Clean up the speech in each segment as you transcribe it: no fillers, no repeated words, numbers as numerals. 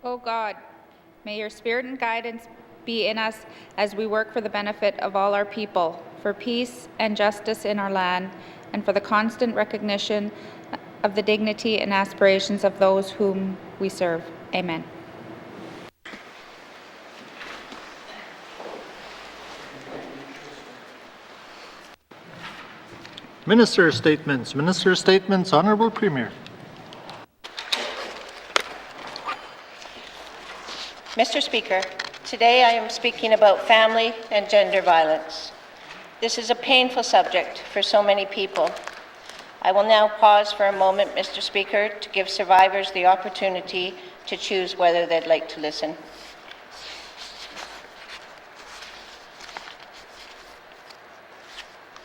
O God, may your spirit and guidance be in us as we work for the benefit of all our people, for peace and justice in our land, and for the constant recognition of the dignity and aspirations of those whom we serve. Amen. Minister statements. Minister statements. Honourable Premier. Mr. Speaker, today I am speaking about family and gender violence. This is a painful subject for so many people. I will now pause for a moment, Mr. Speaker, to give survivors the opportunity to choose whether they'd like to listen.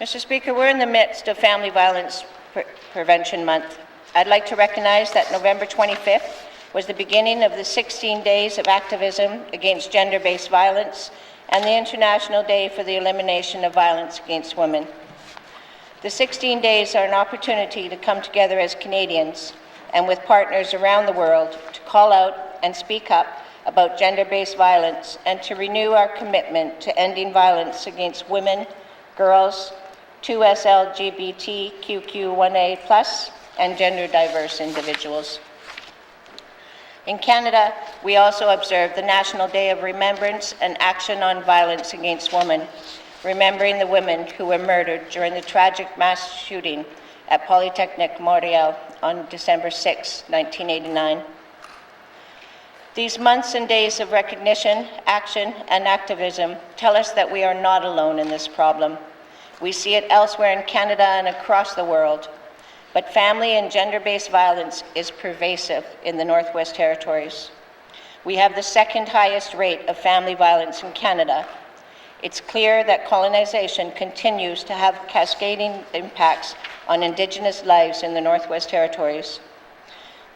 Mr. Speaker, we're in the midst of Family Violence Prevention Month. I'd like to recognize that November 25th was the beginning of the 16 days of activism against gender-based violence and the International Day for the Elimination of Violence Against Women. The 16 days are an opportunity to come together as Canadians and with partners around the world to call out and speak up about gender-based violence and to renew our commitment to ending violence against women, girls, 2S LGBTQQ1A+, and gender diverse individuals. In Canada, we also observe the National Day of Remembrance and Action on Violence Against Women, remembering the women who were murdered during the tragic mass shooting at Polytechnique Montreal on December 6, 1989. These months and days of recognition, action, and activism tell us that we are not alone in this problem. We see it elsewhere in Canada and across the world. But family and gender-based violence is pervasive in the Northwest Territories. We have the second highest rate of family violence in Canada. It's clear that colonization continues to have cascading impacts on Indigenous lives in the Northwest Territories.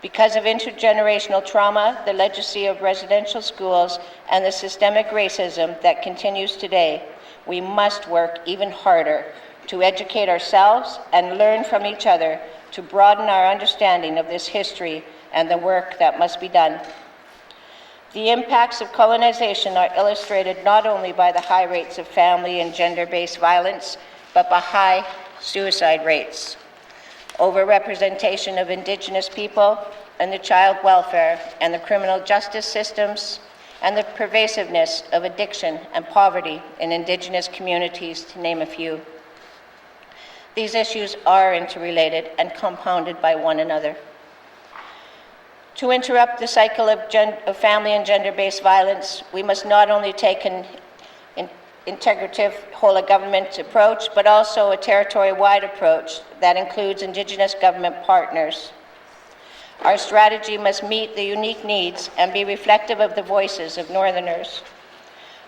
Because of intergenerational trauma, the legacy of residential schools, and the systemic racism that continues today, we must work even harder to educate ourselves and learn from each other to broaden our understanding of this history and the work that must be done. The impacts of colonization are illustrated not only by the high rates of family and gender-based violence, but by high suicide rates, overrepresentation of Indigenous people and the child welfare and the criminal justice systems, and the pervasiveness of addiction and poverty in Indigenous communities, to name a few. These issues are interrelated and compounded by one another. To interrupt the cycle of family and gender-based violence, we must not only take an integrative whole-of-government approach, but also a territory-wide approach that includes Indigenous government partners. Our strategy must meet the unique needs and be reflective of the voices of Northerners.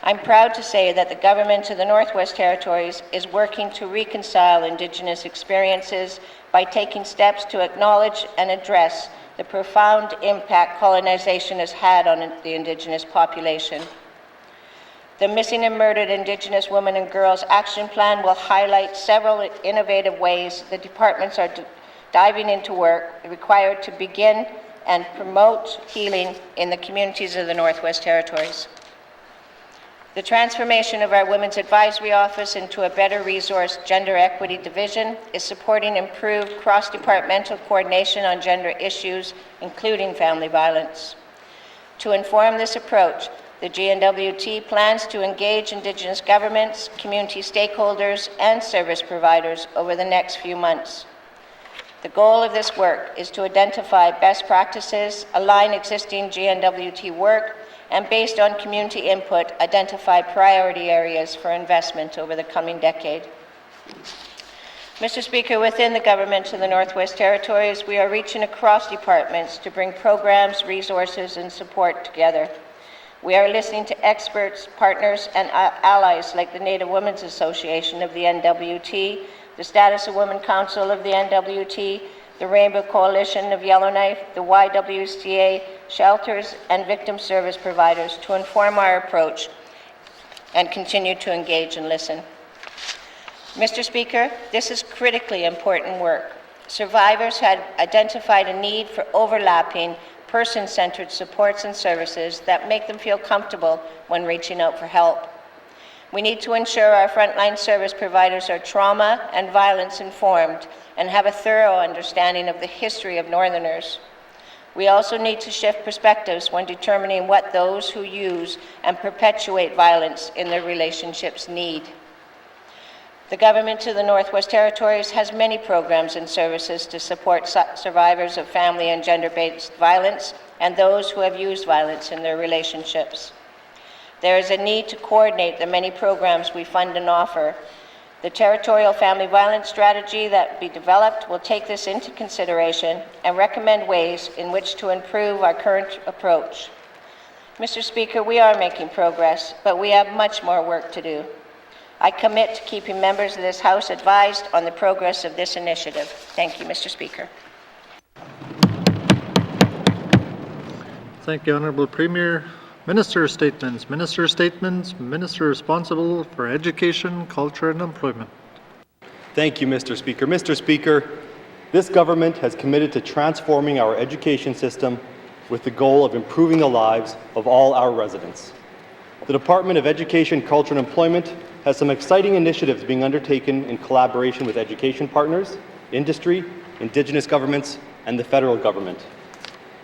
I'm proud to say that the government of the Northwest Territories is working to reconcile Indigenous experiences by taking steps to acknowledge and address the profound impact colonization has had on the Indigenous population. The Missing and Murdered Indigenous Women and Girls Action Plan will highlight several innovative ways the departments are diving into work required to begin and promote healing in the communities of the Northwest Territories. The transformation of our Women's Advisory Office into a better resourced gender equity division is supporting improved cross-departmental coordination on gender issues, including family violence. To inform this approach, the N.W.T plans to engage Indigenous governments, community stakeholders, and service providers over the next few months. The goal of this work is to identify best practices, align existing N.W.T work, and based on community input, identify priority areas for investment over the coming decade. Mr. Speaker, within the government of the Northwest Territories, we are reaching across departments to bring programs, resources, and support together. We are listening to experts, partners, and allies like the Native Women's Association of the N.W.T, the Status of Women Council of the N.W.T, the Rainbow Coalition of Yellowknife, the YWCA, shelters, and victim service providers to inform our approach and continue to engage and listen. Mr. Speaker, this is critically important work. Survivors had identified a need for overlapping person-centered supports and services that make them feel comfortable when reaching out for help. We need to ensure our frontline service providers are trauma and violence informed and have a thorough understanding of the history of Northerners. We also need to shift perspectives when determining what those who use and perpetuate violence in their relationships need. The government of the Northwest Territories has many programs and services to support survivors of family and gender-based violence and those who have used violence in their relationships. There is a need to coordinate the many programs we fund and offer. The Territorial Family Violence Strategy that will be developed will take this into consideration and recommend ways in which to improve our current approach. Mr. Speaker, we are making progress, but we have much more work to do. I commit to keeping members of this House advised on the progress of this initiative. Thank you, Mr. Speaker. Thank you, Honourable Premier. Minister statements. Minister statements. Minister responsible for education, culture and employment. Thank you, Mr. Speaker. Mr. Speaker, this government has committed to transforming our education system with the goal of improving the lives of all our residents. The Department of Education, Culture and Employment has some exciting initiatives being undertaken in collaboration with education partners, industry, Indigenous governments, and the federal government.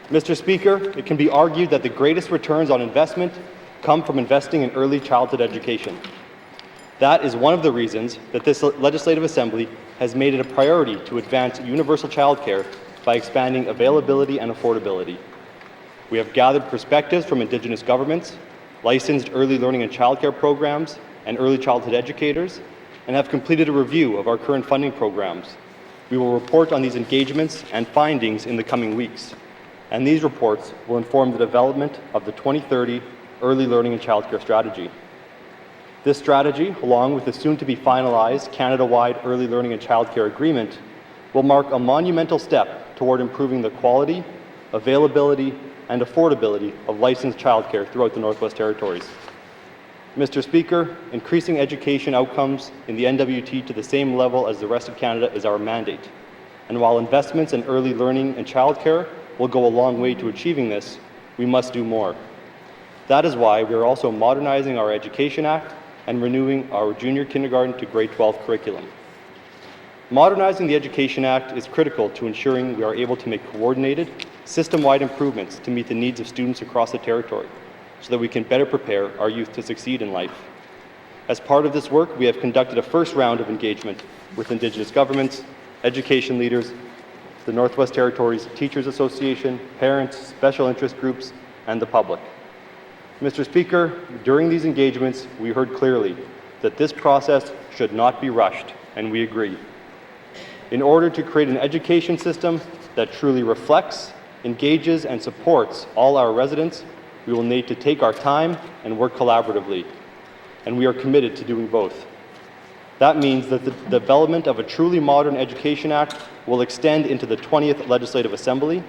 Mr. Speaker, it can be argued that the greatest returns on investment come from investing in early childhood education. That is one of the reasons that this Legislative Assembly has made it a priority to advance universal childcare by expanding availability and affordability. We have gathered perspectives from Indigenous governments, licensed early learning and childcare programs, and early childhood educators, and have completed a review of our current funding programs. We will report on these engagements and findings in the coming weeks, and these reports will inform the development of the 2030 Early Learning and Childcare Strategy. This strategy, along with the soon-to-be finalized Canada-wide Early Learning and Childcare Agreement, will mark a monumental step toward improving the quality, availability, and affordability of licensed childcare throughout the Northwest Territories. Mr. Speaker, increasing education outcomes in the N.W.T. to the same level as the rest of Canada is our mandate. And while investments in early learning and childcare will go a long way to achieving this, we must do more. That is why we are also modernizing our Education Act and renewing our junior kindergarten to grade 12 curriculum. Modernizing the Education Act is critical to ensuring we are able to make coordinated, system-wide improvements to meet the needs of students across the territory, so that we can better prepare our youth to succeed in life. As part of this work, we have conducted a first round of engagement with Indigenous governments, education leaders, the Northwest Territories Teachers Association, parents, special interest groups, and the public. Mr. Speaker, during these engagements, we heard clearly that this process should not be rushed, and we agree. In order to create an education system that truly reflects, engages, and supports all our residents, we will need to take our time and work collaboratively, and we are committed to doing both. That means that the development of a truly modern Education Act will extend into the 20th Legislative Assembly.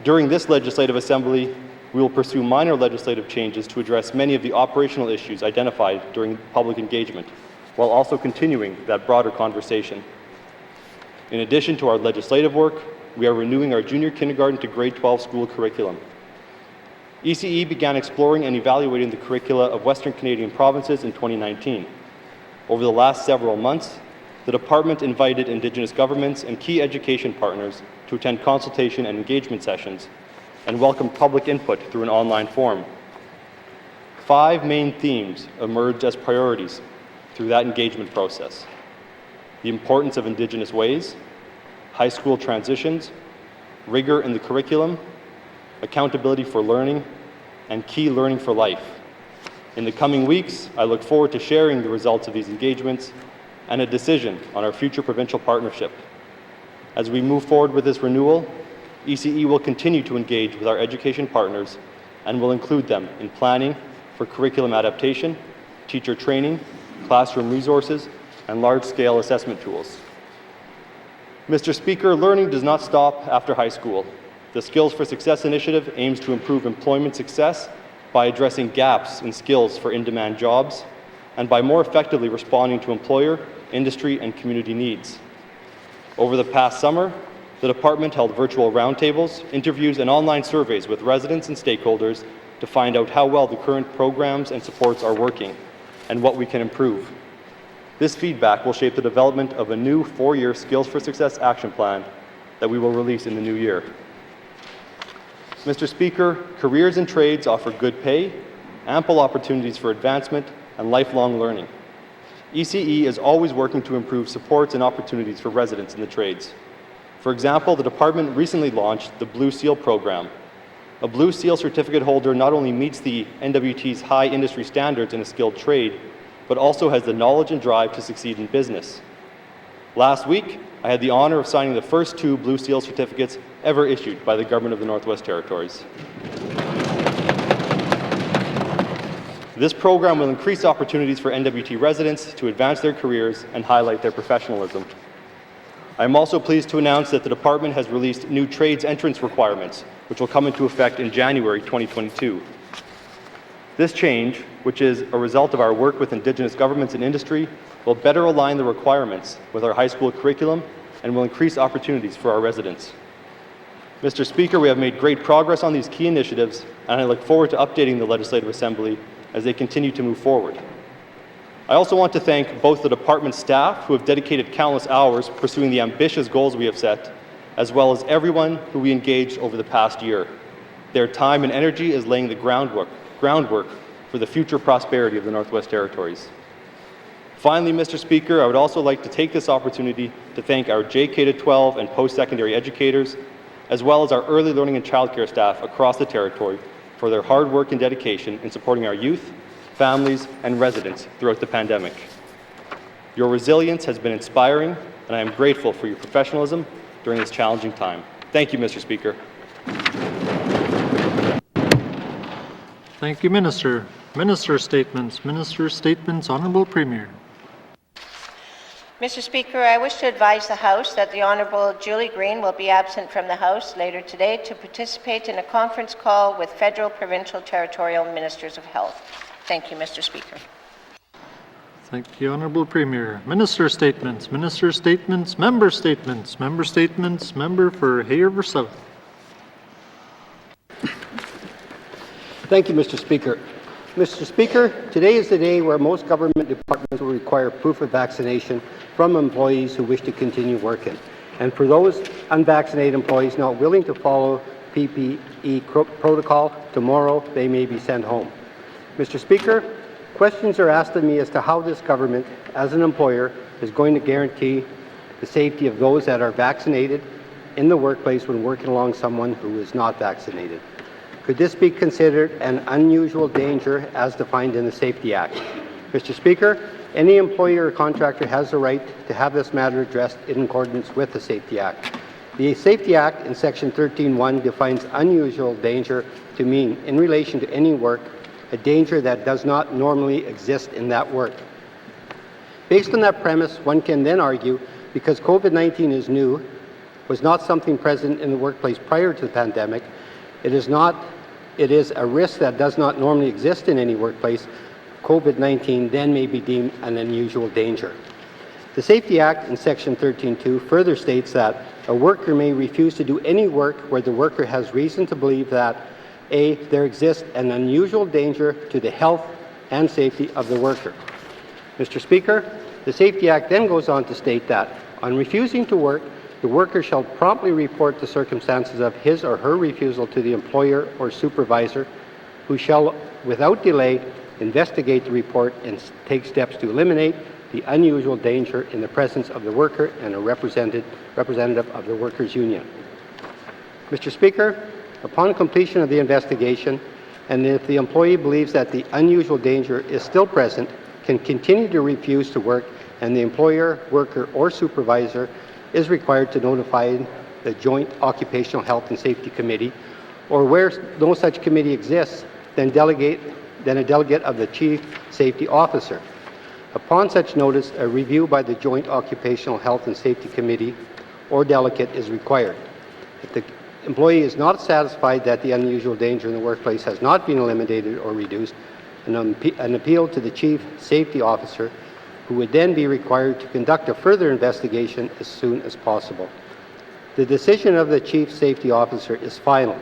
During this Legislative Assembly, we will pursue minor legislative changes to address many of the operational issues identified during public engagement, while also continuing that broader conversation. In addition to our legislative work, we are renewing our junior kindergarten to grade 12 school curriculum. ECE began exploring and evaluating the curricula of Western Canadian provinces in 2019. Over the last several months, the department invited Indigenous governments and key education partners to attend consultation and engagement sessions and welcomed public input through an online forum. 5 main themes emerged as priorities through that engagement process: the importance of Indigenous ways, high school transitions, rigor in the curriculum, accountability for learning, and key learning for life. In the coming weeks, I look forward to sharing the results of these engagements and a decision on our future provincial partnership. As we move forward with this renewal, ECE will continue to engage with our education partners and will include them in planning for curriculum adaptation, teacher training, classroom resources, and large-scale assessment tools. Mr. Speaker, learning does not stop after high school. The Skills for Success initiative aims to improve employment success by addressing gaps in skills for in-demand jobs and by more effectively responding to employer, industry, and community needs. Over the past summer, The department held virtual roundtables, interviews, and online surveys with residents and stakeholders to find out how well the current programs and supports are working and what we can improve. This feedback will shape the development of a new 4-year Skills for Success action plan that we will release in the new year. Mr. Speaker, careers and trades offer good pay, ample opportunities for advancement, and lifelong learning. ECE is always working to improve supports and opportunities for residents in the trades. For example, the department recently launched the Blue Seal program. A Blue Seal certificate holder not only meets the N.W.T's high industry standards in a skilled trade, but also has the knowledge and drive to succeed in business. Last week, I had the honor of signing the first 2 Blue Seal certificates ever issued by the Government of the Northwest Territories. This program will increase opportunities for N.W.T residents to advance their careers and highlight their professionalism. I am also pleased to announce that the department has released new trades entrance requirements, which will come into effect in January 2022. This change, which is a result of our work with Indigenous governments and industry, will better align the requirements with our high school curriculum and will increase opportunities for our residents. Mr. Speaker, we have made great progress on these key initiatives, and I look forward to updating the Legislative Assembly as they continue to move forward. I also want to thank both the department staff who have dedicated countless hours pursuing the ambitious goals we have set, as well as everyone who we engaged over the past year. Their time and energy is laying the groundwork for the future prosperity of the Northwest Territories. Finally, Mr. Speaker, I would also like to take this opportunity to thank our JK-12 and post-secondary educators, as well as our early learning and childcare staff across the territory for their hard work and dedication in supporting our youth, families, and residents throughout the pandemic. Your resilience has been inspiring, and I am grateful for your professionalism during this challenging time. Thank you, Mr. Speaker. Thank you, Minister. Minister statements. Minister statements. Honourable Premier. Mr. Speaker, I wish to advise the House that the Honourable Julie Green will be absent from the House later today to participate in a conference call with federal, provincial, territorial Ministers of Health. Thank you, Mr. Speaker. Thank you, Honourable Premier. Minister statements. Minister statements. Member statements. Member statements. Member for Hay-River South. Thank you, Mr. Speaker. Mr. Speaker, today is the day where most government departments will require proof of vaccination from employees who wish to continue working. And for those unvaccinated employees not willing to follow PPE protocol, tomorrow they may be sent home. Mr. Speaker, questions are asked of me as to how this government, as an employer, is going to guarantee the safety of those that are vaccinated in the workplace when working along someone who is not vaccinated. Could this be considered an unusual danger as defined in the Safety Act? Mr. Speaker, any employer or contractor has the right to have this matter addressed in accordance with the Safety Act. The Safety Act in Section 13(1) defines unusual danger to mean, in relation to any work, a danger that does not normally exist in that work. Based on that premise, one can then argue, because COVID-19 is new, was not something present in the workplace prior to the pandemic, it is a risk that does not normally exist in any workplace, COVID-19 then may be deemed an unusual danger. The Safety Act in Section 13(2) further states that a worker may refuse to do any work where the worker has reason to believe that A, there exists an unusual danger to the health and safety of the worker. Mr. Speaker, the Safety Act then goes on to state that on refusing to work, the worker shall promptly report the circumstances of his or her refusal to the employer or supervisor, who shall, without delay, investigate the report and take steps to eliminate the unusual danger in the presence of the worker and a representative of the workers' union. Mr. Speaker, upon completion of the investigation, and if the employee believes that the unusual danger is still present, can continue to refuse to work, and the employer, worker, or supervisor is required to notify the Joint Occupational Health and Safety Committee, or where no such committee exists, then a delegate of the Chief Safety Officer. Upon such notice, a review by the Joint Occupational Health and Safety Committee or delegate is required. If the employee is not satisfied that the unusual danger in the workplace has not been eliminated or reduced, an appeal to the Chief Safety Officer, who would then be required to conduct a further investigation as soon as possible. The decision of the Chief Safety Officer is final,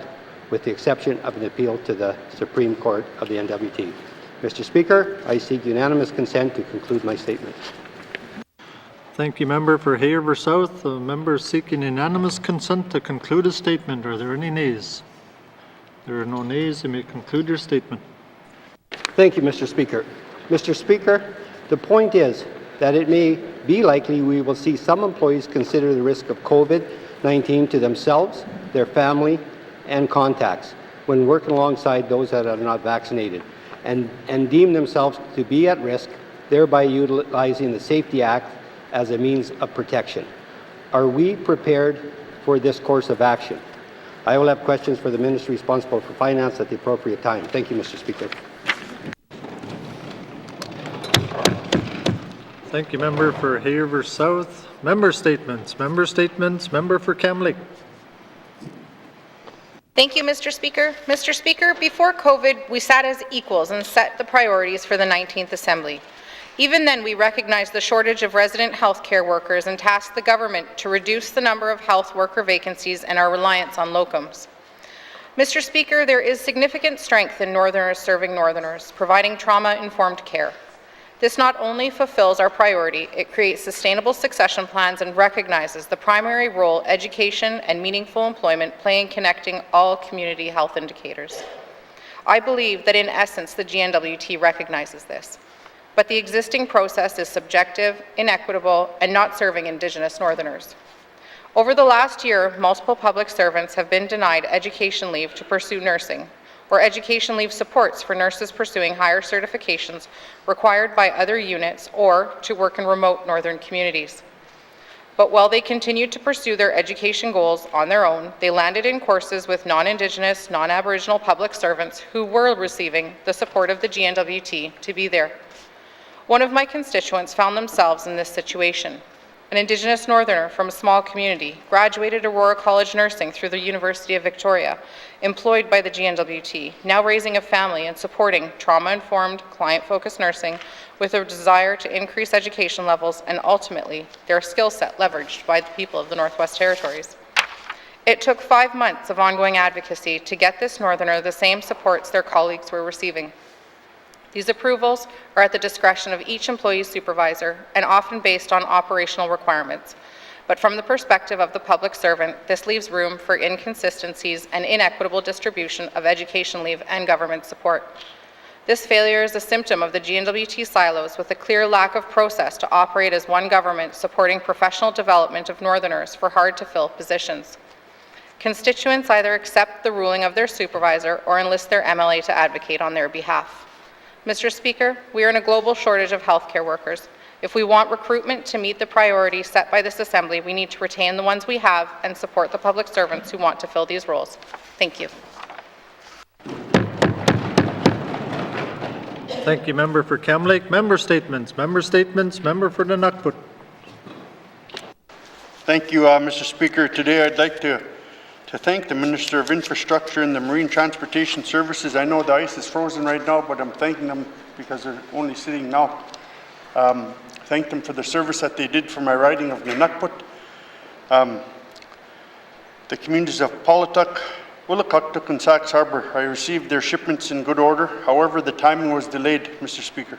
with the exception of an appeal to the Supreme Court of the N.W.T. Mr. Speaker, I seek unanimous consent to conclude my statement. Thank you, member for Haverhill South. The member seeking unanimous consent to conclude a statement. Are there any nays? There are no nays. You may conclude your statement. Thank you, Mr. Speaker. Mr. Speaker, the point is that it may be likely we will see some employees consider the risk of COVID-19 to themselves, their family, and contacts when working alongside those that are not vaccinated and deem themselves to be at risk, thereby utilizing the Safety Act as a means of protection. Are we prepared for this course of action? I will have questions for the Minister responsible for Finance at the appropriate time. Thank you, Mr. Speaker. Thank you, member for Haverhill South. Member statements. Member statements. Member for Kamloops. Thank you, Mr. Speaker. Mr. Speaker, before COVID, we sat as equals and set the priorities for the 19th Assembly. Even then, we recognized the shortage of resident health care workers and tasked the government to reduce the number of health worker vacancies and our reliance on locums. Mr. Speaker, there is significant strength in Northerners serving Northerners, providing trauma-informed care. This not only fulfills our priority, it creates sustainable succession plans and recognizes the primary role education and meaningful employment play in connecting all community health indicators. I believe that in essence the GNWT recognizes this, but the existing process is subjective, inequitable, and not serving Indigenous Northerners. Over the last year, multiple public servants have been denied education leave to pursue nursing, or education leave supports for nurses pursuing higher certifications required by other units or to work in remote northern communities. But while they continued to pursue their education goals on their own, they landed in courses with non-Indigenous, non-Aboriginal public servants who were receiving the support of the GNWT to be there. One of my constituents found themselves in this situation. An Indigenous Northerner from a small community, graduated Aurora College Nursing through the University of Victoria, employed by the GNWT, now raising a family and supporting trauma-informed, client-focused nursing with a desire to increase education levels and ultimately their skill set leveraged by the people of the Northwest Territories. It took 5 months of ongoing advocacy to get this Northerner the same supports their colleagues were receiving. These approvals are at the discretion of each employee's supervisor and often based on operational requirements. But from the perspective of the public servant, this leaves room for inconsistencies and inequitable distribution of education leave and government support. This failure is a symptom of the GNWT silos with a clear lack of process to operate as one government supporting professional development of Northerners for hard-to-fill positions. Constituents either accept the ruling of their supervisor or enlist their MLA to advocate on their behalf. Mr. Speaker, we are in a global shortage of healthcare workers. If we want recruitment to meet the priorities set by this Assembly, we need to retain the ones we have and support the public servants who want to fill these roles. Thank you. Thank you, member for Kamloops. Member statements. Member statements. Member for the N.W.T. Thank you, Mr. Speaker. Today I'd like to thank the Minister of Infrastructure and the Marine Transportation Services. I know the ice is frozen right now, but I'm thanking them because they're only sitting now. Thank them for the service that they did for my riding of the N.W.T. The communities of Polituck, Willowknife, and Sax Harbour, I received their shipments in good order. However, the timing was delayed, Mr. Speaker.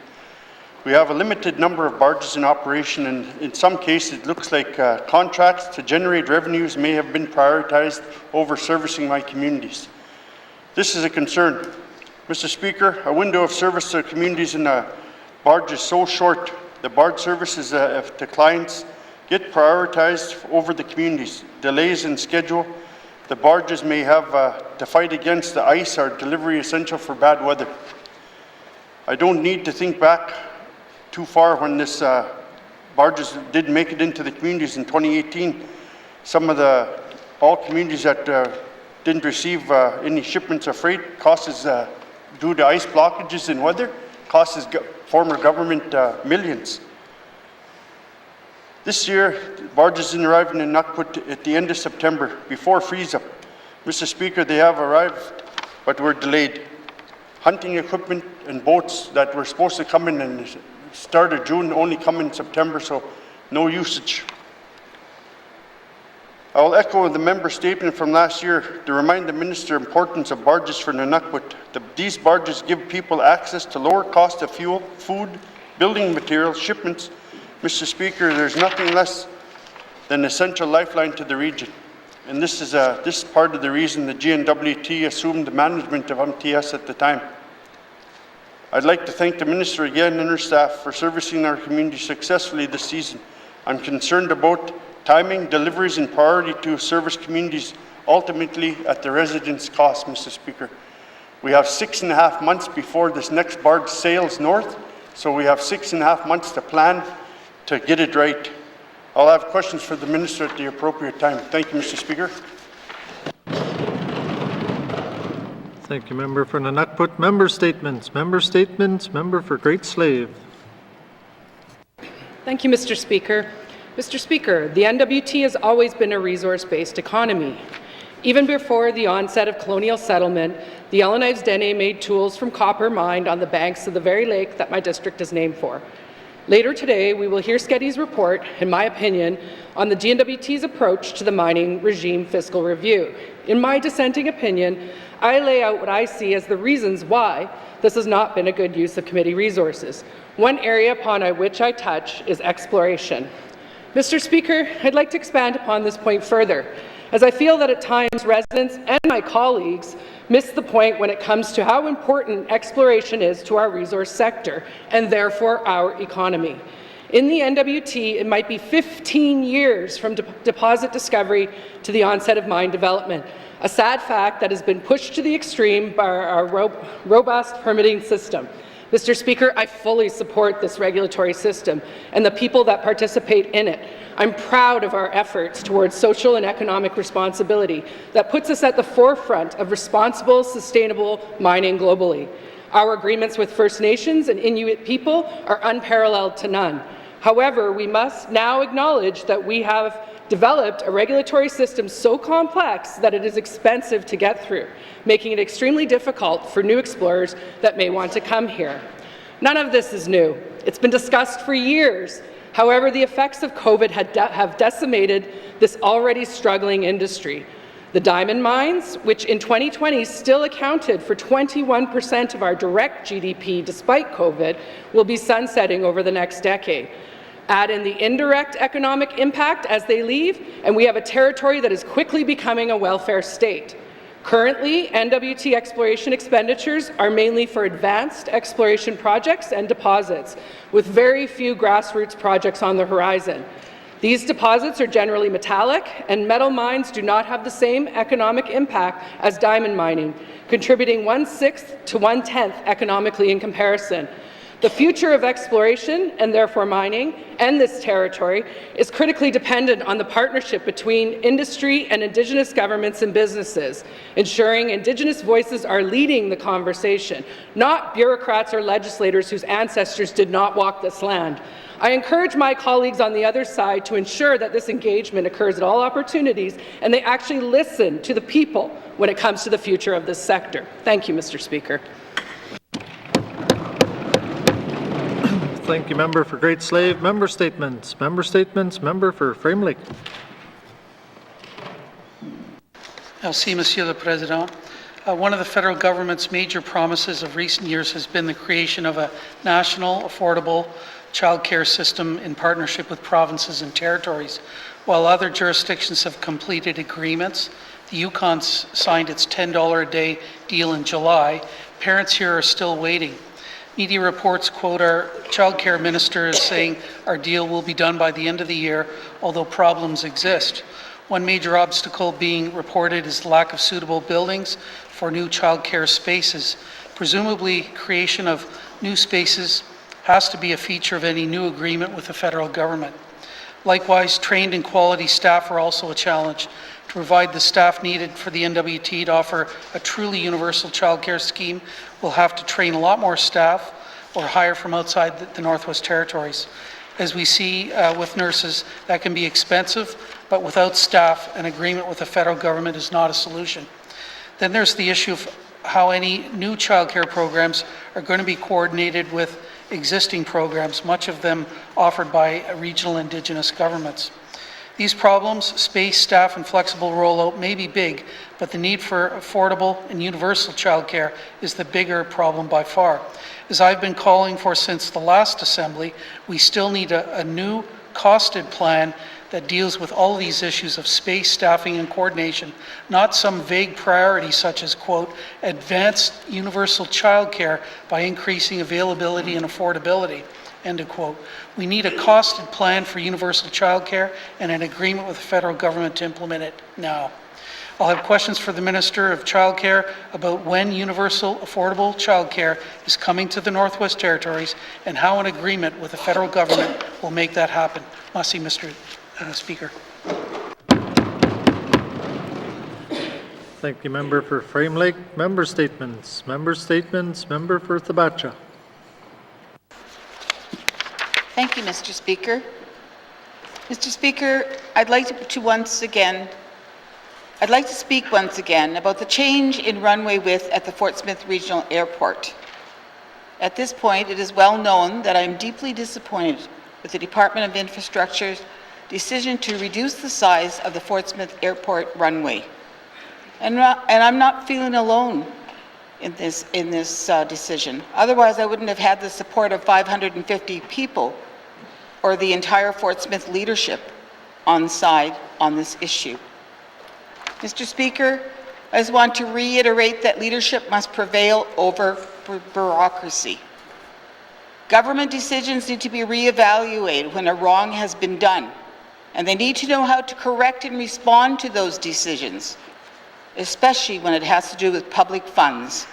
We have a limited number of barges in operation, and in some cases it looks like contracts to generate revenues may have been prioritized over servicing my communities. This is a concern. Mr. Speaker, a window of service to communities in a barge is so short. The barge services to clients get prioritized over the communities. Delays in schedule, the barges may have to fight against the ice or delivery essential for bad weather. I don't need to think back too far when this barges did make it into the communities in 2018. Some of all communities that didn't receive any shipments of freight, costs due to ice blockages and weather, costs former government millions. This year, barges are arriving in N.W.T. at the end of September, before freeze-up. Mr. Speaker, they have arrived, but were delayed. Hunting equipment and boats that were supposed to come in and start of June only come in September, so no usage. I will echo the member statement from last year to remind the Minister of the importance of barges for N.W.T. These barges give people access to lower cost of fuel, food, building materials, shipments. Mr. Speaker, there's nothing less than an essential lifeline to the region. And this is part of the reason the N.W.T assumed the management of MTS at the time. I'd like to thank the Minister again and her staff for servicing our community successfully this season. I'm concerned about timing, deliveries, and priority to service communities ultimately at the residents' cost, Mr. Speaker. We have 6.5 months before this next barge sails north, so we have 6.5 months to plan to get it right. I'll have questions for the Minister at the appropriate time. Thank you, Mr. Speaker. Thank you, member for N.W.T. Member statements. Member for Great Slave. Thank you, Mr. Speaker. Mr. Speaker, the N.W.T has always been a resource-based economy. Even before the onset of colonial settlement, the Yellowknife's Dene made tools from copper mined on the banks of the very lake that my district is named for. Later today, we will hear Sketty's report, in my opinion, on the N.W.T's approach to the mining regime fiscal review. In my dissenting opinion, I lay out what I see as the reasons why this has not been a good use of committee resources. One area upon which I touch is exploration. Mr. Speaker, I'd like to expand upon this point further, as I feel that at times residents and my colleagues miss the point when it comes to how important exploration is to our resource sector and therefore our economy. In the N.W.T, it might be 15 years from deposit discovery to the onset of mine development, a sad fact that has been pushed to the extreme by our robust permitting system. Mr. Speaker, I fully support this regulatory system and the people that participate in it. I'm proud of our efforts towards social and economic responsibility that puts us at the forefront of responsible, sustainable mining globally. Our agreements with First Nations and Inuit people are unparalleled to none. However, we must now acknowledge that we have developed a regulatory system so complex that it is expensive to get through, making it extremely difficult for new explorers that may want to come here. None of this is new. It's been discussed for years. However, the effects of COVID have decimated this already struggling industry. The diamond mines, which in 2020 still accounted for 21% of our direct GDP despite COVID, will be sunsetting over the next decade. Add in the indirect economic impact as they leave, and we have a territory that is quickly becoming a welfare state. Currently, N.W.T exploration expenditures are mainly for advanced exploration projects and deposits, with very few grassroots projects on the horizon. These deposits are generally metallic, and metal mines do not have the same economic impact as diamond mining, contributing 1/6 to 1/10 economically in comparison. The future of exploration, and therefore mining, and this territory is critically dependent on the partnership between industry and Indigenous governments and businesses, ensuring Indigenous voices are leading the conversation, not bureaucrats or legislators whose ancestors did not walk this land. I encourage my colleagues on the other side to ensure that this engagement occurs at all opportunities and they actually listen to the people when it comes to the future of this sector. Thank you, Mr. Speaker. Thank you, member for Great Slave. Member statements. Member for Frame Lake. Merci, Monsieur le Président. One of the federal government's major promises of recent years has been the creation of a national, affordable childcare system in partnership with provinces and territories. While other jurisdictions have completed agreements, the Yukon signed its $10 a day deal in July. Parents here are still waiting. Media reports quote our childcare minister as saying our deal will be done by the end of the year, although problems exist. One major obstacle being reported is the lack of suitable buildings for new childcare spaces. Presumably, creation of new spaces has to be a feature of any new agreement with the federal government. Likewise, trained and quality staff are also a challenge. To provide the staff needed for the N.W.T to offer a truly universal childcare scheme, we'll have to train a lot more staff or hire from outside the Northwest Territories. As we see with nurses, that can be expensive, but without staff, an agreement with the federal government is not a solution. Then there's the issue of how any new childcare programs are going to be coordinated with existing programs, much of them offered by regional Indigenous governments. These problems, space, staff, and flexible rollout may be big, but the need for affordable and universal childcare is the bigger problem by far. As I've been calling for since the last Assembly, we still need a new costed plan that deals with all of these issues of space, staffing, and coordination, not some vague priority such as, quote, advanced universal childcare by increasing availability and affordability, end of quote. We need a costed plan for universal childcare and an agreement with the federal government to implement it now. I'll have questions for the Minister of Childcare about when universal affordable childcare is coming to the Northwest Territories and how an agreement with the federal government will make that happen. Merci, Mr. Speaker. Thank you, member for Frame Lake. Member statements. Member statements. Member for Thabacha. Thank you, Mr. Speaker. Mr. Speaker, I'd like to speak once again about the change in runway width at the Fort Smith Regional Airport. At this point, it is well known that I am deeply disappointed with the Department of Infrastructure's decision to reduce the size of the Fort Smith Airport runway. And I'm not feeling alone in this decision. Otherwise, I wouldn't have had the support of 550 people or the entire Fort Smith leadership on side on this issue. Mr. Speaker, I just want to reiterate that leadership must prevail over bureaucracy. Government decisions need to be reevaluated when a wrong has been done, and they need to know how to correct and respond to those decisions, especially when it has to do with public funds.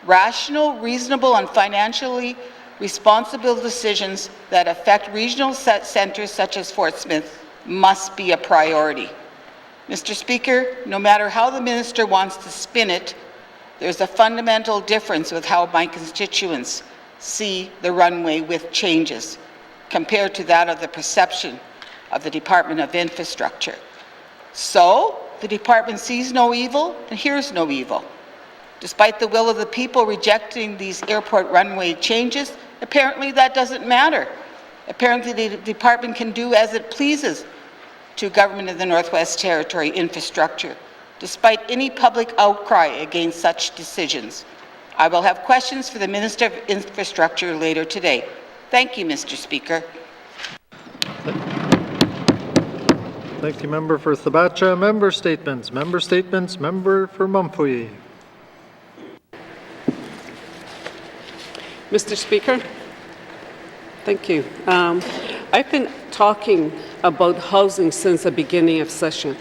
Rational, reasonable, and financially responsible decisions that affect regional centers such as Fort Smith must be a priority. Mr. Speaker, no matter how the minister wants to spin it, there's a fundamental difference with how my constituents see the runway width changes compared to that of the perception of the Department of Infrastructure. So, the department sees no evil and hears no evil. Despite the will of the people rejecting these airport runway changes, apparently that doesn't matter. Apparently the department can do as it pleases to government of the Northwest Territory infrastructure, despite any public outcry against such decisions. I will have questions for the Minister of Infrastructure later today. Thank you, Mr. Speaker. Thank you, member for Thabacha. Member statements. Member statements. Member for Mumfui. Mr. Speaker, thank you. I've been talking about housing since the beginning of session,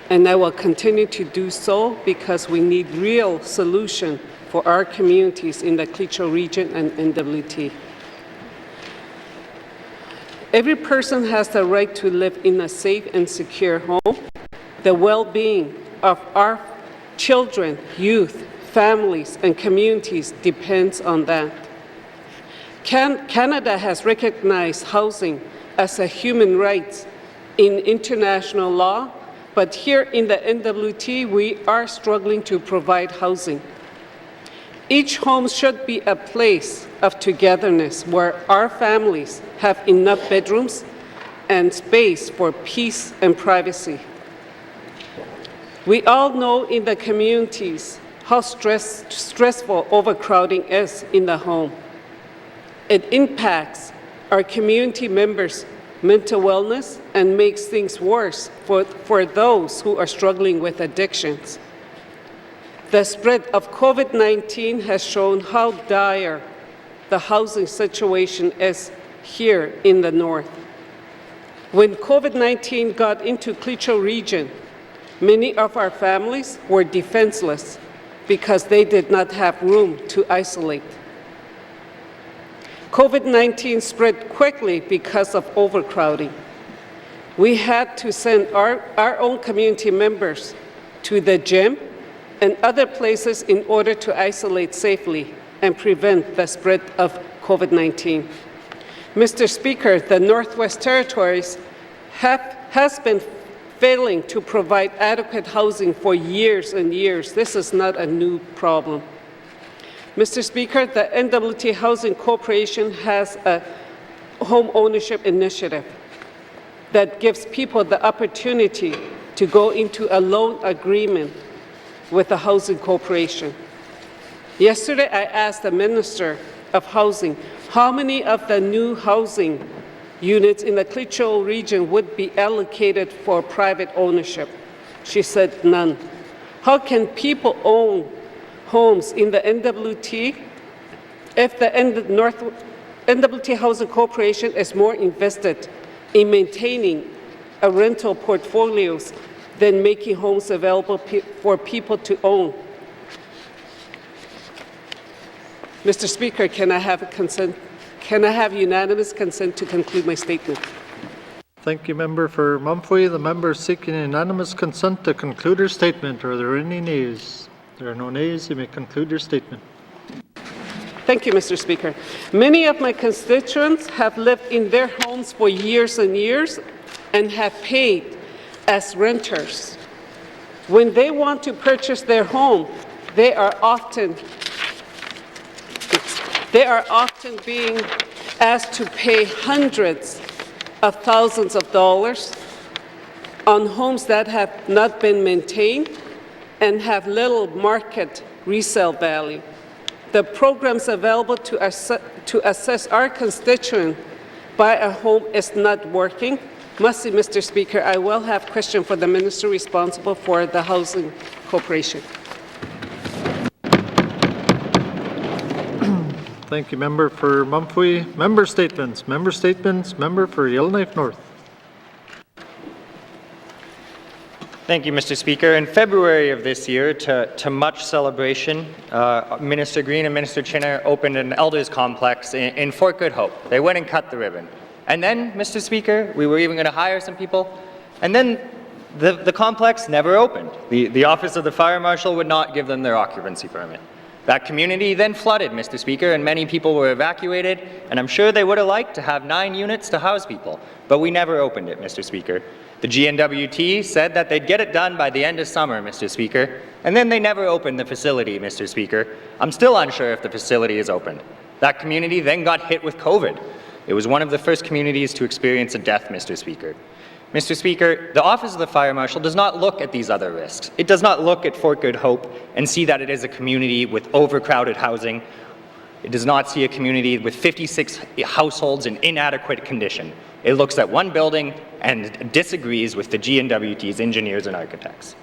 and I will continue to do so because we need real solution for our communities in the Clecho region and N.W.T. Every person has the right to live in a safe and secure home. The well-being of our children, youth, families, and communities depends on that. Canada has recognized housing as a human right in international law, but here in the N.W.T, we are struggling to provide housing. Each home should be a place of togetherness where our families have enough bedrooms and space for peace and privacy. We all know in the communities how stressful overcrowding is in the home. It impacts our community members' mental wellness and makes things worse for those who are struggling with addictions. The spread of COVID-19 has shown how dire the housing situation is here in the north. When COVID-19 got into Clecho region, many of our families were defenseless because they did not have room to isolate. COVID-19 spread quickly because of overcrowding. We had to send our own community members to the gym and other places in order to isolate safely and prevent the spread of COVID-19. Mr. Speaker, the Northwest Territories has been failing to provide adequate housing for years and years. This is not a new problem. Mr. Speaker, the N.W.T. Housing Corporation has a home ownership initiative. that gives people the opportunity to go into a loan agreement with the housing corporation. Yesterday, I asked the Minister of Housing how many of the new housing units in the Clicho region would be allocated for private ownership. She said none. How can people own homes in the N.W.T if the N.W.T Housing Corporation is more invested in maintaining a rental portfolios than making homes available for people to own? Mr. Speaker, can I have consent? Can I have unanimous consent to conclude my statement? Thank you, Member for Mumphrey. The member is seeking unanimous consent to conclude her statement. Are there any nays? There are no nays. You may conclude your statement. Thank you, Mr. Speaker. Many of my constituents have lived in their homes for years and years and have paid as renters. When they want to purchase their home, they are often being asked to pay hundreds of thousands of dollars on homes that have not been maintained and have little market resale value. The programs available to assess our constituent buy a home is not working. Must, Mr. Speaker, I will have a question for the minister responsible for the Housing Corporation. Thank you, Member for Mumphrey. Member statements. Member statements. Member for Yellowknife North. Thank you, Mr. Speaker. In February of this year, to much celebration, Minister Green and Minister Chinner opened an elders complex in Fort Good Hope. They went and cut the ribbon. And then, Mr. Speaker, we were even going to hire some people, and then the complex never opened. The Office of the Fire Marshal would not give them their occupancy permit. That community then flooded, Mr. Speaker, and many people were evacuated, and I'm sure they would have liked to have 9 units to house people, but we never opened it, Mr. Speaker. The N.W.T said that they'd get it done by the end of summer, Mr. Speaker, and then they never opened the facility, Mr. Speaker. I'm still unsure if the facility is opened. That community then got hit with COVID. It was one of the first communities to experience a death, Mr. Speaker. Mr. Speaker, the Office of the Fire Marshal does not look at these other risks. It does not look at Fort Good Hope and see that it is a community with overcrowded housing. It does not see a community with 56 households in inadequate condition. It looks at one building and disagrees with the N.W.T's engineers and architects.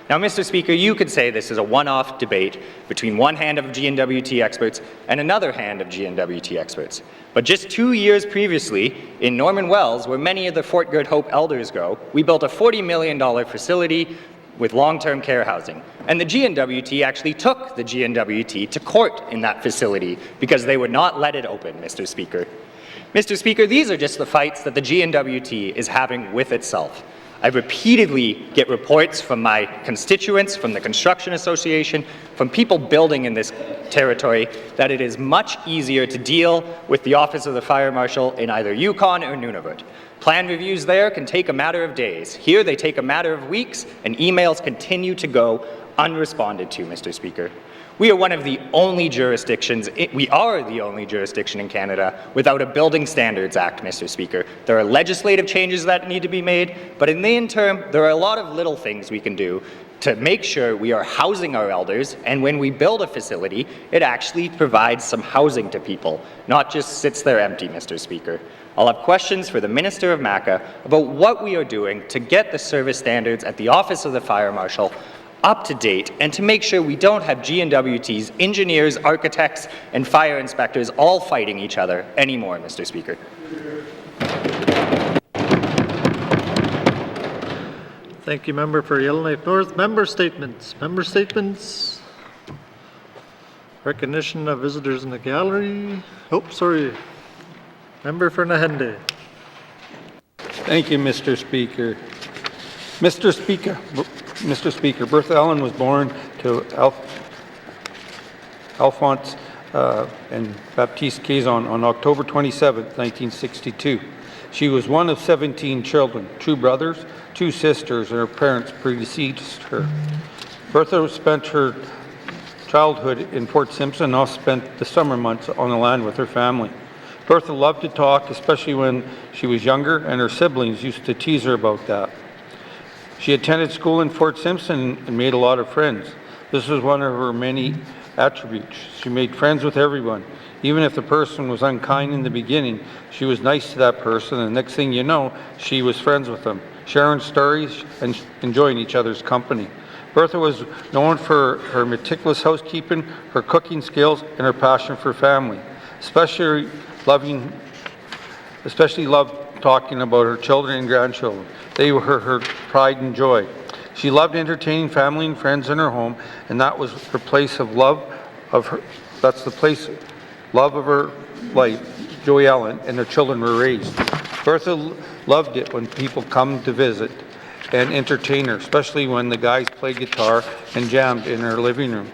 Now, Mr. Speaker, you could say this is a one-off debate between one hand of N.W.T experts and another hand of N.W.T experts. But just 2 years previously, in Norman Wells, where many of the Fort Good Hope elders go, we built a $40 million facility with long-term care housing. And the N.W.T actually took the N.W.T to court in that facility because they would not let it open, Mr. Speaker. Mr. Speaker, these are just the fights that the N.W.T is having with itself. I repeatedly get reports from my constituents, from the Construction Association, from people building in this territory, that it is much easier to deal with the Office of the Fire Marshal in either Yukon or Nunavut. Plan reviews there can take a matter of days. Here they take a matter of weeks, and emails continue to go unresponded to, Mr. Speaker. We are one of the only jurisdictions, we are the only jurisdiction in Canada without a Building Standards Act, Mr. Speaker. There are legislative changes that need to be made, but in the interim, there are a lot of little things we can do to make sure we are housing our elders, and when we build a facility, it actually provides some housing to people, not just sits there empty, Mr. Speaker. I'll have questions for the Minister of MACA about what we are doing to get the service standards at the Office of the Fire Marshal up to date, and to make sure we don't have N.W.T's engineers, architects, and fire inspectors all fighting each other anymore, Mr. Speaker. Thank you, Member for Yellowknife North. Member statements. Member statements. Recognition of visitors in the gallery. Oh, sorry. Member for Nahende. Thank you, Mr. Speaker. Mr. Speaker, Bertha Ellen was born to Alphonse and Baptiste Quezon on October 27, 1962. She was one of 17 children, 2 brothers, 2 sisters, and her parents predeceased her. Bertha spent her childhood in Port Simpson and also spent the summer months on the land with her family. Bertha loved to talk, especially when she was younger, and her siblings used to tease her about that. She attended school in Fort Simpson and made a lot of friends. This was one of her many attributes. She made friends with everyone. Even if the person was unkind in the beginning, she was nice to that person, and the next thing you know, she was friends with them, sharing stories and enjoying each other's company. Bertha was known for her meticulous housekeeping, her cooking skills, and her passion for family. Especially loved talking about her children and grandchildren. They were her pride and joy. She loved entertaining family and friends in her home, and that was her place of love of her. That's the place, love of her life. Joey Ellen and their children were raised. Bertha loved it when people come to visit and entertain her, especially when the guys played guitar and jammed in her living room.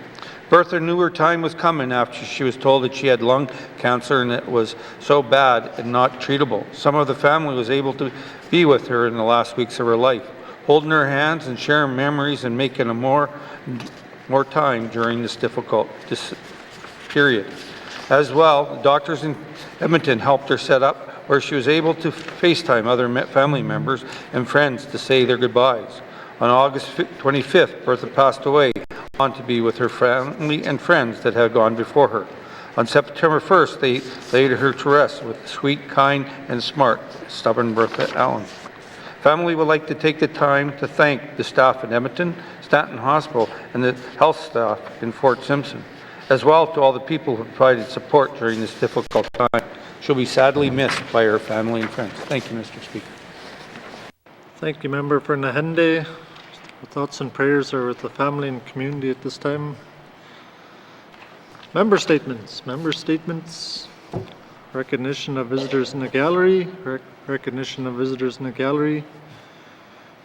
Bertha knew her time was coming after she was told that she had lung cancer and it was so bad and not treatable. Some of the family was able to be with her in the last weeks of her life, holding her hands and sharing memories and making a more time during this difficult period. As well, the doctors in Edmonton helped her set up where she was able to FaceTime other family members and friends to say their goodbyes. On August 25th, Bertha passed away, on to be with her family and friends that had gone before her. On September 1st, they laid her to rest with the sweet, kind, and smart, stubborn Bertha Allen. Family would like to take the time to thank the staff at Edmonton, Stanton Hospital, and the health staff in Fort Simpson, as well to all the people who provided support during this difficult time. She'll be sadly missed by her family and friends. Thank you, Mr. Speaker. Thank you, Member for Nahende. Thoughts and prayers are with the family and community at this time. Member statements. Member statements. Recognition of visitors in the gallery. Recognition of visitors in the gallery.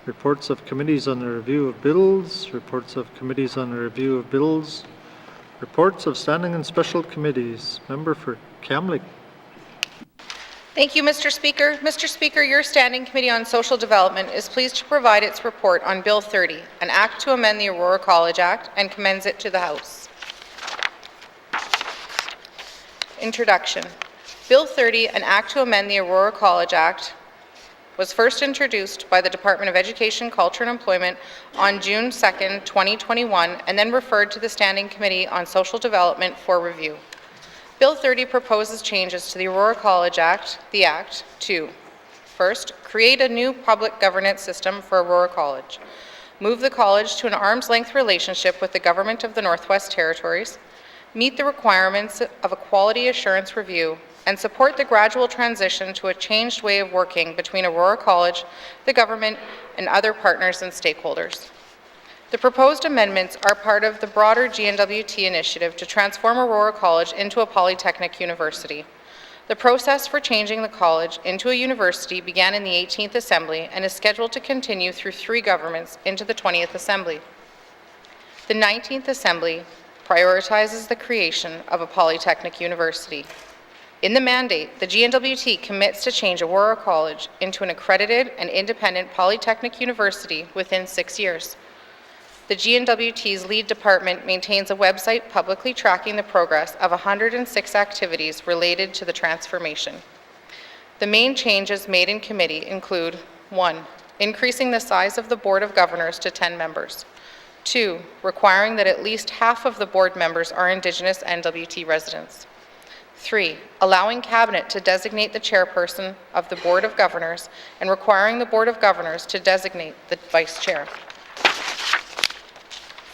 Reports of committees on the review of bills. Reports of committees on the review of bills. Reports of standing and special committees. Member for Kamlik. Thank you, Mr. Speaker. Mr. Speaker, your Standing Committee on Social Development is pleased to provide its report on Bill 30, an act to amend the Aurora College Act, and commends it to the House. Introduction. Bill 30, an act to amend the Aurora College Act, was first introduced by the Department of Education, Culture and Employment on June 2, 2021, and then referred to the Standing Committee on Social Development for review. Bill 30 proposes changes to the Aurora College Act, the Act, to first, create a new public governance system for Aurora College, move the college to an arm's-length relationship with the Government of the Northwest Territories, meet the requirements of a quality assurance review, and support the gradual transition to a changed way of working between Aurora College, the government, and other partners and stakeholders. The proposed amendments are part of the broader N.W.T initiative to transform Aurora College into a polytechnic university. The process for changing the college into a university began in the 18th Assembly and is scheduled to continue through 3 governments into the 20th Assembly. The 19th Assembly prioritizes the creation of a polytechnic university. In the mandate, the N.W.T commits to change Aurora College into an accredited and independent polytechnic university within 6 years. The N.W.T's lead department maintains a website publicly tracking the progress of 106 activities related to the transformation. The main changes made in committee include 1. Increasing the size of the Board of Governors to 10 members. 2. Requiring that at least half of the board members are Indigenous N.W.T residents. 3. Allowing Cabinet to designate the chairperson of the Board of Governors and requiring the Board of Governors to designate the Vice Chair.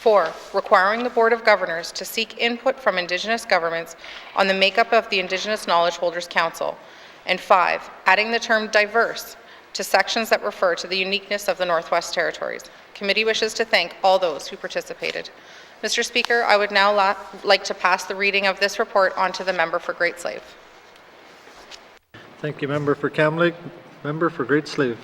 4. Requiring the Board of Governors to seek input from Indigenous governments on the makeup of the Indigenous Knowledge Holders Council. And 5. Adding the term diverse to sections that refer to the uniqueness of the Northwest Territories. Committee wishes to thank all those who participated. Mr. Speaker, I would now like to pass the reading of this report on to the member for Great Slave. Thank you, Member for Kamlik. Member for Great Slave.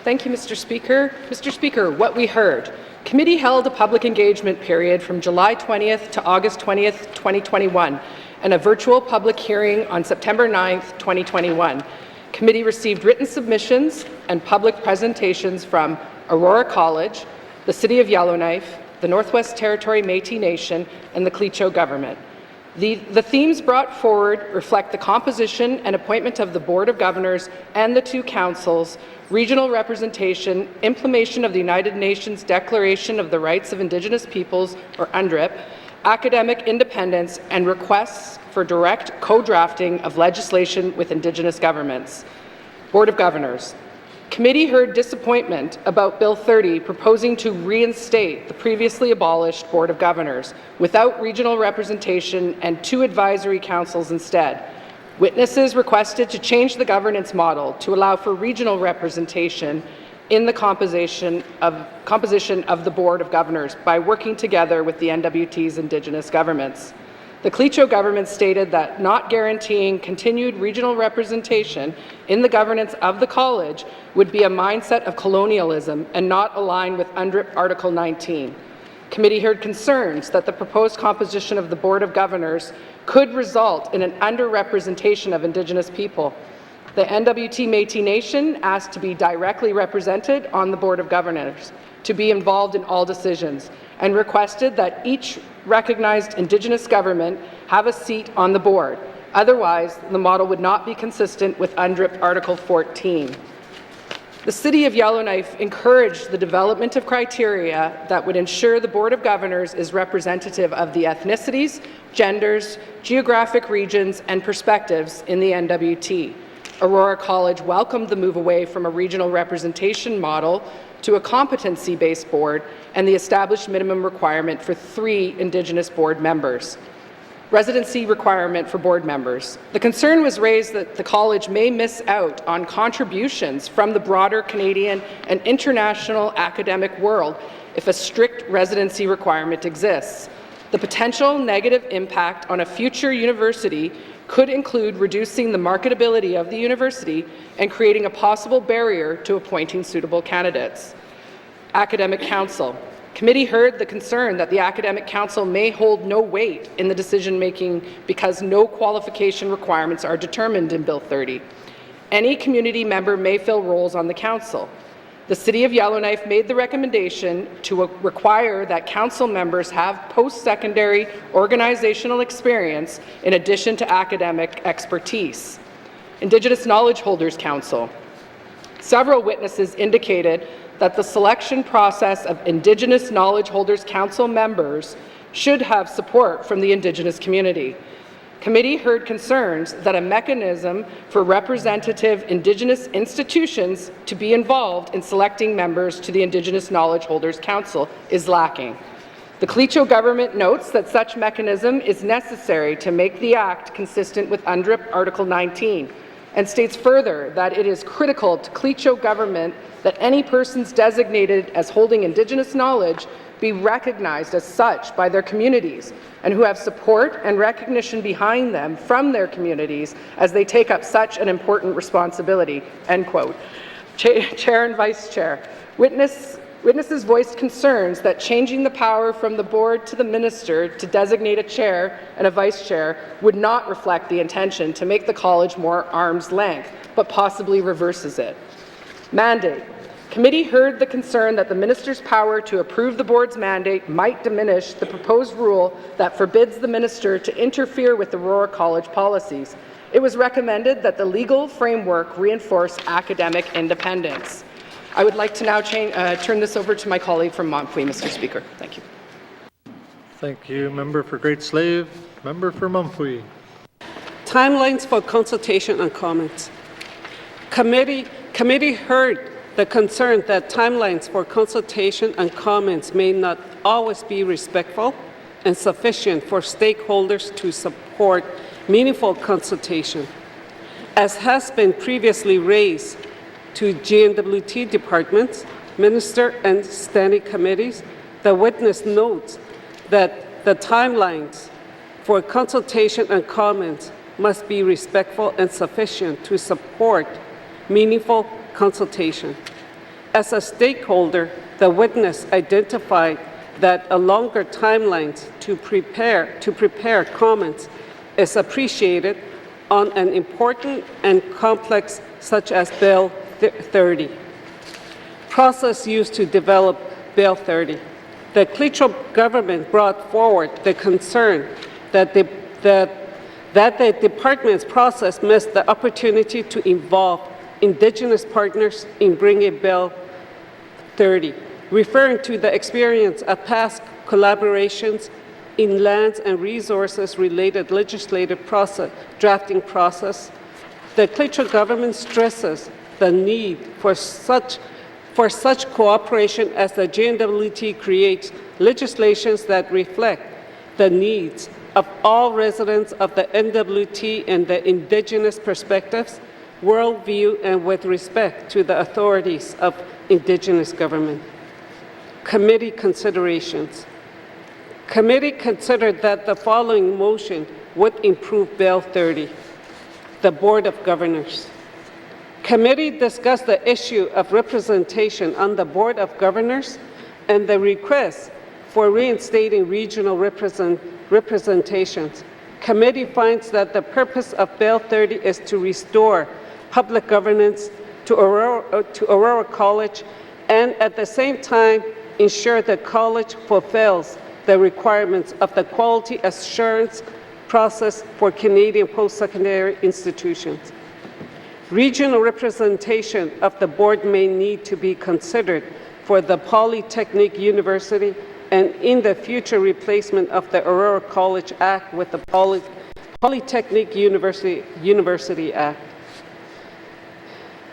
Thank you, Mr. Speaker. Mr. Speaker, what we heard. Committee held a public engagement period from July 20th to August 20th, 2021, and a virtual public hearing on September 9th, 2021. Committee received written submissions and public presentations from Aurora College, the City of Yellowknife, the Northwest Territory Métis Nation, and the Clecho government. The themes brought forward reflect the composition and appointment of the Board of Governors and the two councils, regional representation, implementation of the United Nations Declaration of the Rights of Indigenous Peoples, or UNDRIP, academic independence, and requests for direct co-drafting of legislation with Indigenous governments. Board of Governors. Committee heard disappointment about Bill 30 proposing to reinstate the previously abolished Board of Governors without regional representation and 2 advisory councils instead. Witnesses requested to change the governance model to allow for regional representation in the composition of the Board of Governors by working together with the N.W.T's Indigenous governments. The Clecho government stated that not guaranteeing continued regional representation in the governance of the college would be a mindset of colonialism and not align with UNDRIP Article 19. Committee heard concerns that the proposed composition of the Board of Governors could result in an underrepresentation of Indigenous people. The N.W.T. Métis Nation asked to be directly represented on the Board of Governors, to be involved in all decisions, and requested that each recognized Indigenous government have a seat on the board. Otherwise, the model would not be consistent with UNDRIP Article 14. The City of Yellowknife encouraged the development of criteria that would ensure the Board of Governors is representative of the ethnicities, genders, geographic regions, and perspectives in the N.W.T. Aurora College welcomed the move away from a regional representation model to a competency-based board and the established minimum requirement for 3 Indigenous board members. Residency requirement for board members. The concern was raised that the college may miss out on contributions from the broader Canadian and international academic world if a strict residency requirement exists. The potential negative impact on a future university could include reducing the marketability of the university and creating a possible barrier to appointing suitable candidates. Academic Council. Committee heard the concern that the Academic Council may hold no weight in the decision-making because no qualification requirements are determined in Bill 30. Any community member may fill roles on the Council. The City of Yellowknife made the recommendation to require that council members have post-secondary organizational experience in addition to academic expertise. Indigenous Knowledge Holders Council. Several witnesses indicated that the selection process of Indigenous Knowledge Holders Council members should have support from the Indigenous community. Committee heard concerns that a mechanism for representative Indigenous institutions to be involved in selecting members to the Indigenous Knowledge Holders Council is lacking. The Clecho government notes that such mechanism is necessary to make the Act consistent with UNDRIP Article 19, and states further that it is critical to Clecho government that any persons designated as holding Indigenous knowledge be recognized as such by their communities and who have support and recognition behind them from their communities as they take up such an important responsibility." End quote. Chair and Vice Chair, witnesses voiced concerns that changing the power from the board to the minister to designate a chair and a vice chair would not reflect the intention to make the college more arm's length, but possibly reverses it. Mandate. Committee heard the concern that the minister's power to approve the board's mandate might diminish the proposed rule that forbids the minister to interfere with Aurora College policies. It was recommended that the legal framework reinforce academic independence. I would like to now turn this over to my colleague from Montpuy, Mr. Speaker. Thank you. Thank you. Member for Great Slave. Member for Montpuy. Timelines for consultation and comments. Committee heard the concern that timelines for consultation and comments may not always be respectful and sufficient for stakeholders to support meaningful consultation. As has been previously raised to N.W.T. departments, minister and standing committees, the witness notes that the timelines for consultation and comments must be respectful and sufficient to support meaningful consultation. As a stakeholder, the witness identified that a longer timeline to prepare comments is appreciated on an important and complex such as Bill 30. Process used to develop Bill 30. The Clecho government brought forward the concern that the that the department's process missed the opportunity to involve Indigenous partners in bringing Bill 30, referring to the experience of past collaborations in lands and resources-related legislative drafting process. The Klitschko government stresses the need for such cooperation as the N.W.T creates legislations that reflect the needs of all residents of the N.W.T and the Indigenous perspectives, worldview, and with respect to the authorities of Indigenous government. Committee considerations. Committee considered that the following motion would improve Bill 30. The Board of Governors. Committee discussed the issue of representation on the Board of Governors and the request for reinstating regional representations. Committee finds that the purpose of Bill 30 is to restore public governance to Aurora College and at the same time ensure the college fulfills the requirements of the quality assurance process for Canadian post-secondary institutions. Regional representation of the board may need to be considered for the Polytechnic University and in the future replacement of the Aurora College Act with the Polytechnic University Act.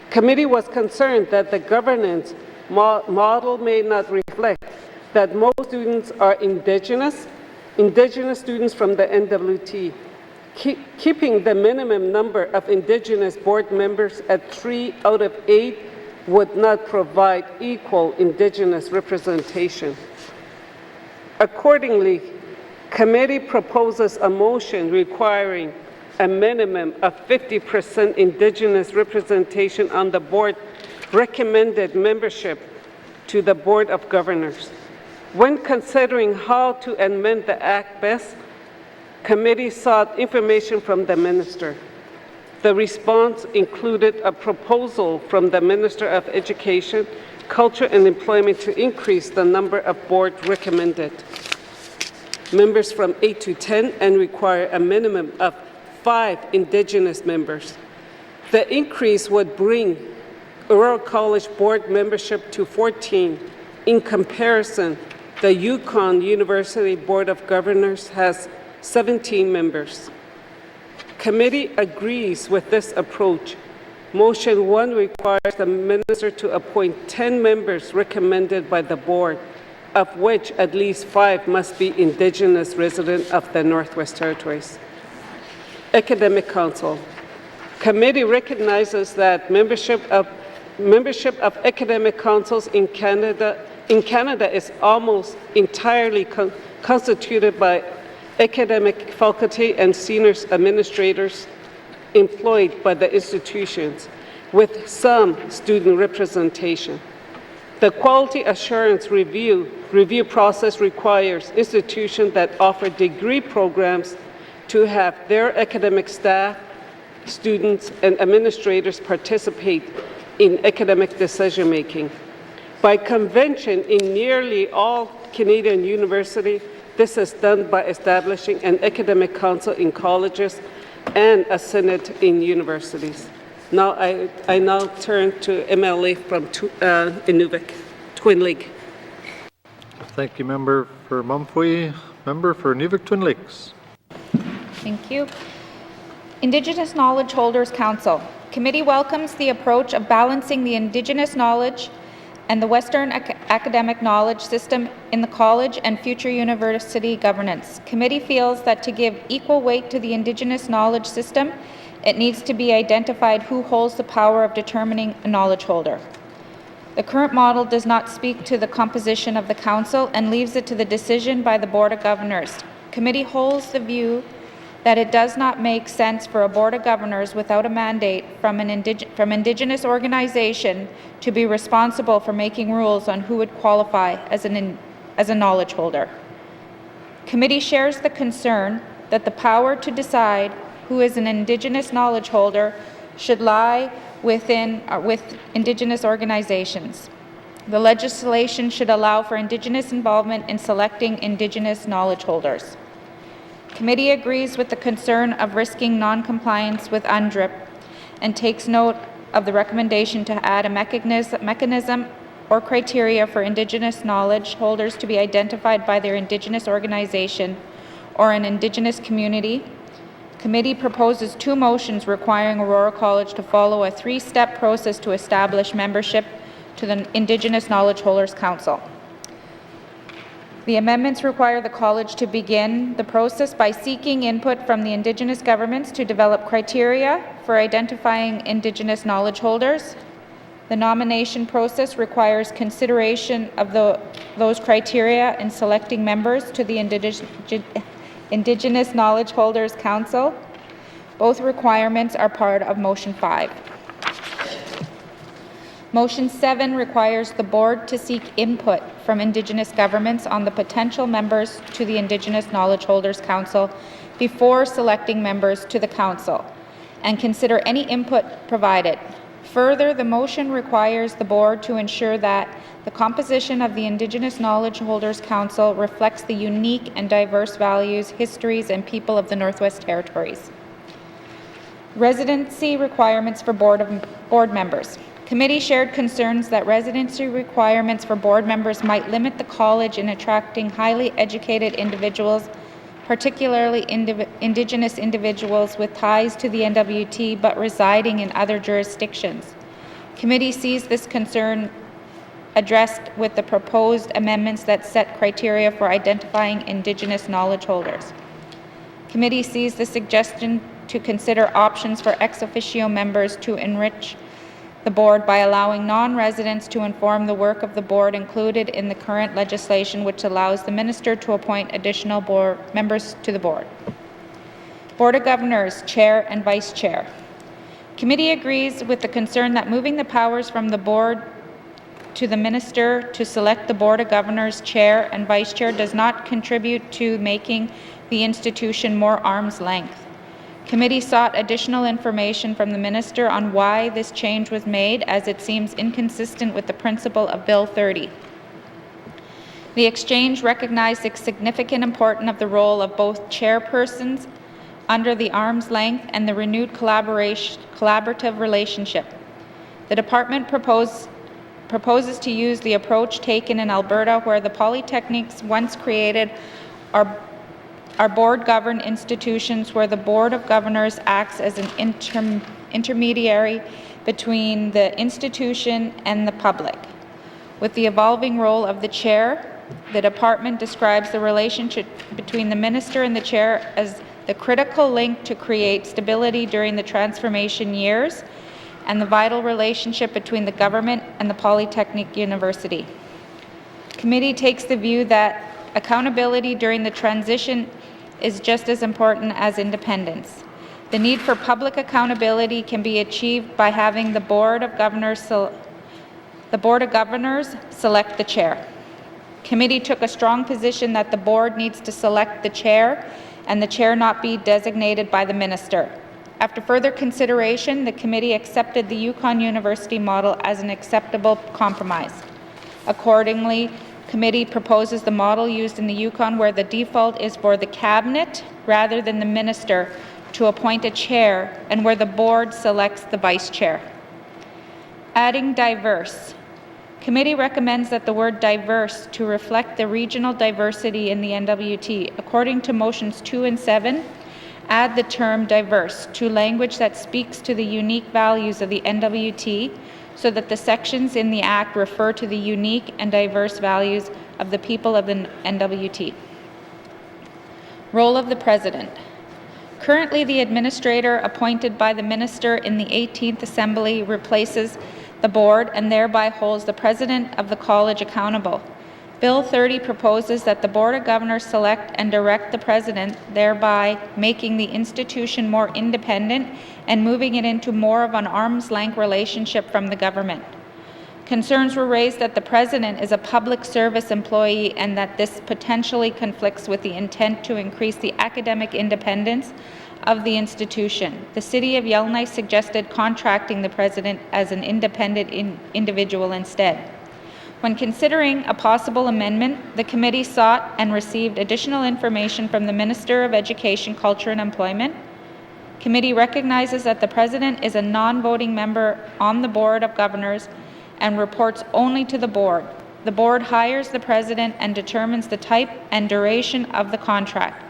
Committee was concerned that the governance model may not reflect that most students are Indigenous students from the N.W.T. Keeping the minimum number of Indigenous board members at 3 out of 8 would not provide equal Indigenous representation. Accordingly, committee proposes a motion requiring a minimum of 50% Indigenous representation on the board recommended membership to the Board of Governors. When considering how to amend the Act best, committee sought information from the Minister. The response included a proposal from the Minister of Education, Culture and Employment to increase the number of board recommended members from 8 to 10 and require a minimum of 5 Indigenous members. The increase would bring Aurora College board membership to 14. In comparison, the Yukon University Board of Governors has 17 members. Committee agrees with this approach. Motion 1 requires the Minister to appoint 10 members recommended by the board, of which at least 5 must be Indigenous residents of the Northwest Territories. Academic Council. Committee recognizes that membership of academic councils in Canada is almost entirely constituted by academic faculty and senior administrators employed by the institutions, with some student representation. The quality assurance review process requires institutions that offer degree programs to have their academic staff, students, and administrators participate in academic decision-making. By convention, in nearly all Canadian universities, this is done by establishing an academic council in colleges and a synod in universities. Now, I now turn to MLA from Inuvik, Twin Lake. Thank you, Member for Mumfwee. Member for Inuvik Twin Lakes. Thank you. Indigenous Knowledge Holders Council. Committee welcomes the approach of balancing the Indigenous knowledge and the Western academic knowledge system in the college and future university governance. Committee feels that to give equal weight to the Indigenous knowledge system, it needs to be identified who holds the power of determining a knowledge holder. The current model does not speak to the composition of the council and leaves it to the decision by the Board of Governors. Committee holds the view that it does not make sense for a Board of Governors without a mandate from Indigenous organization to be responsible for making rules on who would qualify as a knowledge holder. Committee shares the concern that the power to decide who is an Indigenous knowledge holder should lie with Indigenous organizations. The legislation should allow for Indigenous involvement in selecting Indigenous knowledge holders. Committee agrees with the concern of risking non-compliance with UNDRIP and takes note of the recommendation to add a mechanism or criteria for Indigenous knowledge holders to be identified by their Indigenous organization or an Indigenous community. Committee proposes 2 motions requiring Aurora College to follow a 3-step process to establish membership to the Indigenous Knowledge Holders Council. The amendments require the college to begin the process by seeking input from the Indigenous governments to develop criteria for identifying Indigenous knowledge holders. The nomination process requires consideration of those criteria in selecting members to the Indigenous Knowledge Holders Council. Both requirements are part of Motion 5. Motion 7 requires the board to seek input from Indigenous governments on the potential members to the Indigenous Knowledge Holders Council before selecting members to the council and consider any input provided. Further, the motion requires the board to ensure that the composition of the Indigenous Knowledge Holders Council reflects the unique and diverse values, histories, and people of the Northwest Territories. Residency requirements for board members. Committee shared concerns that residency requirements for board members might limit the college in attracting highly educated individuals, particularly Indigenous individuals with ties to the N.W.T. but residing in other jurisdictions. Committee sees this concern addressed with the proposed amendments that set criteria for identifying Indigenous knowledge holders. Committee sees the suggestion to consider options for ex officio members to enrich the board by allowing non-residents to inform the work of the board included in the current legislation, which allows the minister to appoint additional board members to the board. Board of Governors, Chair and Vice Chair. Committee agrees with the concern that moving the powers from the board to the minister to select the Board of Governors, Chair and Vice Chair does not contribute to making the institution more arm's length. Committee sought additional information from the minister on why this change was made, as it seems inconsistent with the principle of Bill 30. The exchange recognized the significant importance of the role of both chairpersons under the arm's length and the renewed collaborative relationship. The department proposes to use the approach taken in Alberta, where the polytechnics once created are board-governed institutions where the Board of Governors acts as an intermediary between the institution and the public. With the evolving role of the chair, the department describes the relationship between the minister and the chair as the critical link to create stability during the transformation years and the vital relationship between the government and the Polytechnic University. Committee takes the view that accountability during the transition is just as important as independence. The need for public accountability can be achieved by having the Board of Governors select the chair. Committee took a strong position that the board needs to select the chair and the chair not be designated by the minister. After further consideration, the committee accepted the Yukon University model as an acceptable compromise. Accordingly, committee proposes the model used in the Yukon, where the default is for the cabinet rather than the minister to appoint a chair, and where the board selects the vice chair. Adding diverse. Committee recommends that the word diverse to reflect the regional diversity in the N.W.T. According to motions 2 and 7, add the term diverse to language that speaks to the unique values of the N.W.T. so that the sections in the Act refer to the unique and diverse values of the people of the N.W.T. Role of the President. Currently, the administrator appointed by the minister in the 18th Assembly replaces the board and thereby holds the president of the college accountable. Bill 30 proposes that the Board of Governors select and direct the president, thereby making the institution more independent and moving it into more of an arm's-length relationship from the government. Concerns were raised that the president is a public service employee and that this potentially conflicts with the intent to increase the academic independence of the institution. The City of Yellowknife suggested contracting the president as an independent individual instead. When considering a possible amendment, the committee sought and received additional information from the Minister of Education, Culture and Employment. Committee recognizes that the President is a non-voting member on the Board of Governors and reports only to the Board. The Board hires the President and determines the type and duration of the contract.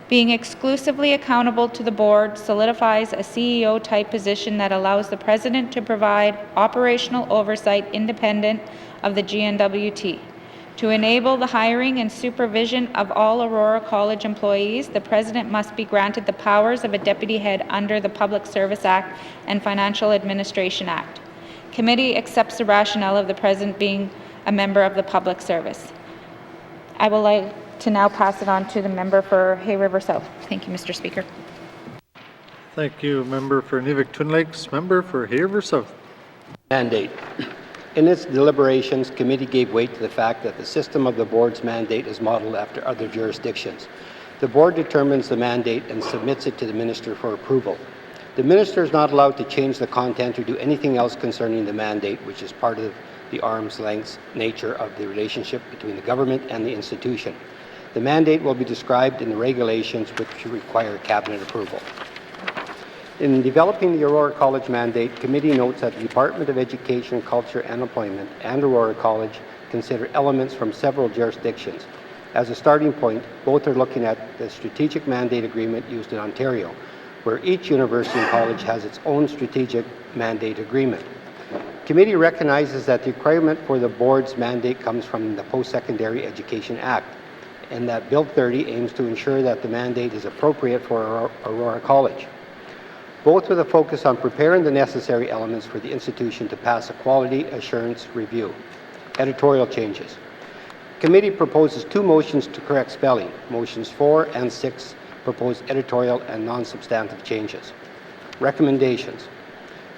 Being exclusively accountable to the Board solidifies a CEO-type position that allows the President to provide operational oversight independent of the N.W.T. To enable the hiring and supervision of all Aurora College employees, the President must be granted the powers of a deputy head under the Public Service Act and Financial Administration Act. Committee accepts the rationale of the President being a member of the public service. I would like to now pass it on to the member for Hay River South. Thank you, Mr. Speaker. Thank you, member for Inuvik-Twin Lakes. Member for Hay River South. Mandate. In its deliberations, committee gave weight to the fact that the system of the board's mandate is modeled after other jurisdictions. The board determines the mandate and submits it to the minister for approval. The minister is not allowed to change the content or do anything else concerning the mandate, which is part of the arm's length nature of the relationship between the government and the institution. The mandate will be described in the regulations which require cabinet approval. In developing the Aurora College mandate, committee notes that the Department of Education, Culture and Employment and Aurora College consider elements from several jurisdictions. As a starting point, both are looking at the strategic mandate agreement used in Ontario, where each university and college has its own strategic mandate agreement. Committee recognizes that the requirement for the board's mandate comes from the Post-Secondary Education Act, and that Bill 30 aims to ensure that the mandate is appropriate for Aurora College. Both with a focus on preparing the necessary elements for the institution to pass a quality assurance review. Editorial changes. Committee proposes 2 motions to correct spelling. Motions 4 and 6 propose editorial and non-substantive changes. Recommendations.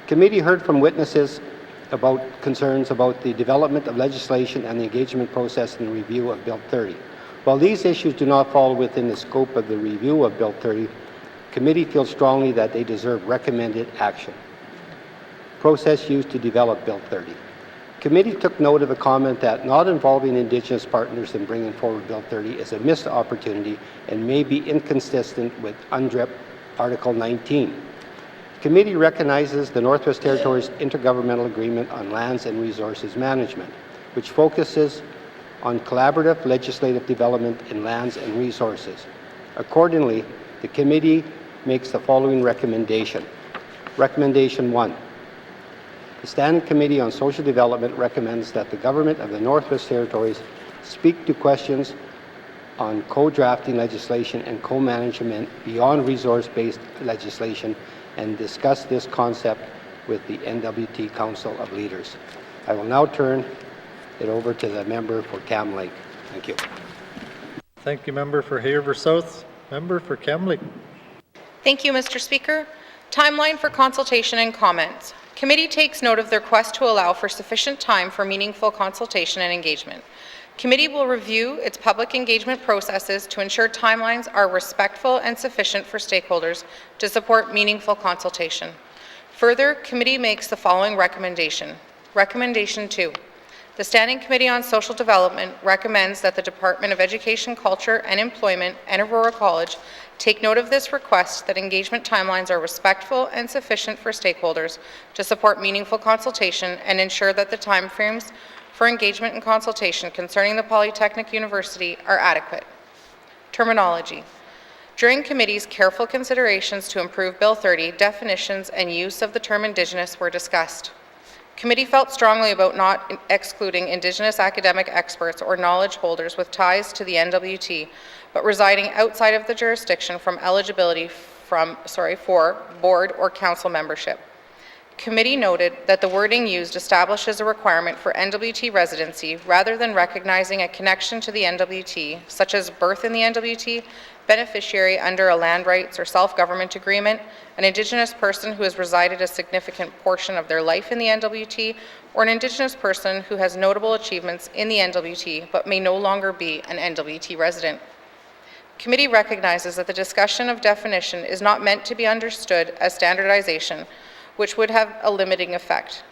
Committee heard from witnesses about concerns about the development of legislation and the engagement process in the review of Bill 30. While these issues do not fall within the scope of the review of Bill 30, committee feels strongly that they deserve recommended action. Process used to develop Bill 30. Committee took note of a comment that not involving Indigenous partners in bringing forward Bill 30 is a missed opportunity and may be inconsistent with UNDRIP Article 19. Committee recognizes the Northwest Territories Intergovernmental Agreement on Lands and Resources Management, which focuses on collaborative legislative development in lands and resources. Accordingly, the committee makes the following recommendation. Recommendation 1. The Standing Committee on Social Development recommends that the Government of the Northwest Territories speak to questions on co-drafting legislation and co-management beyond resource-based legislation and discuss this concept with the N.W.T. Council of Leaders. I will now turn it over to the member for Cam Lake. Thank you. Thank you, member for Hay River South. Member for Cam Lake. Thank you, Mr. Speaker. Timeline for consultation and comments. Committee takes note of the request to allow for sufficient time for meaningful consultation and engagement. Committee will review its public engagement processes to ensure timelines are respectful and sufficient for stakeholders to support meaningful consultation. Further, committee makes the following recommendation. Recommendation 2. The Standing Committee on Social Development recommends that the Department of Education, Culture and Employment and Aurora College take note of this request that engagement timelines are respectful and sufficient for stakeholders to support meaningful consultation and ensure that the timeframes for engagement and consultation concerning the Polytechnic University are adequate. Terminology. During committee's careful considerations to improve Bill 30, definitions and use of the term Indigenous were discussed. Committee felt strongly about not excluding Indigenous academic experts or knowledge holders with ties to the N.W.T, but residing outside of the jurisdiction from eligibility for board or council membership. Committee noted that the wording used establishes a requirement for N.W.T residency rather than recognizing a connection to the N.W.T, such as birth in the N.W.T, beneficiary under a land rights or self-government agreement, an Indigenous person who has resided a significant portion of their life in the N.W.T, or an Indigenous person who has notable achievements in the N.W.T but may no longer be an N.W.T resident. Committee recognizes that the discussion of definition is not meant to be understood as standardization, which would have a limiting effect.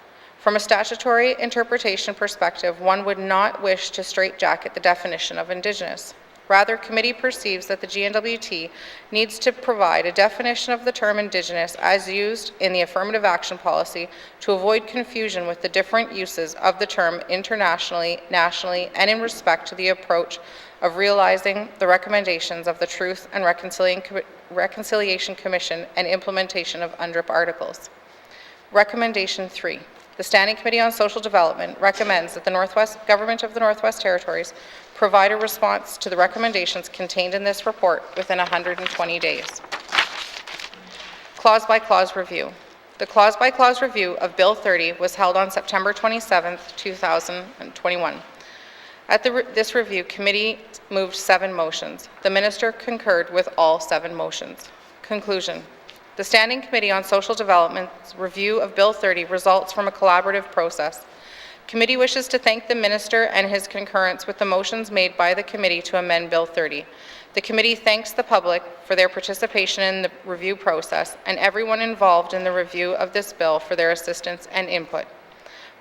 From a statutory interpretation perspective, one would not wish to straitjacket the definition of Indigenous. Rather, committee perceives that the G&W.T needs to provide a definition of the term Indigenous as used in the affirmative action policy to avoid confusion with the different uses of the term internationally, nationally, and in respect to the approach of realizing the recommendations of the Truth and Reconciliation Commission and implementation of UNDRIP articles. Recommendation 3. The Standing Committee on Social Development recommends that the Government of the Northwest Territories provide a response to the recommendations contained in this report within 120 days. Clause-by-clause review. The clause-by-clause review of Bill 30 was held on September 27, 2021. At this review, committee moved 7 motions. The Minister concurred with all 7 motions. Conclusion. The Standing Committee on Social Development's review of Bill 30 results from a collaborative process. Committee wishes to thank the Minister and his concurrence with the motions made by the committee to amend Bill 30. The committee thanks the public for their participation in the review process and everyone involved in the review of this bill for their assistance and input.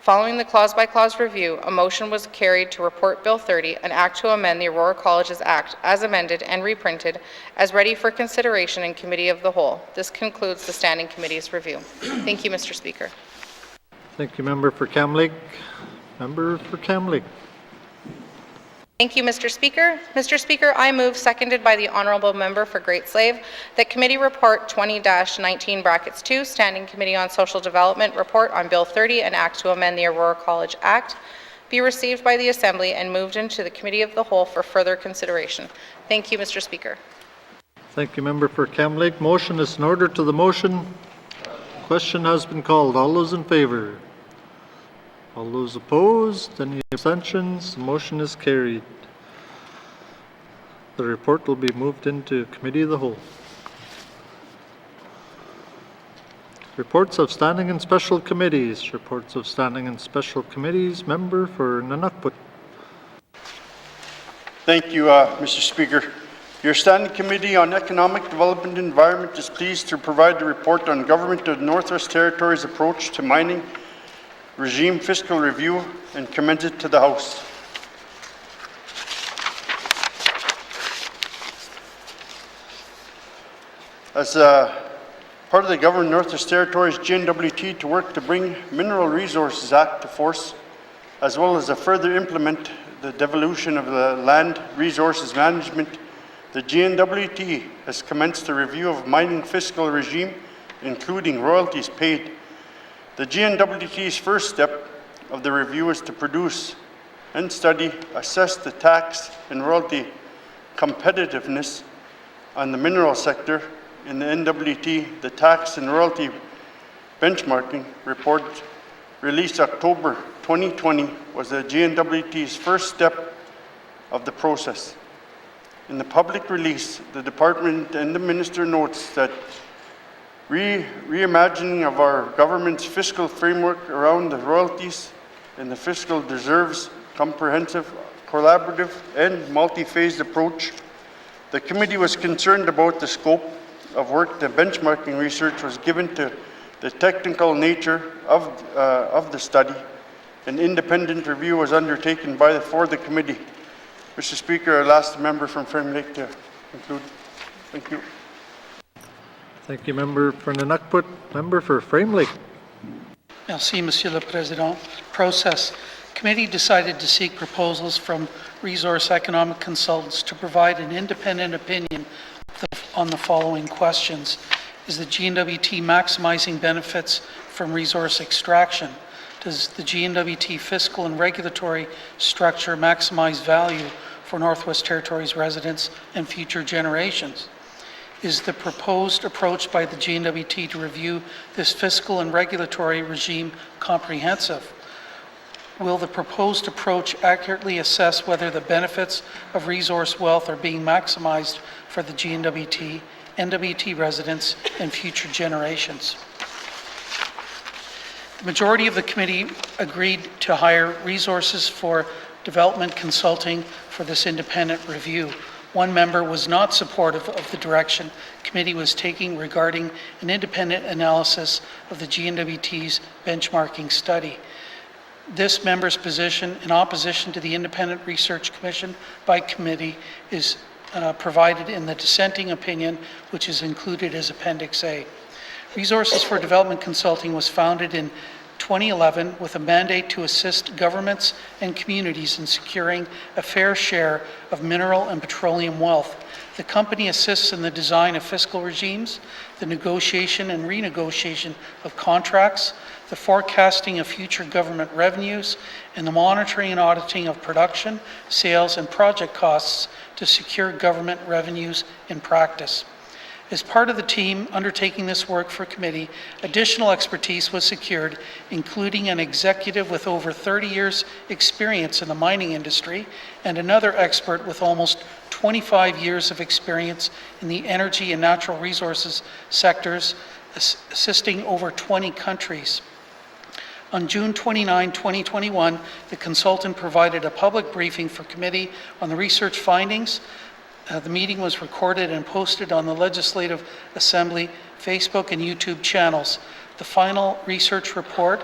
Following the clause-by-clause review, a motion was carried to report Bill 30, an act to amend the Aurora Colleges Act as amended and reprinted as ready for consideration in Committee of the Whole. This concludes the Standing Committee's review. Thank you, Mr. Speaker. Thank you, Member for Cam Lake. Member for Cam Lake. Thank you, Mr. Speaker. Mr. Speaker, I move, seconded by the Honourable Member for Great Slave, that Committee Report 20-19(2), Standing Committee on Social Development Report on Bill 30, an act to amend the Aurora College Act, be received by the Assembly and moved into the Committee of the Whole for further consideration. Thank you, Mr. Speaker. Thank you, Member for Cam Lake. Motion is in order to the motion. Question has been called. All those in favour? All those opposed? Any abstentions? The motion is carried. The report will be moved into Committee of the Whole. Reports of standing and special committees. Reports of standing and special committees. Member for N.W.T. Thank you, Mr. Speaker. Your Standing Committee on Economic Development and Environment is pleased to provide the report on Government of the Northwest Territories' approach to mining regime fiscal review and commend it to the House. As part of the Government of the Northwest Territories G&W.T to work to bring Mineral Resources Act to force, as well as to further implement the devolution of the Land Resources Management, the G&W.T has commenced a review of mining fiscal regime, including royalties paid. The G&W.T's first step of the review is to produce and assess the tax and royalty competitiveness on the mineral sector in the N.W.T. The tax and royalty benchmarking report released October 2020 was the G&W.T's first step of the process. In the public release, the Department and the Minister notes that reimagining of our government's fiscal framework around the royalties and the fiscal deserves comprehensive, collaborative, and multi-phased approach. The committee was concerned about the scope of work. The benchmarking research was given to the technical nature of the study. An independent review was undertaken for the committee. Mr. Speaker, I'll ask the member from Frame Lake to conclude. Thank you. Thank you, Member for N.W.T. Member for Frame Lake. Merci, Monsieur le Président. Process. Committee decided to seek proposals from resource economic consultants to provide an independent opinion on the following questions. Is the G&W.T maximizing benefits from resource extraction? Does the G&W.T fiscal and regulatory structure maximize value for Northwest Territories residents and future generations? Is the proposed approach by the G&W.T to review this fiscal and regulatory regime comprehensive? Will the proposed approach accurately assess whether the benefits of resource wealth are being maximized for the G&W.T, N.W.T residents, and future generations? The majority of the committee agreed to hire resources for development consulting for this independent review. One member was not supportive of the direction committee was taking regarding an independent analysis of the G&W.T's benchmarking study. This member's position in opposition to the Independent Research Commission by committee is provided in the dissenting opinion, which is included as Appendix A. Resources for Development Consulting was founded in 2011 with a mandate to assist governments and communities in securing a fair share of mineral and petroleum wealth. The company assists in the design of fiscal regimes, the negotiation and renegotiation of contracts, the forecasting of future government revenues, and the monitoring and auditing of production, sales, and project costs to secure government revenues in practice. As part of the team undertaking this work for committee, additional expertise was secured, including an executive with over 30 years' experience in the mining industry and another expert with almost 25 years of experience in the energy and natural resources sectors, assisting over 20 countries. On June 29, 2021, the consultant provided a public briefing for committee on the research findings. The meeting was recorded and posted on the Legislative Assembly Facebook and YouTube channels. The final research report,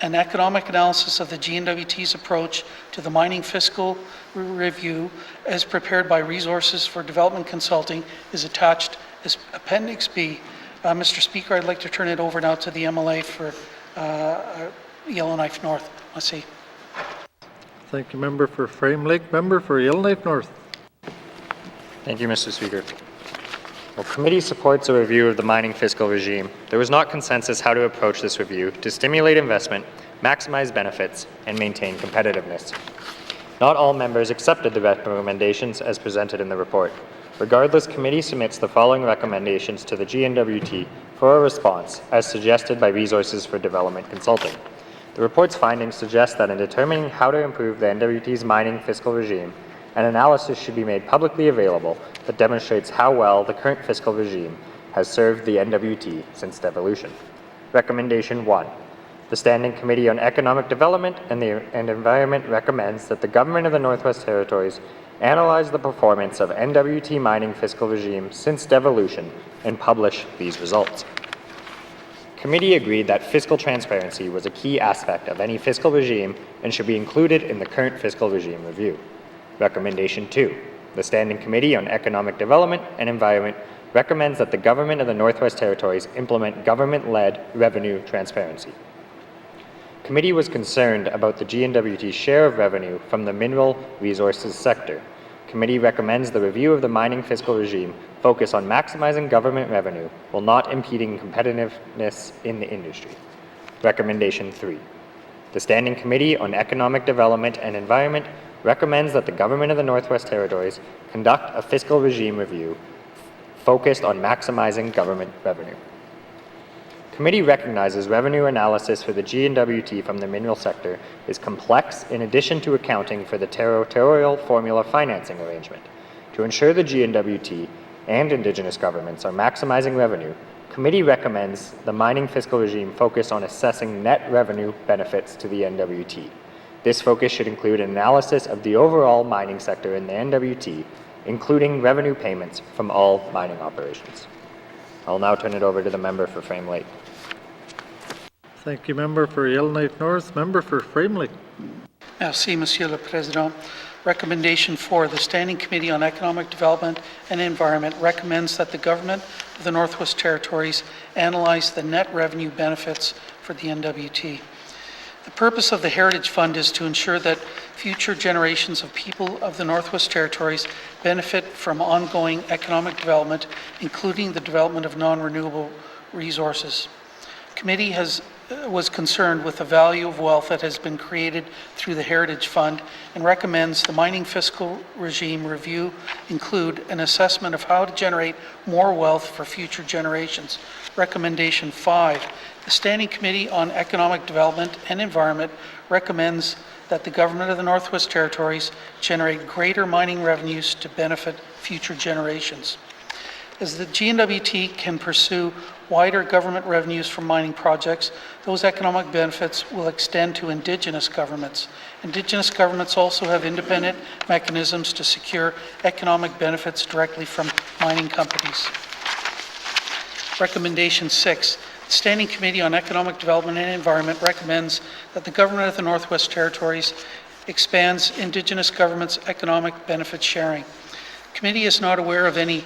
an economic analysis of the N.W.T's approach to the mining fiscal review, as prepared by Resources for Development Consulting, is attached as Appendix B. Mr. Speaker, I'd like to turn it over now to the MLA for Yellowknife North. Let's see. Thank you, member for Frame Lake. Member for Yellowknife North. Thank you, Mr. Speaker. Well, committee supports a review of the mining fiscal regime. There was not consensus how to approach this review to stimulate investment, maximize benefits, and maintain competitiveness. Not all members accepted the recommendations as presented in the report. Regardless, committee submits the following recommendations to the N.W.T for a response, as suggested by Resources for Development Consulting. The report's findings suggest that in determining how to improve the N.W.T's mining fiscal regime, an analysis should be made publicly available that demonstrates how well the current fiscal regime has served the N.W.T since devolution. Recommendation 1. The Standing Committee on Economic Development and Environment recommends that the Government of the Northwest Territories analyze the performance of N.W.T mining fiscal regime since devolution and publish these results. Committee agreed that fiscal transparency was a key aspect of any fiscal regime and should be included in the current fiscal regime review. Recommendation 2. The Standing Committee on Economic Development and Environment recommends that the Government of the Northwest Territories implement government-led revenue transparency. Committee was concerned about the N.W.T's share of revenue from the mineral resources sector. Committee recommends the review of the mining fiscal regime focus on maximizing government revenue while not impeding competitiveness in the industry. Recommendation 3. The Standing Committee on Economic Development and Environment recommends that the Government of the Northwest Territories conduct a fiscal regime review focused on maximizing government revenue. Committee recognizes revenue analysis for the N.W.T from the mineral sector is complex in addition to accounting for the territorial formula financing arrangement. To ensure the N.W.T and Indigenous governments are maximizing revenue, Committee recommends the mining fiscal regime focus on assessing net revenue benefits to the N.W.T. This focus should include an analysis of the overall mining sector in the N.W.T, including revenue payments from all mining operations. I'll now turn it over to the member for Frame Lake. Thank you, member for Yellowknife North. Member for Frame Lake. Merci, Monsieur le Président. Recommendation 4. The Standing Committee on Economic Development and Environment recommends that the Government of the Northwest Territories analyze the net revenue benefits for the N.W.T. The purpose of the Heritage Fund is to ensure that future generations of people of the Northwest Territories benefit from ongoing economic development, including the development of non-renewable resources. Committee was concerned with the value of wealth that has been created through the Heritage Fund and recommends the mining fiscal regime review include an assessment of how to generate more wealth for future generations. Recommendation 5. The Standing Committee on Economic Development and Environment recommends that the Government of the Northwest Territories generate greater mining revenues to benefit future generations. As the N.W.T can pursue wider government revenues from mining projects, those economic benefits will extend to Indigenous governments. Indigenous governments also have independent mechanisms to secure economic benefits directly from mining companies. Recommendation 6. The Standing Committee on Economic Development and Environment recommends that the Government of the Northwest Territories expands Indigenous governments' economic benefit sharing. The committee is not aware of any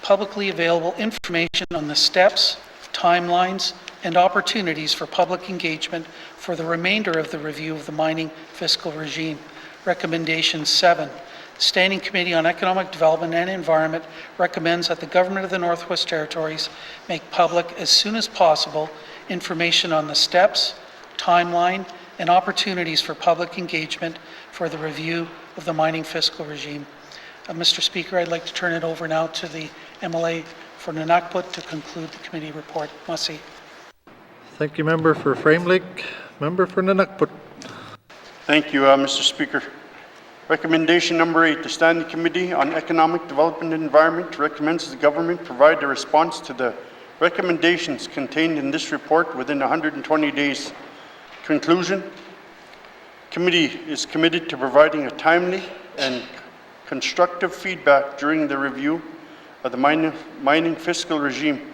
publicly available information on the steps, timelines, and opportunities for public engagement for the remainder of the review of the mining fiscal regime. Recommendation 7. The Standing Committee on Economic Development and Environment recommends that the Government of the Northwest Territories make public as soon as possible information on the steps, timeline, and opportunities for public engagement for the review of the mining fiscal regime. Mr. Speaker, I'd like to turn it over now to the MLA for N.W.T to conclude the committee report. Merci. Thank you, Member for Frame Lake. Member for N.W.T. Thank you, Mr. Speaker. Recommendation number 8, the Standing Committee on Economic Development and Environment recommends the government provide a response to the recommendations contained in this report within 120 days. Conclusion, committee is committed to providing a timely and constructive feedback during the review of the mining fiscal regime.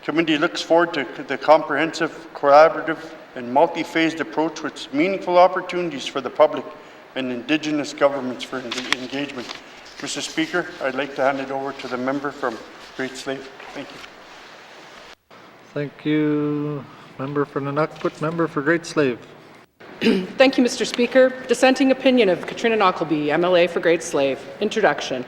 Committee looks forward to the comprehensive, collaborative, and multi-phased approach with meaningful opportunities for the public and Indigenous governments for engagement. Mr. Speaker, I'd like to hand it over to the member from Great Slave. Thank you. Thank you, Member for N.W.T. Member for Great Slave. Thank you, Mr. Speaker. Dissenting opinion of Katrina Knockleby, MLA for Great Slave. Introduction.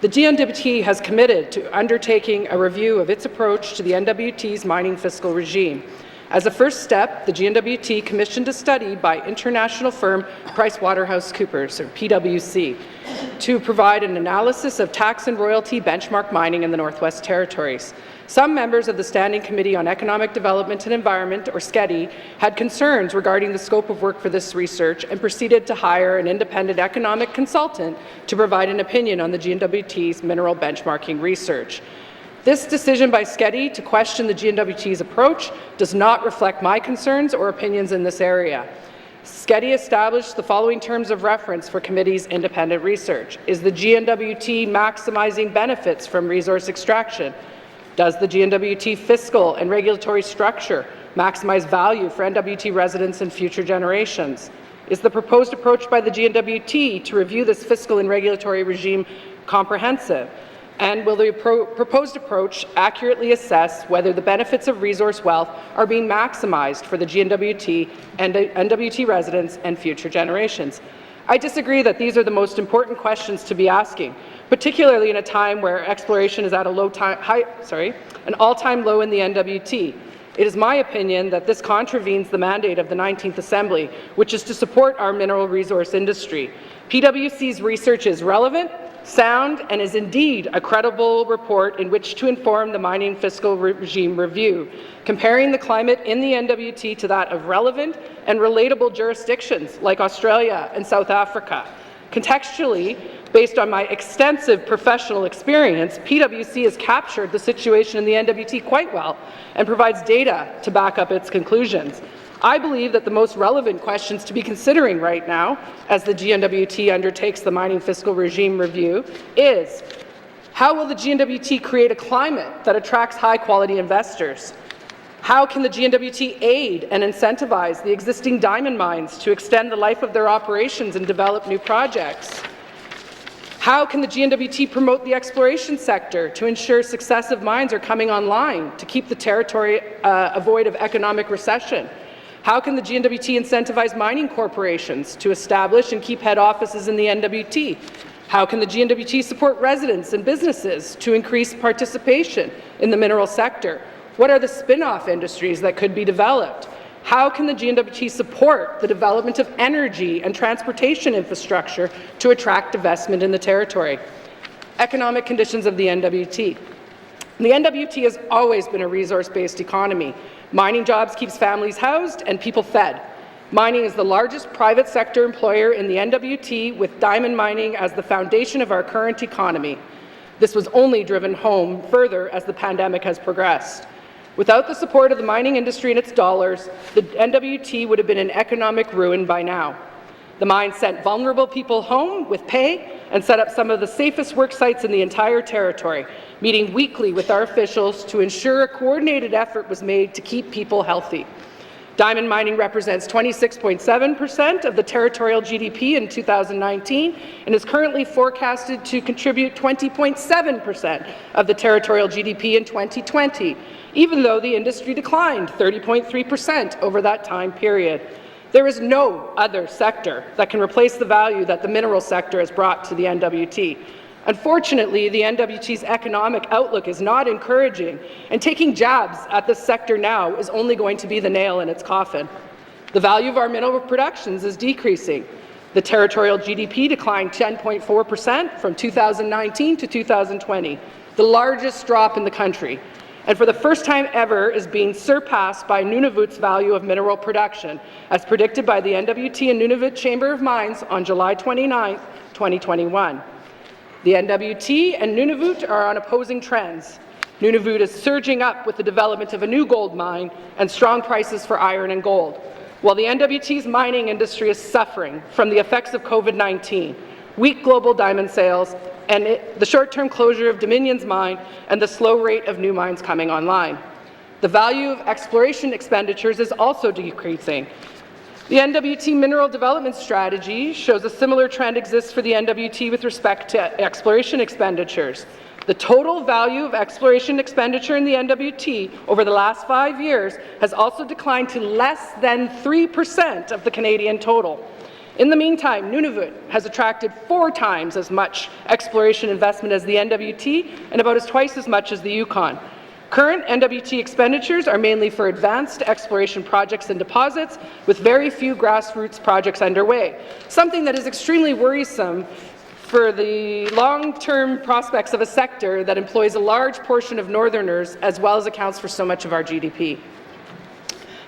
The N.W.T has committed to undertaking a review of its approach to the N.W.T's mining fiscal regime. As a first step, the N.W.T commissioned a study by international firm PricewaterhouseCoopers, or PwC, to provide an analysis of tax and royalty benchmark mining in the Northwest Territories. Some members of the Standing Committee on Economic Development and Environment, or SCEDE, had concerns regarding the scope of work for this research and proceeded to hire an independent economic consultant to provide an opinion on the N.W.T's mineral benchmarking research. This decision by SCEDE to question the N.W.T's approach does not reflect my concerns or opinions in this area. SCEDE established the following terms of reference for committee's independent research. Is the N.W.T maximizing benefits from resource extraction? Does the N.W.T fiscal and regulatory structure maximize value for N.W.T residents and future generations? Is the proposed approach by the N.W.T to review this fiscal and regulatory regime comprehensive? And will the proposed approach accurately assess whether the benefits of resource wealth are being maximized for the N.W.T and N.W.T residents and future generations? I disagree that these are the most important questions to be asking, particularly in a time where exploration is at an all-time low in the N.W.T. It is my opinion that this contravenes the mandate of the 19th Assembly, which is to support our mineral resource industry. PwC's research is relevant, sound, and is indeed a credible report in which to inform the mining fiscal regime review, comparing the climate in the N.W.T to that of relevant and relatable jurisdictions like Australia and South Africa. Contextually, based on my extensive professional experience, PwC has captured the situation in the N.W.T quite well and provides data to back up its conclusions. I believe that the most relevant questions to be considering right now, as the N.W.T undertakes the mining fiscal regime review, is how will the N.W.T create a climate that attracts high-quality investors? How can the N.W.T aid and incentivize the existing diamond mines to extend the life of their operations and develop new projects? How can the N.W.T promote the exploration sector to ensure successive mines are coming online to keep the territory avoid of economic recession? How can the N.W.T incentivize mining corporations to establish and keep head offices in the N.W.T? How can the N.W.T support residents and businesses to increase participation in the mineral sector? What are the spin-off industries that could be developed? How can the N.W.T support the development of energy and transportation infrastructure to attract investment in the territory? Economic conditions of the N.W.T. The N.W.T has always been a resource-based economy. Mining jobs keeps families housed and people fed. Mining is the largest private sector employer in the N.W.T, with diamond mining as the foundation of our current economy. This was only driven home further as the pandemic has progressed. Without the support of the mining industry and its dollars, the N.W.T would have been in economic ruin by now. The mine sent vulnerable people home with pay and set up some of the safest work sites in the entire territory, meeting weekly with our officials to ensure a coordinated effort was made to keep people healthy. Diamond mining represents 26.7% of the territorial GDP in 2019 and is currently forecasted to contribute 20.7% of the territorial GDP in 2020, even though the industry declined 30.3% over that time period. There is no other sector that can replace the value that the mineral sector has brought to the N.W.T. Unfortunately, the N.W.T's economic outlook is not encouraging, and taking jabs at this sector now is only going to be the nail in its coffin. The value of our mineral productions is decreasing. The territorial GDP declined 10.4% from 2019 to 2020, the largest drop in the country, and for the first time ever is being surpassed by Nunavut's value of mineral production, as predicted by the N.W.T. and Nunavut Chamber of Mines on July 29, 2021. The N.W.T. and Nunavut are on opposing trends. Nunavut is surging up with the development of a new gold mine and strong prices for iron and gold, while the N.W.T.'s mining industry is suffering from the effects of COVID-19, weak global diamond sales, and the short-term closure of Dominion's mine and the slow rate of new mines coming online. The value of exploration expenditures is also decreasing. The N.W.T. mineral development strategy shows a similar trend exists for the N.W.T. with respect to exploration expenditures. The total value of exploration expenditure in the N.W.T. over the last 5 years has also declined to less than 3% of the Canadian total. In the meantime, Nunavut has attracted 4 times as much exploration investment as the N.W.T. and about twice as much as the Yukon. Current N.W.T. expenditures are mainly for advanced exploration projects and deposits, with very few grassroots projects underway, something that is extremely worrisome for the long-term prospects of a sector that employs a large portion of Northerners as well as accounts for so much of our GDP.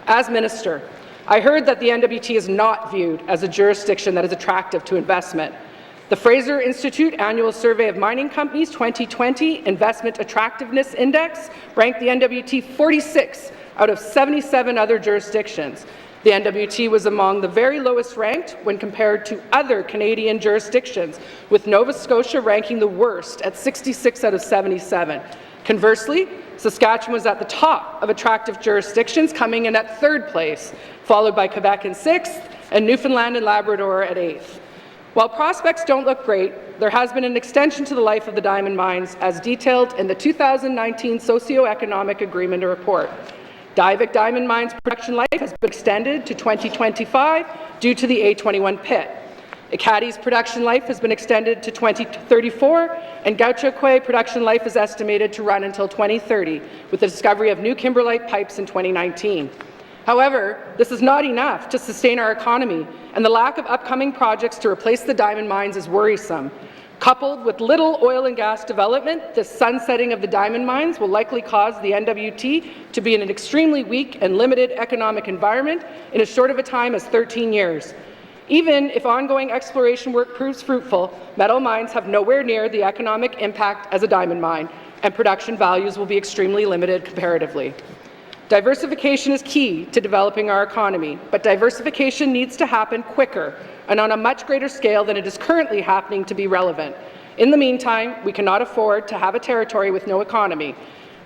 As Minister, I heard that the N.W.T. is not viewed as a jurisdiction that is attractive to investment. The Fraser Institute Annual Survey of Mining Companies 2020 Investment Attractiveness Index ranked the N.W.T. 46 out of 77 other jurisdictions. The N.W.T. was among the very lowest ranked when compared to other Canadian jurisdictions, with Nova Scotia ranking the worst at 66 out of 77. Conversely, Saskatchewan was at the top of attractive jurisdictions, coming in at 3rd place, followed by Quebec in 6th and Newfoundland and Labrador at 8th. While prospects don't look great, there has been an extension to the life of the diamond mines as detailed in the 2019 Socioeconomic Agreement Report. Diavik Diamond Mines production life has been extended to 2025 due to the A21 pit. Ekati's production life has been extended to 2034, and Gaucho Kwe production life is estimated to run until 2030, with the discovery of new kimberlite pipes in 2019. However, this is not enough to sustain our economy, and the lack of upcoming projects to replace the diamond mines is worrisome. Coupled with little oil and gas development, the sunsetting of the diamond mines will likely cause the N.W.T. to be in an extremely weak and limited economic environment in as short of a time as 13 years. Even if ongoing exploration work proves fruitful, metal mines have nowhere near the economic impact as a diamond mine, and production values will be extremely limited comparatively. Diversification is key to developing our economy, but diversification needs to happen quicker and on a much greater scale than it is currently happening to be relevant. In the meantime, we cannot afford to have a territory with no economy.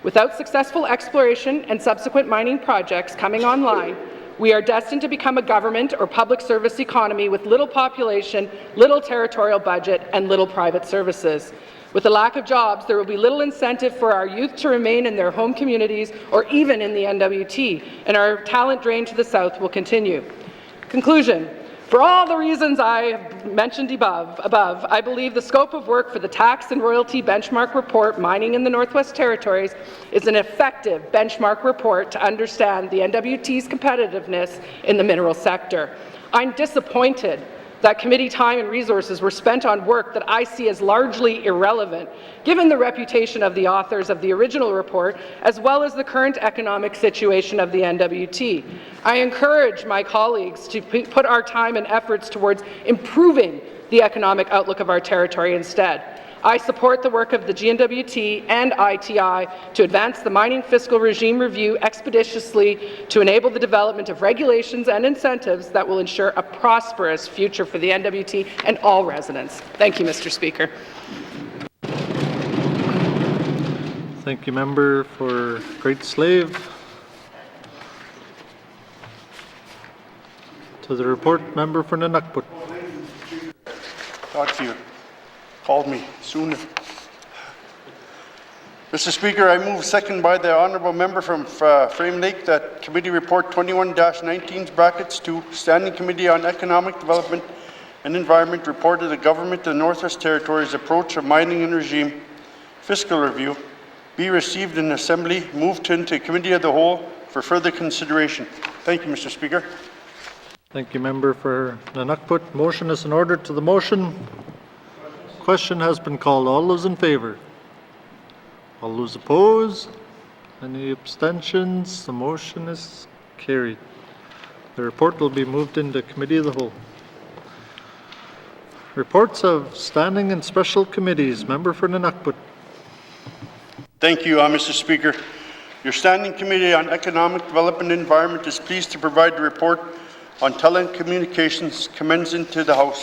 Without successful exploration and subsequent mining projects coming online, we are destined to become a government or public service economy with little population, little territorial budget, and little private services. With a lack of jobs, there will be little incentive for our youth to remain in their home communities or even in the N.W.T., and our talent drain to the south will continue. Conclusion. For all the reasons I have mentioned above, I believe the scope of work for the Tax and Royalty Benchmark Report, Mining in the Northwest Territories, is an effective benchmark report to understand the N.W.T's competitiveness in the mineral sector. I'm disappointed that committee time and resources were spent on work that I see as largely irrelevant, given the reputation of the authors of the original report, as well as the current economic situation of the N.W.T. I encourage my colleagues to put our time and efforts towards improving the economic outlook of our territory instead. I support the work of the N.W.T and ITI to advance the mining fiscal regime review expeditiously to enable the development of regulations and incentives that will ensure a prosperous future for the N.W.T and all residents. Thank you, Mr. Speaker. Thank you, member for Great Slave. To the report, member for N.W.T. Thought you called me sooner. Mr. Speaker, I move second by the honourable member from Frame Lake that committee report 21-19 brackets 2 Standing Committee on Economic Development and Environment reported the Government of the Northwest Territories approach of mining and regime fiscal review be received in Assembly, moved into Committee of the Whole for further consideration. Thank you, Mr. Speaker. Thank you, member for N.W.T. Motion is in order to the motion. Question has been called. All those in favour? All those opposed? Any abstentions? The motion is carried. The report will be moved into Committee of the Whole. Reports of standing and special committees. Member for N.W.T. Thank you, Mr. Speaker. Your Standing Committee on Economic Development and Environment is pleased to provide a report on telecommunications commencing to the House.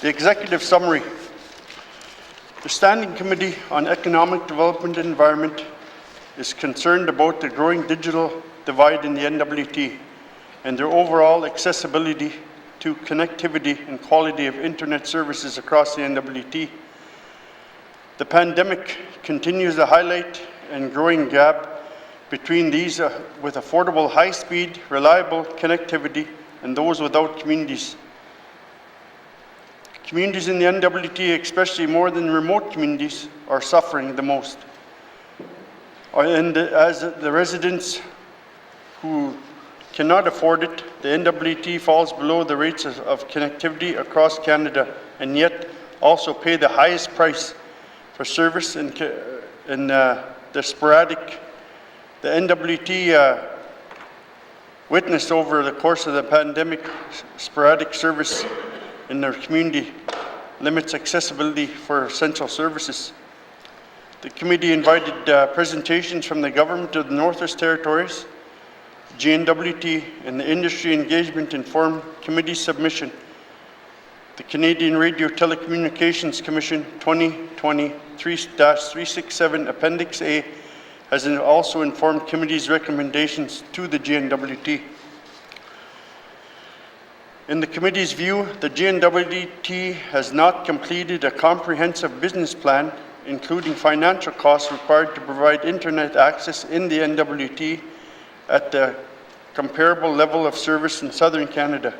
The executive summary. The Standing Committee on Economic Development and Environment is concerned about the growing digital divide in the N.W.T and their overall accessibility to connectivity and quality of internet services across the N.W.T. The pandemic continues to highlight and growing gap between these with affordable, high-speed, reliable connectivity and those without communities. Communities in the N.W.T, especially more than remote communities, are suffering the most. And as the residents who cannot afford it, the N.W.T falls below the rates of connectivity across Canada and yet also pay the highest price for service and the sporadic. The N.W.T witnessed over the course of the pandemic sporadic service in their community limits accessibility for essential services. The committee invited presentations from the Government of the Northwest Territories, N.W.T, and the Industry Engagement Informed Committee submission. The Canadian Radio Telecommunications Commission 2020-367 Appendix A has also informed committee's recommendations to the N.W.T. In the committee's view, the N.W.T has not completed a comprehensive business plan, including financial costs required to provide internet access in the N.W.T at the comparable level of service in southern Canada.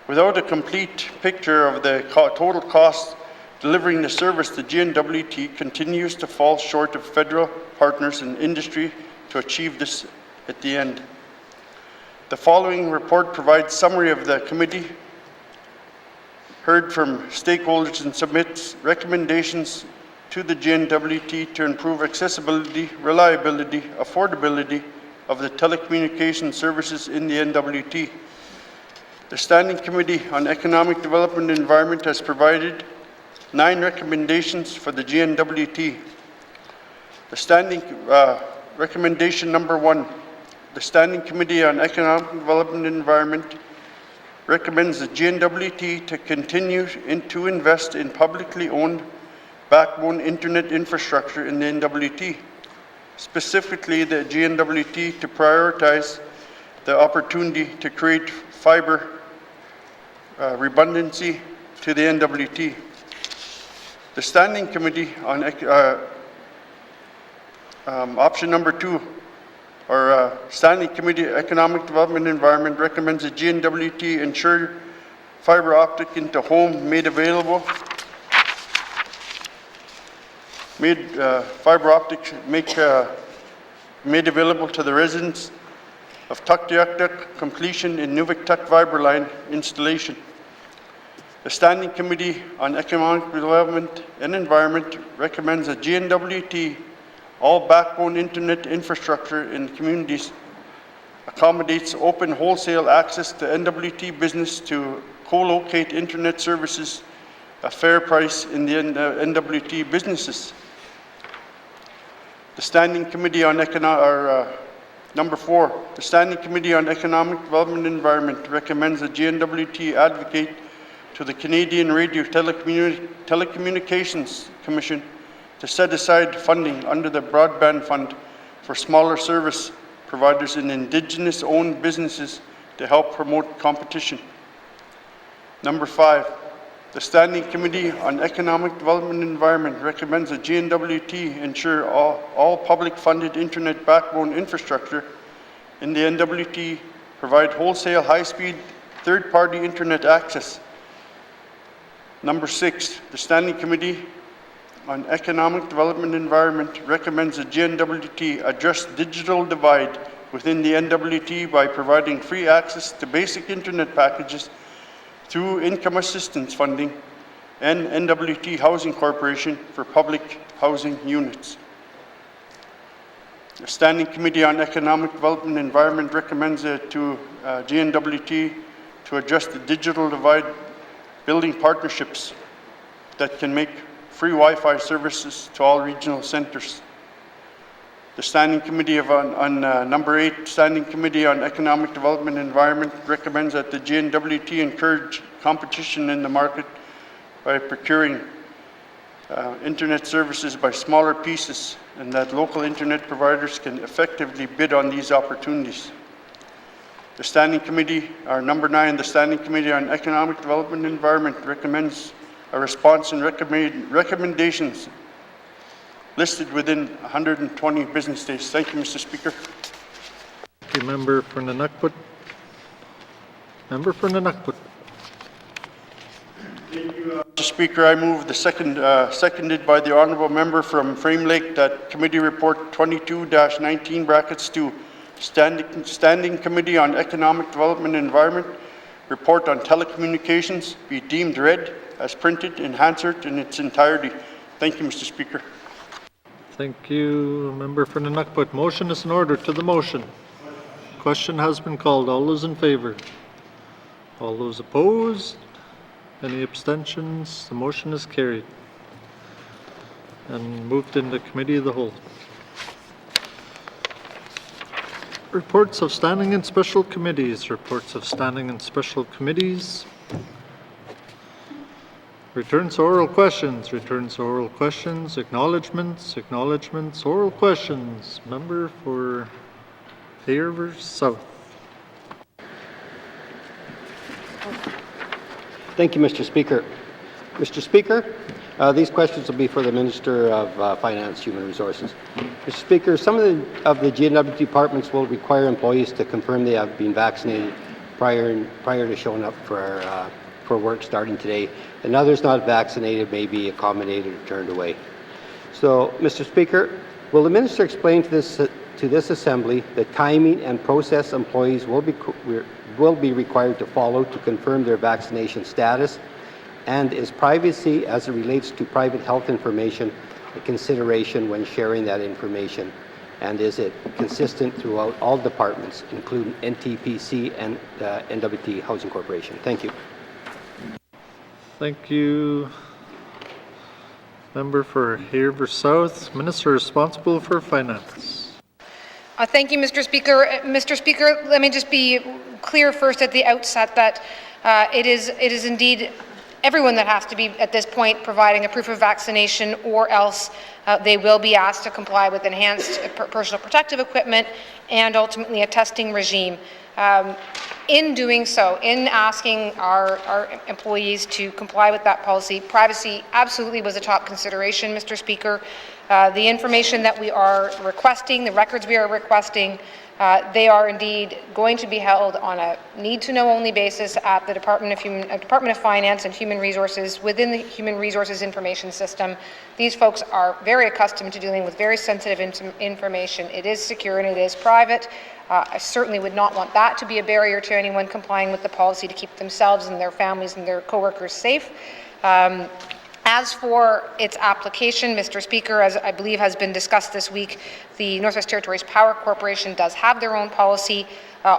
Without a complete picture of the total cost delivering the service, the N.W.T continues to fall short of federal partners in industry to achieve this at the end. The following report provides summary of the committee heard from stakeholders and submits recommendations to the N.W.T to improve accessibility, reliability, affordability of the telecommunication services in the N.W.T. The Standing Committee on Economic Development and Environment has provided 9 recommendations for the N.W.T. The standing recommendation number 1. The Standing Committee on Economic Development and Environment recommends the N.W.T to continue to invest in publicly owned backbone internet infrastructure in the N.W.T. Specifically, the N.W.T to prioritize the opportunity to create fiber redundancy to the N.W.T. The Standing Committee on option number 2, or Standing Committee Economic Development and Environment recommends the N.W.T ensure fiber optic into home made available. Fiber optics made available to the residents of Tuktoyaktuk completion in Nuvik-Tuk fiber line installation. The Standing Committee on Economic Development and Environment recommends a N.W.T all backbone internet infrastructure in communities accommodates open wholesale access to N.W.T business to co-locate internet services a fair price in the N.W.T businesses. The Standing Committee on Number 4, the Standing Committee on Economic Development and Environment recommends that GNWT advocate to the Canadian Radio Telecommunications Commission to set aside funding under the Broadband Fund for smaller service providers in Indigenous-owned businesses to help promote competition. Number 5, the Standing Committee on Economic Development and Environment recommends that GNWT ensure all public-funded internet backbone infrastructure in the NWT provide wholesale high-speed third-party internet access. Number 6, the Standing Committee on Economic Development and Environment recommends that GNWT address digital divide within the NWT by providing free access to basic internet packages through income assistance funding and N.W.T. Housing Corporation for public housing units. The Standing Committee on Economic Development and Environment recommends to GNWT to address the digital divide, building partnerships that can make free Wi-Fi services to all regional centers. The Standing Committee on Number 8, Standing Committee on Economic Development and Environment recommends that the GNWT encourage competition in the market by procuring internet services by smaller pieces, and that local internet providers can effectively bid on these opportunities. The Standing Committee, Number 9, the Standing Committee on Economic Development and Environment recommends a response and recommendations listed within 120 business days. Thank you, Mr. Speaker. Thank you, Member for Nunukput. Member for Nunukput. Thank you, Mr. Speaker. I move the seconded by the Honourable Member from Frame Lake that Committee Report 22-19 brackets 2, Standing Committee on Economic Development and Environment, Report on Telecommunications be deemed read as printed in Hansard in its entirety. Thank you, Mr. Speaker. Thank you, Member for Nunukput. Motion is in order. To the motion. Question has been called. All those in favor? All those opposed? Any abstentions? The motion is carried and moved into Committee of the Whole. Reports of Standing and Special Committees. Reports of Standing and Special Committees. Returns to oral questions. Returns to oral questions. Acknowledgements. Acknowledgements. Oral questions. Member for Haver South. Thank you, Mr. Speaker. Mr. Speaker, these questions will be for the Minister of Finance, Human Resources. Mr. Speaker, some of the GNW departments will require employees to confirm they have been vaccinated prior to showing up for work starting today, and others not vaccinated may be accommodated or turned away. So, Mr. Speaker, will the Minister explain to this Assembly the timing and process employees will be required to follow to confirm their vaccination status, and is privacy as it relates to private health information a consideration when sharing that information, and is it consistent throughout all departments, including NTPC and N.W.T. Housing Corporation? Thank you. Thank you. Member for Haver South, Minister responsible for Finance. Thank you, Mr. Speaker. Mr. Speaker, let me just be clear first at the outset that it is indeed everyone that has to be, at this point, providing a proof of vaccination, or else they will be asked to comply with enhanced personal protective equipment and ultimately a testing regime. In doing so, in asking our employees to comply with that policy, privacy absolutely was a top consideration, Mr. Speaker. The information that we are requesting, the records we are requesting, they are indeed going to be held on a need-to-know only basis at the Department of Finance and Human Resources within the Human Resources Information System. These folks are very accustomed to dealing with very sensitive information. It is secure and it is private. I certainly would not want that to be a barrier to anyone complying with the policy to keep themselves and their families and their co-workers safe. As for its application, Mr. Speaker, as I believe has been discussed this week, the Northwest Territories Power Corporation does have their own policy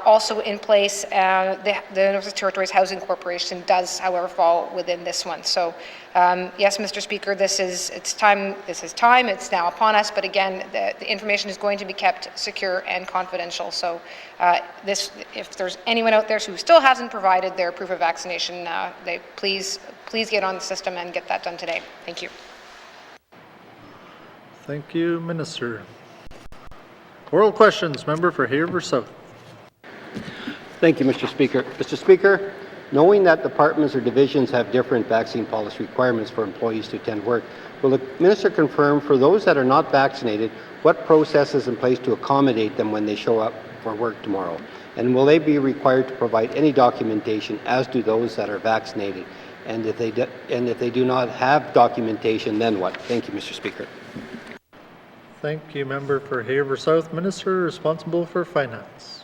also in place. The Northwest Territories Housing Corporation does, however, fall within this one. So, yes, Mr. Speaker, this is time. It's now upon us. But again, the information is going to be kept secure and confidential. So, if there's anyone out there who still hasn't provided their proof of vaccination, they please get on the system and get that done today. Thank you. Thank you, Minister. Oral questions, member for Haverford South. Thank you, Mr. Speaker. Mr. Speaker, knowing that departments or divisions have different vaccine policy requirements for employees to attend work, will the Minister confirm for those that are not vaccinated what process is in place to accommodate them when they show up for work tomorrow? And will they be required to provide any documentation, as do those that are vaccinated? And if they do not have documentation, then what? Thank you, Mr. Speaker. Thank you, member for Haverford South. Minister responsible for finance.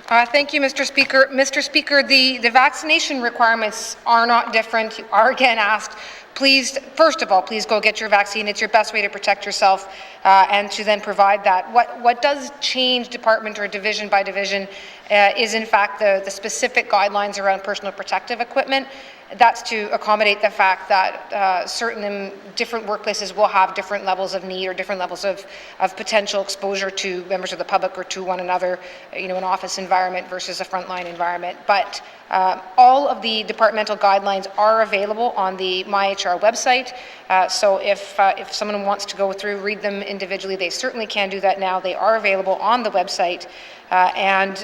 Thank you, Mr. Speaker. Mr. Speaker, the vaccination requirements are not different. You are again asked, please, first of all, please go get your vaccine. It's your best way to protect yourself and to then provide that. What does change department or division by division is in fact the specific guidelines around personal protective equipment. That's to accommodate the fact that certain different workplaces will have different levels of need or different levels of potential exposure to members of the public or to one another, an office environment versus a frontline environment. But all of the departmental guidelines are available on the MyHR website. So if someone wants to go through, read them individually, they certainly can do that now. They are available on the website. And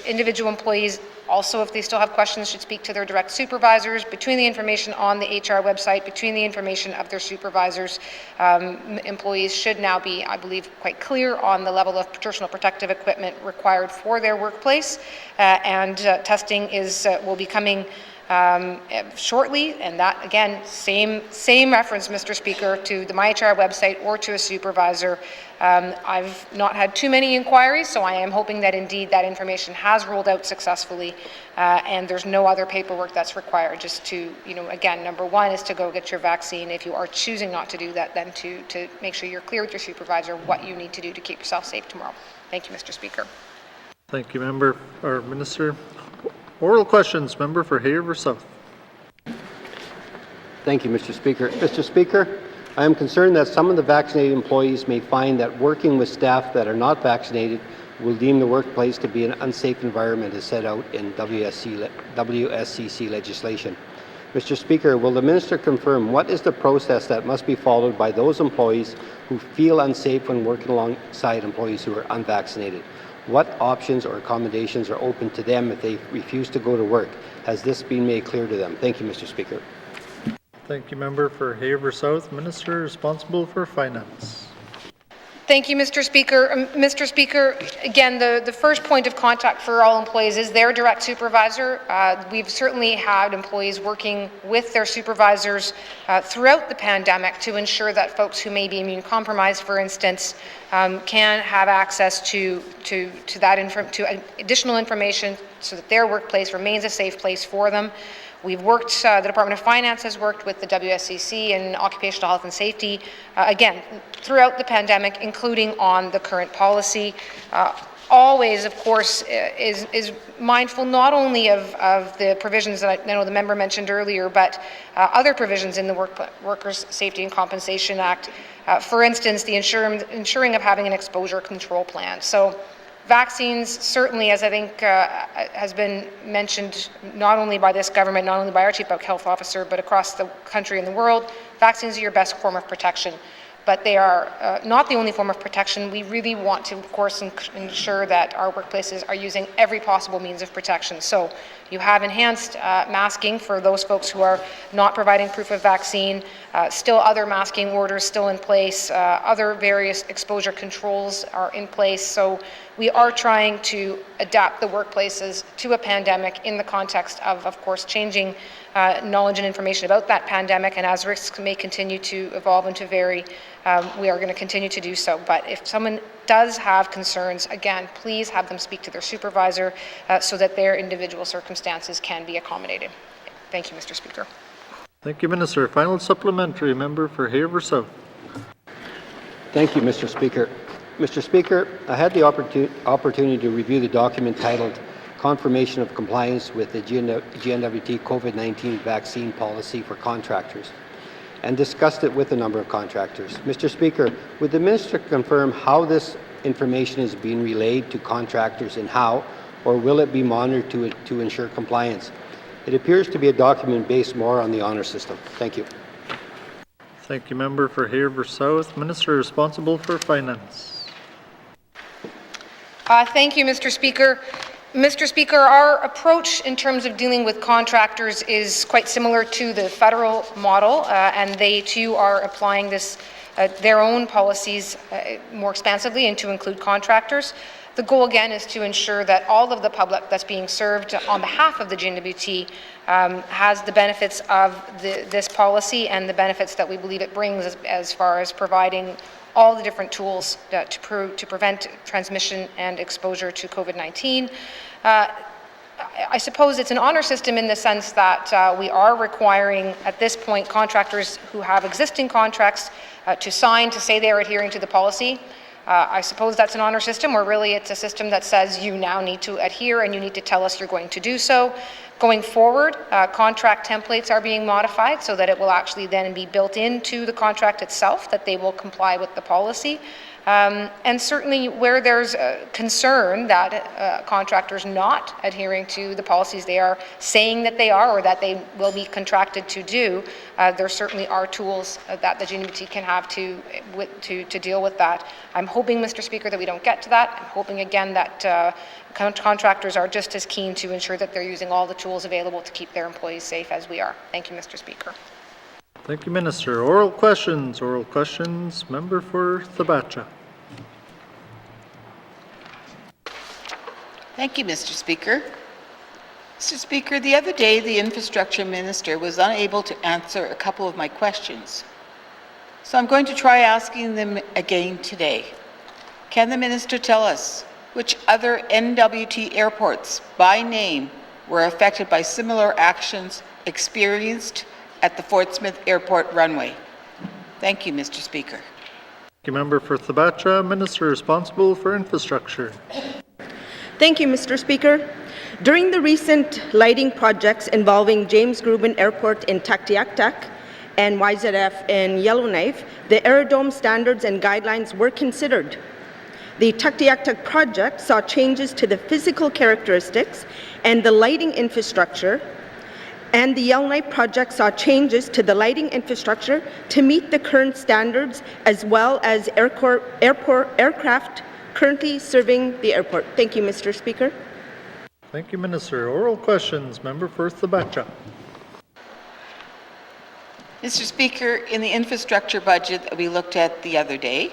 individual employees also, if they still have questions, should speak to their direct supervisors. Between the information on the HR website, between the information of their supervisors, employees should now be, I believe, quite clear on the level of personal protective equipment required for their workplace. And testing will be coming shortly, and that again, same reference, Mr. Speaker, to the MyHR website or to a supervisor. I've not had too many inquiries, so I am hoping that indeed that information has rolled out successfully, and there's no other paperwork that's required. Just to, again, number one is to go get your vaccine. If you are choosing not to do that, then to make sure you're clear with your supervisor what you need to do to keep yourself safe tomorrow. Thank you, Mr. Speaker. Thank you, member or minister. Oral questions, member for Haverford South. Thank you, Mr. Speaker. Mr. Speaker, I am concerned that some of the vaccinated employees may find that working with staff that are not vaccinated will deem the workplace to be an unsafe environment as set out in WSCC legislation. Mr. Speaker, will the Minister confirm what is the process that must be followed by those employees who feel unsafe when working alongside employees who are unvaccinated? What options or accommodations are open to them if they refuse to go to work? Has this been made clear to them? Thank you, Mr. Speaker. Thank you, member for Haverford South. Minister responsible for finance. Thank you, Mr. Speaker. Mr. Speaker, again, the first point of contact for all employees is their direct supervisor. We've certainly had employees working with their supervisors throughout the pandemic to ensure that folks who may be immune compromised, for instance, can have access to additional information so that their workplace remains a safe place for them. We've worked, the Department of Finance has worked with the WSCC and Occupational Health and Safety, again, throughout the pandemic, including on the current policy. Always, of course, is mindful not only of the provisions that I know the member mentioned earlier, but other provisions in the Workers' Safety and Compensation Act. For instance, the ensuring of having an exposure control plan. So vaccines, certainly, as I think has been mentioned not only by this government, not only by our Chief Public Health Officer, but across the country and the world, vaccines are your best form of protection. But they are not the only form of protection. We really want to, of course, ensure that our workplaces are using every possible means of protection. So you have enhanced masking for those folks who are not providing proof of vaccine, still other masking orders still in place, other various exposure controls are in place. So we are trying to adapt the workplaces to a pandemic in the context of course, changing knowledge and information about that pandemic, and as risks may continue to evolve and to vary, we are going to continue to do so. But if someone does have concerns, again, please have them speak to their supervisor so that their individual circumstances can be accommodated. Thank you, Mr. Speaker. Thank you, Minister. Final supplementary, member for Haverford South. Thank you, Mr. Speaker. Mr. Speaker, I had the opportunity to review the document titled Confirmation of Compliance with the N.W.T. COVID-19 Vaccine Policy for Contractors and discussed it with a number of contractors. Mr. Speaker, would the Minister confirm how this information is being relayed to contractors and how, or will it be monitored to ensure compliance? It appears to be a document based more on the honor system. Thank you. Thank you, Member for Haverford South. Minister responsible for Finance. Thank you, Mr. Speaker. Mr. Speaker, our approach in terms of dealing with contractors is quite similar to the federal model, and they too are applying this, their own policies more expansively and to include contractors. The goal again is to ensure that all of the public that's being served on behalf of the N.W.T. has the benefits of this policy and the benefits that we believe it brings as far as providing all the different tools to prevent transmission and exposure to COVID-19. I suppose it's an honor system in the sense that we are requiring at this point contractors who have existing contracts to sign to say they are adhering to the policy. I suppose that's an honor system, or really it's a system that says you now need to adhere and you need to tell us you're going to do so. Going forward, contract templates are being modified so that it will actually then be built into the contract itself, that they will comply with the policy. And certainly where there's a concern that contractors not adhering to the policies they are saying that they are or that they will be contracted to do, there certainly are tools that the N.W.T. can have to deal with that. I'm hoping, Mr. Speaker, that we don't get to that. I'm hoping again that contractors are just as keen to ensure that they're using all the tools available to keep their employees safe as we are. Thank you, Mr. Speaker. Thank you, Minister. Oral questions. Oral questions. Member for Thabacha. Thank you, Mr. Speaker. Mr. Speaker, the other day the Infrastructure Minister was unable to answer a couple of my questions. So I'm going to try asking them again today. Can the Minister tell us which other N.W.T. airports by name were affected by similar actions experienced at the Fort Smith Airport runway? Thank you, Mr. Speaker. Thank you, Member for Thabacha. Minister responsible for Infrastructure. Thank you, Mr. Speaker. During the recent lighting projects involving James Grubin Airport in Tuktoyaktuk and YZF in Yellowknife, the aerodome standards and guidelines were considered. The Tuktoyaktuk project saw changes to the physical characteristics and the lighting infrastructure, and the Yellowknife project saw changes to the lighting infrastructure to meet the current standards as well as aircraft currently serving the airport. Thank you, Mr. Speaker. Thank you, Minister. Oral questions. Member for Thabacha. Mr. Speaker, in the infrastructure budget that we looked at the other day,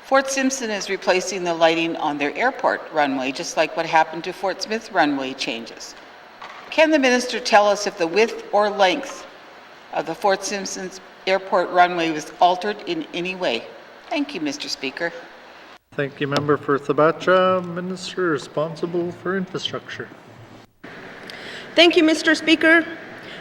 Fort Simpson is replacing the lighting on their airport runway, just like what happened to Fort Smith runway changes. Can the Minister tell us if the width or length of the Fort Simpson airport runway was altered in any way? Thank you, Mr. Speaker. Thank you, Member for Thabacha. Minister responsible for Infrastructure. Thank you, Mr. Speaker.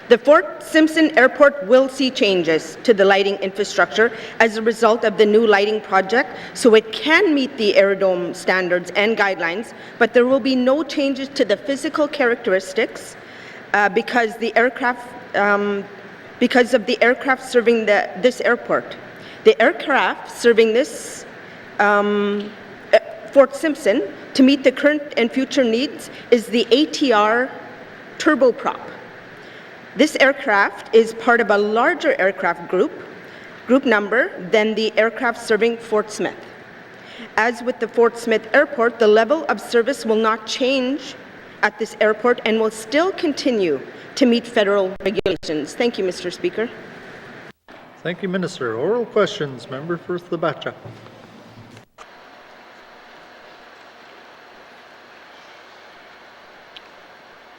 The Fort Simpson Airport will see changes to the lighting infrastructure as a result of the new lighting project, so it can meet the aerodome standards and guidelines, but there will be no changes to the physical characteristics because of the aircraft serving this airport. The aircraft serving this Fort Simpson to meet the current and future needs is the ATR turboprop. This aircraft is part of a larger aircraft group number than the aircraft serving Fort Smith. As with the Fort Smith Airport, the level of service will not change at this airport and will still continue to meet federal regulations. Thank you, Mr. Speaker. Thank you, Minister. Oral questions. Member for Thabacha.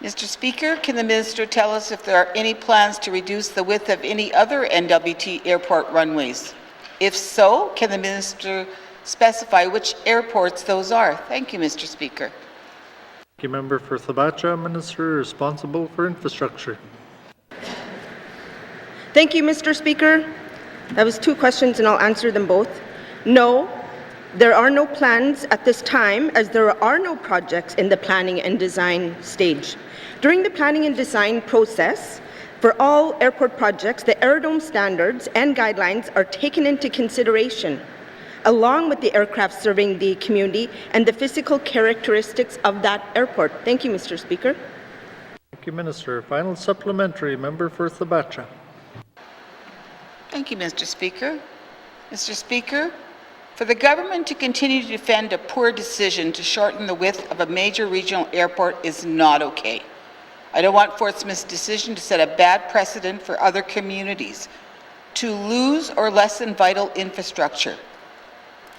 Mr. Speaker, can the Minister tell us if there are any plans to reduce the width of any other N.W.T. airport runways? If so, can the Minister specify which airports those are? Thank you, Mr. Speaker. Thank you, Member for Thabacha. Minister responsible for Infrastructure. Thank you, Mr. Speaker. That was two questions and I'll answer them both. No, There are no plans at this time, as there are no projects in the planning and design stage. During the planning and design process, for all airport projects, the Aerodome standards and guidelines are taken into consideration, along with the aircraft serving the community and the physical characteristics of that airport. Thank you, Mr. Speaker. Thank you, Minister. Final supplementary, member for Thabacha. Thank you, Mr. Speaker. Mr. Speaker, for the government to continue to defend a poor decision to shorten the width of a major regional airport is not okay. I don't want Fort Smith's decision to set a bad precedent for other communities to lose or lessen vital infrastructure.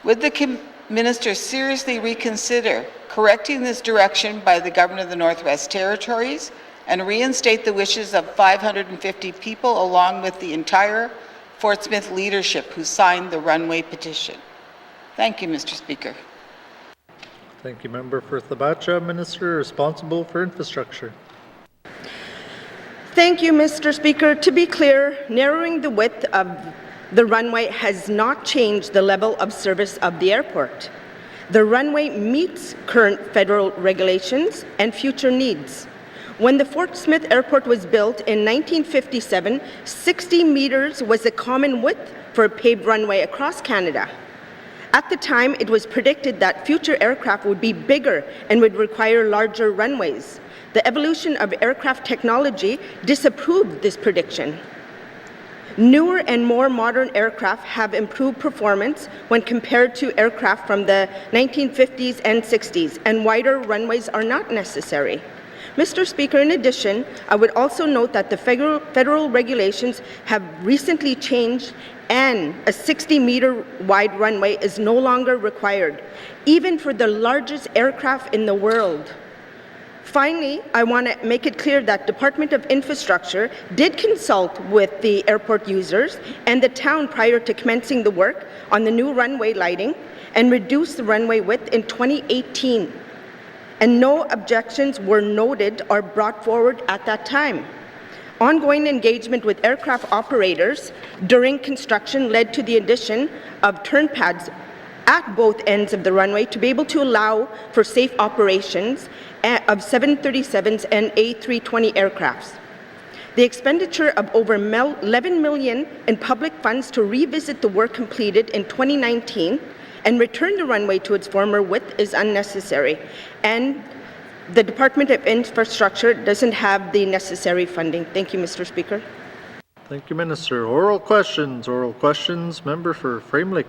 Would the Minister seriously reconsider correcting this direction by the Government of the Northwest Territories and reinstate the wishes of 550 people along with the entire Fort Smith leadership who signed the runway petition? Thank you, Mr. Speaker. Thank you, member for Thabacha. Minister responsible for infrastructure. Thank you, Mr. Speaker. To be clear, narrowing the width of the runway has not changed the level of service of the airport. The runway meets current federal regulations and future needs. When the Fort Smith Airport was built in 1957, 60 meters was the common width for a paved runway across Canada. At the time, it was predicted that future aircraft would be bigger and would require larger runways. The evolution of aircraft technology disapproved this prediction. Newer and more modern aircraft have improved performance when compared to aircraft from the 1950s and 60s, and wider runways are not necessary. Mr. Speaker, in addition, I would also note that the federal regulations have recently changed and a 60-meter wide runway is no longer required, even for the largest aircraft in the world. Finally, I want to make it clear that Department of Infrastructure did consult with the airport users and the town prior to commencing the work on the new runway lighting and reduced the runway width in 2018. And no objections were noted or brought forward at that time. Ongoing engagement with aircraft operators during construction led to the addition of turn pads at both ends of the runway to be able to allow for safe operations of 737s and A320 aircrafts. The expenditure of over $11 million in public funds to revisit the work completed in 2019 and return the runway to its former width is unnecessary, and the Department of Infrastructure doesn't have the necessary funding. Thank you, Mr. Speaker. Thank you, Minister. Oral questions. Member for Frame Lake.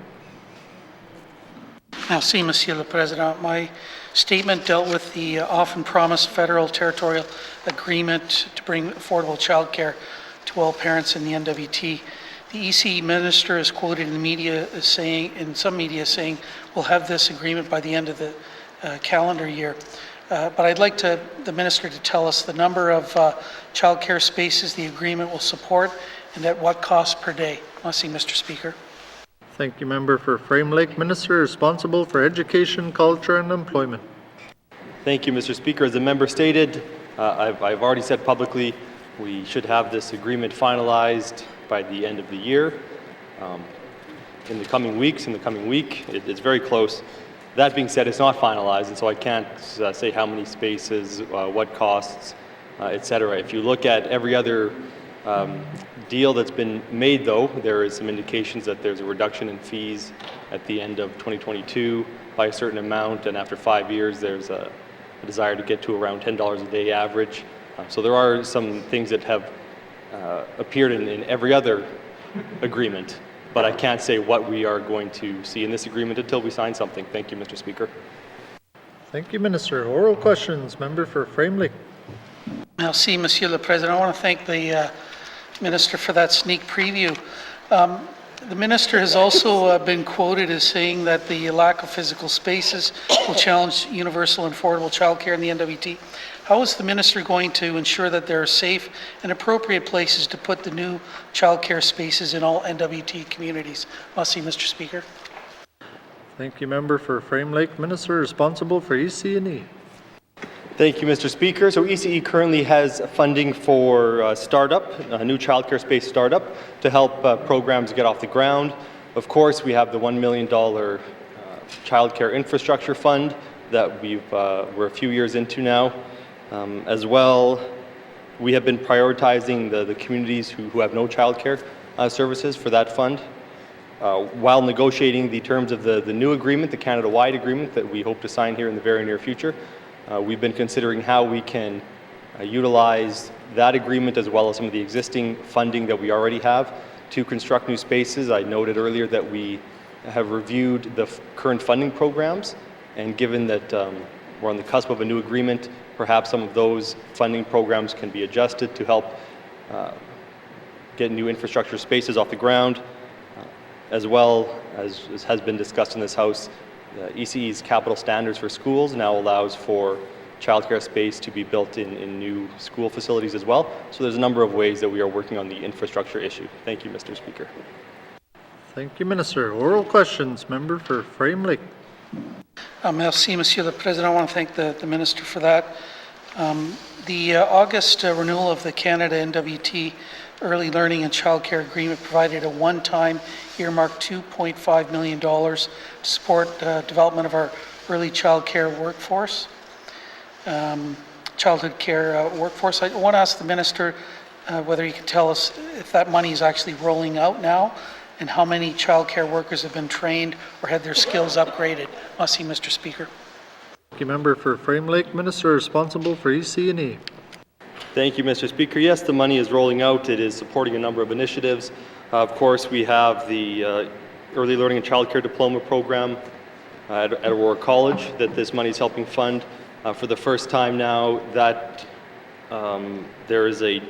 Merci, Monsieur le Président. My statement dealt with the often promised federal territorial agreement to bring affordable childcare to all parents in the N.W.T. The EC minister is quoted in the media as saying, we'll have this agreement by the end of the calendar year. But I'd like the minister to tell us the number of childcare spaces the agreement will support and at what cost per day. Merci, Mr. Speaker. Thank you, member for Frame Lake. Minister responsible for education, culture, and employment. Thank you, Mr. Speaker. As the member stated, I've already said publicly we should have this agreement finalized by the end of the year. In the coming weeks, it's very close. That being said, it's not finalized, and so I can't say how many spaces, what costs, etc. If you look at every other deal that's been made, though, there is some indications that there's a reduction in fees at the end of 2022 by a certain amount, and after 5 years, there's a desire to get to around $10 a day average. So there are some things that have appeared in every other agreement, but I can't say what we are going to see in this agreement until we sign something. Thank you, Mr. Speaker. Thank you, Minister. Oral questions. Member for Frame Lake. Merci, Monsieur le Président. I want to thank the Minister for that sneak preview. The Minister has also been quoted as saying that the lack of physical spaces will challenge universal and affordable childcare in the N.W.T. How is the Minister going to ensure that there are safe and appropriate places to put the new childcare spaces in all N.W.T. communities? Merci, Mr. Speaker. Thank you, member for Frame Lake. Minister responsible for EC&E. Thank you, Mr. Speaker. So ECE currently has funding for startup, a new childcare space startup, to help programs get off the ground. Of course, we have the $1 million childcare infrastructure fund that we're a few years into now. As well, we have been prioritizing the communities who have no childcare services for that fund. While negotiating the terms of the new agreement, the Canada-wide agreement that we hope to sign here in the very near future, we've been considering how we can utilize that agreement as well as some of the existing funding that we already have to construct new spaces. I noted earlier that we have reviewed the current funding programs, and given that we're on the cusp of a new agreement, perhaps some of those funding programs can be adjusted to help get new infrastructure spaces off the ground. As well as has been discussed in this House, ECE's capital standards for schools now allows for childcare space to be built in new school facilities as well. So there's a number of ways that we are working on the infrastructure issue. Thank you, Mr. Speaker. Thank you, Minister. Oral questions. Member for Frame Lake. Merci, Monsieur le Président. I want to thank the Minister for that. The August renewal of the Canada N.W.T. Early Learning and Childcare Agreement provided a one-time earmarked $2.5 million to support development of our early childcare workforce, childhood care workforce. I want to ask the Minister whether he can tell us if that money is actually rolling out now and how many childcare workers have been trained or had their skills upgraded. Merci, Mr. Speaker. Thank you, Member for Frame Lake. Minister responsible for EC&E. Thank you, Mr. Speaker. Yes, the money is rolling out. It is supporting a number of initiatives. Of course, we have the Early Learning and Childcare Diploma Program at Aurora College that this money is helping fund. For the first time now, that there is a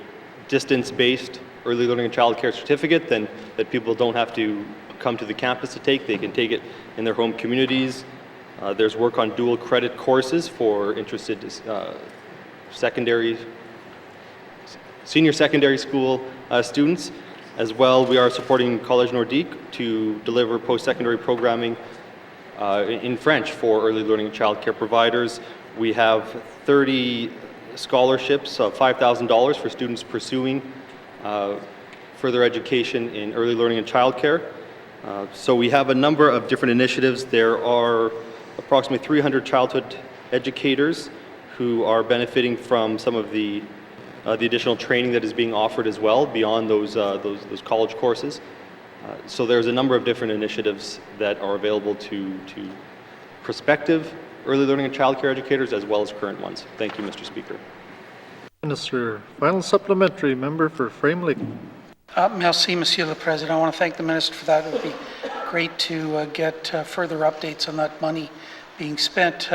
distance-based Early Learning and Childcare certificate then that people don't have to come to the campus to take. They can take it in their home communities. There's work on dual credit courses for interested senior secondary school students. As well, we are supporting Collège Nordique to deliver post-secondary programming in French for early learning and childcare providers. We have 30 scholarships of $5,000 for students pursuing further education in early learning and childcare. So we have a number of different initiatives. There are approximately 300 childhood educators who are benefiting from some of the additional training that is being offered as well beyond those college courses. So there's a number of different initiatives that are available to prospective early learning and childcare educators as well as current ones. Thank you, Mr. Speaker. Minister, final supplementary. Member for Frame Lake. Merci, Monsieur le Président. I want to thank the Minister for that. It would be great to get further updates on that money being spent.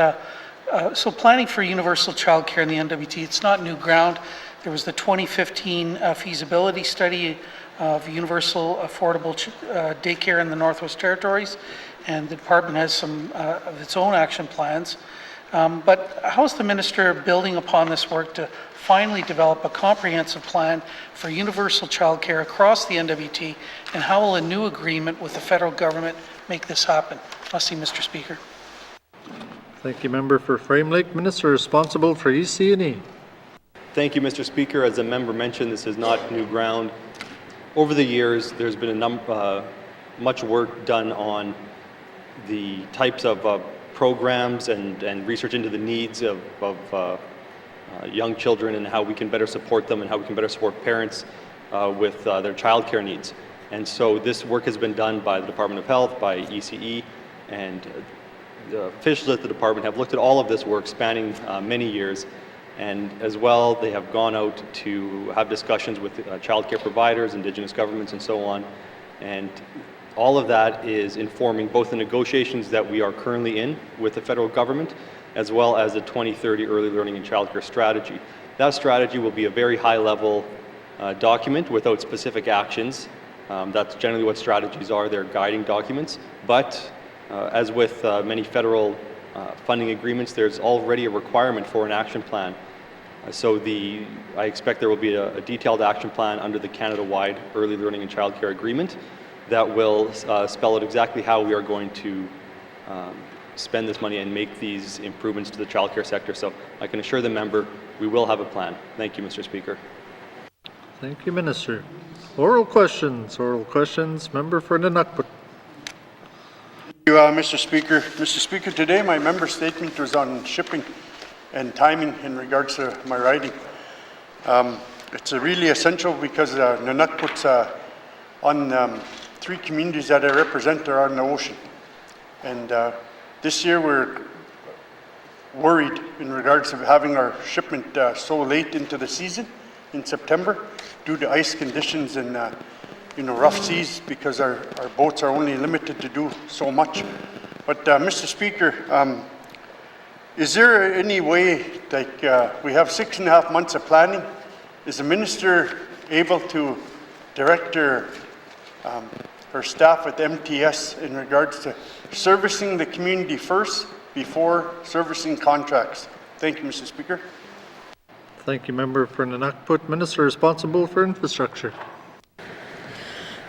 So planning for universal childcare in the N.W.T, it's not new ground. There was the 2015 feasibility study of universal affordable daycare in the Northwest Territories, and the department has some of its own action plans. But how is the Minister building upon this work to finally develop a comprehensive plan for universal childcare across the N.W.T, and how will a new agreement with the federal government make this happen? Merci, Mr. Speaker. Thank you, Member for Frame Lake. Minister responsible for EC&E. Thank you, Mr. Speaker. As the member mentioned, this is not new ground. Over the years, there's been much work done on the types of programs and research into the needs of young children and how we can better support them and how we can better support parents with their childcare needs. And so this work has been done by the Department of Health, by ECE, and the officials at the department have looked at all of this work spanning many years. And as well, they have gone out to have discussions with childcare providers, Indigenous governments, and so on. And all of that is informing both the negotiations that we are currently in with the federal government, as well as the 2030 Early Learning and Childcare Strategy. That strategy will be a very high-level document without specific actions. That's generally what strategies are. They're guiding documents. But as with many federal funding agreements, there's already a requirement for an action plan. I expect there will be a detailed action plan under the Canada-wide Early Learning and Childcare Agreement that will spell out exactly how we are going to spend this money and make these improvements to the childcare sector. So I can assure the member we will have a plan. Thank you, Mr. Speaker. Thank you, Minister. Oral questions. Member for N.W.T. you, Mr. Speaker. Mr. Speaker, today my member statement was on shipping and timing in regards to my riding. It's really essential because N.W.T's on 3 communities that I represent are on the ocean. And this year we're worried in regards to having our shipment so late into the season in September due to ice conditions and rough seas, because our boats are only limited to do so much. But Mr. Speaker, is there any way, like we have 6.5 months of planning, is the minister able to direct her staff at MTS in regards to servicing the community first before servicing contracts? Thank you, Mr. Speaker. Thank you, Member for N.W.T. Minister responsible for infrastructure.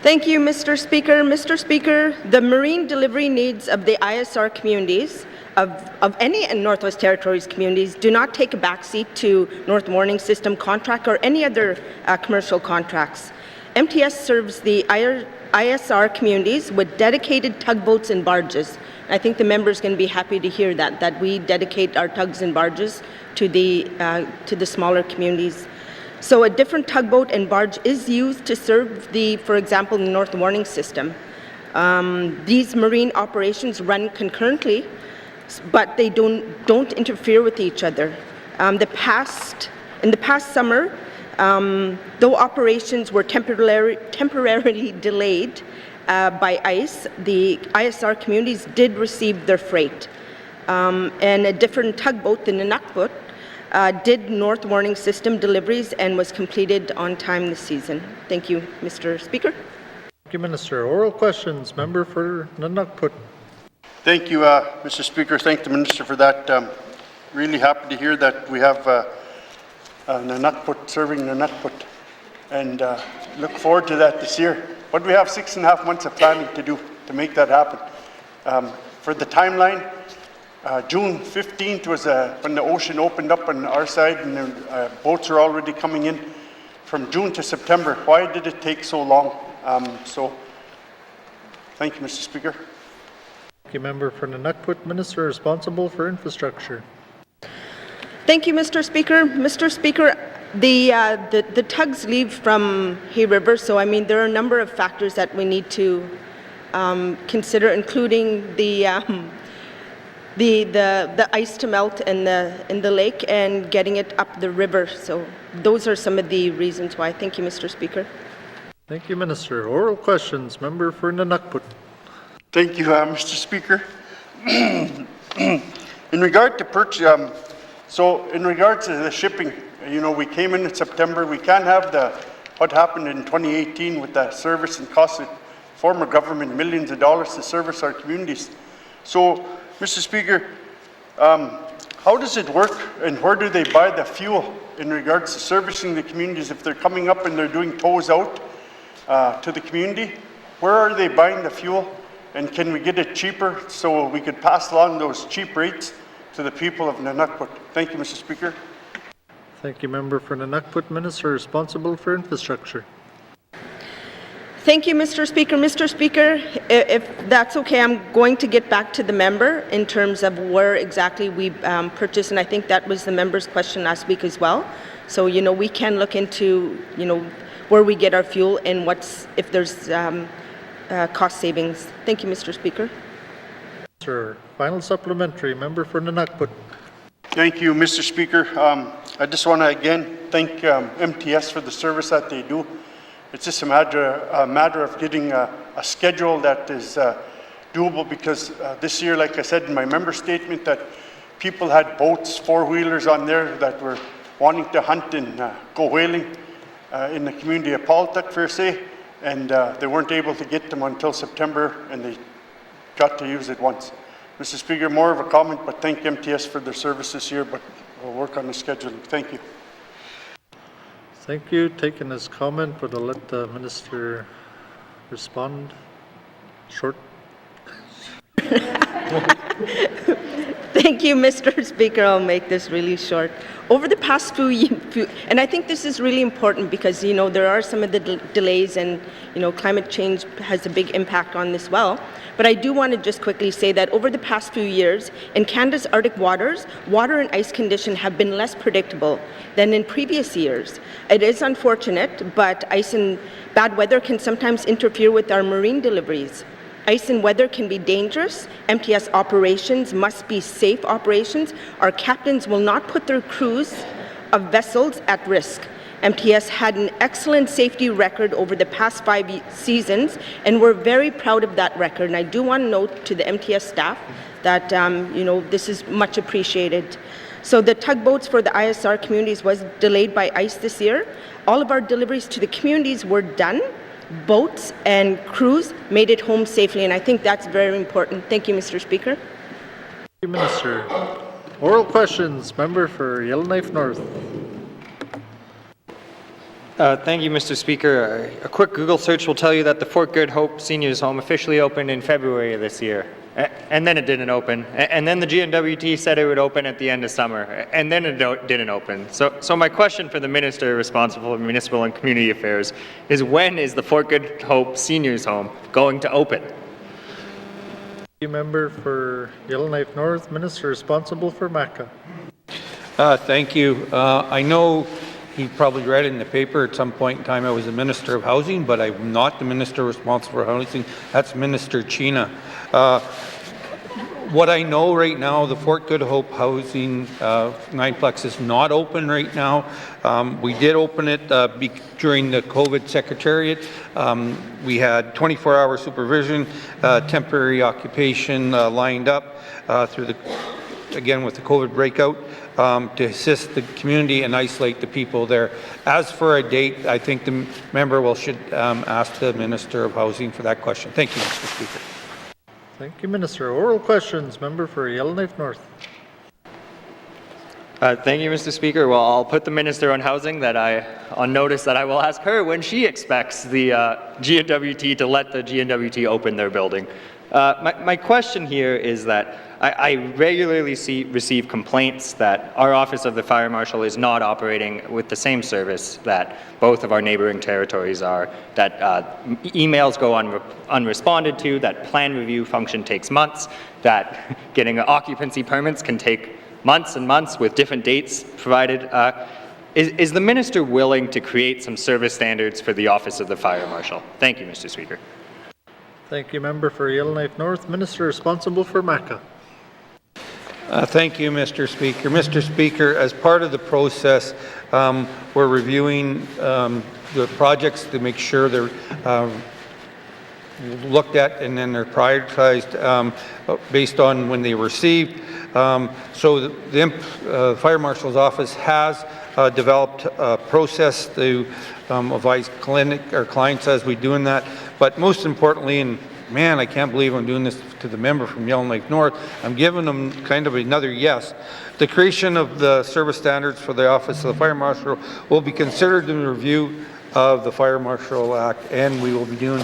Thank you, Mr. Speaker. Mr. Speaker, the marine delivery needs of the ISR communities, of any Northwest Territories communities, do not take a backseat to North Warning System contract or any other commercial contracts. MTS serves the ISR communities with dedicated tugboats and barges. I think the members can be happy to hear that we dedicate our tugs and barges to the smaller communities. So a different tugboat and barge is used to serve for example, the North Warning System. These marine operations run concurrently, but they don't interfere with each other. In the past summer, though operations were temporarily delayed by ice, the ISR communities did receive their freight. And a different tugboat, the N.W.T, did North Warning System deliveries and was completed on time this season. Thank you, Mr. Speaker. Thank you, Minister. Oral questions. Member for N.W.T. Thank you, Mr. Speaker. Thank the Minister for that. Really happy to hear that we have N.W.T serving N.W.T, and look forward to that this year. But we have 6.5 months of planning to do to make that happen. For the timeline, June 15th was when the ocean opened up on our side, and the boats are already coming in. From June to September, why did it take so long? Thank you, Mr. Speaker. Thank you, Member for N.W.T. Minister responsible for infrastructure. Thank you, Mr. Speaker. Mr. Speaker, the tugs leave from Hay River, so I mean there are a number of factors that we need to consider, including the ice to melt in the lake and getting it up the river. So those are some of the reasons why. Thank you, Mr. Speaker. Thank you, Minister. Oral questions. Member for N.W.T. Thank you, Mr. Speaker. In regard to so in regards to the shipping, we came in September. We can't have what happened in 2018 with the service and cost of former government millions of dollars to service our communities. So, Mr. Speaker, how does it work, and where do they buy the fuel in regards to servicing the communities? If they're coming up and they're doing tows out to the community, where are they buying the fuel? And can we get it cheaper so we could pass along those cheap rates to the people of N.W.T? Thank you, Mr. Speaker. Thank you, Member for N.W.T. Minister responsible for infrastructure. Thank you, Mr. Speaker. Mr. Speaker, if that's okay, I'm going to get back to the member in terms of where exactly we purchase, and I think that was the member's question last week as well. So, we can look into, where we get our fuel and if there's cost savings. Thank you, Mr. Speaker. Sir, final supplementary. Member for N.W.T. Thank you, Mr. Speaker. I just want to again thank MTS for the service that they do. It's just a matter of getting a schedule that is doable, because this year, like I said in my member statement, that people had boats, four-wheelers on there that were wanting to hunt and go whaling in the community of Paultuck, per se, and they weren't able to get them until September, and they got to use it once. Mr. Speaker, more of a comment, but thank MTS for their service this year, but we'll work on the scheduling. Thank you. Thank you. Taking his comment, but I'll let the Minister respond. Short. Thank you, Mr. Speaker. I'll make this really short. Over the past few, and I think this is really important because, there are some of the delays and, climate change has a big impact on this well. But I do want to just quickly say that over the past few years, in Canada's Arctic waters, water and ice conditions have been less predictable than in previous years. It is unfortunate, but ice and bad weather can sometimes interfere with our marine deliveries. Ice and weather can be dangerous. MTS operations must be safe operations. Our captains will not put their crews of vessels at risk. MTS had an excellent safety record over the past 5 seasons, and we're very proud of that record. And I do want to note to the MTS staff that, this is much appreciated. So the tugboats for the ISR communities was delayed by ice this year. All of our deliveries to the communities were done. Boats and crews made it home safely, and I think that's very important. Thank you, Mr. Speaker. Thank you, Minister. Oral questions. Member for Yellowknife North. Thank you, Mr. Speaker. A quick Google search will tell you that the Fort Good Hope Seniors Home officially opened in February of this year. And then it didn't open. And then the N.W.T said it would open at the end of summer. And then it didn't open. So my question for the Minister responsible for Municipal and Community Affairs is, when is the Fort Good Hope Seniors Home going to open? Thank you, Member for Yellowknife North. Minister responsible for MACA. Thank you. I know he probably read in the paper at some point in time I was the Minister of Housing, but I'm not the Minister responsible for housing. That's Minister Chena. What I know right now, the Fort Good Hope Housing Nineplex is not open right now. We did open it during the COVID Secretariat. We had 24-hour supervision, temporary occupation lined up through the, again with the COVID breakout, to assist the community and isolate the people there. As for a date, I think the member should ask the Minister of Housing for that question. Thank you, Mr. Speaker. Thank you, Minister. Oral questions. Member for Yellowknife North. Thank you, Mr. Speaker. Well, I'll put the Minister on Housing on notice that I will ask her when she expects the N.W.T to let the N.W.T open their building. My question here is that I regularly receive complaints that our Office of the Fire Marshal is not operating with the same service that both of our neighboring territories are, that emails go unresponded to, that plan review function takes months, that getting occupancy permits can take months and months with different dates provided. Is the Minister willing to create some service standards for the Office of the Fire Marshal? Thank you, Mr. Speaker. Thank you, Member for Yellowknife North. Minister responsible for MACA. Thank you, Mr. Speaker. Mr. Speaker, as part of the process, we're reviewing the projects to make sure they're looked at and then they're prioritized based on when they were received. So the Fire Marshal's Office has developed a process to advise clients as we do in that. But most importantly, and man, I can't believe I'm doing this to the member from Yellowknife North, I'm giving them kind of another yes. The creation of the service standards for the Office of the Fire Marshal will be considered in the review of the Fire Marshal Act, and we will be doing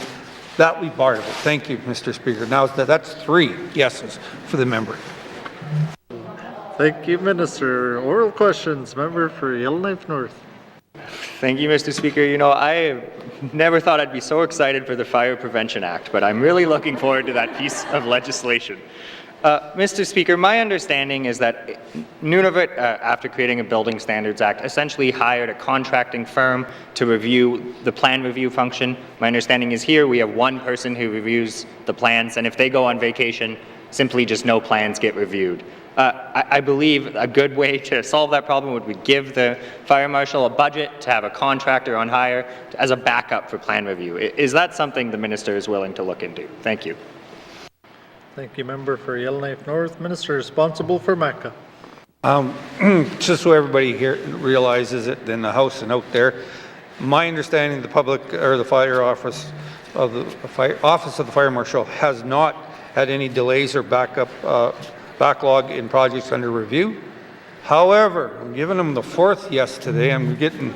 that. Will be part of it. Thank you, Mr. Speaker. Now that's 3 yeses for the member. Thank you, Minister. Oral questions. Member for Yellowknife North. Thank you, Mr. Speaker. I never thought I'd be so excited for the Fire Prevention Act, but I'm really looking forward to that piece of legislation. Mr. Speaker, my understanding is that Nunavut, after creating a Building Standards Act, essentially hired a contracting firm to review the plan review function. My understanding is here we have one person who reviews the plans, and if they go on vacation, simply just no plans get reviewed. I believe a good way to solve that problem would be give the Fire Marshal a budget to have a contractor on hire as a backup for plan review. Is that something the Minister is willing to look into? Thank you. Thank you, Member for Yellowknife North. Minister responsible for MACA. Just so everybody here realizes it in the House and out there, my understanding, the public or the Fire Office of the Fire Marshal has not had any delays or backlog in projects under review. However, I'm giving them the 4th yes today. I'm getting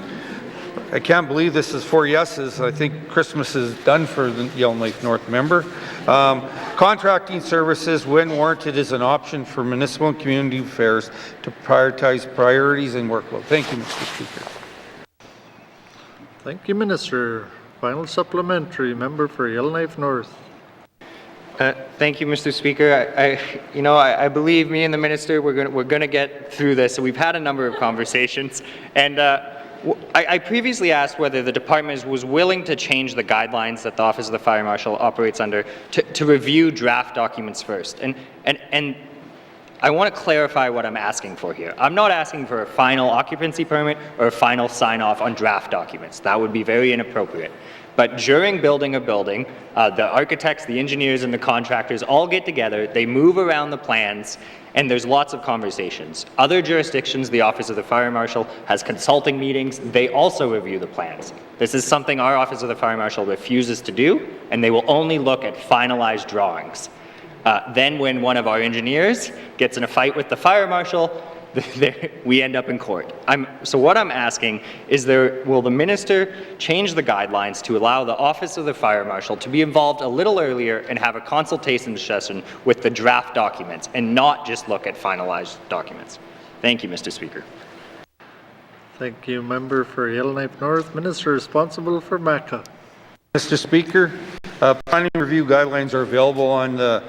I can't believe this is 4 yeses. I think Christmas is done for the Yellowknife North member. Contracting services, when warranted, is an option for municipal and community affairs to prioritize priorities and workload. Thank you, Mr. Speaker. Thank you, Minister. Final supplementary, member for Yellowknife North. Thank you, Mr. Speaker. I believe me and the minister, we're going to get through this. So we've had a number of conversations, and I previously asked whether the department was willing to change the guidelines that the Office of the Fire Marshal operates under to review draft documents first. And I want to clarify what I'm asking for here. I'm not asking for a final occupancy permit or a final sign-off on draft documents. That would be very inappropriate. But during building a building, the architects, the engineers, and the contractors all get together, they move around the plans, and there's lots of conversations. Other jurisdictions, the Office of the Fire Marshal has consulting meetings. They also review the plans. This is something our Office of the Fire Marshal refuses to do, and they will only look at finalized drawings. Then when one of our engineers gets in a fight with the fire marshal, we end up in court. So what I'm asking is, will the minister change the guidelines to allow the Office of the Fire Marshal to be involved a little earlier and have a consultation session with the draft documents and not just look at finalized documents? Thank you, Mr. Speaker. Thank you, member for Yellowknife North. Minister responsible for MACA. Mr. Speaker, planning review guidelines are available on the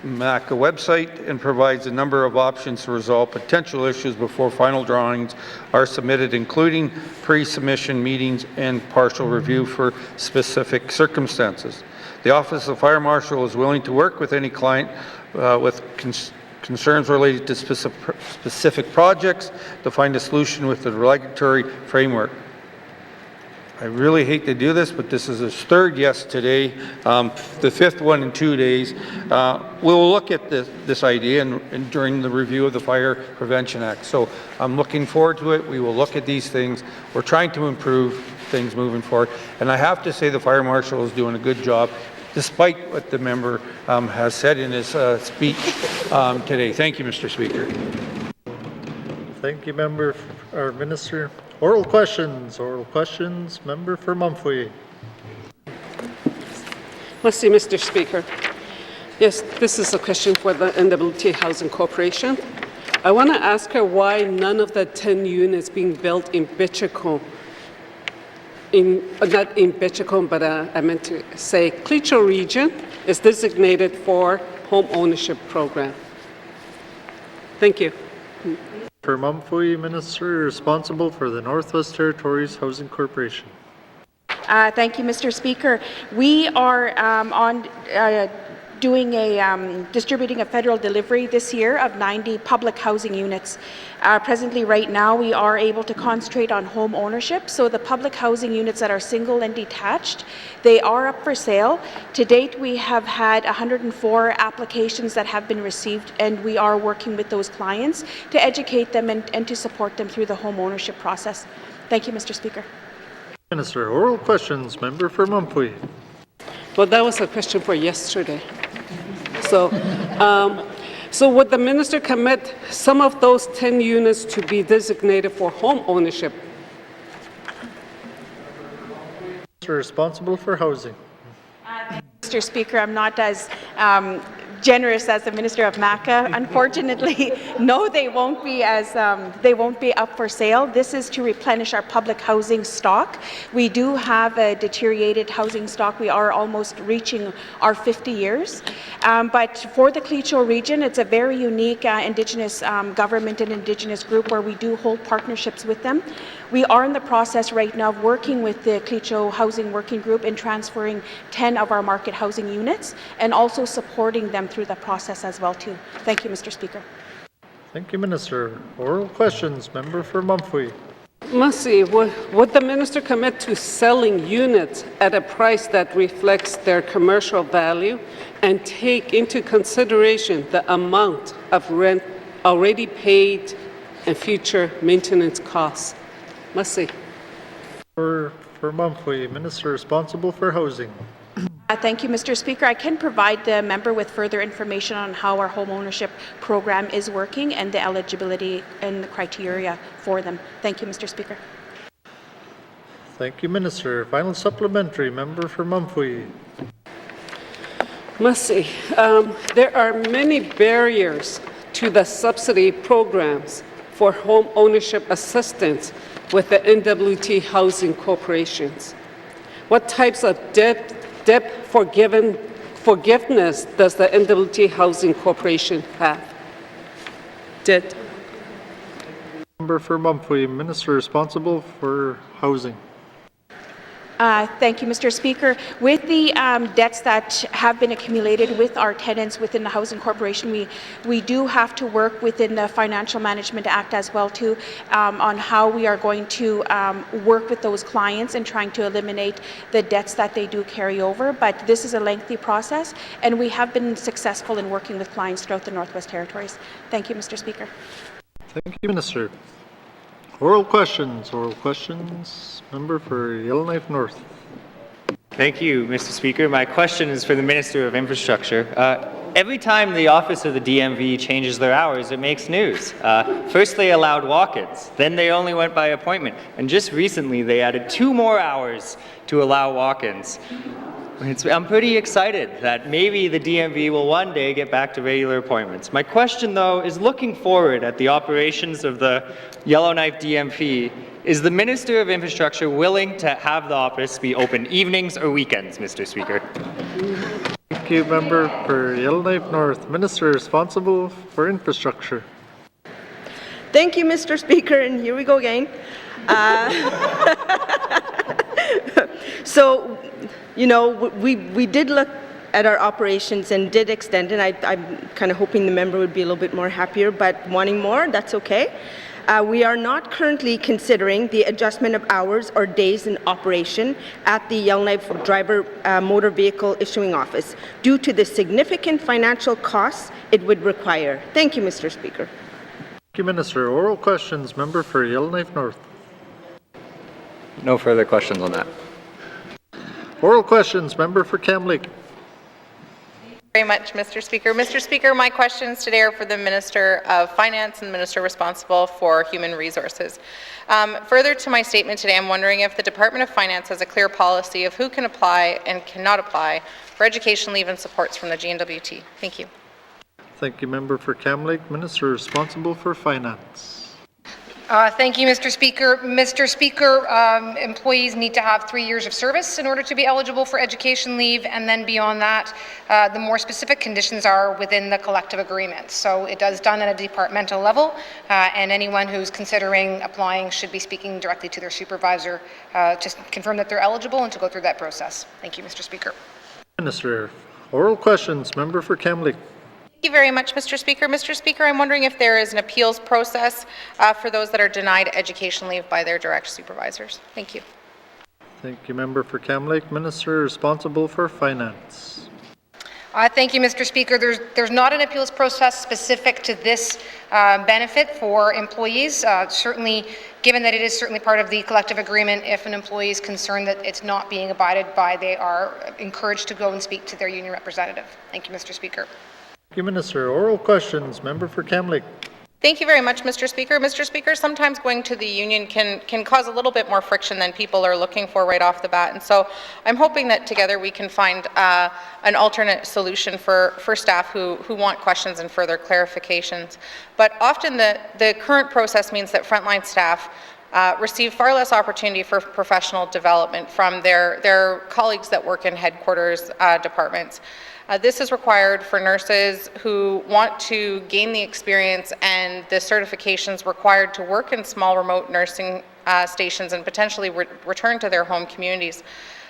MACA website and provides a number of options to resolve potential issues before final drawings are submitted, including pre-submission meetings and partial review for specific circumstances. The Office of the Fire Marshal is willing to work with any client with concerns related to specific projects to find a solution with the regulatory framework. I really hate to do this, but this is his third yes today, the fifth one in 2 days. We'll look at this idea and during the review of the Fire Prevention Act. So I'm looking forward to it. We will look at these things. We're trying to improve things moving forward. And I have to say the Fire Marshal is doing a good job, despite what the member has said in his speech today. Thank you, Mr. Speaker. Thank you, member, our minister. Oral questions, member for Mumfwee. Merci, Mr. Speaker. Yes, this is a question for the N.W.T. Housing Corporation. I want to ask her why none of the 10 units being built in Betchicombe, not in Betchicombe, but I meant to say Clecho region, is designated for home ownership program. Thank you. For Mumfwee, minister responsible for the Northwest Territories Housing Corporation. Thank you, Mr. Speaker. We are distributing a federal delivery this year of 90 public housing units. Presently, right now, we are able to concentrate on home ownership. So the public housing units that are single and detached, they are up for sale. To date, we have had 104 applications that have been received, and we are working with those clients to educate them and to support them through the home ownership process. Thank you, Mr. Speaker. Minister, oral questions, member for Mumfwee. Well, that was a question for yesterday. So, so would the minister commit some of those 10 units to be designated for home ownership? Minister responsible for housing. Mr. Speaker, I'm not as generous as the Minister of MACA. Unfortunately, no, they won't be up for sale. This is to replenish our public housing stock. We do have a deteriorated housing stock. We are almost reaching our 50 years. But for the Clecho region, it's a very unique Indigenous government and Indigenous group where we do hold partnerships with them. We are in the process right now of working with the Clecho Housing Working Group in transferring 10 of our market housing units and also supporting them through the process as well too. Thank you, Mr. Speaker. Thank you, Minister. Oral questions, member for Mumfwee. Mercy, would the minister commit to selling units at a price that reflects their commercial value and take into consideration the amount of rent already paid and future maintenance costs? Mercy. For Mumfwee, minister responsible for housing. Thank you, Mr. Speaker. I can provide the member with further information on how our home ownership program is working and the eligibility and the criteria for them. Thank you, Mr. Speaker. Thank you, Minister. Final supplementary, member for Mumfwee. Mussy, there are many barriers to the subsidy programs for home ownership assistance with the N.W.T. housing corporations. What types of debt forgiveness does the N.W.T. housing corporation have? Debt. Member for Mumfwee, Minister responsible for housing. Thank you, Mr. Speaker. With the debts that have been accumulated with our tenants within the Housing Corporation, we do have to work within the Financial Management Act as well too on how we are going to work with those clients and trying to eliminate the debts that they do carry over. But this is a lengthy process, and we have been successful in working with clients throughout the Northwest Territories. Thank you, Mr. Speaker. Thank you, Minister. Oral questions. Member for Yellowknife North. Thank you, Mr. Speaker. My question is for the Minister of Infrastructure. Every time the Office of the DMV changes their hours, it makes news. First they allowed walk-ins, then they only went by appointment, and just recently they added 2 more hours to allow walk-ins. I'm pretty excited that maybe the DMV will one day get back to regular appointments. My question, though, is looking forward at the operations of the Yellowknife DMV. Is the Minister of Infrastructure willing to have the office be open evenings or weekends, Mr. Speaker? Thank you, member for Yellowknife North. Minister responsible for infrastructure. Thank you, Mr. Speaker, and here we go again. So, you know, we did look at our operations and did extend, and I'm kind of hoping the member would be a little bit more happier, but wanting more, that's okay. We are not currently considering the adjustment of hours or days in operation at the Yellowknife Driver Motor Vehicle Issuing Office due to the significant financial costs it would require. Thank you, Mr. Speaker. Thank you, Minister. Oral questions. Member for Yellowknife North. No further questions on that. Oral questions. Member for Kamloops. Very much, Mr. Speaker. Mr. Speaker, my questions today are for the Minister of Finance and the Minister responsible for Human Resources. Further to my statement today, I'm wondering if the Department of Finance has a clear policy of who can apply and cannot apply for education leave and supports from the N.W.T. Thank you. Thank you, member for Kamloops. Minister responsible for finance. Thank you, Mr. Speaker. Mr. Speaker, employees need to have 3 years of service in order to be eligible for education leave, and then beyond that, the more specific conditions are within the collective agreement. So it does done at a departmental level, and anyone who's considering applying should be speaking directly to their supervisor to confirm that they're eligible and to go through that process. Thank you, Mr. Speaker. Minister, oral questions. Member for Kamloops. Thank you very much, Mr. Speaker. Mr. Speaker, I'm wondering if there is an appeals process for those that are denied education leave by their direct supervisors. Thank you. Thank you, member for Kamloops. Minister responsible for finance. Thank you, Mr. Speaker. There's not an appeals process specific to this benefit for employees. Certainly, given that it is certainly part of the collective agreement, if an employee is concerned that it's not being abided by, they are encouraged to go and speak to their union representative. Thank you, Mr. Speaker. Thank you, Minister. Oral questions. Member for Kamloops. Thank you very much, Mr. Speaker. Mr. Speaker, sometimes going to the union can cause a little bit more friction than people are looking for right off the bat. And so I'm hoping that together we can find an alternate solution for staff who want questions and further clarifications. But often the current process means that frontline staff receive far less opportunity for professional development from their colleagues that work in headquarters departments. This is required for nurses who want to gain the experience and the certifications required to work in small remote nursing stations and potentially return to their home communities.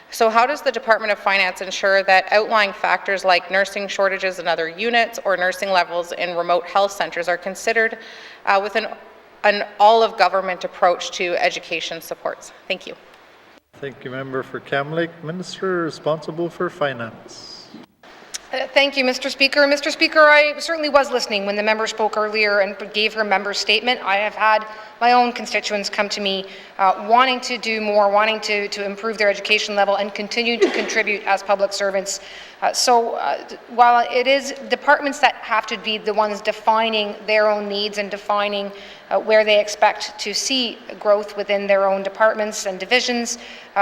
So how does the Department of Finance ensure that outlying factors like nursing shortages in other units or nursing levels in remote health centers are considered with an all-of-government approach to education supports? Thank you. Thank you, member for Kamloops. Minister responsible for finance. Thank you, Mr. Speaker. Mr. Speaker, I certainly was listening when the member spoke earlier and gave her member's statement. I have had my own constituents come to me wanting to do more, wanting to improve their education level and continue to contribute as public servants. While it is departments that have to be the ones defining their own needs and defining where they expect to see growth within their own departments and divisions,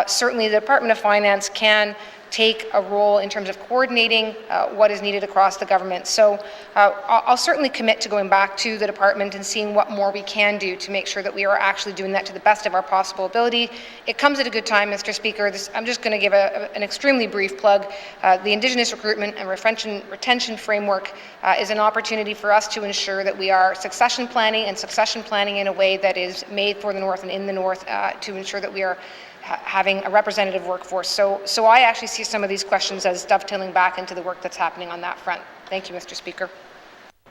certainly the Department of Finance can take a role in terms of coordinating what is needed across the government. So I'll certainly commit to going back to the department and seeing what more we can do to make sure that we are actually doing that to the best of our possible ability. It comes at a good time, Mr. Speaker. I'm just going to give an extremely brief plug. The Indigenous Recruitment and Retention Framework is an opportunity for us to ensure that we are succession planning in a way that is made for the North and in the North to ensure that we are having a representative workforce. So I actually see some of these questions as dovetailing back into the work that's happening on that front. Thank you, Mr. Speaker.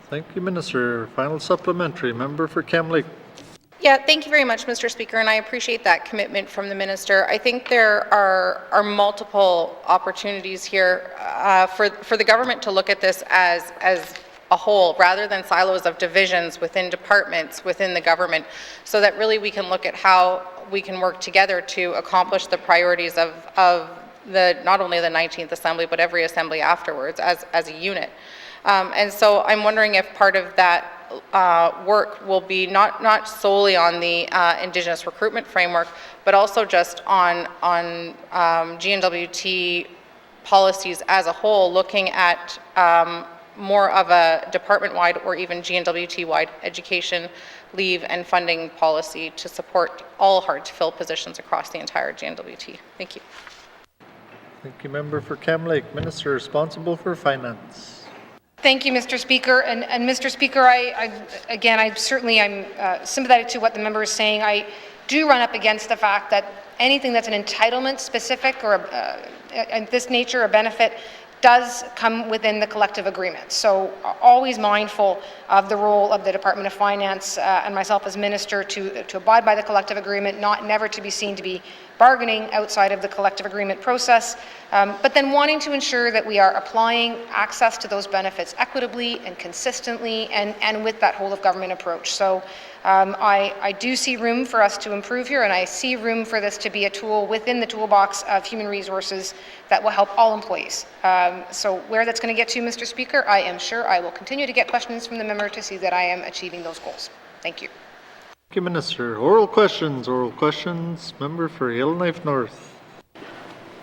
Thank you, Minister. Final supplementary, member for Kamloops. Yeah, thank you very much, Mr. Speaker, and I appreciate that commitment from the Minister. I think there are multiple opportunities here for the government to look at this as a whole, rather than silos of divisions within departments within the government, so that really we can look at how we can work together to accomplish the priorities of not only the 19th Assembly, but every Assembly afterwards as a unit. And so I'm wondering if part of that work will be not solely on the Indigenous recruitment framework, but also just on G&W.T policies as a whole, looking at more of a department-wide or even G&W.T-wide education, leave, and funding policy to support all hard-to-fill positions across the entire G&W.T. Thank you. Thank you, member for Kamloops. Minister responsible for finance. Thank you, Mr. Speaker. And Mr. Speaker, I'm sympathetic to what the member is saying. I do run up against the fact that anything that's an entitlement specific or in this nature, a benefit, does come within the collective agreement. So always mindful of the role of the Department of Finance and myself as Minister to abide by the collective agreement, never to be seen to be bargaining outside of the collective agreement process, but then wanting to ensure that we are applying access to those benefits equitably and consistently and with that whole of government approach. So I do see room for us to improve here, and I see room for this to be a tool within the toolbox of human resources that will help all employees. So where that's going to get to, Mr. Speaker, I am sure I will continue to get questions from the member to see that I am achieving those goals. Thank you. Thank you, Minister. Oral questions. Member for Yellowknife North.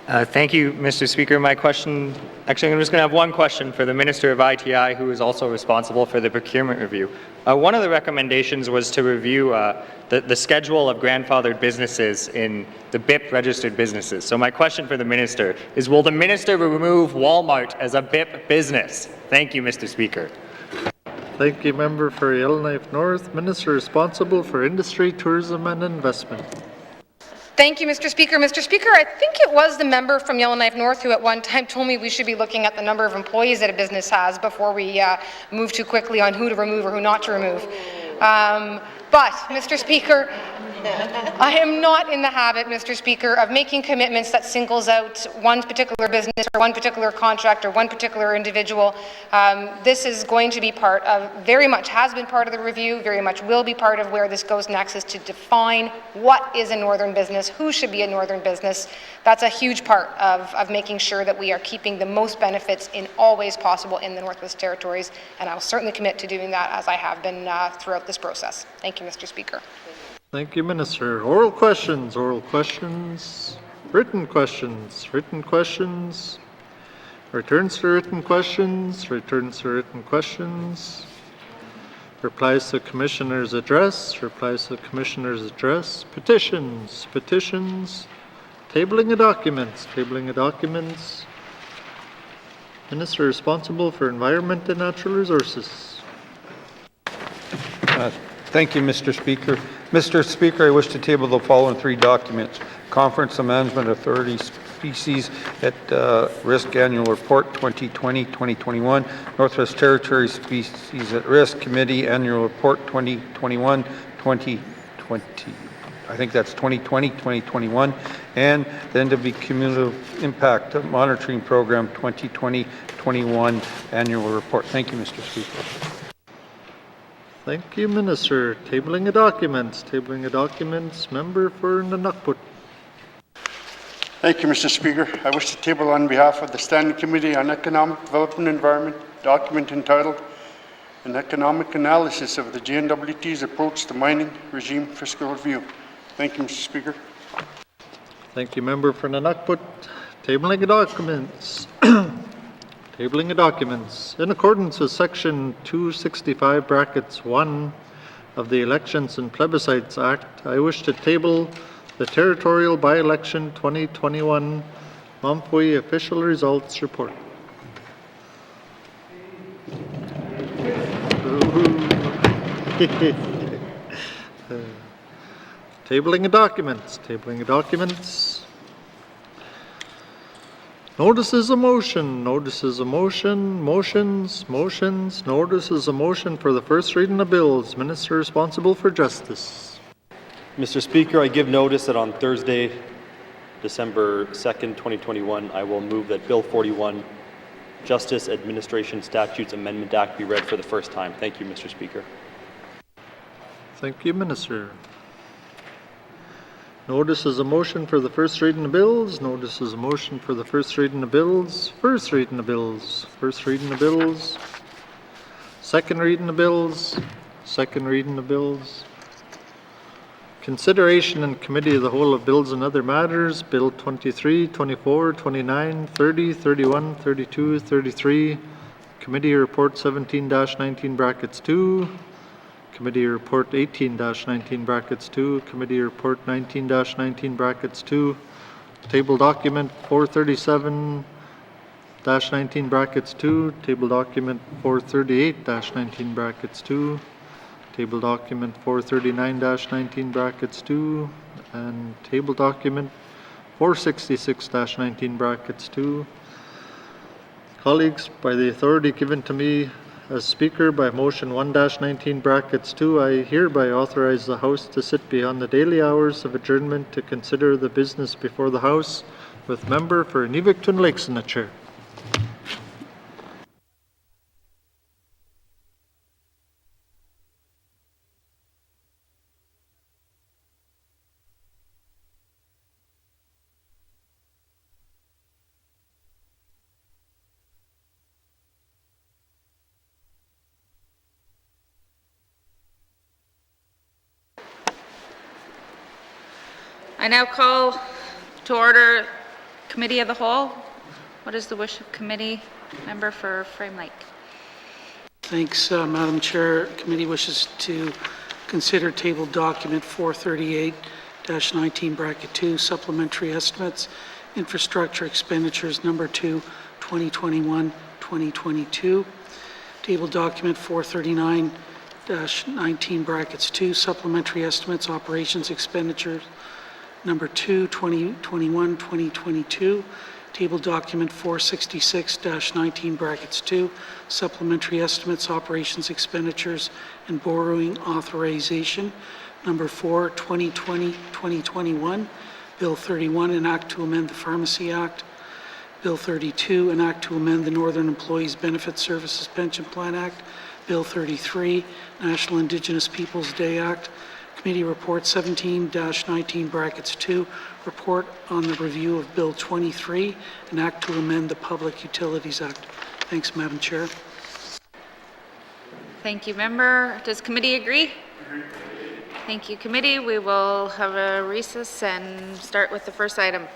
Thank you, Mr. Speaker. My question, actually, I'm just going to have one question for the Minister of ITI, who is also responsible for the procurement review. One of the recommendations was to review the schedule of grandfathered businesses in the BIP registered businesses. So my question for the Minister is, will the Minister remove Walmart as a BIP business? Thank you, Mr. Speaker. Thank you, member for Yellowknife North. Minister responsible for industry, tourism and investment. Thank you, Mr. Speaker. Mr. Speaker, I think it was the member from Yellowknife North who at one time told me we should be looking at the number of employees that a business has before we move too quickly on who to remove or who not to remove. But, Mr. Speaker, I am not in the habit, Mr. Speaker, of making commitments that singles out one particular business or one particular contract or one particular individual. This is going to be part of, very much has been part of the review, very much will be part of where this goes next, is to define what is a northern business, who should be a northern business. That's a huge part of making sure that we are keeping the most benefits in all ways possible in the Northwest Territories, and I will certainly commit to doing that as I have been throughout this process. Thank you, Mr. Speaker. Thank you, Minister. Oral questions. Written questions. Returns to written questions. Replies to Commissioner's address. Petitions. Tabling of documents. Minister responsible for Environment and Natural Resources. Thank you, Mr. Speaker. Mr. Speaker, I wish to table the following three documents. Conference of Management Authority Species at Risk Annual Report 2020-2021, Northwest Territories Species at Risk Committee Annual Report 2021-2020. I think that's 2020-2021, and the N.W.T Cumulative Impact Monitoring Program 2020-2021. 2021 annual report. Thank you, Mr. Speaker. Thank you, Minister. Tabling of documents. Tabling of documents. Member for N.W.T. Thank you, Mr. Speaker. I wish to table on behalf of the Standing Committee on Economic Development and Environment document entitled An Economic Analysis of the N.W.T's Approach to Mining Regime Fiscal Review. Thank you, Mr. Speaker. Thank you, Member for N.W.T. Tabling of documents. Tabling of documents. In accordance with Section 265 brackets 1 of the Elections and Plebiscites Act, I wish to table the Territorial By-Election 2021 Monthly Official Results Report. Tabling of documents. Tabling of documents. Notices of motion, notices of motion, motions, notices of motion for the first reading of bills. Minister responsible for justice. Mr. Speaker, I give notice that on Thursday, December 2nd, 2021, I will move that Bill 41, Justice Administration Statutes Amendment Act, be read for the first time. Thank you, Mr. Speaker. Thank you, Minister. Notices of motion for the first reading of bills. Notices of motion for the first reading of bills. First reading of bills. First reading of bills. Second reading of bills. Second reading of bills. Consideration in Committee of the Whole of Bills and Other Matters. Bill 23, 24, 29, 30, 31, 32, 33. Committee Report 17-19 brackets 2. Committee Report 18-19 brackets 2. Committee Report 19-19 brackets 2. Table Document 437-19 brackets 2. Table Document 438-19 brackets 2. Table Document 439-19 brackets 2. And Table Document 466-19 brackets 2. Colleagues, by the authority given to me as Speaker by motion 1-19 brackets 2, I hereby authorize the House to sit beyond the daily hours of adjournment to consider the business before the House, with Member for N.W.T. Lakes in the chair. I now call to order Committee of the Whole. What is the wish of committee? Member for Frame Lake. Thanks, Madam Chair. Committee wishes to consider table document 438-19 bracket 2, supplementary estimates, infrastructure expenditures number 2, 2021-2022. Table document 439-19 brackets 2, supplementary estimates, operations expenditures number 2, 2021-2022. Table document 466-19 brackets 2, supplementary estimates, operations expenditures, and borrowing authorization number 4, 2020-2021. Bill 31, an act to amend the Pharmacy Act. Bill 32, an act to amend the Northern Employees Benefit Services Pension Plan Act. Bill 33, National Indigenous Peoples Day Act. Committee Report 17-19 brackets 2, report on the review of Bill 23, an act to amend the Public Utilities Act. Thanks, Madam Chair. Thank you, Member. Does committee agree? Thank you, committee. We will have a recess and start with the first item.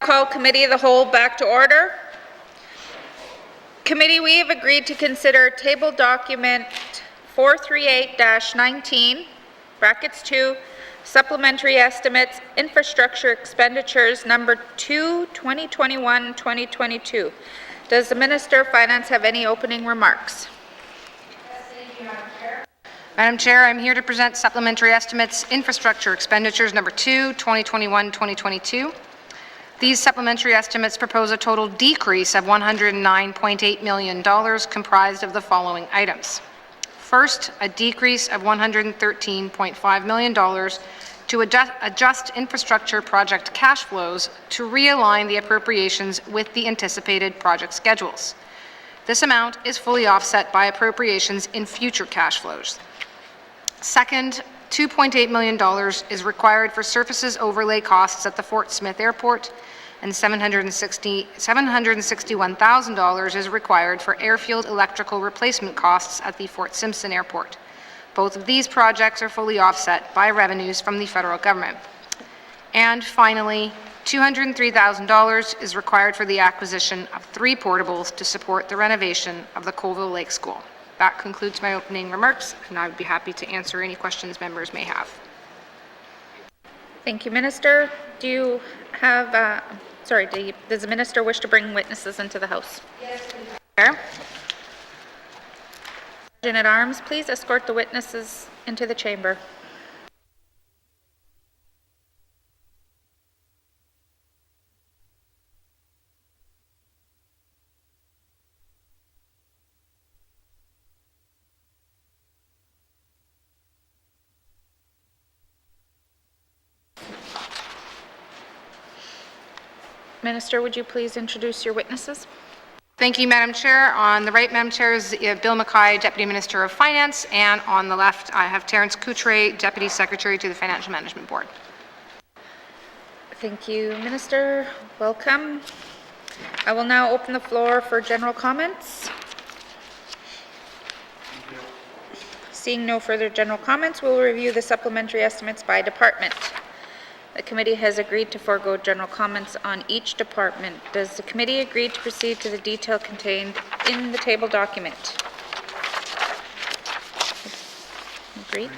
call Committee of the Whole back to order. Committee, we have agreed to consider table document 438-19, brackets 2, supplementary estimates, infrastructure expenditures number 2, 2021-2022. Does the Minister of Finance have any opening remarks? Madam Chair, I'm here to present supplementary estimates, infrastructure expenditures number 2, 2021-2022. These supplementary estimates propose a total decrease of $109.8 million comprised of the following items. First, a decrease of $113.5 million to adjust infrastructure project cash flows to realign the appropriations with the anticipated project schedules. This amount is fully offset by appropriations in future cash flows. Second, $2.8 million is required for surfaces overlay costs at the Fort Smith Airport, and $761,000 is required for airfield electrical replacement costs at the Fort Simpson Airport. Both of these projects are fully offset by revenues from the federal government. And finally, $203,000 is required for the acquisition of 3 portables to support the renovation of the Colville Lake School. That concludes my opening remarks, and I would be happy to answer any questions members may have. Thank you, Minister. Do you have, does the Minister wish to bring witnesses into the House? Yes, please. Sergeant at Arms, please escort the witnesses into the chamber. Minister, would you please introduce your witnesses? Thank you, Madam Chair. On the right, Madam Chair, is Bill Mackay, Deputy Minister of Finance, and on the left, I have Terence Couture, Deputy Secretary to the Financial Management Board. Thank you, Minister. Welcome. I will now open the floor for general comments. Seeing no further general comments, we'll review the supplementary estimates by department. The committee has agreed to forego general comments on each department. Does the committee agree to proceed to the detail contained in the table document? Agreed.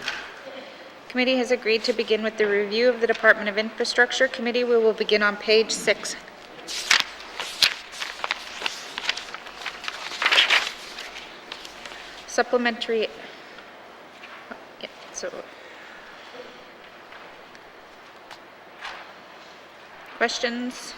Committee has agreed to begin with the review of the Department of Infrastructure. Committee, we will begin on page 6. Supplementary. Yeah, so. Questions?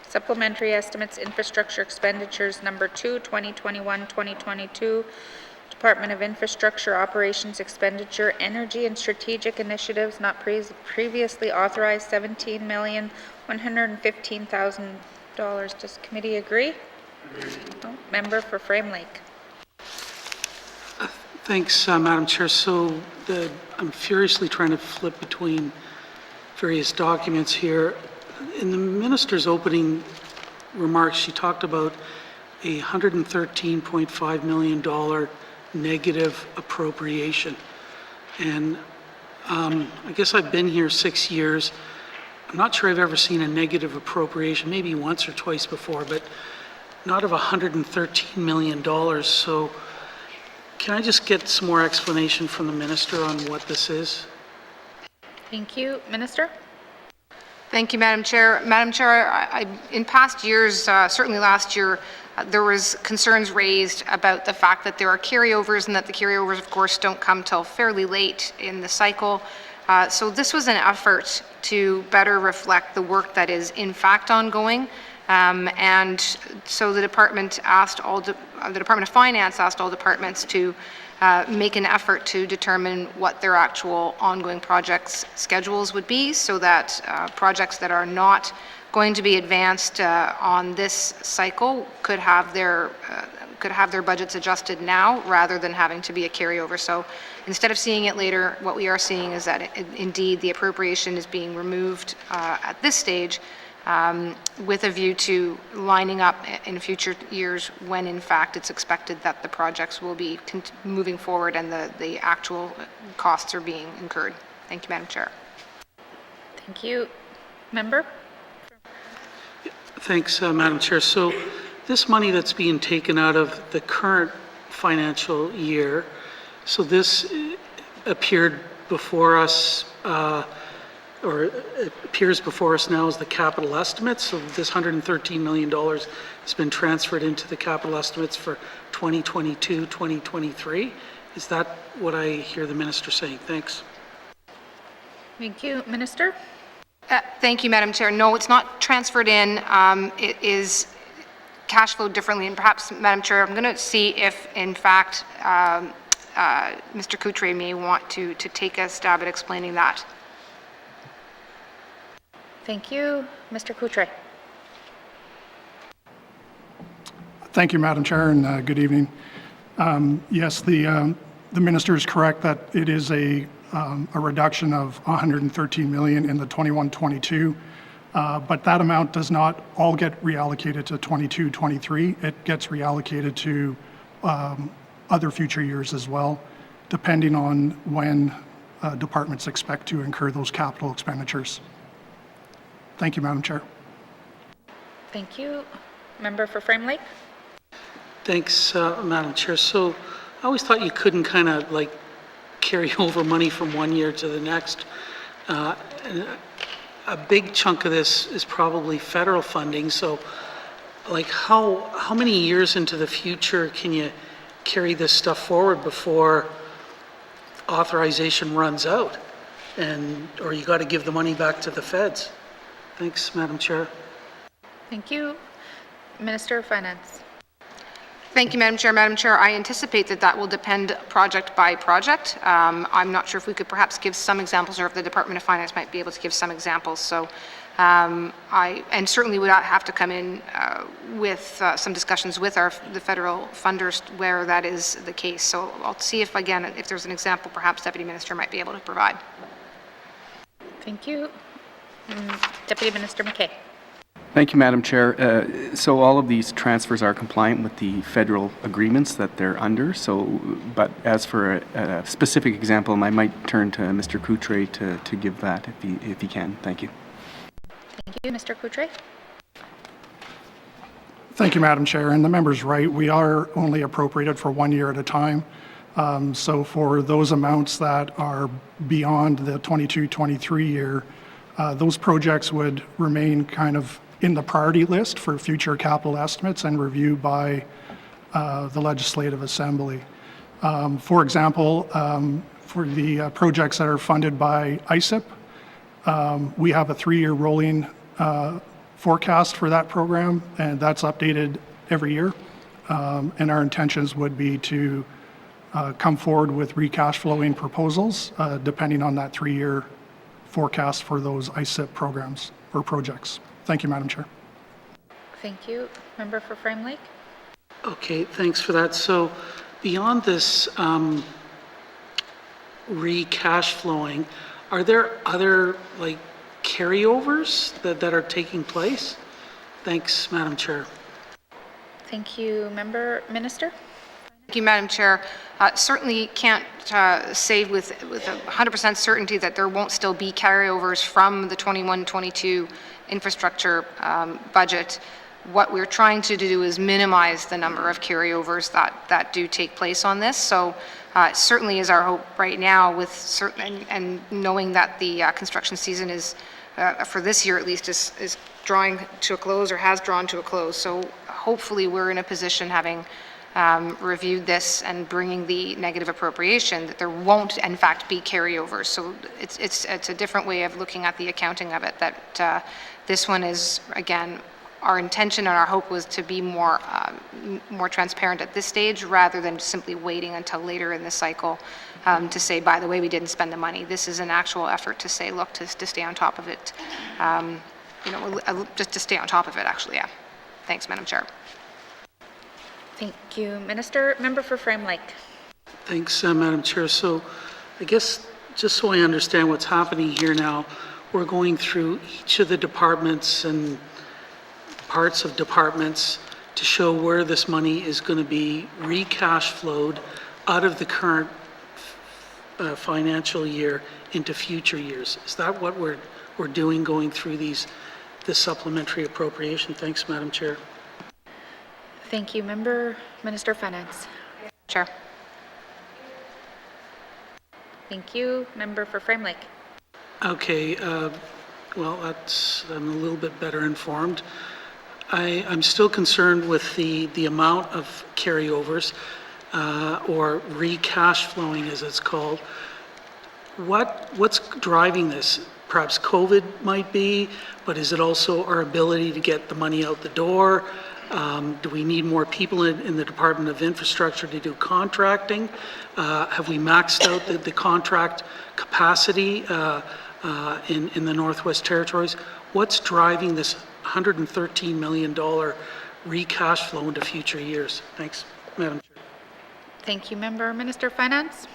Supplementary estimates, infrastructure expenditures number 2, 2021-2022, Department of Infrastructure operations expenditure, energy and strategic initiatives not previously authorized, $17,115,000. Does committee agree? No. Member for Frame Lake. Thanks, Madam Chair. So I'm furiously trying to flip between various documents here. In the minister's opening remarks, she talked about a $113.5 million negative appropriation. And I guess I've been here 6 years. I'm not sure I've ever seen a negative appropriation, maybe once or twice before, but not of $113 million. So can I just get some more explanation from the minister on what this is? Thank you. Minister? Thank you, Madam Chair. Madam Chair, in past years, certainly last year, there was concerns raised about the fact that there are carryovers and that the carryovers, of course, don't come till fairly late in the cycle. So this was an effort to better reflect the work that is in fact ongoing. And so the Department of Finance asked all departments to make an effort to determine what their actual ongoing projects schedules would be, so that projects that are not going to be advanced on this cycle could have their budgets adjusted now rather than having to be a carryover. So instead of seeing it later, what we are seeing is that indeed the appropriation is being removed at this stage with a view to lining up in future years when in fact it's expected that the projects will be moving forward and the actual costs are being incurred. Thank you, Madam Chair. Thank you. Member? Thanks, Madam Chair. So this money that's being taken out of the current financial year, so this appeared before us, or it appears before us now as the capital estimates. So this $113 million has been transferred into the capital estimates for 2022, 2023. Is that what I hear the minister saying? Thanks. Thank you. Minister? Thank you, Madam Chair. No, it's not transferred in. It is cash flowed differently. And perhaps, Madam Chair, I'm going to see if, in fact, Mr. Coutre may want to take a stab at explaining that. Thank you. Mr. Coutre. Thank you, Madam Chair, and good evening. Yes, the minister is correct that it is a reduction of $113 million in the 21-22, but that amount does not all get reallocated to 22-23. It gets reallocated to other future years as well, depending on when departments expect to incur those capital expenditures. Thank you, Madam Chair. Thank you. Member for Frame Lake? Thanks, Madam Chair. So I always thought you couldn't kind of like carry over money from one year to the next. And a big chunk of this is probably federal funding. So like how many years into the future can you carry this stuff forward before authorization runs out? Or you got to give the money back to the feds? Thanks, Madam Chair. Thank you. Minister of Finance. Thank you, Madam Chair. Madam Chair, I anticipate that will depend project by project. I'm not sure if we could perhaps give some examples, or if the Department of Finance might be able to give some examples. So and certainly would have to come in with some discussions with the federal funders where that is the case. So I'll see if, again, if there's an example, perhaps Deputy Minister might be able to provide. Thank you. Deputy Minister McKay. Thank you, Madam Chair. So all of these transfers are compliant with the federal agreements that they're under. So, but as for a specific example, I might turn to Mr. Coutre to give that if he can. Thank you. Thank you, Mr. Coutre. Thank you, Madam Chair. And the member's right. We are only appropriated for 1 year at a time. So for those amounts that are beyond the 22-23 year, those projects would remain kind of in the priority list for future capital estimates and review by the Legislative Assembly. For example, for the projects that are funded by ISIP, we have a 3-year rolling forecast for that program, and that's updated every year. And our intentions would be to come forward with recash flowing proposals depending on that 3-year forecast for those ISIP programs or projects. Thank you, Madam Chair. Thank you. Member for Frame Lake? Okay, thanks for that. So beyond this recash flowing, are there other like carryovers that are taking place? Thanks, Madam Chair. Thank you. Member Minister? Thank you, Madam Chair. Certainly can't say with 100% certainty that there won't still be carryovers from the 21-22 infrastructure budget. What we're trying to do is minimize the number of carryovers that do take place on this. So it certainly is our hope right now, with certain and knowing that the construction season is for this year at least is drawing to a close, or has drawn to a close. So hopefully we're in a position, having reviewed this and bringing the negative appropriation, that there won't in fact be carryovers. So it's a different way of looking at the accounting of it, that this one is, again, our intention and our hope was to be more transparent at this stage, rather than simply waiting until later in the cycle to say, by the way, we didn't spend the money. This is an actual effort to say, look, to stay on top of it, just to stay on top of it, actually, yeah. Thanks, Madam Chair. Thank you, Minister. Member for Frame Lake. Thanks, Madam Chair. So I guess just so I understand what's happening here now, we're going through each of the departments and parts of departments to show where this money is going to be re-cash flowed out of the current financial year into future years. Is that what we're doing going through this supplementary appropriation? Thanks, Madam Chair. Thank you, Minister of Finance. Chair. Thank you, Member for Frame Lake. Okay, well, I'm a little bit better informed. I'm still concerned with the amount of carryovers, or re-cash flowing as it's called. What's driving this? Perhaps COVID might be, but is it also our ability to get the money out the door? Do we need more people in the Department of Infrastructure to do contracting? Have we maxed out the contract capacity in the Northwest Territories? What's driving this $113 million re-cash flow into future years? Thanks, Madam Chair. Thank you, Minister of Finance.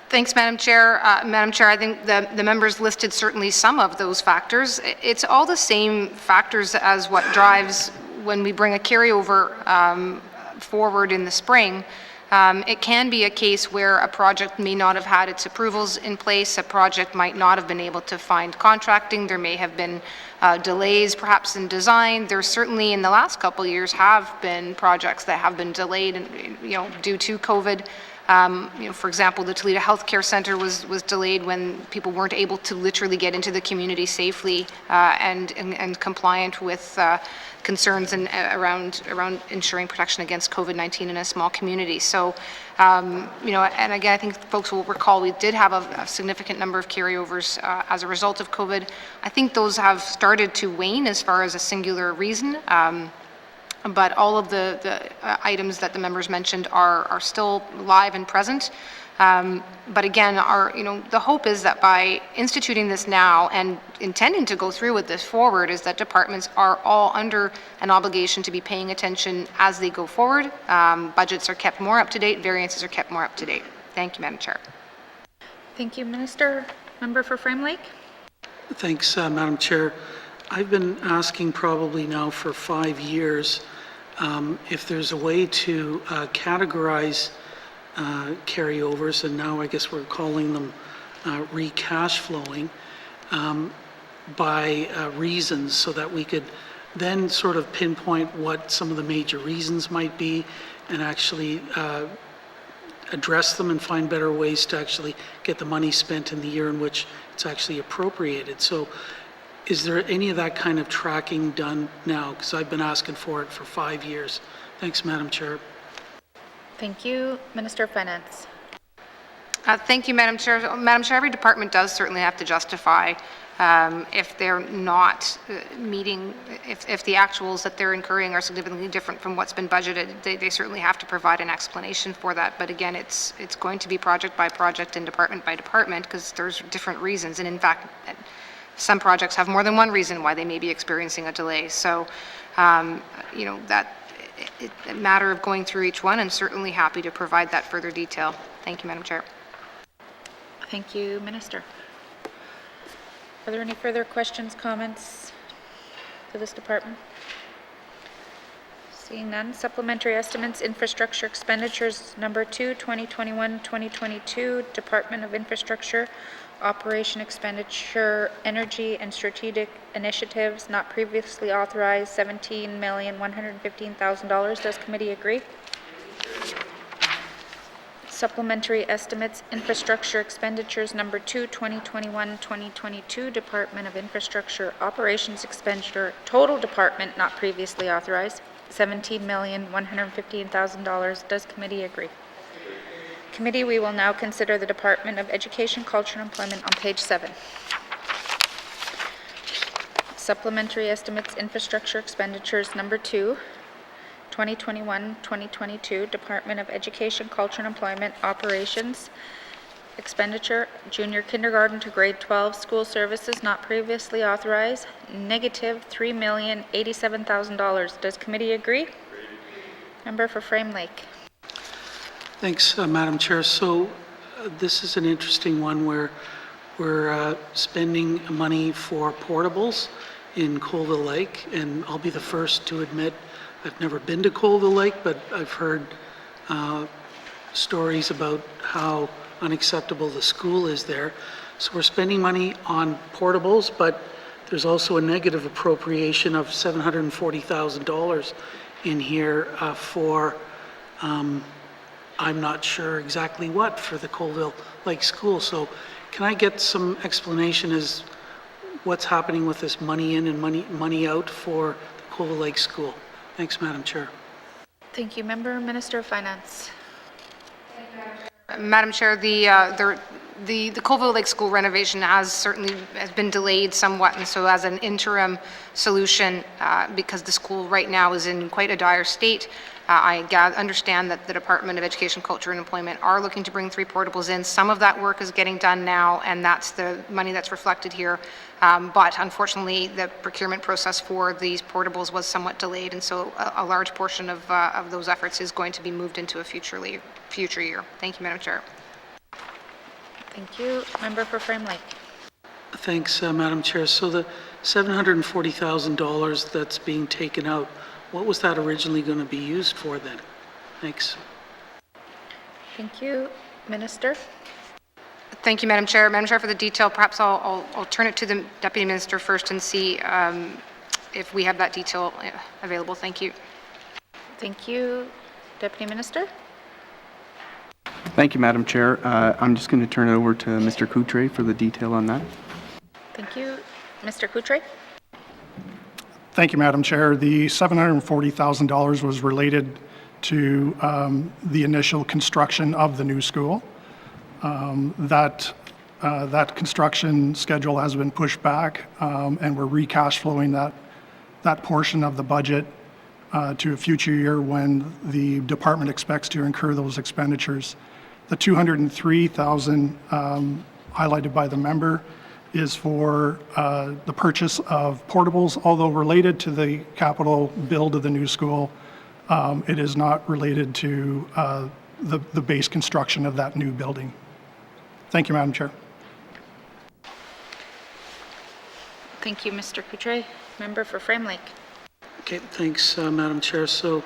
Thanks, Madam Chair. Madam Chair, I think the members listed certainly some of those factors. It's all the same factors as what drives when we bring a carryover forward in the spring. It can be a case where a project may not have had its approvals in place, a project might not have been able to find contracting, there may have been delays perhaps in design. There certainly in the last couple of years have been projects that have been delayed due to COVID. For example, the Toledo Healthcare Centre was delayed when people weren't able to literally get into the community safely and compliant with concerns around ensuring protection against COVID-19 in a small community. So, and again, I think folks will recall we did have a significant number of carryovers as a result of COVID. I think those have started to wane as far as a singular reason. But all of the items that the members mentioned are still live and present. But again, the hope is that by instituting this now and intending to go through with this forward is that departments are all under an obligation to be paying attention as they go forward. Budgets are kept more up to date, variances are kept more up to date. Thank you, Madam Chair. Thank you, Minister. Member for Frame Lake. Thanks, Madam Chair. I've been asking probably now for 5 years if there's a way to categorize carryovers, and now I guess we're calling them re-cash flowing, by reasons, so that we could then sort of pinpoint what some of the major reasons might be and actually address them and find better ways to actually get the money spent in the year in which it's actually appropriated. So is there any of that kind of tracking done now? Because I've been asking for it for 5 years. Thanks, Madam Chair. Thank you. Minister of Finance. Thank you, Madam Chair. Madam Chair, every department does certainly have to justify if they're not meeting, if the actuals that they're incurring are significantly different from what's been budgeted, they certainly have to provide an explanation for that. But again, it's going to be project by project and department by department because there's different reasons. And in fact, some projects have more than one reason why they may be experiencing a delay. So, it's a matter of going through each one and certainly happy to provide that further detail. Thank you, Madam Chair. Thank you, Minister. Are there any further questions, comments to this department? Seeing none, supplementary estimates, infrastructure expenditures number 2, 2021-2022, Department of Infrastructure, operation expenditure, energy and strategic initiatives not previously authorized, $17,115,000. Does committee agree? Supplementary estimates, infrastructure expenditures number 2, 2021-2022, Department of Infrastructure, operations expenditure, total department not previously authorized, $17,115,000. Does committee agree? Committee, we will now consider the Department of Education, Culture and Employment on page 7. Supplementary estimates, infrastructure expenditures number 2, 2021-2022, Department of Education, Culture and Employment, operations expenditure, junior kindergarten to grade 12 school services not previously authorized, negative $3,087,000. Does committee agree? Member for Frame Lake. Thanks, Madam Chair. So this is an interesting one where we're spending money for portables in Colville Lake, and I'll be the first to admit I've never been to Colville Lake, but I've heard stories about how unacceptable the school is there. So we're spending money on portables, but there's also a negative appropriation of $740,000 in here for, I'm not sure exactly what, for the Colville Lake School. So can I get some explanation as what's happening with this money in and money out for the Colville Lake School? Thanks, Madam Chair. Thank you. Member Minister of Finance. Madam Chair, the Colville Lake School renovation has been delayed somewhat, and so as an interim solution, because the school right now is in quite a dire state, I understand that the Department of Education, Culture and Employment are looking to bring 3 portables in. Some of that work is getting done now, and that's the money that's reflected here. But unfortunately, the procurement process for these portables was somewhat delayed, and so a large portion of those efforts is going to be moved into a future year. Thank you, Madam Chair. Thank you. Member for Frame Lake. Thanks, Madam Chair. So the $740,000 that's being taken out, what was that originally going to be used for then? Thanks. Thank you. Minister. Thank you, Madam Chair. Madam Chair, for the detail, perhaps I'll turn it to the Deputy Minister first and see if we have that detail available. Thank you. Thank you. Deputy Minister. Thank you, Madam Chair. I'm just going to turn it over to Mr. Coutre for the detail on that. Thank you. Mr. Coutre. Thank you, Madam Chair. The $740,000 was related to the initial construction of the new school. That construction schedule has been pushed back, and we're recash flowing that portion of the budget to a future year when the department expects to incur those expenditures. The $203,000 highlighted by the member is for the purchase of portables, although related to the capital build of the new school. It is not related to the base construction of that new building. Thank you, Madam Chair. Thank you, Mr. Coutre. Member for Frame Lake. Okay, thanks, Madam Chair. So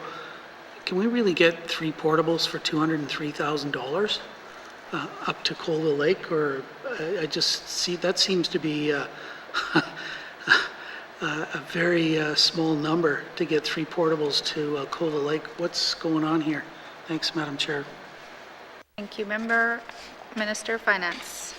can we really get 3 portables for $203,000 up to Colville Lake? Or I just see that seems to be a very small number to get 3 portables to Colville Lake. What's going on here? Thanks, Madam Chair. Thank you, Member Minister of Finance.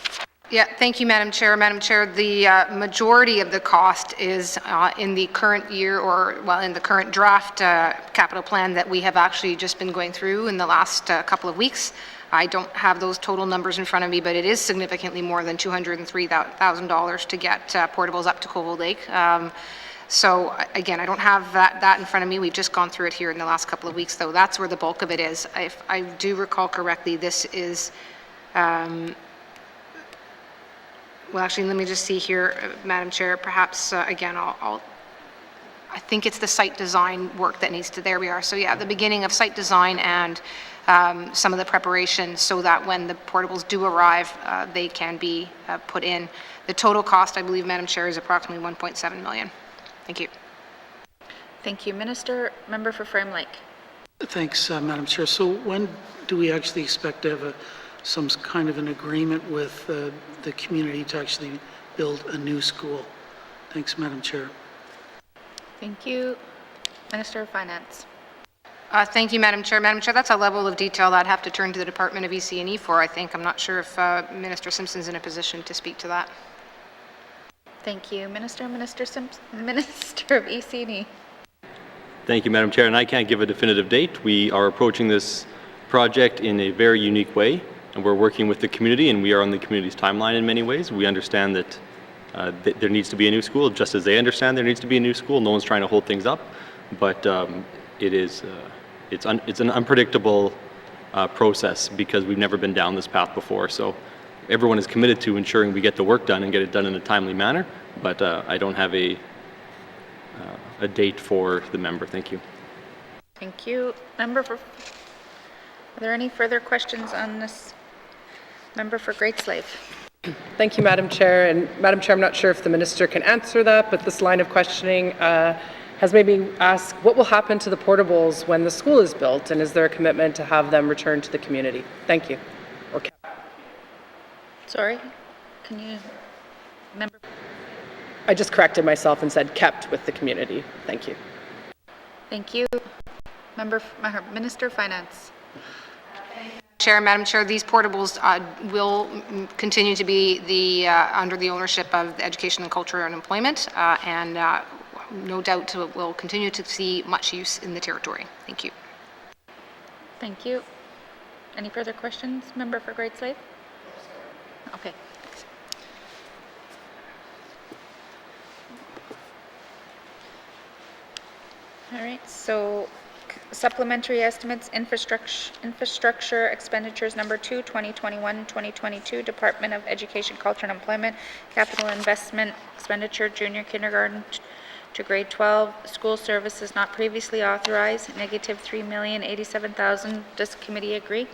Yeah, thank you, Madam Chair. Madam Chair, the majority of the cost is in the current year, or well, in the current draft capital plan that we have actually just been going through in the last couple of weeks. I don't have those total numbers in front of me, but it is significantly more than $203,000 to get portables up to Colville Lake. So again, I don't have that in front of me. We've just gone through it here in the last couple of weeks, though. That's where the bulk of it is. If I do recall correctly, this is well, actually, let me just see here, Madam Chair. Perhaps, again, I think it's the site design work that needs to, there we are. So yeah, the beginning of site design and some of the preparation so that when the portables do arrive, they can be put in. The total cost, I believe, Madam Chair, is approximately $1.7 million. Thank you. Thank you, Minister. Member for Frame Lake. Thanks, Madam Chair. So when do we actually expect to have some kind of an agreement with the community to actually build a new school? Thanks, Madam Chair. Thank you. Minister of Finance. Thank you, Madam Chair. Madam Chair, that's a level of detail that I'd have to turn to the Department of EC&E for, I think. I'm not sure if Minister Simpson's in a position to speak to that. Thank you. Minister of EC&E. Thank you, Madam Chair. And I can't give a definitive date. We are approaching this project in a very unique way, and we're working with the community, and we are on the community's timeline in many ways. We understand that there needs to be a new school, just as they understand there needs to be a new school. No one's trying to hold things up, but it's an unpredictable process because we've never been down this path before. So everyone is committed to ensuring we get the work done and get it done in a timely manner, but I don't have a date for the member. Thank you. Thank you. Member for, are there any further questions on this? Member for Great Slave. Thank you, Madam Chair. And Madam Chair, I'm not sure if the minister can answer that, but this line of questioning has made me ask, what will happen to the portables when the school is built, and is there a commitment to have them returned to the community? Thank you. Sorry, can you, member? I just corrected myself and said kept with the community. Thank you. Thank you. Minister of Finance. Chair, Madam Chair, these portables will continue to be under the ownership of Education and Culture and Employment, and no doubt will continue to see much use in the territory. Thank you. Thank you. Any further questions, member for Great Slave? Okay. All right, so supplementary estimates, infrastructure expenditures number 2, 2021-2022, Department of Education, Culture and Employment, capital investment expenditure, junior kindergarten to grade 12, school services not previously authorized, negative $3,087,000. Does committee agree?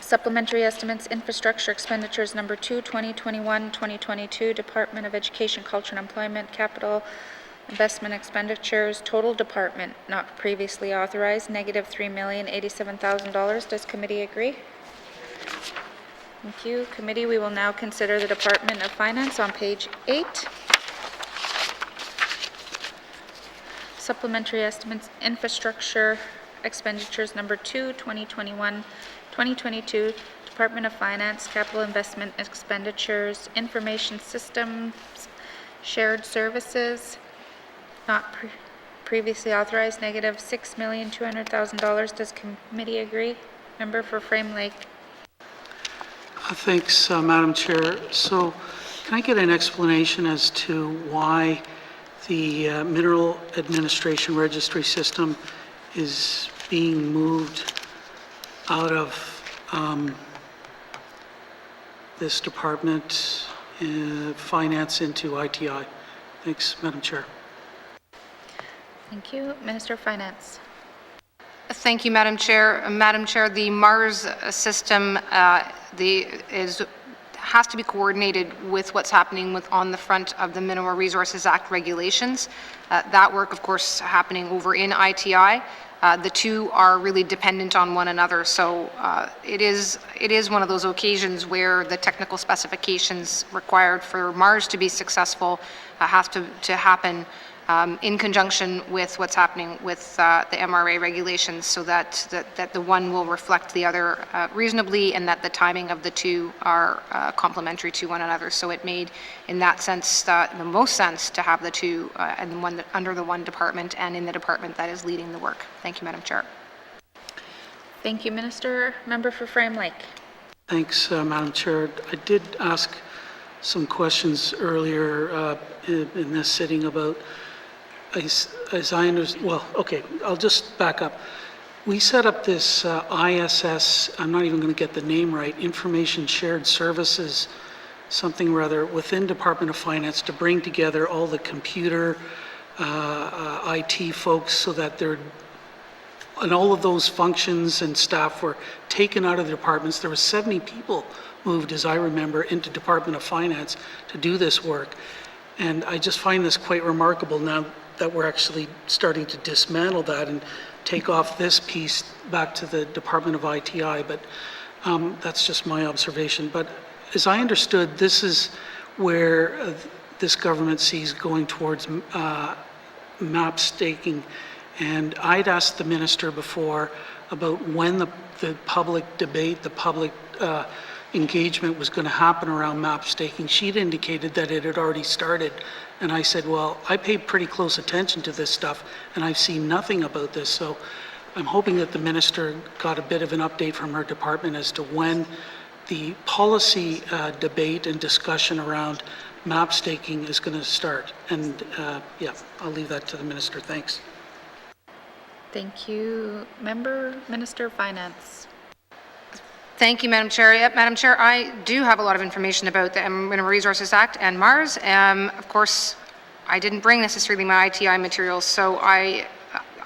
Supplementary estimates, infrastructure expenditures number 2, 2021-2022, Department of Education, Culture and Employment, capital investment expenditures, total department not previously authorized, negative $3,087,000. Does committee agree? Thank you. Committee, we will now consider the Department of Finance on page 8. Supplementary estimates, infrastructure expenditures number 2, 2021-2022, Department of Finance, capital investment expenditures, information systems, shared services, not previously authorized, negative $6,200,000. Does committee agree? Member for Frame Lake. Thanks, Madam Chair. So can I get an explanation as to why the Mineral Administration Registry System is being moved out of this department, finance, into ITI? Thanks, Madam Chair. Thank you. Minister of Finance. Thank you, Madam Chair. Madam Chair, the MARS system has to be coordinated with what's happening on the front of the Mineral Resources Act regulations. That work, of course, happening over in ITI. The two are really dependent on one another, so it is one of those occasions where the technical specifications required for MARS to be successful has to happen in conjunction with what's happening with the MRA regulations, so that the one will reflect the other reasonably, and that the timing of the two are complementary to one another. So it made, in that sense, the most sense to have the two and one under the one department and in the department that is leading the work. Thank you, Madam Chair. Thank you, Minister. Member for Frame Lake. Thanks, Madam Chair. I did ask some questions earlier in this sitting about, as I understand, well, okay, I'll just back up. We set up this ISS, I'm not even going to get the name right, Information Shared Services, something rather, within Department of Finance to bring together all the computer, IT folks, so that and all of those functions and staff were taken out of the departments. There were 70 people moved, as I remember, into Department of Finance to do this work. And I just find this quite remarkable now that we're actually starting to dismantle that and take off this piece back to the Department of ITI, but that's just my observation. But as I understood, this is where this government sees going towards map staking. And I'd asked the minister before about when the public debate, the public engagement was going to happen around map staking. She'd indicated that it had already started. And I said, well, I pay pretty close attention to this stuff, and I've seen nothing about this. So I'm hoping that the minister got a bit of an update from her department as to when the policy debate and discussion around map staking is going to start. And yeah, I'll leave that to the minister. Thanks. Thank you. Minister of Finance. Thank you, Madam Chair. Yep, Madam Chair, I do have a lot of information about the Mineral Resources Act and MARS. Of course, I didn't bring necessarily my ITI materials, so I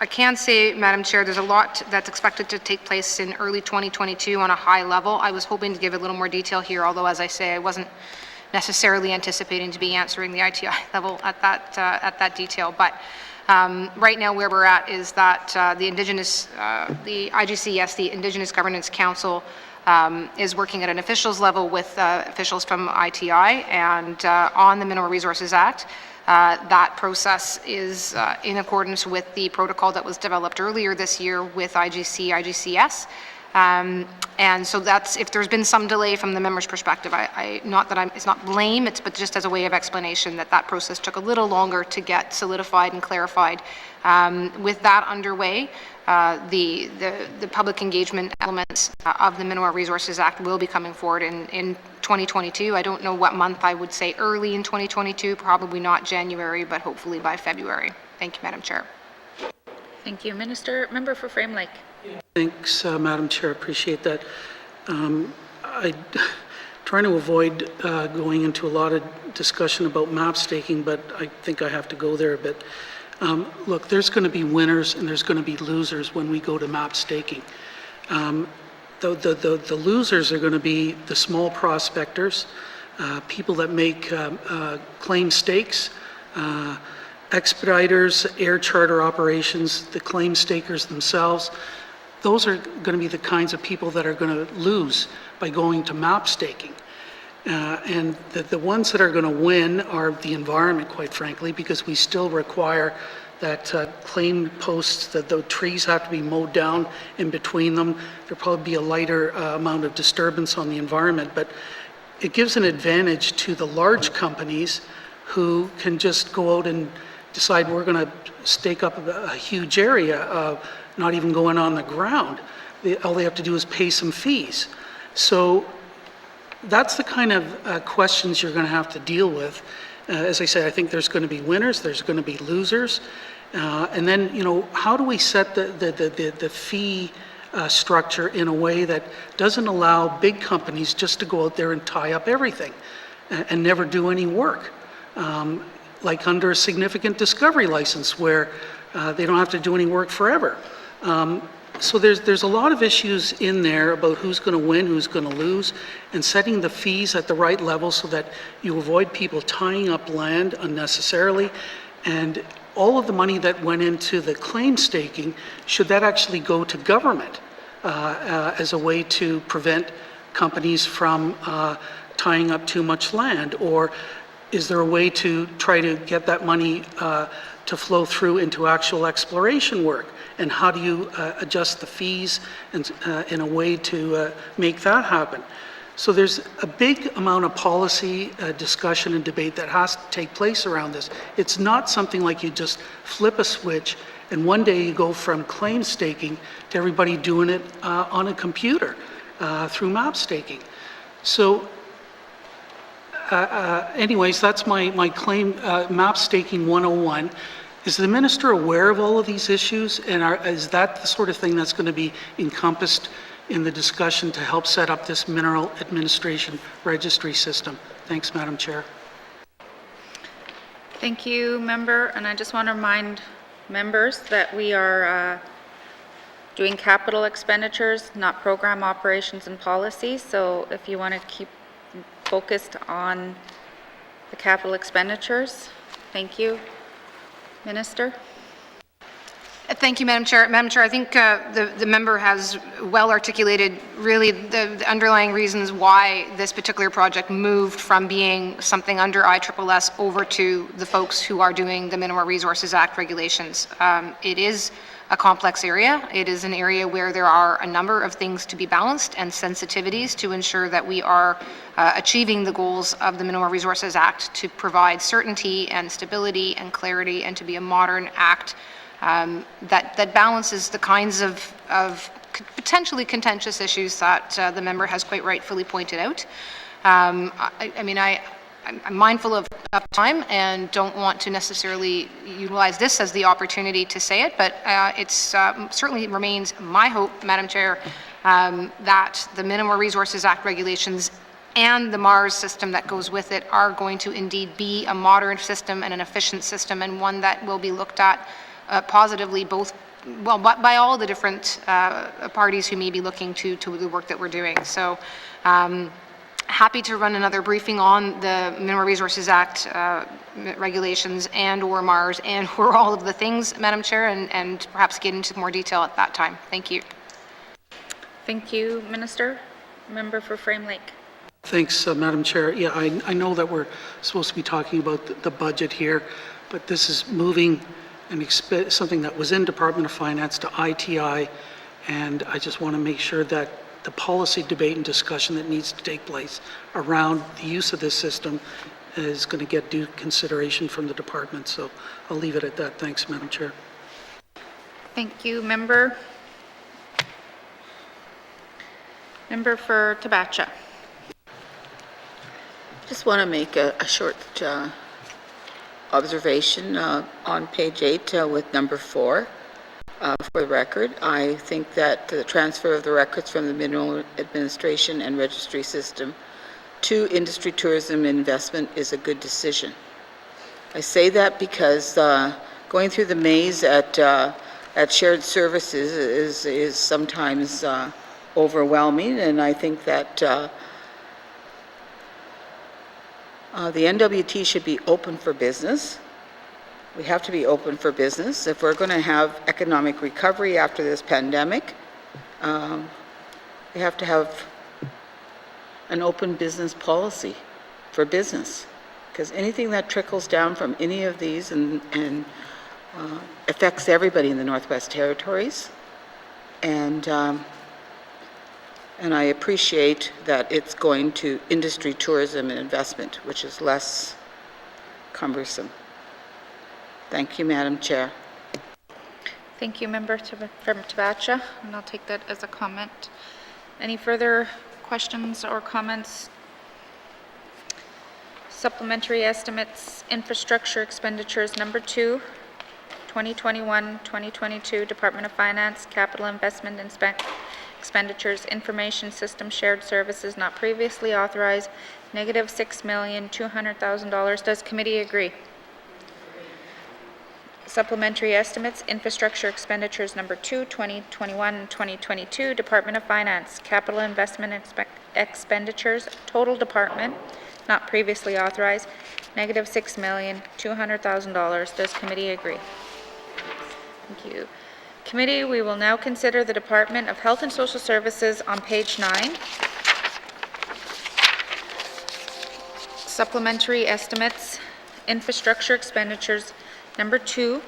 I can say, Madam Chair, there's a lot that's expected to take place in early 2022 on a high level. I was hoping to give a little more detail here, although, as I say, I wasn't necessarily anticipating to be answering the ITI level at that detail. But right now, where we're at is that the IGCS, the Indigenous Governance Council, is working at an officials level with officials from ITI and on the Mineral Resources Act. That process is in accordance with the protocol that was developed earlier this year with IGCS. And so that's, if there's been some delay from the member's perspective, it's not blame, but just as a way of explanation that process took a little longer to get solidified and clarified. With that underway, the public engagement elements of the Mineral Resources Act will be coming forward in 2022. I don't know what month. I would say early in 2022, probably not January, but hopefully by February. Thank you, Madam Chair. Thank you. Member for Frame Lake. Thanks, Madam Chair. Appreciate that. I'm trying to avoid going into a lot of discussion about map staking, but I think I have to go there a bit. Look, there's going to be winners and there's going to be losers when we go to map staking. The losers are going to be the small prospectors, people that make claim stakes, expediters, air charter operations, the claim stakers themselves. Those are going to be the kinds of people that are going to lose by going to map staking. And the ones that are going to win are the environment, quite frankly, because we still require that claim posts, that the trees have to be mowed down in between them. There'll probably be a lighter amount of disturbance on the environment, but it gives an advantage to the large companies who can just go out and decide we're going to stake up a huge area, not even going on the ground. All they have to do is pay some fees. So that's the kind of questions you're going to have to deal with. As I said, I think there's going to be winners, there's going to be losers. And then, you know, how do we set the fee structure in a way that doesn't allow big companies just to go out there and tie up everything and never do any work? Like under a significant discovery license where they don't have to do any work forever. So there's a lot of issues in there about who's going to win, who's going to lose, and setting the fees at the right level so that you avoid people tying up land unnecessarily. And all of the money that went into the claim staking, should that actually go to government as a way to prevent companies from tying up too much land? Or is there a way to try to get that money to flow through into actual exploration work? And how do you adjust the fees and, in a way to make that happen? So there's a big amount of policy discussion and debate that has to take place around this. It's not something like you just flip a switch and one day you go from claim staking to everybody doing it on a computer through map staking. So anyways, that's my claim, map staking 101. Is the minister aware of all of these issues, and is that the sort of thing that's going to be encompassed in the discussion to help set up this mineral administration registry system? Thanks, Madam Chair. Thank you, member. And I just want to remind members that we are doing capital expenditures, not program operations and policy. So if you want to keep focused on the capital expenditures, thank you. Minister. Thank you, Madam Chair. Madam Chair, I think the member has well articulated really the underlying reasons why this particular project moved from being something under ISSS over to the folks who are doing the Mineral Resources Act regulations. It is a complex area. It is an area where there are a number of things to be balanced and sensitivities to ensure that we are achieving the goals of the Mineral Resources Act to provide certainty and stability and clarity and to be a modern act that balances the kinds of potentially contentious issues that the member has quite rightfully pointed out. I'm mindful of time and don't want to necessarily utilize this as the opportunity to say it, but it certainly remains my hope, Madam Chair, that the Mineral Resources Act regulations and the MARS system that goes with it are going to indeed be a modern system and an efficient system, and one that will be looked at positively both well, by all the different parties who may be looking to the work that we're doing. So happy to run another briefing on the Mineral Resources Act regulations and or MARS and or all of the things, Madam Chair, and perhaps get into more detail at that time. Thank you. Thank you, Minister. Member for Frame Lake. Thanks, Madam Chair. Yeah, I know that we're supposed to be talking about the budget here, but this is moving something that was in Department of Finance to ITI, and I just want to make sure that the policy debate and discussion that needs to take place around the use of this system is going to get due consideration from the department. So I'll leave it at that. Thanks, Madam Chair. Thank you, Member. Member for Tabacha. Just want to make a short observation on page 8 with number 4. For the record, I think that the transfer of the records from the Mineral Administration and Registry System to Industry, Tourism, and Investment is a good decision. I say that because going through the maze at shared services is sometimes overwhelming, and I think that the N.W.T. should be open for business. We have to be open for business. If we're going to have economic recovery after this pandemic, we have to have an open business policy for business, because anything that trickles down from any of these and affects everybody in the Northwest Territories. And I appreciate that it's going to industry, tourism, and investment, which is less cumbersome. Thank you, Madam Chair. Thank you, Member from Tabacha, and I'll take that as a comment. Any further questions or comments? Supplementary estimates, infrastructure expenditures, number 2, 2021-2022, Department of Finance, capital investment expenditures, information system shared services not previously authorized, negative $6,200,000. Does committee agree? Supplementary estimates, infrastructure expenditures, number 2, 2021-2022, Department of Finance, capital investment expenditures, total department, not previously authorized, negative $6,200,000. Does committee agree? Thank you. Committee, we will now consider the Department of Health and Social Services on page 9. Supplementary estimates, infrastructure expenditures, number 2,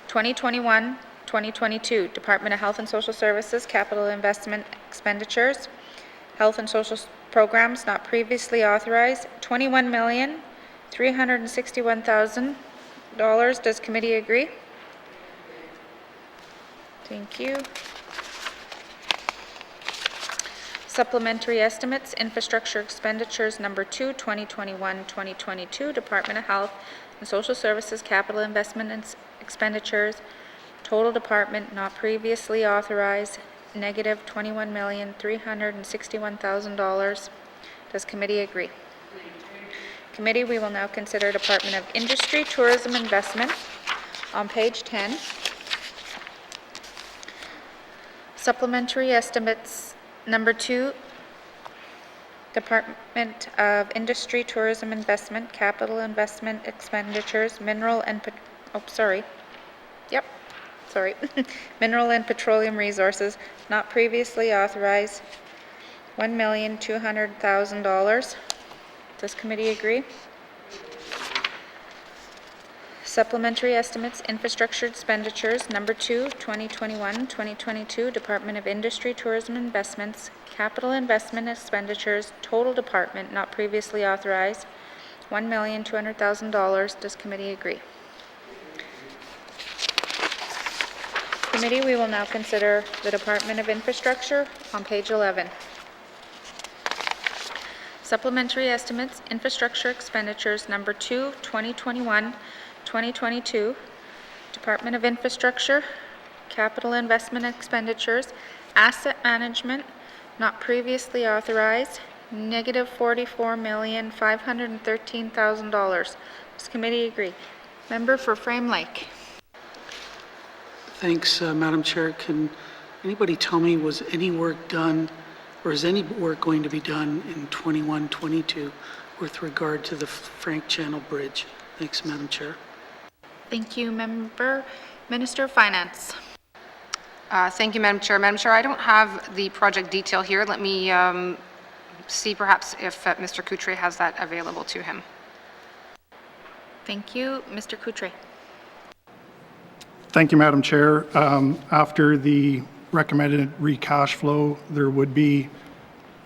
2021-2022, Department of Health and Social Services, capital investment expenditures, health and social programs not previously authorized, $21,361,000. Does committee agree? Thank you. Supplementary estimates, infrastructure expenditures, number 2, 2021-2022, Department of Health and Social Services, capital investment expenditures, total department not previously authorized, negative $21,361,000. Does committee agree? Committee, we will now consider Department of Industry, Tourism, Investment on page 10. Supplementary estimates, number 2, Department of Industry, Tourism, Investment, capital investment expenditures, mineral and petroleum resources, not previously authorized, $1,200,000. Does committee agree? Supplementary estimates, infrastructure expenditures, number 2, 2021-2022, Department of Industry, Tourism, Investments, capital investment expenditures, total department not previously authorized, $1,200,000. Does committee agree? Committee, we will now consider the Department of Infrastructure on page 11. Supplementary estimates, infrastructure expenditures, number 2, 2021-2022, Department of Infrastructure, capital investment expenditures, asset management, not previously authorized, negative $44,513,000. Does committee agree? Member for Frame Lake. Thanks, Madam Chair. Can anybody tell me, was any work done, or is any work going to be done in 21-22 with regard to the Frank Channel Bridge? Thanks, Madam Chair. Thank you, Member. Minister of Finance. Thank you, Madam Chair. Madam Chair, I don't have the project detail here. Let me see perhaps if Mr. Coutre has that available to him. Thank you. Mr. Coutre. Thank you, Madam Chair. After the recommended recash flow, there would be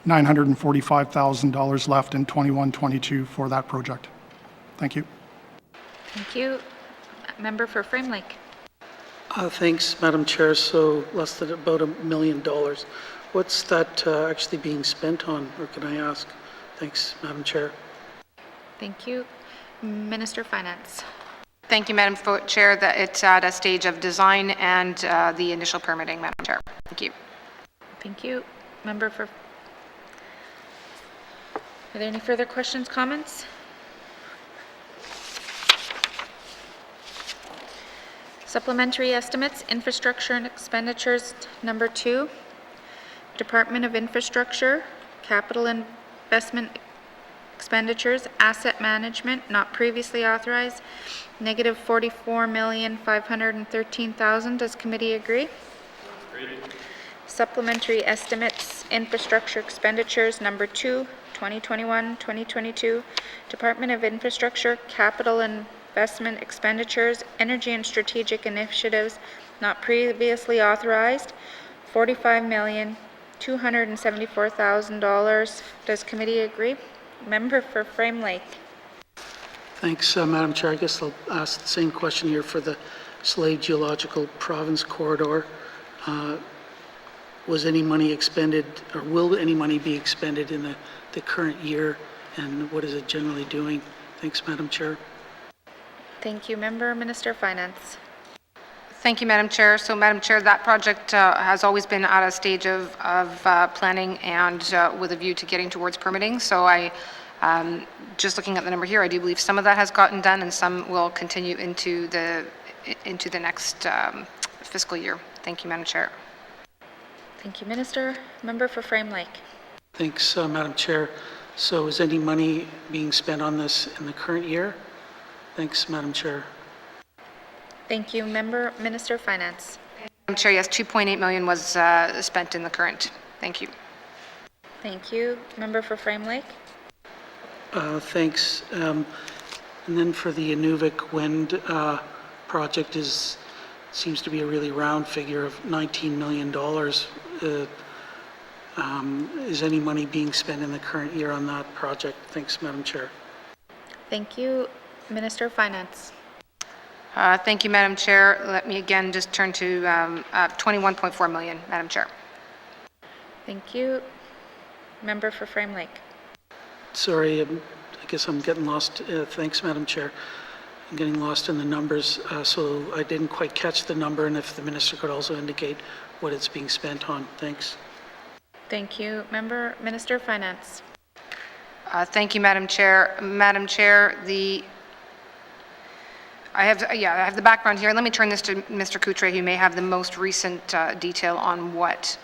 $945,000 left in 21-22 for that project. Thank you. Thank you. Member for Frame Lake. Thanks, Madam Chair. So less than about $1 million. What's that actually being spent on, or can I ask? Thanks, Madam Chair. Thank you. Minister of Finance. Thank you, Madam Chair. That it's at a stage of design and the initial permitting, Madam Chair. Thank you. Thank you. Member for... Are there any further questions, comments? Supplementary estimates, infrastructure and expenditures, number 2. Department of Infrastructure, capital investment expenditures, asset management, not previously authorized, negative $44,513,000. Does committee agree? Agreed. Supplementary estimates, infrastructure expenditures, number 2, 2021-2022, Department of Infrastructure, capital investment expenditures, energy and strategic initiatives, not previously authorized, $45,274,000. Does committee agree? Member for Frame Lake. Thanks, Madam Chair. I guess I'll ask the same question here for the Slave Geological Province Corridor. Was any money expended, or will any money be expended in the current year, and what is it generally doing? Thanks, Madam Chair. Thank you, Member. Minister of Finance. Thank you, Madam Chair. So, Madam Chair, that project has always been at a stage of planning and with a view to getting towards permitting. So I, just looking at the number here, I do believe some of that has gotten done and some will continue into the next fiscal year. Thank you, Madam Chair. Thank you, Minister. Member for Frame Lake. Thanks, Madam Chair. So is any money being spent on this in the current year? Thanks, Madam Chair. Thank you, Member. Minister of Finance. Madam Chair, yes, $2.8 million was spent in the current. Thank you. Thank you. Member for Frame Lake. Thanks. And then for the Inuvik wind project seems to be a really round figure of $19 million. Is any money being spent in the current year on that project? Thanks, Madam Chair. Thank you. Minister of Finance. Thank you, Madam Chair. Let me again just turn to $21.4 million, Madam Chair. Thank you. Member for Frame Lake. Sorry, I guess I'm getting lost. Thanks, Madam Chair. I'm getting lost in the numbers, so I didn't quite catch the number, and if the Minister could also indicate what it's being spent on. Thanks. Thank you. Minister of Finance. Thank you, Madam Chair. Madam Chair, I have the background here. Let me turn this to Mr. Coutre, who may have the most recent detail on what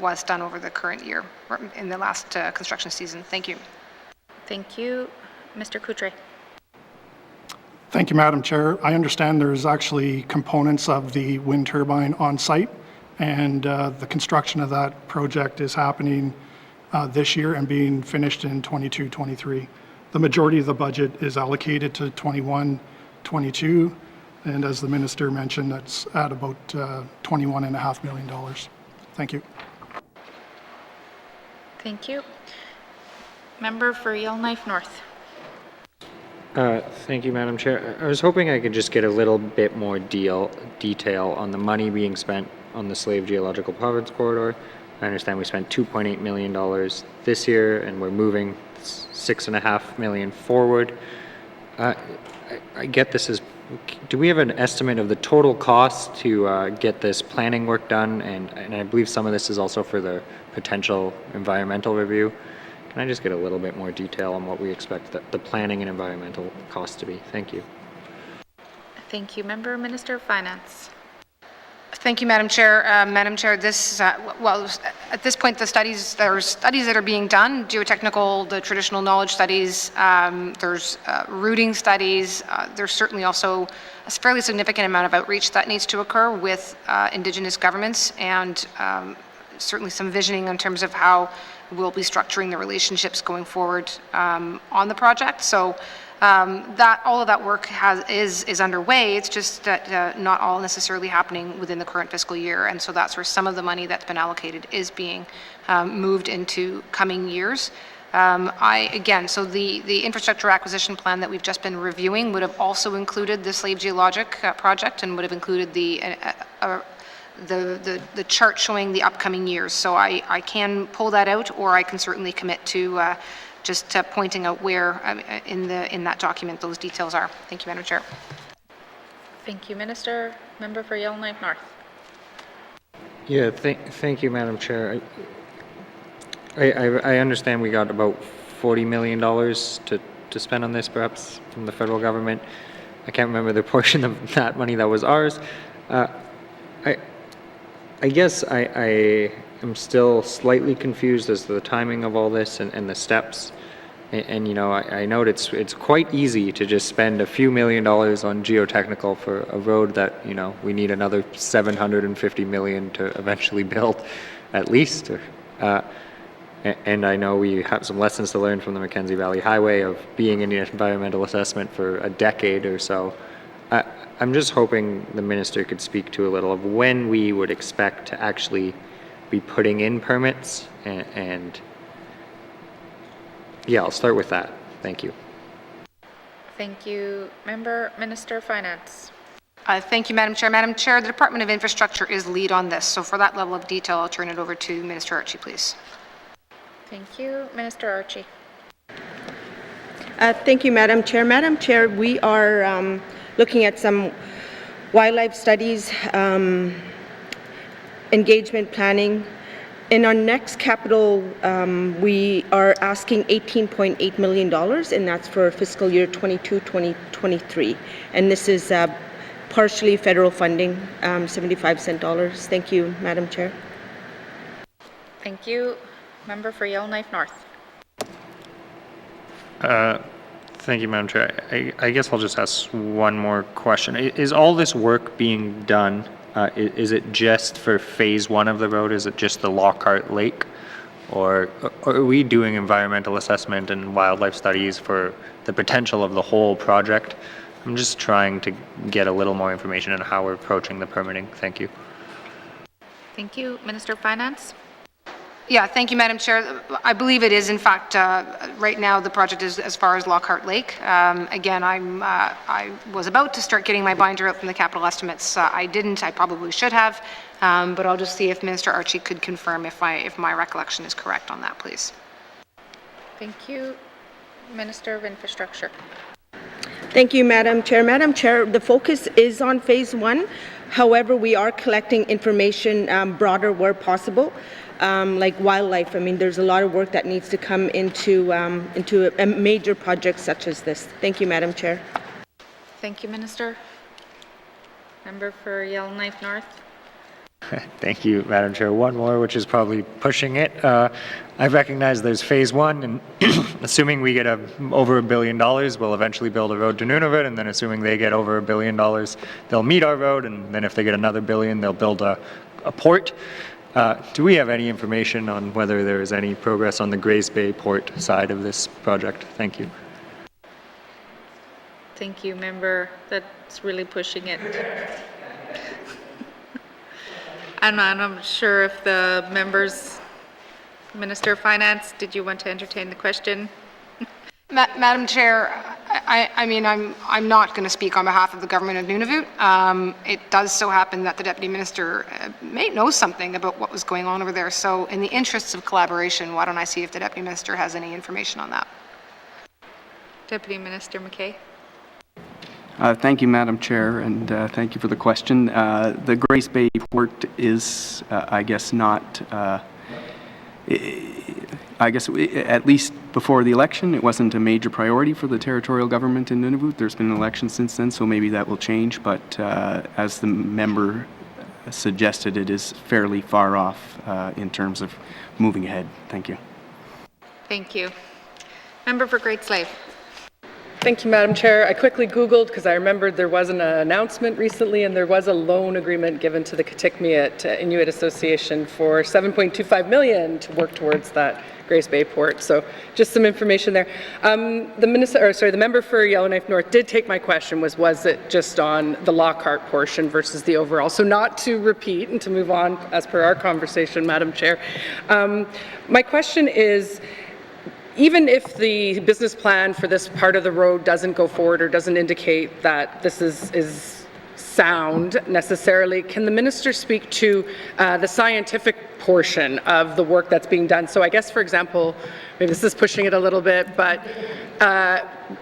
was done over the current year, in the last construction season. Thank you. Thank you. Mr. Coutre. Thank you, Madam Chair. I understand there's actually components of the wind turbine on site, and the construction of that project is happening this year and being finished in 22-23. The majority of the budget is allocated to 21-22, and as the Minister mentioned, that's at about $21.5 million. Thank you. Thank you. Member for Yellowknife North. Thank you, Madam Chair. I was hoping I could just get a little bit more detail on the money being spent on the Slave Geological Province Corridor. I understand we spent $2.8 million this year, and we're moving $6.5 million forward. I get this is. Do we have an estimate of the total cost to get this planning work done? And I believe some of this is also for the potential environmental review. Can I just get a little bit more detail on what we expect the planning and environmental costs to be? Thank you. Thank you. Minister of Finance. Thank you, Madam Chair. Madam Chair, this, well, at this point, there are studies that are being done, geotechnical, the traditional knowledge studies, there's routing studies, there's certainly also a fairly significant amount of outreach that needs to occur with Indigenous governments, and certainly some visioning in terms of how we'll be structuring the relationships going forward on the project. So all of that work is underway. It's just that not all necessarily happening within the current fiscal year, and so that's where some of the money that's been allocated is being moved into coming years. So the infrastructure acquisition plan that we've just been reviewing would have also included the Slave Geologic project, and would have included the chart showing the upcoming years. So I can pull that out, or I can certainly commit to just pointing out where in that document those details are. Thank you, Madam Chair. Thank you, Minister. Member for Yellowknife North. Yeah, thank you, Madam Chair. I understand we got about $40 million to spend on this, perhaps, from the federal government. I can't remember the portion of that money that was ours. I guess I am still slightly confused as to the timing of all this and the steps. And you know, I know it's quite easy to just spend a few $1 million on geotechnical for a road that, you know, we need another $750 million to eventually build, at least. And I know we have some lessons to learn from the Mackenzie Valley Highway of being in the environmental assessment for a decade or so. I'm just hoping the minister could speak to a little of when we would expect to actually be putting in permits, and yeah, I'll start with that. Thank you. Thank you. Minister of Finance. Thank you, Madam Chair. Madam Chair, the Department of Infrastructure is lead on this, so for that level of detail, I'll turn it over to Minister Archie, please. Thank you. Minister Archie. Thank you, Madam Chair. Madam Chair, we are looking at some wildlife studies, engagement planning. In our next capital, we are asking $18.8 million, and that's for fiscal year 22-2023. And this is partially federal funding, 75-cent dollars. Thank you, Madam Chair. Thank you. Member for Yellowknife North. Thank you, Madam Chair. I guess I'll just ask one more question. Is all this work being done, is it just for phase one of the road? Is it just the Lockhart Lake? Or are we doing environmental assessment and wildlife studies for the potential of the whole project? I'm just trying to get a little more information on how we're approaching the permitting. Thank you. Thank you. Minister of Finance. Yeah, thank you, Madam Chair. I believe it is, in fact, right now the project is as far as Lockhart Lake. Again, I was about to start getting my binder out from the capital estimates. I didn't. I probably should have, but I'll just see if Minister Archie could confirm if my recollection is correct on that, please. Thank you. Minister of Infrastructure. Thank you, Madam Chair. Madam Chair, the focus is on phase one. However, we are collecting information broader where possible. Like wildlife. I mean, there's a lot of work that needs to come into a major project such as this. Thank you, Madam Chair. Thank you, Minister. Member for Yellowknife North. Thank you, Madam Chair. One more, which is probably pushing it. I recognize there's phase one, and assuming we get over $1 billion, we'll eventually build a road to Nunavut, and then assuming they get over $1 billion, they'll meet our road, and then if they get another $1 billion, they'll build a port. Do we have any information on whether there is any progress on the Grays Bay port side of this project? Thank you. Thank you, Member. That's really pushing it. I'm not sure if the members, Minister of Finance, did you want to entertain the question? Madam Chair, I mean, I'm not going to speak on behalf of the government of Nunavut. It does so happen that the Deputy Minister may know something about what was going on over there. So in the interests of collaboration, why don't I see if the Deputy Minister has any information on that? Deputy Minister McKay. Thank you, Madam Chair, and thank you for the question. The Grays Bay port is, I guess, not... I guess at least before the election, it wasn't a major priority for the territorial government in Nunavut. There's been an election since then, so maybe that will change. But as the member suggested, it is fairly far off in terms of moving ahead. Thank you. Thank you. Member for Great Slave. Thank you, Madam Chair. I quickly Googled because I remembered there was an announcement recently and there was a loan agreement given to the Kitikmeot Inuit Association for $7.25 million to work towards that Grace Bay port. So just some information there. The member for Yellowknife North did take my question, was it just on the Lockhart portion versus the overall? So not to repeat and to move on as per our conversation, Madam Chair. My question is, even if the business plan for this part of the road doesn't go forward or doesn't indicate that this is sound necessarily, can the minister speak to the scientific portion of the work that's being done? So I guess, for example, maybe this is pushing it a little bit, but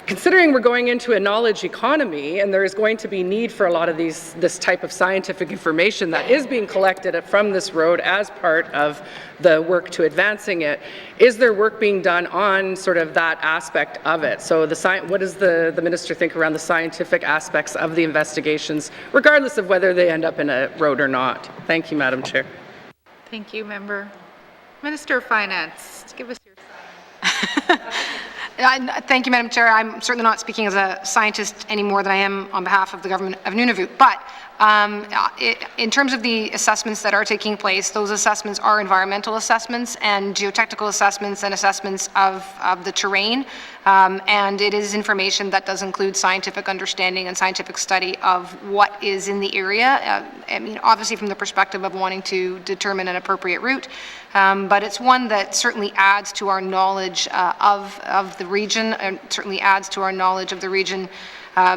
considering we're going into a knowledge economy and there is going to be need for a lot of this type of scientific information that is being collected from this road as part of the work to advancing it, is there work being done on sort of that aspect of it? So what does the minister think around the scientific aspects of the investigations, regardless of whether they end up in a road or not? Thank you, Madam Chair. Thank you, Member. Minister of Finance, give us your Thank you, Madam Chair. I'm certainly not speaking as a scientist any more than I am on behalf of the government of Nunavut. But in terms of the assessments that are taking place, those assessments are environmental assessments and geotechnical assessments and assessments of the terrain. And it is information that does include scientific understanding and scientific study of what is in the area. I mean, obviously from the perspective of wanting to determine an appropriate route, but it's one that certainly adds to our knowledge of the region, and certainly adds to our knowledge of the region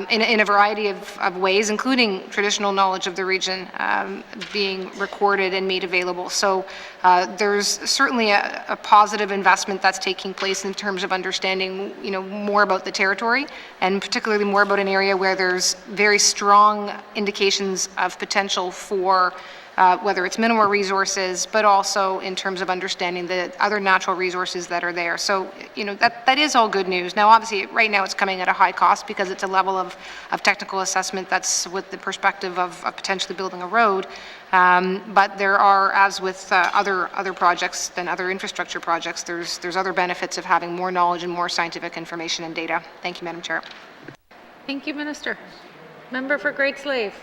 in a variety of ways, including traditional knowledge of the region being recorded and made available. So there's certainly a positive investment that's taking place in terms of understanding, more about the territory, and particularly more about an area where there's very strong indications of potential for whether it's mineral resources, but also in terms of understanding the other natural resources that are there. So, that is all good news. Now, obviously, right now it's coming at a high cost because it's a level of technical assessment that's with the perspective of potentially building a road. But there are, as with other projects and other infrastructure projects, there's other benefits of having more knowledge and more scientific information and data. Thank you, Madam Chair. Thank you, Minister. Member for Great Slave.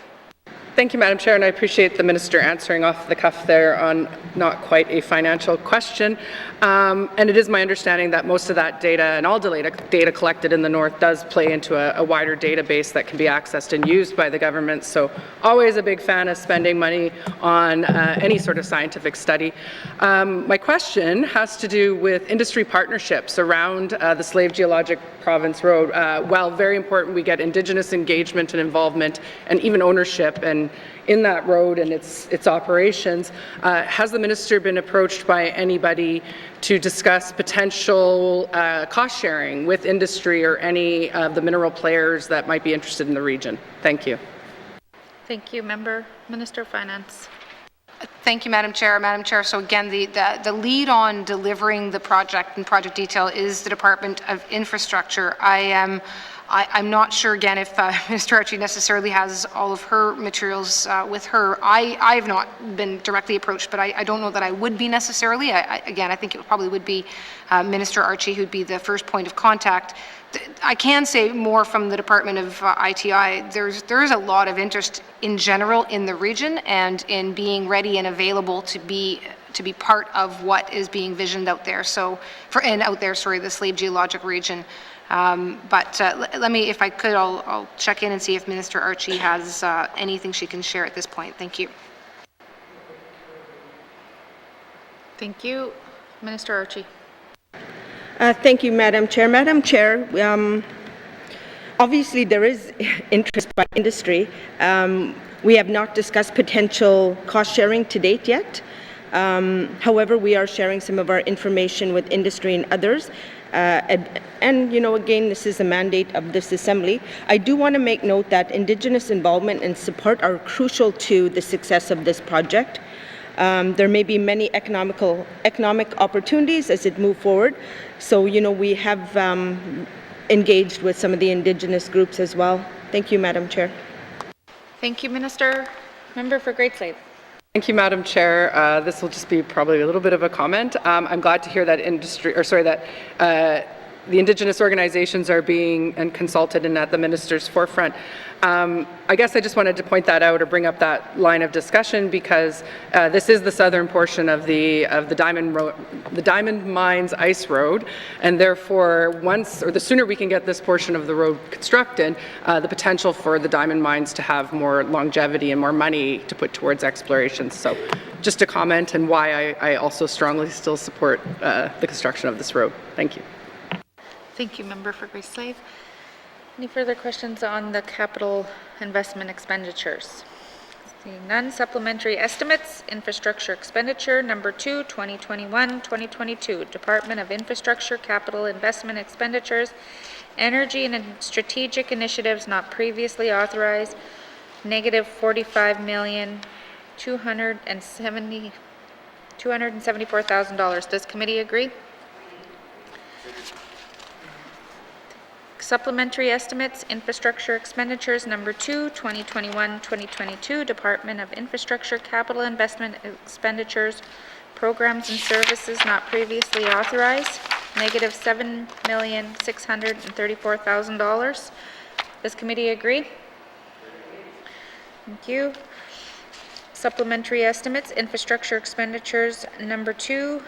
Thank you, Madam Chair, and I appreciate the minister answering off the cuff there on not quite a financial question. And it is my understanding that most of that data and all data collected in the North does play into a wider database that can be accessed and used by the government. So always a big fan of spending money on any sort of scientific study. My question has to do with industry partnerships around the Slave Geologic Province Road. While very important, we get Indigenous engagement and involvement and even ownership and in that road and its operations. Has the minister been approached by anybody to discuss potential cost sharing with industry or any of the mineral players that might be interested in the region? Thank you. Thank you, Minister of Finance. Thank you, Madam Chair. Madam Chair, so again, the lead on delivering the project and project detail is the Department of Infrastructure. I'm not sure, again, if Mr. Archie necessarily has all of her materials with her. I've not been directly approached, but I don't know that I would be necessarily. Again, I think it probably would be Minister Archie who'd be the first point of contact. I can say more from the Department of ITI. There is a lot of interest in general in the region and in being ready and available to be part of what is being visioned out there. So the Slave Geologic region. But let me, if I could, I'll check in and see if Minister Archie has anything she can share at this point. Thank you. Thank you. Minister Archie. Thank you, Madam Chair. Madam Chair, obviously there is interest by industry. We have not discussed potential cost sharing to date yet. However, we are sharing some of our information with industry and others. And again, this is a mandate of this Assembly. I do want to make note that Indigenous involvement and support are crucial to the success of this project. There may be many economic opportunities as it moves forward. So, we have engaged with some of the Indigenous groups as well. Thank you, Madam Chair. Thank you, Minister. Member for Great Slave. Thank you, Madam Chair. This will just be probably a little bit of a comment. I'm glad to hear that the Indigenous organizations are being consulted and at the Minister's forefront. I guess I just wanted to point that out or bring up that line of discussion because this is the southern portion of the Diamond Mines Ice Road, and therefore the sooner we can get this portion of the road constructed, the potential for the diamond mines to have more longevity and more money to put towards exploration. So just a comment and why I also strongly still support the construction of this road. Thank you. Thank you, Member for Grace Slave. Any further questions on the capital investment expenditures? Seeing none, supplementary estimates, infrastructure expenditure number 2, 2021-2022, Department of Infrastructure capital investment expenditures, energy and strategic initiatives not previously authorized, negative $45,274,000. Does committee agree? Supplementary estimates, infrastructure expenditures number 2, 2021-2022, Department of Infrastructure capital investment expenditures, programs and services not previously authorized, negative $7,634,000. Does committee agree? Thank you. Supplementary estimates, infrastructure expenditures number 2,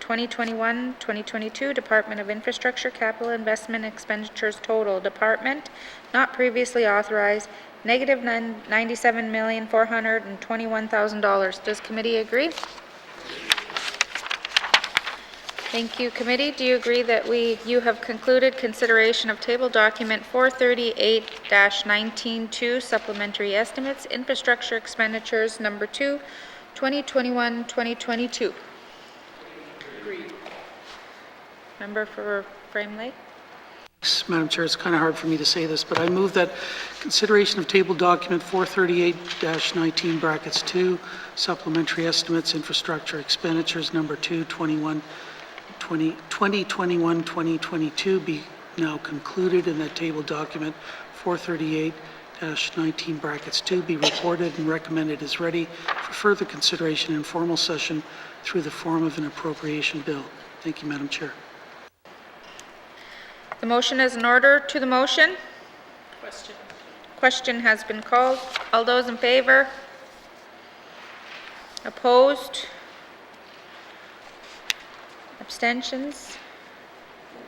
2021-2022, Department of Infrastructure capital investment expenditures total, department not previously authorized, negative $97,421,000. Does committee agree? Thank you, committee. Do you agree that you have concluded consideration of table document 438-19-2, supplementary estimates, infrastructure expenditures number 2, 2021-2022? Member for Frame Lake. Madam Chair, it's kind of hard for me to say this, but I move that consideration of table document 438-19 brackets 2, supplementary estimates, infrastructure expenditures number 2, 2021-2022 be now concluded, and that table document 438-19 brackets 2 be reported and recommended as ready for further consideration in formal session through the form of an appropriation bill. Thank you, Madam Chair. The motion is in order. To the motion? Question. Question has been called. All those in favor? Opposed? Abstentions?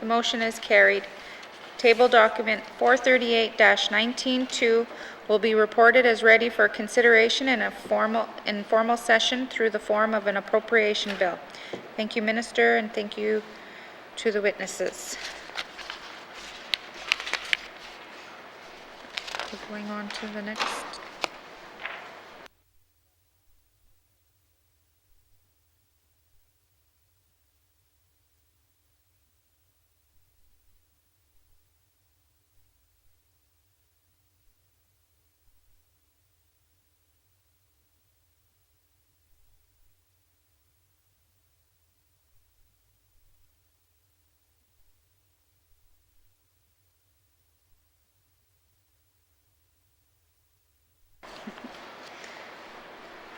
The motion is carried. Table document 438-19-2 will be reported as ready for consideration in a informal session through the form of an appropriation bill. Thank you, Minister, and thank you to the witnesses. Going on to the next.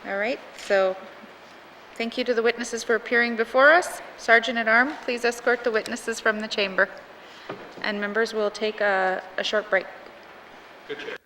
All right, so thank you to the witnesses for appearing before us. Sergeant at Arms, please escort the witnesses from the chamber. And members will take a short break. Good chair.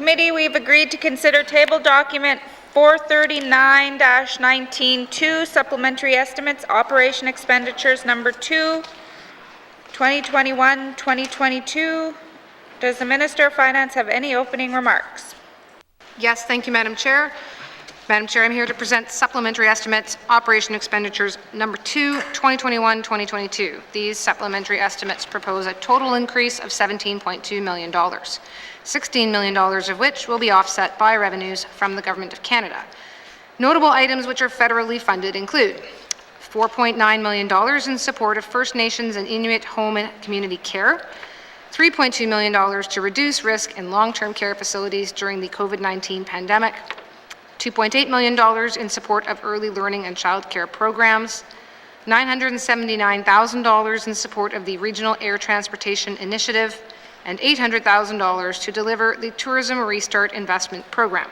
Committee, we've agreed to consider table document 439-19-2, supplementary estimates, operation expenditures number 2, 2021-2022. Does the Minister of Finance have any opening remarks? Yes, thank you, Madam Chair. Madam Chair, I'm here to present supplementary estimates, operation expenditures number 2, 2021-2022. These supplementary estimates propose a total increase of $17.2 million, $16 million of which will be offset by revenues from the Government of Canada. Notable items which are federally funded include $4.9 million in support of First Nations and Inuit home and community care, $3.2 million to reduce risk in long-term care facilities during the COVID-19 pandemic, $2.8 million in support of early learning and childcare programs, $979,000 in support of the Regional Air Transportation Initiative, and $800,000 to deliver the Tourism Restart Investment Program.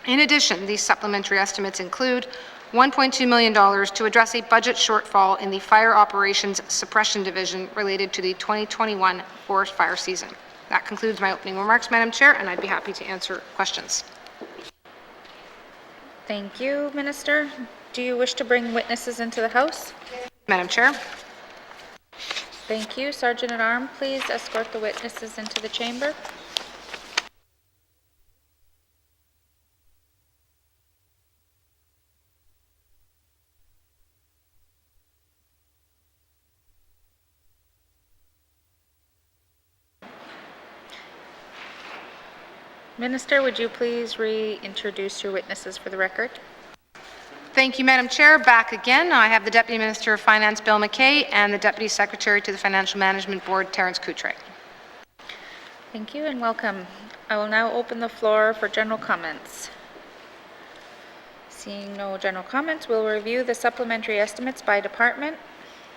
In addition, these supplementary estimates include $1.2 million to address a budget shortfall in the Fire Operations Suppression Division related to the 2021 forest fire season. That concludes my opening remarks, Madam Chair, and I'd be happy to answer questions. Thank you, Minister. Do you wish to bring witnesses into the House? Madam Chair. Thank you. Sergeant at Arms, please escort the witnesses into the chamber. Minister, would you please reintroduce your witnesses for the record? Thank you, Madam Chair. Back again, I have the Deputy Minister of Finance, Bill McKay, and the Deputy Secretary to the Financial Management Board, Terence Coutre. Thank you and welcome. I will now open the floor for general comments. Seeing no general comments, we'll review the supplementary estimates by department.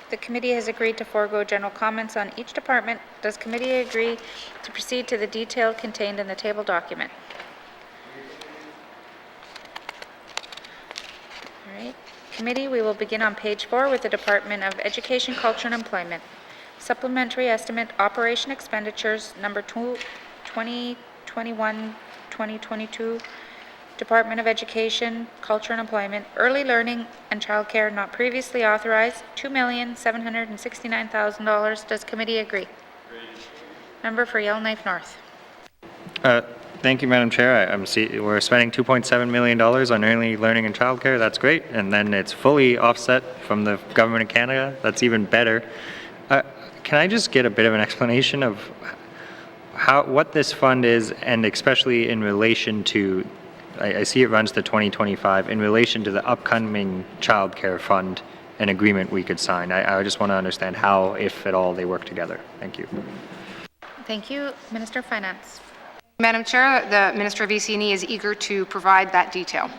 The committee has agreed to forego general comments on each department. Does committee agree to proceed to the detail contained in the table document? All right. Committee, we will begin on page 4 with the Department of Education, Culture and Employment. Supplementary estimate operation expenditures number 2, 2021-2022. Department of Education, Culture and Employment, Early Learning and Childcare not previously authorized, $2,769,000. Does committee agree? Member for Yellowknife North. Thank you, Madam Chair. We're spending $2.7 million on early learning and childcare. That's great. And then it's fully offset from the Government of Canada. That's even better. Can I just get a bit of an explanation of what this fund is, and especially in relation to, I see it runs to 2025, in relation to the upcoming child care fund, an agreement we could sign. I just want to understand how, if at all, they work together. Thank you. Thank you. Minister of Finance. Madam Chair, the Minister of EC&E is eager to provide that detail.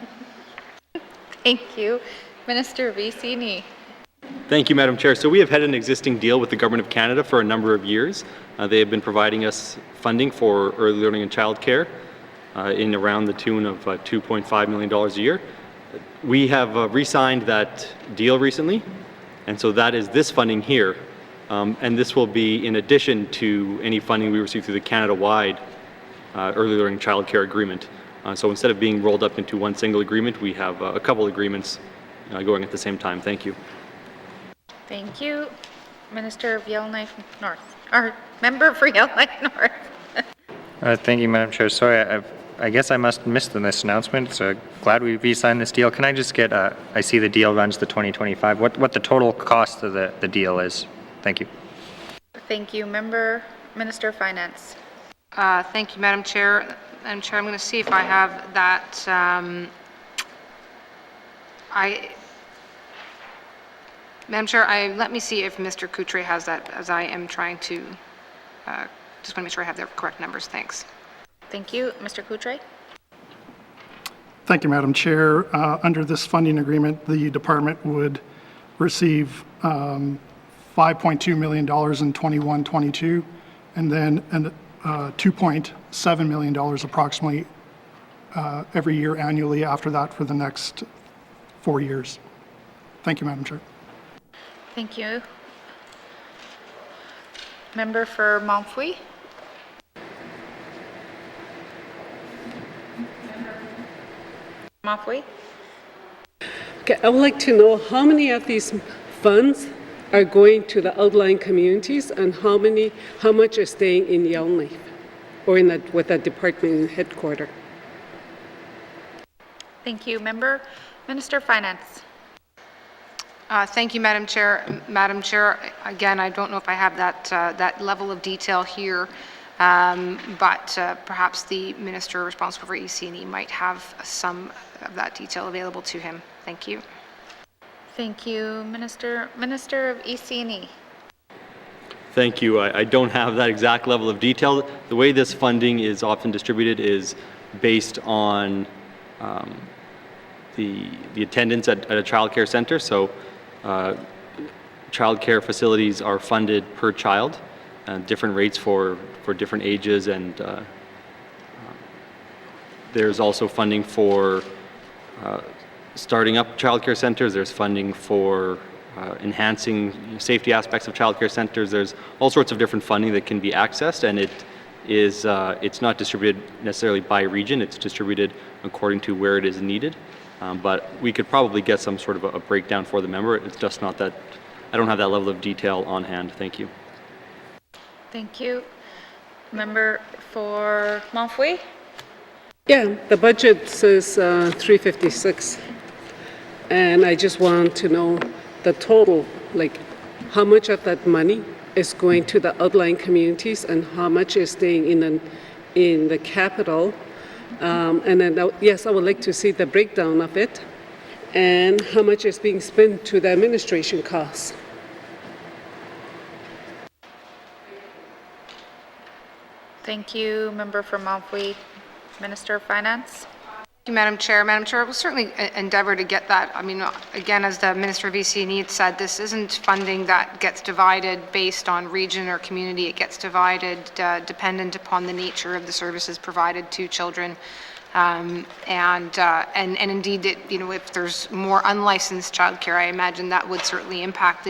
Thank you. Minister of EC&E. Thank you, Madam Chair. So we have had an existing deal with the Government of Canada for a number of years. They have been providing us funding for early learning and childcare in around the tune of $2.5 million a year. We have re-signed that deal recently, and so that is this funding here. And this will be in addition to any funding we receive through the Canada-wide early learning childcare agreement. So instead of being rolled up into one single agreement, we have a couple agreements going at the same time. Thank you. Thank you. Minister of Yellowknife North, or member for Yellowknife North. Thank you, Madam Chair. Sorry, I guess I must miss this announcement. So glad we re-signed this deal. Can I just get, I see the deal runs to 2025, what the total cost of the deal is? Thank you. Thank you. Minister of Finance. Thank you, Madam Chair. Madam Chair, I'm going to see if I have that. Madam Chair, let me see if Mr. Coutre has that, as I am trying to, just want to make sure I have the correct numbers. Thanks. Thank you. Mr. Coutre. Thank you, Madam Chair. Under this funding agreement, the department would receive $5.2 million in 21-22, and then $2.7 million approximately every year annually after that for the next 4 years. Thank you, Madam Chair. Thank you. Member for Montfouille. Mafui? Okay, I would like to know how many of these funds are going to the outlying communities and how much is staying in Yellowknife or with the department headquarters? Thank you. Minister of Finance. Thank you, Madam Chair. Madam Chair, again, I don't know if I have that level of detail here, but perhaps the minister responsible for EC&E might have some of that detail available to him. Thank you. Thank you, Minister of EC&E. Thank you. I don't have that exact level of detail. The way this funding is often distributed is based on the attendance at a child care center. So child care facilities are funded per child, different rates for different ages, and there's also funding for starting up child care centers. There's funding for enhancing safety aspects of child care centers. There's all sorts of different funding that can be accessed, and it's not distributed necessarily by region. It's distributed according to where it is needed. But we could probably get some sort of a breakdown for the member. It's just not that, I don't have that level of detail on hand. Thank you. Thank you. Member for Mafui? Yeah, the budget says 356. And I just want to know the total, like how much of that money is going to the outlying communities and how much is staying in the capital. And then, yes, I would like to see the breakdown of it and how much is being spent to the administration costs. Thank you, Member for Mafui. Minister of Finance? Thank you, Madam Chair. Madam Chair, we'll certainly endeavor to get that. I mean, again, as the Minister of EC&E said, this isn't funding that gets divided based on region or community. It gets divided dependent upon the nature of the services provided to children. And indeed, if there's more unlicensed childcare, I imagine that would certainly impact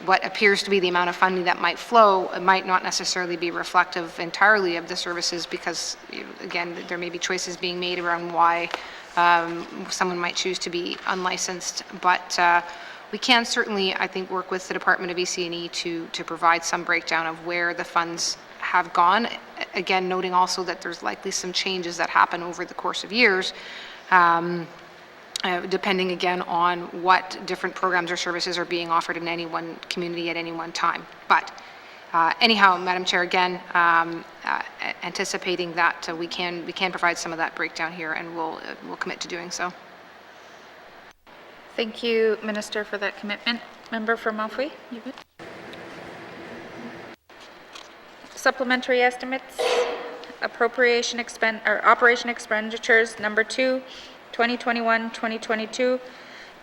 what appears to be the amount of funding that might flow. It might not necessarily be reflective entirely of the services because, again, there may be choices being made around why someone might choose to be unlicensed. But we can certainly, I think, work with the Department of EC&E to provide some breakdown of where the funds have gone. Again, noting also that there's likely some changes that happen over the course of years. Depending again on what different programs or services are being offered in any one community at any one time. But anyhow, Madam Chair, again, anticipating that we can provide some of that breakdown here, and we'll commit to doing so. Thank you, Minister, for that commitment. Member for Mafui, you good? Supplementary estimates, operation expenditures number 2. 2021-2022,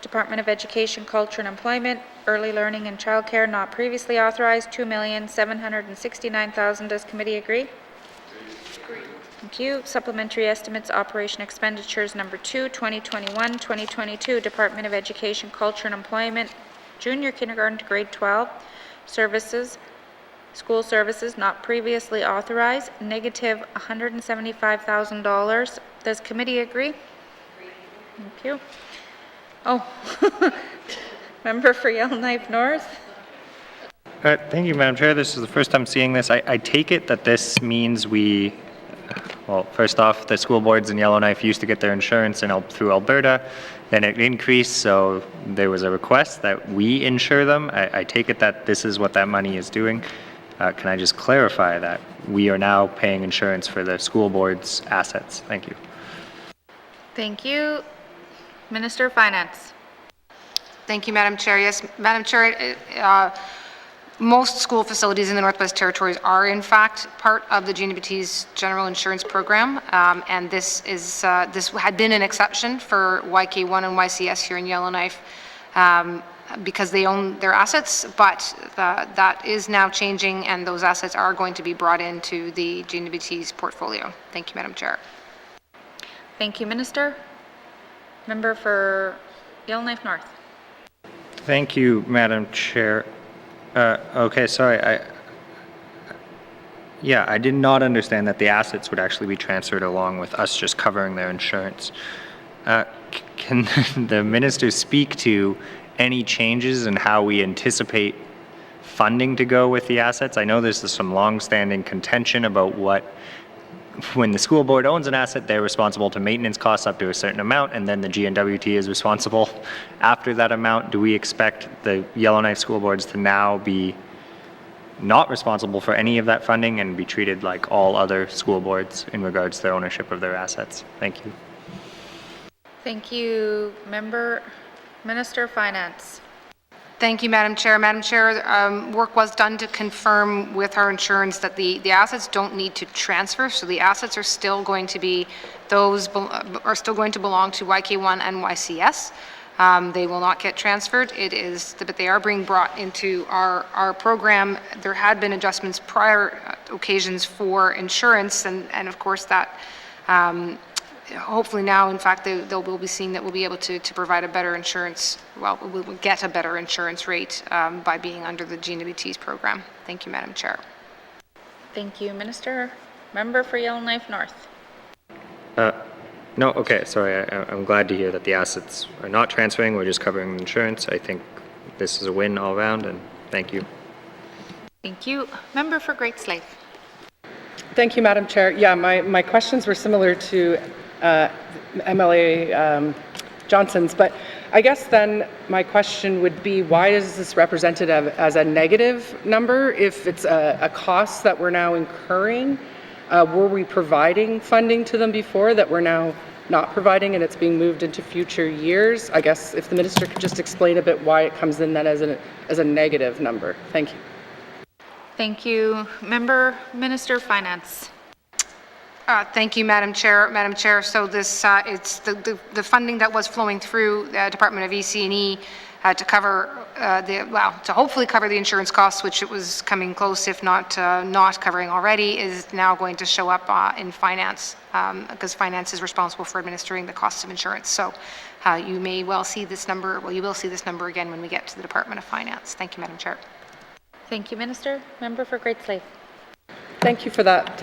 Department of Education, Culture and Employment, Early Learning and Childcare not previously authorized, $2,769,000. Does committee agree? Agree. Thank you. Supplementary estimates, operation expenditures number 2, 2021-2022, Department of Education, Culture and Employment, Junior Kindergarten to Grade 12, Services, School Services not previously authorized, negative $175,000. Does committee agree? Thank you. Oh, member for Yellowknife North. Thank you, Madam Chair. This is the first time seeing this. I take it that this means well, first off, the school boards in Yellowknife used to get their insurance through Alberta. Then it increased, so there was a request that we insure them. I take it that this is what that money is doing. Can I just clarify that we are now paying insurance for the school board's assets? Thank you. Thank you. Minister of Finance. Thank you, Madam Chair. Yes, Madam Chair, most school facilities in the Northwest Territories are in fact part of the N.W.T's general insurance program, and this had been an exception for YK1 and YCS here in Yellowknife because they own their assets, but that is now changing, and those assets are going to be brought into the N.W.T's portfolio. Thank you, Madam Chair. Thank you, Minister. Member for Yellowknife North. Thank you, Madam Chair. Okay, sorry. I did not understand that the assets would actually be transferred along with us just covering their insurance. can the minister speak to any changes in how we anticipate funding to go with the assets? I know there's some long-standing contention about when the school board owns an asset, they're responsible to maintenance costs up to a certain amount, and then the G&W.T is responsible after that amount. Do we expect the Yellowknife school boards to now be not responsible for any of that funding and be treated like all other school boards in regards to their ownership of their assets? Thank you. Thank you. Minister of Finance. Thank you, Madam Chair. Madam Chair, work was done to confirm with our insurance that the assets don't need to transfer, so the assets are still going to be belong to YK1 and YCS. They will not get transferred. But they are being brought into our program. There had been adjustments prior occasions for insurance, and of course that. Hopefully now, in fact, we'll be seeing that we'll be able to provide a better insurance, we'll get a better insurance rate by being under the G&W.T's program. Thank you, Madam Chair. Thank you, Minister. Member for Yellowknife North. No, okay, sorry, I'm glad to hear that the assets are not transferring, we're just covering insurance. I think this is a win all around, and thank you. Thank you. Member for Great Slave. Thank you, Madam Chair. Yeah, my questions were similar to MLA Johnson's, but I guess then my question would be, why is this represented as a negative number if it's a cost that we're now incurring? Were we providing funding to them before that we're now not providing and it's being moved into future years? I guess if the minister could just explain a bit why it comes in then as a negative number. Thank you. Thank you. Minister of Finance. Thank you, Madam Chair. Madam Chair, so this it's the funding that was flowing through the Department of EC&E to cover to hopefully cover the insurance costs, which it was coming close, if not covering already, is now going to show up in finance because finance is responsible for administering the costs of insurance. So you may well see this number. Well, you will see this number again when we get to the Department of Finance. Thank you, Madam Chair. Thank you, Minister. Member for Great Slave. Thank you for that,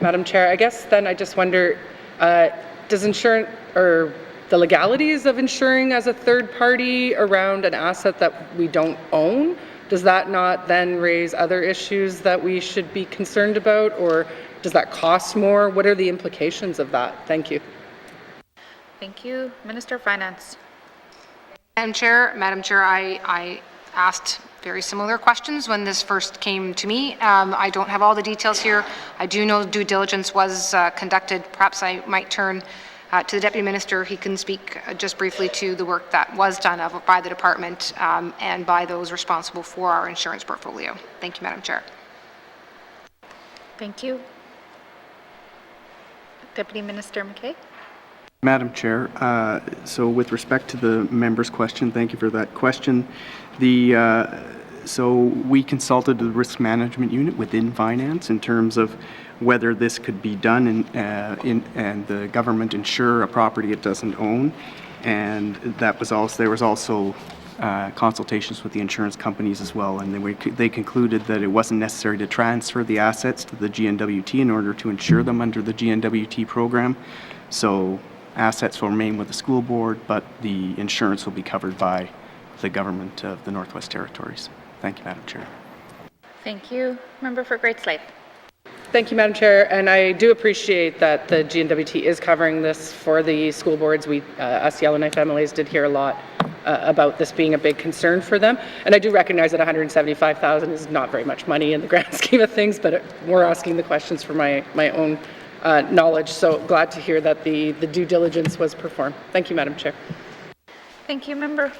Madam Chair. I guess then I just wonder, does insurance or the legalities of insuring as a third party around an asset that we don't own, does that not then raise other issues that we should be concerned about, or does that cost more? What are the implications of that? Thank you. Thank you. Minister of Finance. Madam Chair, I asked very similar questions when this first came to me. I don't have all the details here. I do know due diligence was conducted. Perhaps I might turn to the Deputy Minister. He can speak just briefly to the work that was done by the department and by those responsible for our insurance portfolio. Thank you, Madam Chair. Thank you. Deputy Minister McKay. Madam Chair, so with respect to the member's question, thank you for that question. So we consulted the risk management unit within finance in terms of whether this could be done and the government insure a property it doesn't own, and that was also there was also consultations with the insurance companies as well, and they concluded that it wasn't necessary to transfer the assets to the G&W.T in order to insure them under the G&W.T program. So assets will remain with the school board, but the insurance will be covered by the government of the Northwest Territories. Thank you, Madam Chair. Thank you. Member for Great Slave. Thank you, Madam Chair, and I do appreciate that the G&W.T is covering this for the school boards. Us Yellowknife MLAs did hear a lot about this being a big concern for them, and I do recognize that $175,000 is not very much money in the grand scheme of things, but we're asking the questions for my own knowledge, so glad to hear that the due diligence was performed. Thank you, Madam Chair. Thank you, Member.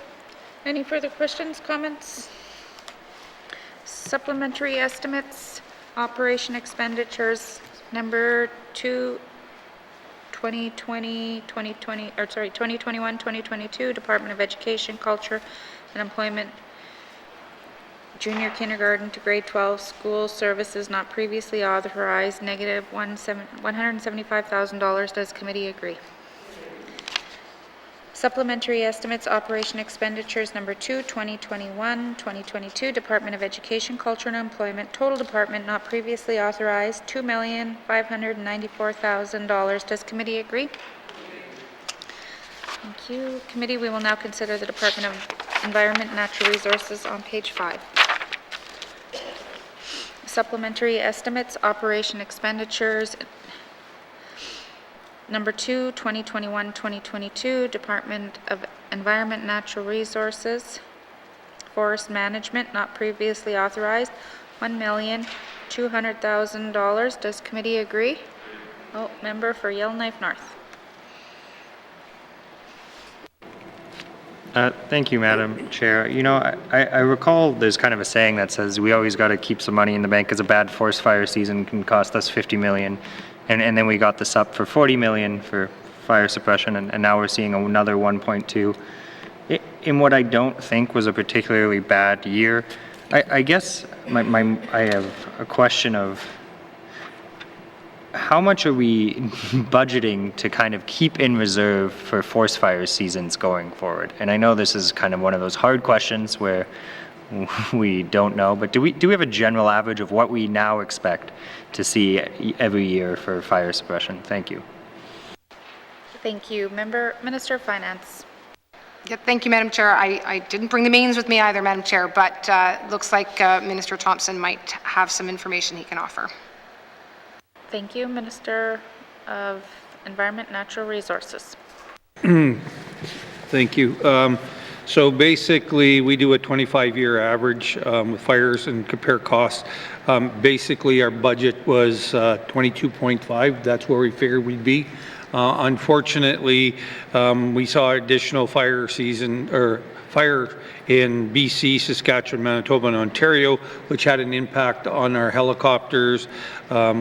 Any further questions, comments? Supplementary estimates, operation expenditures, number 2, 2021-2022, Department of Education, Culture and Employment, junior kindergarten to grade 12 school services not previously authorized, negative $175,000. Does committee agree? Supplementary estimates, operation expenditures, number 2, 2021-2022, Department of Education, Culture and Employment, total department not previously authorized, $2,594,000. Does committee agree? Thank you. Committee, we will now consider the Department of Environment and Natural Resources on page 5. Supplementary estimates, operation expenditures. Number 2, 2021-2022, Department of Environment and Natural Resources, Forest Management, not previously authorized, $1,200,000. Does committee agree? Oh, member for Yellowknife North. Thank you, Madam Chair. You know, I recall there's kind of a saying that says we always got to keep some money in the bank because a bad forest fire season can cost us $50 million. And then we got this up for $40 million for fire suppression, and now we're seeing another 1.2. In what I don't think was a particularly bad year, I guess I have a question of how much are we budgeting to kind of keep in reserve for forest fire seasons going forward? And I know this is kind of one of those hard questions where we don't know, but do we have a general average of what we now expect to see every year for fire suppression? Thank you. Thank you. Minister of Finance. Yeah, thank you, Madam Chair. I didn't bring the means with me either, Madam Chair, but looks like Minister Thompson might have some information he can offer. Thank you. Minister of Environment and Natural Resources. Thank you. So basically, we do a 25-year average with fires and compare costs. Basically, our budget was 22.5. That's where we figured we'd be. Unfortunately, we saw additional fire season or fire in BC, Saskatchewan, Manitoba, and Ontario, which had an impact on our helicopters,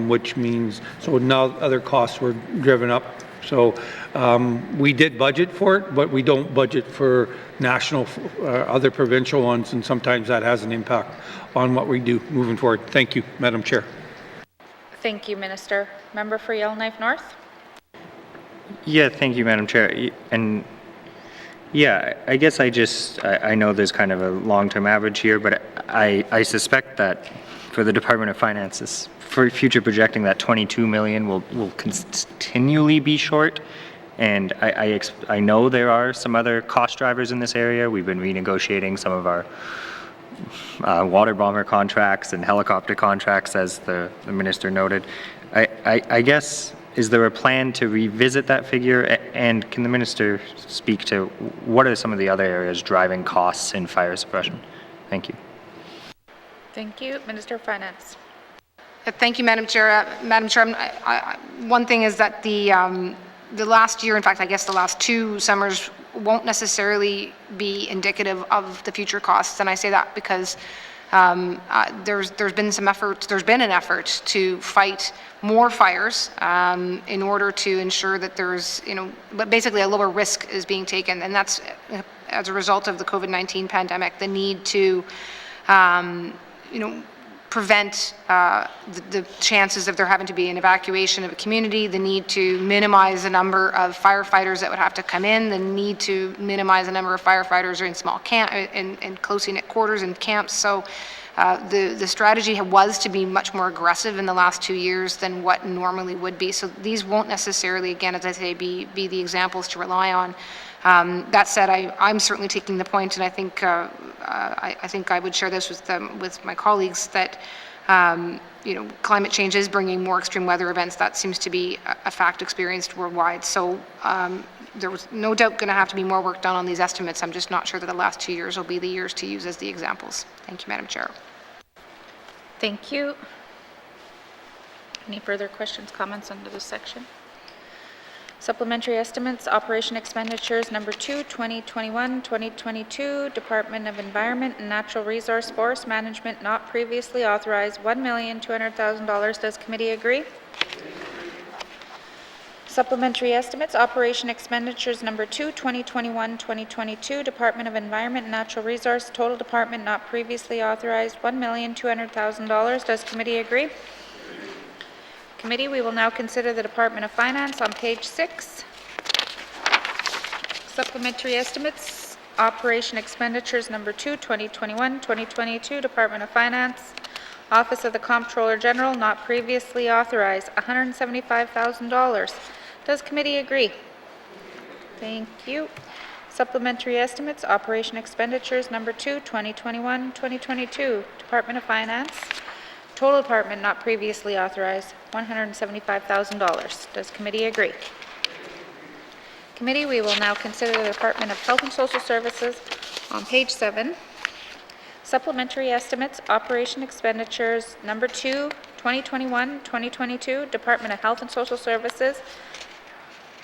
which means so now other costs were driven up. So we did budget for it, but we don't budget for national, other provincial ones, and sometimes that has an impact on what we do moving forward. Thank you, Madam Chair. Thank you, Minister. Member for Yellowknife North. Yeah, thank you, Madam Chair. And yeah, I guess I know there's kind of a long-term average here, but I suspect that for the Department of Finances, for future projecting that 22 million will continually be short. And I know there are some other cost drivers in this area. We've been renegotiating some of our water bomber contracts and helicopter contracts, as the minister noted. I guess, is there a plan to revisit that figure? And can the minister speak to what are some of the other areas driving costs in fire suppression? Thank you. Thank you. Minister of Finance. Thank you, Madam Chair. Madam Chair, one thing is that the last year, in fact, I guess the last 2 summers won't necessarily be indicative of the future costs, and I say that because there's been an effort to fight more fires in order to ensure that there's, basically a lower risk is being taken, and that's as a result of the COVID-19 pandemic, the need to, prevent the chances of there having to be an evacuation of a community, the need to minimize the number of firefighters that would have to come in, the need to minimize the number of firefighters in small camp, in closely knit quarters and camps. So the strategy was to be much more aggressive in the last 2 years than what normally would be. So these won't necessarily, again, as I say, be the examples to rely on. That said, I'm certainly taking the point, and I think I would share this with my colleagues that climate change is bringing more extreme weather events. That seems to be a fact experienced worldwide. So there was no doubt going to have to be more work done on these estimates. I'm just not sure that the last 2 years will be the years to use as the examples. Thank you, Madam Chair. Thank you. Any further questions, comments under this section? Supplementary estimates, operation expenditures, number 2, 2021-2022, Department of Environment and Natural Resource Forest Management, not previously authorized, $1,200,000. Does committee agree? Supplementary estimates, operation expenditures, number 2, 2021-2022, Department of Environment and Natural Resource, total department not previously authorized, $1,200,000. Does committee agree? Committee, we will now consider the Department of Finance on page 6. Supplementary estimates, operation expenditures, number 2, 2021-2022, Department of Finance, Office of the Comptroller General, not previously authorized, $175,000. Does committee agree? Thank you. Supplementary estimates, operation expenditures, number 2, 2021-2022, Department of Finance. Total department not previously authorized, $175,000. Does committee agree? Committee, we will now consider the Department of Health and Social Services on page 7. Supplementary estimates, operation expenditures, number 2, 2021-2022, Department of Health and Social Services.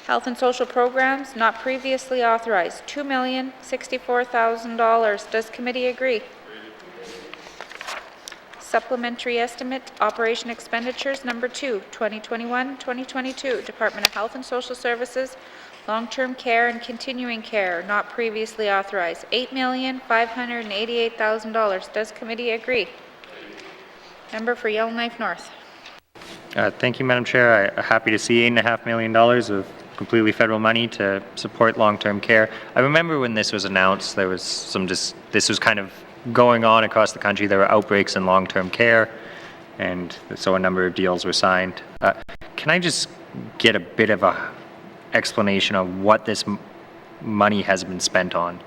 Health and social programs not previously authorized, $2,064,000. Does committee agree? Supplementary estimate, operation expenditures, number 2, 2021-2022, Department of Health and Social Services, long-term care and continuing care, not previously authorized, $8,588,000. Does committee agree? Member for Yellowknife North. Thank you, Madam Chair. I'm happy to see $8.5 million of completely federal money to support long-term care. I remember when this was announced, there was some this was kind of going on across the country. There were outbreaks in long-term care, and so a number of deals were signed. Can I just get a bit of a explanation on what this money has been spent on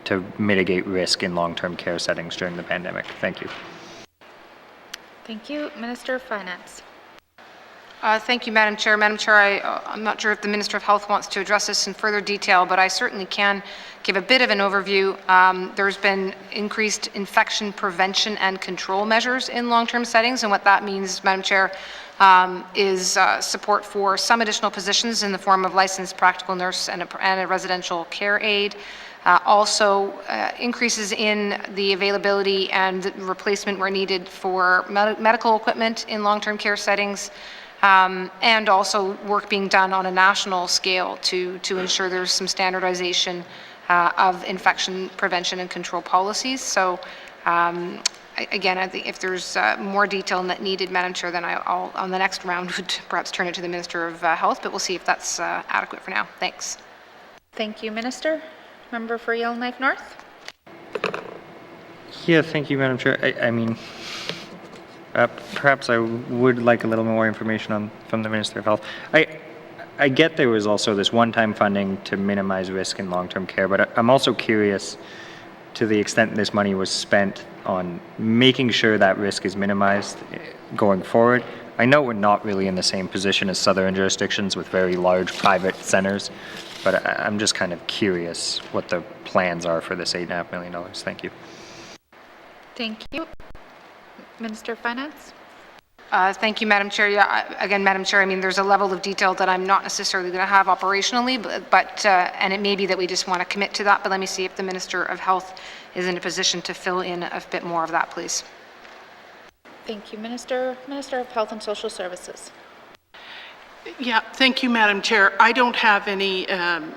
to mitigate risk in long-term care settings during the pandemic? Thank you. Thank you. Minister of Finance. Thank you, Madam Chair. Madam Chair, I'm not sure if the Minister of Health wants to address this in further detail, but I certainly can give a bit of an overview. There's been increased infection prevention and control measures in long-term settings, and what that means, Madam Chair, is support for some additional positions in the form of licensed practical nurse and a residential care aide. Also, increases in the availability and replacement where needed for medical equipment in long-term care settings. And also work being done on a national scale to ensure there's some standardization of infection prevention and control policies. So again, I think if there's more detail needed, Madam Chair, then I'll on the next round would perhaps turn it to the Minister of Health, but we'll see if that's adequate for now. Thanks. Thank you, Minister. Member for Yellowknife North. Yeah, thank you, Madam Chair. I mean, perhaps I would like a little more information from the Minister of Health. I get there was also this one-time funding to minimize risk in long-term care, but I'm also curious to the extent this money was spent on making sure that risk is minimized going forward. I know we're not really in the same position as southern jurisdictions with very large private centers, but I'm just kind of curious what the plans are for this $8.5 million. Thank you. Thank you. Minister of Finance. Thank you, Madam Chair. Yeah, again, Madam Chair, I mean, there's a level of detail that I'm not necessarily going to have operationally, but and it may be that we just want to commit to that, but let me see if the Minister of Health is in a position to fill in a bit more of that, please. Thank you, Minister. Minister of Health and Social Services. Yeah, thank you, Madam Chair. I don't have any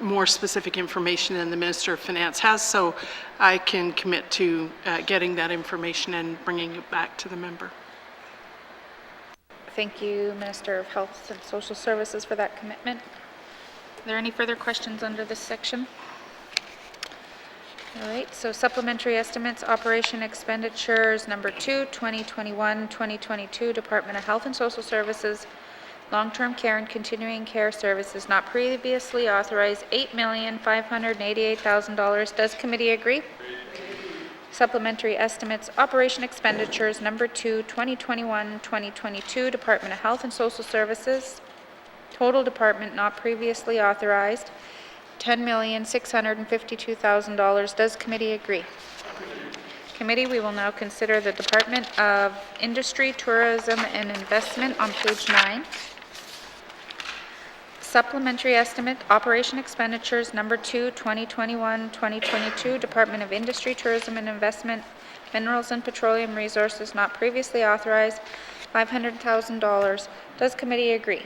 more specific information than the Minister of Finance has, so I can commit to getting that information and bringing it back to the member. Thank you, Minister of Health and Social Services, for that commitment. Are there any further questions under this section? All right, so supplementary estimates, operation expenditures, number 2, 2021-2022, Department of Health and Social Services, long-term care and continuing care services not previously authorized, $8,588,000. Does committee agree? Supplementary estimates, operation expenditures, number 2, 2021-2022, Department of Health and Social Services, total department not previously authorized, $10,652,000. Does committee agree? Committee, we will now consider the Department of Industry, Tourism and Investment on page 9. Supplementary estimate, operation expenditures, number 2, 2021-2022, Department of Industry, Tourism and Investment, Minerals and Petroleum Resources not previously authorized, $500,000. Does committee agree?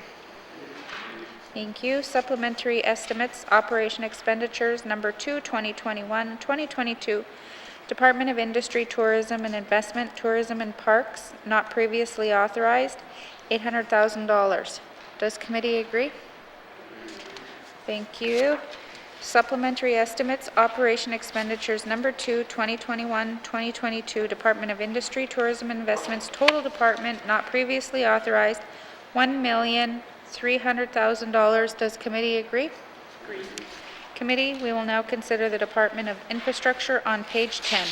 Thank you. Supplementary estimates, operation expenditures, number 2, 2021-2022, Department of Industry, Tourism and Investment, Tourism and Parks not previously authorized, $800,000. Does committee agree? Thank you. Supplementary estimates, operation expenditures, number 2, 2021-2022, Department of Industry, Tourism and Investments, total department not previously authorized, $1,300,000. Does committee agree? Agreed. Committee, we will now consider the Department of Infrastructure on page 10.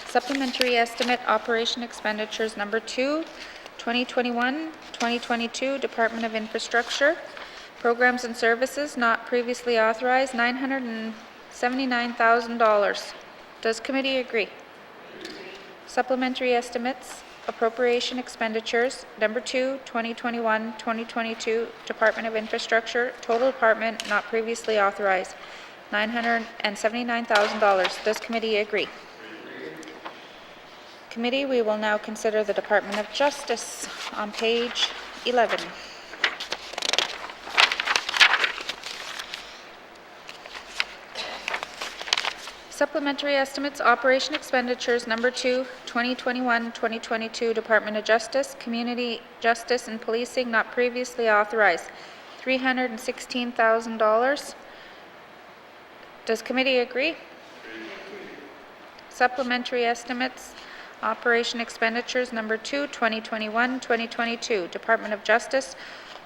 Supplementary Estimate Operation Expenditures Number 2, 2021-2022, Department of Infrastructure. Programs and Services not previously authorized, $979,000. Does committee agree? Supplementary Estimates Appropriation Expenditures Number 2, 2021-2022, Department of Infrastructure. Total department not previously authorized, $979,000. Does committee agree? Committee, we will now consider the Department of Justice on page 11. Supplementary Estimates Operation Expenditures Number 2, 2021-2022, Department of Justice, Community Justice and Policing not previously authorized, $316,000. Does committee agree? Supplementary Estimates Operation Expenditures Number 2, 2021-2022, Department of Justice,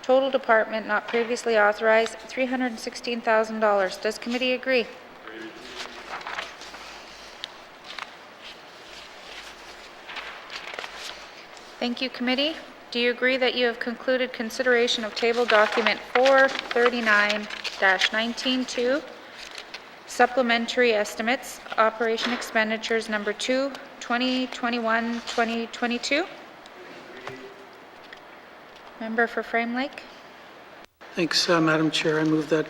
total department not previously authorized, $316,000. Does committee agree? Thank you, committee. Do you agree that you have concluded consideration of table document 439-19-2, supplementary estimates, operation expenditures number 2, 2021-2022? Member for Frame Lake. Thanks, Madam Chair. I move that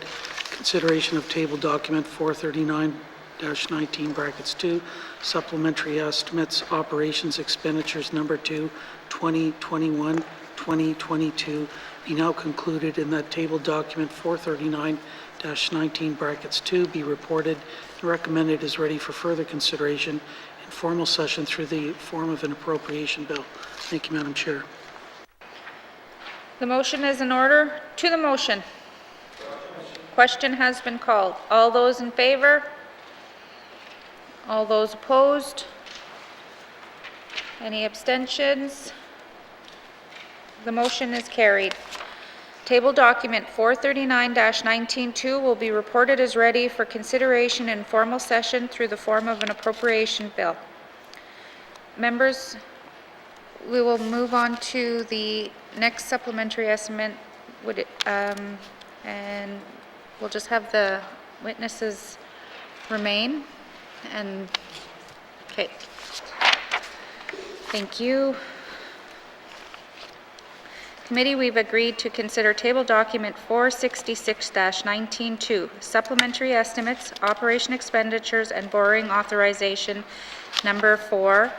consideration of table document 439-19 brackets 2, supplementary estimates, operations expenditures number 2, 2021-2022 be now concluded, and that table document 439-19 brackets 2 be reported and recommended as ready for further consideration in formal session through the form of an appropriation bill. Thank you, Madam Chair. The motion is in order. To the motion. Question has been called. All those in favor? All those opposed? Any abstentions? The motion is carried. Table document 439-19-2 will be reported as ready for consideration in formal session through the form of an appropriation bill. Members, we will move on to the next supplementary estimate, and we'll just have the witnesses remain. And okay, thank you. Committee, we've agreed to consider table document 466-19-2, supplementary estimates, operation expenditures, and borrowing authorization number 4,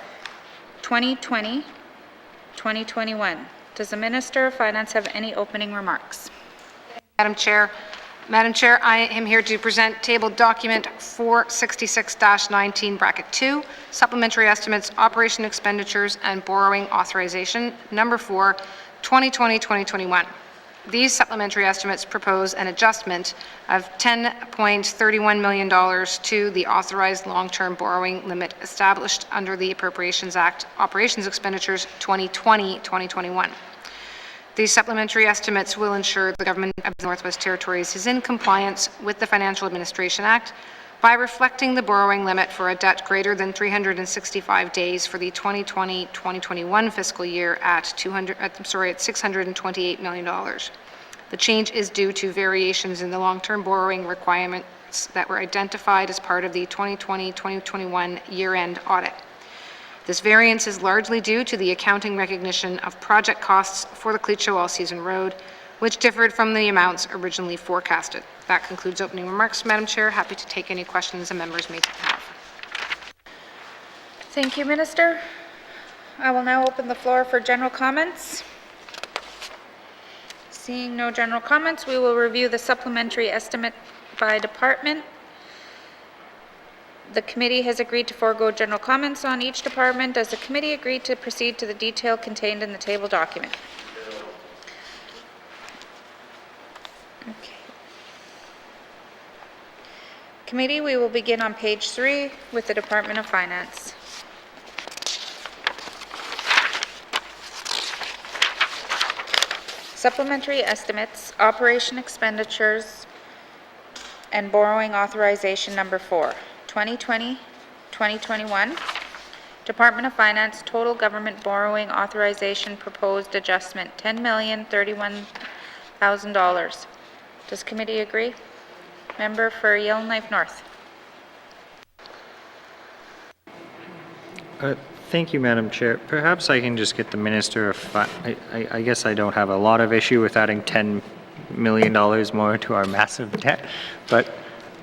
2020-2021. Does the Minister of Finance have any opening remarks? Madam Chair, I am here to present table document 466-19 bracket 2, supplementary estimates, operation expenditures, and borrowing authorization number 4, 2020-2021. These supplementary estimates propose an adjustment of $10.31 million to the authorized long-term borrowing limit established under the Appropriations Act, Operations Expenditures 2020-2021. These supplementary estimates will ensure the Government of the Northwest Territories is in compliance with the Financial Administration Act by reflecting the borrowing limit for a debt greater than 365 days for the 2020-2021 fiscal year at $628 million. The change is due to variations in the long-term borrowing requirements that were identified as part of the 2020-2021 year-end audit. This variance is largely due to the accounting recognition of project costs for the Cleat-Show All-Season Road, which differed from the amounts originally forecasted. That concludes opening remarks, Madam Chair. Happy to take any questions the members may have. Thank you, Minister. I will now open the floor for general comments. Seeing no general comments, we will review the supplementary estimate by department. The committee has agreed to forego general comments on each department. Does the committee agree to proceed to the detail contained in the table document? Okay. Committee, we will begin on page 3 with the Department of Finance. Supplementary estimates, operation expenditures, and borrowing authorization number 4, 2020-2021. Department of Finance, total government borrowing authorization proposed adjustment, $10,031,000. Does committee agree? Member for Yellowknife North. Thank you, Madam Chair. Perhaps I can just get the Minister of I guess I don't have a lot of issue with adding $10 million more to our massive debt, but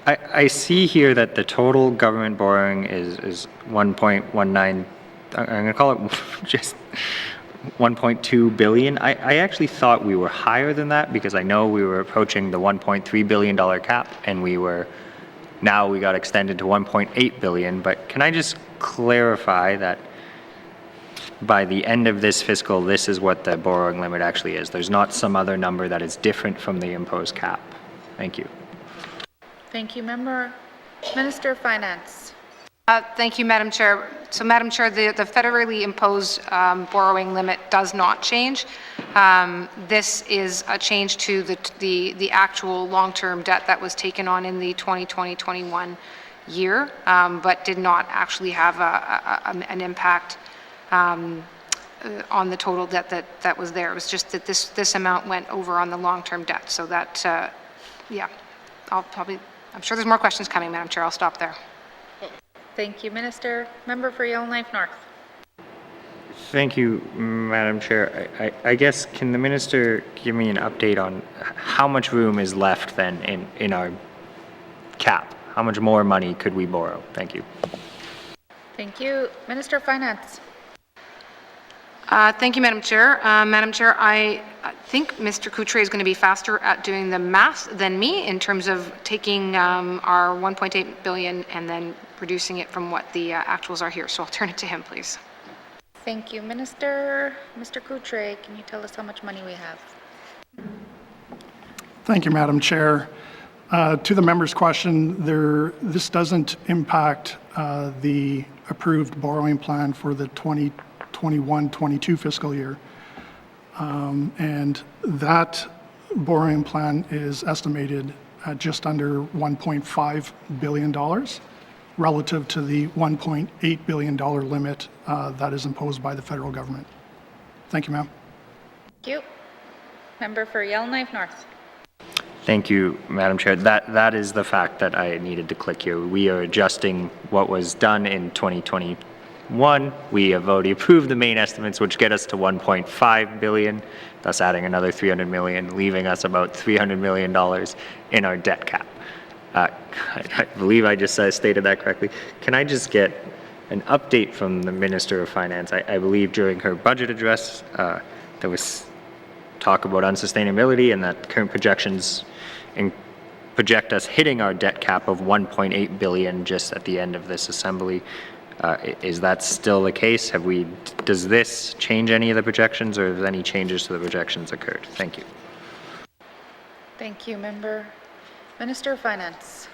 I see here that the total government borrowing is 1.19, I'm going to call it just 1.2 billion. I actually thought we were higher than that because I know we were approaching the $1.3 billion cap, and now we got extended to 1.8 billion, but can I just clarify that by the end of this fiscal, this is what the borrowing limit actually is? There's not some other number that is different from the imposed cap. Thank you. Thank you, Member. Minister of Finance. Thank you, Madam Chair. So, Madam Chair, the federally imposed borrowing limit does not change. This is a change to the actual long-term debt that was taken on in the 2020-21 year, but did not actually have an impact on the total debt that was there. It was just that this amount went over on the long-term debt. So that, yeah, I'm sure there's more questions coming, Madam Chair. I'll stop there. Thank you, Minister. Member for Yellowknife North. Thank you, Madam Chair. I guess, can the Minister give me an update on how much room is left then in our cap? How much more money could we borrow? Thank you. Thank you. Minister of Finance. Thank you, Madam Chair. Madam Chair, I think Mr. Coutre is going to be faster at doing the math than me in terms of taking our 1.8 billion and then reducing it from what the actuals are here. So I'll turn it to him, please. Thank you, Minister. Mr. Coutre, can you tell us how much money we have? Thank you, Madam Chair. To the member's question, this doesn't impact the approved borrowing plan for the 2021-22 fiscal year. And that borrowing plan is estimated at just under $1.5 billion relative to the $1.8 billion limit that is imposed by the federal government. Thank you, ma'am. Thank you. Member for Yellowknife North. Thank you, Madam Chair. That is the fact that I needed to click here. We are adjusting what was done in 2021. We have already approved the main estimates, which get us to 1.5 billion, thus adding another 300 million, leaving us about $300 million in our debt cap. I believe I just stated that correctly. Can I just get an update from the Minister of Finance? I believe during her budget address, there was talk about unsustainability and that current projections project us hitting our debt cap of 1.8 billion just at the end of this assembly. Is that still the case? Does this change any of the projections, or have any changes to the projections occurred? Thank you. Thank you, Member. Minister of Finance.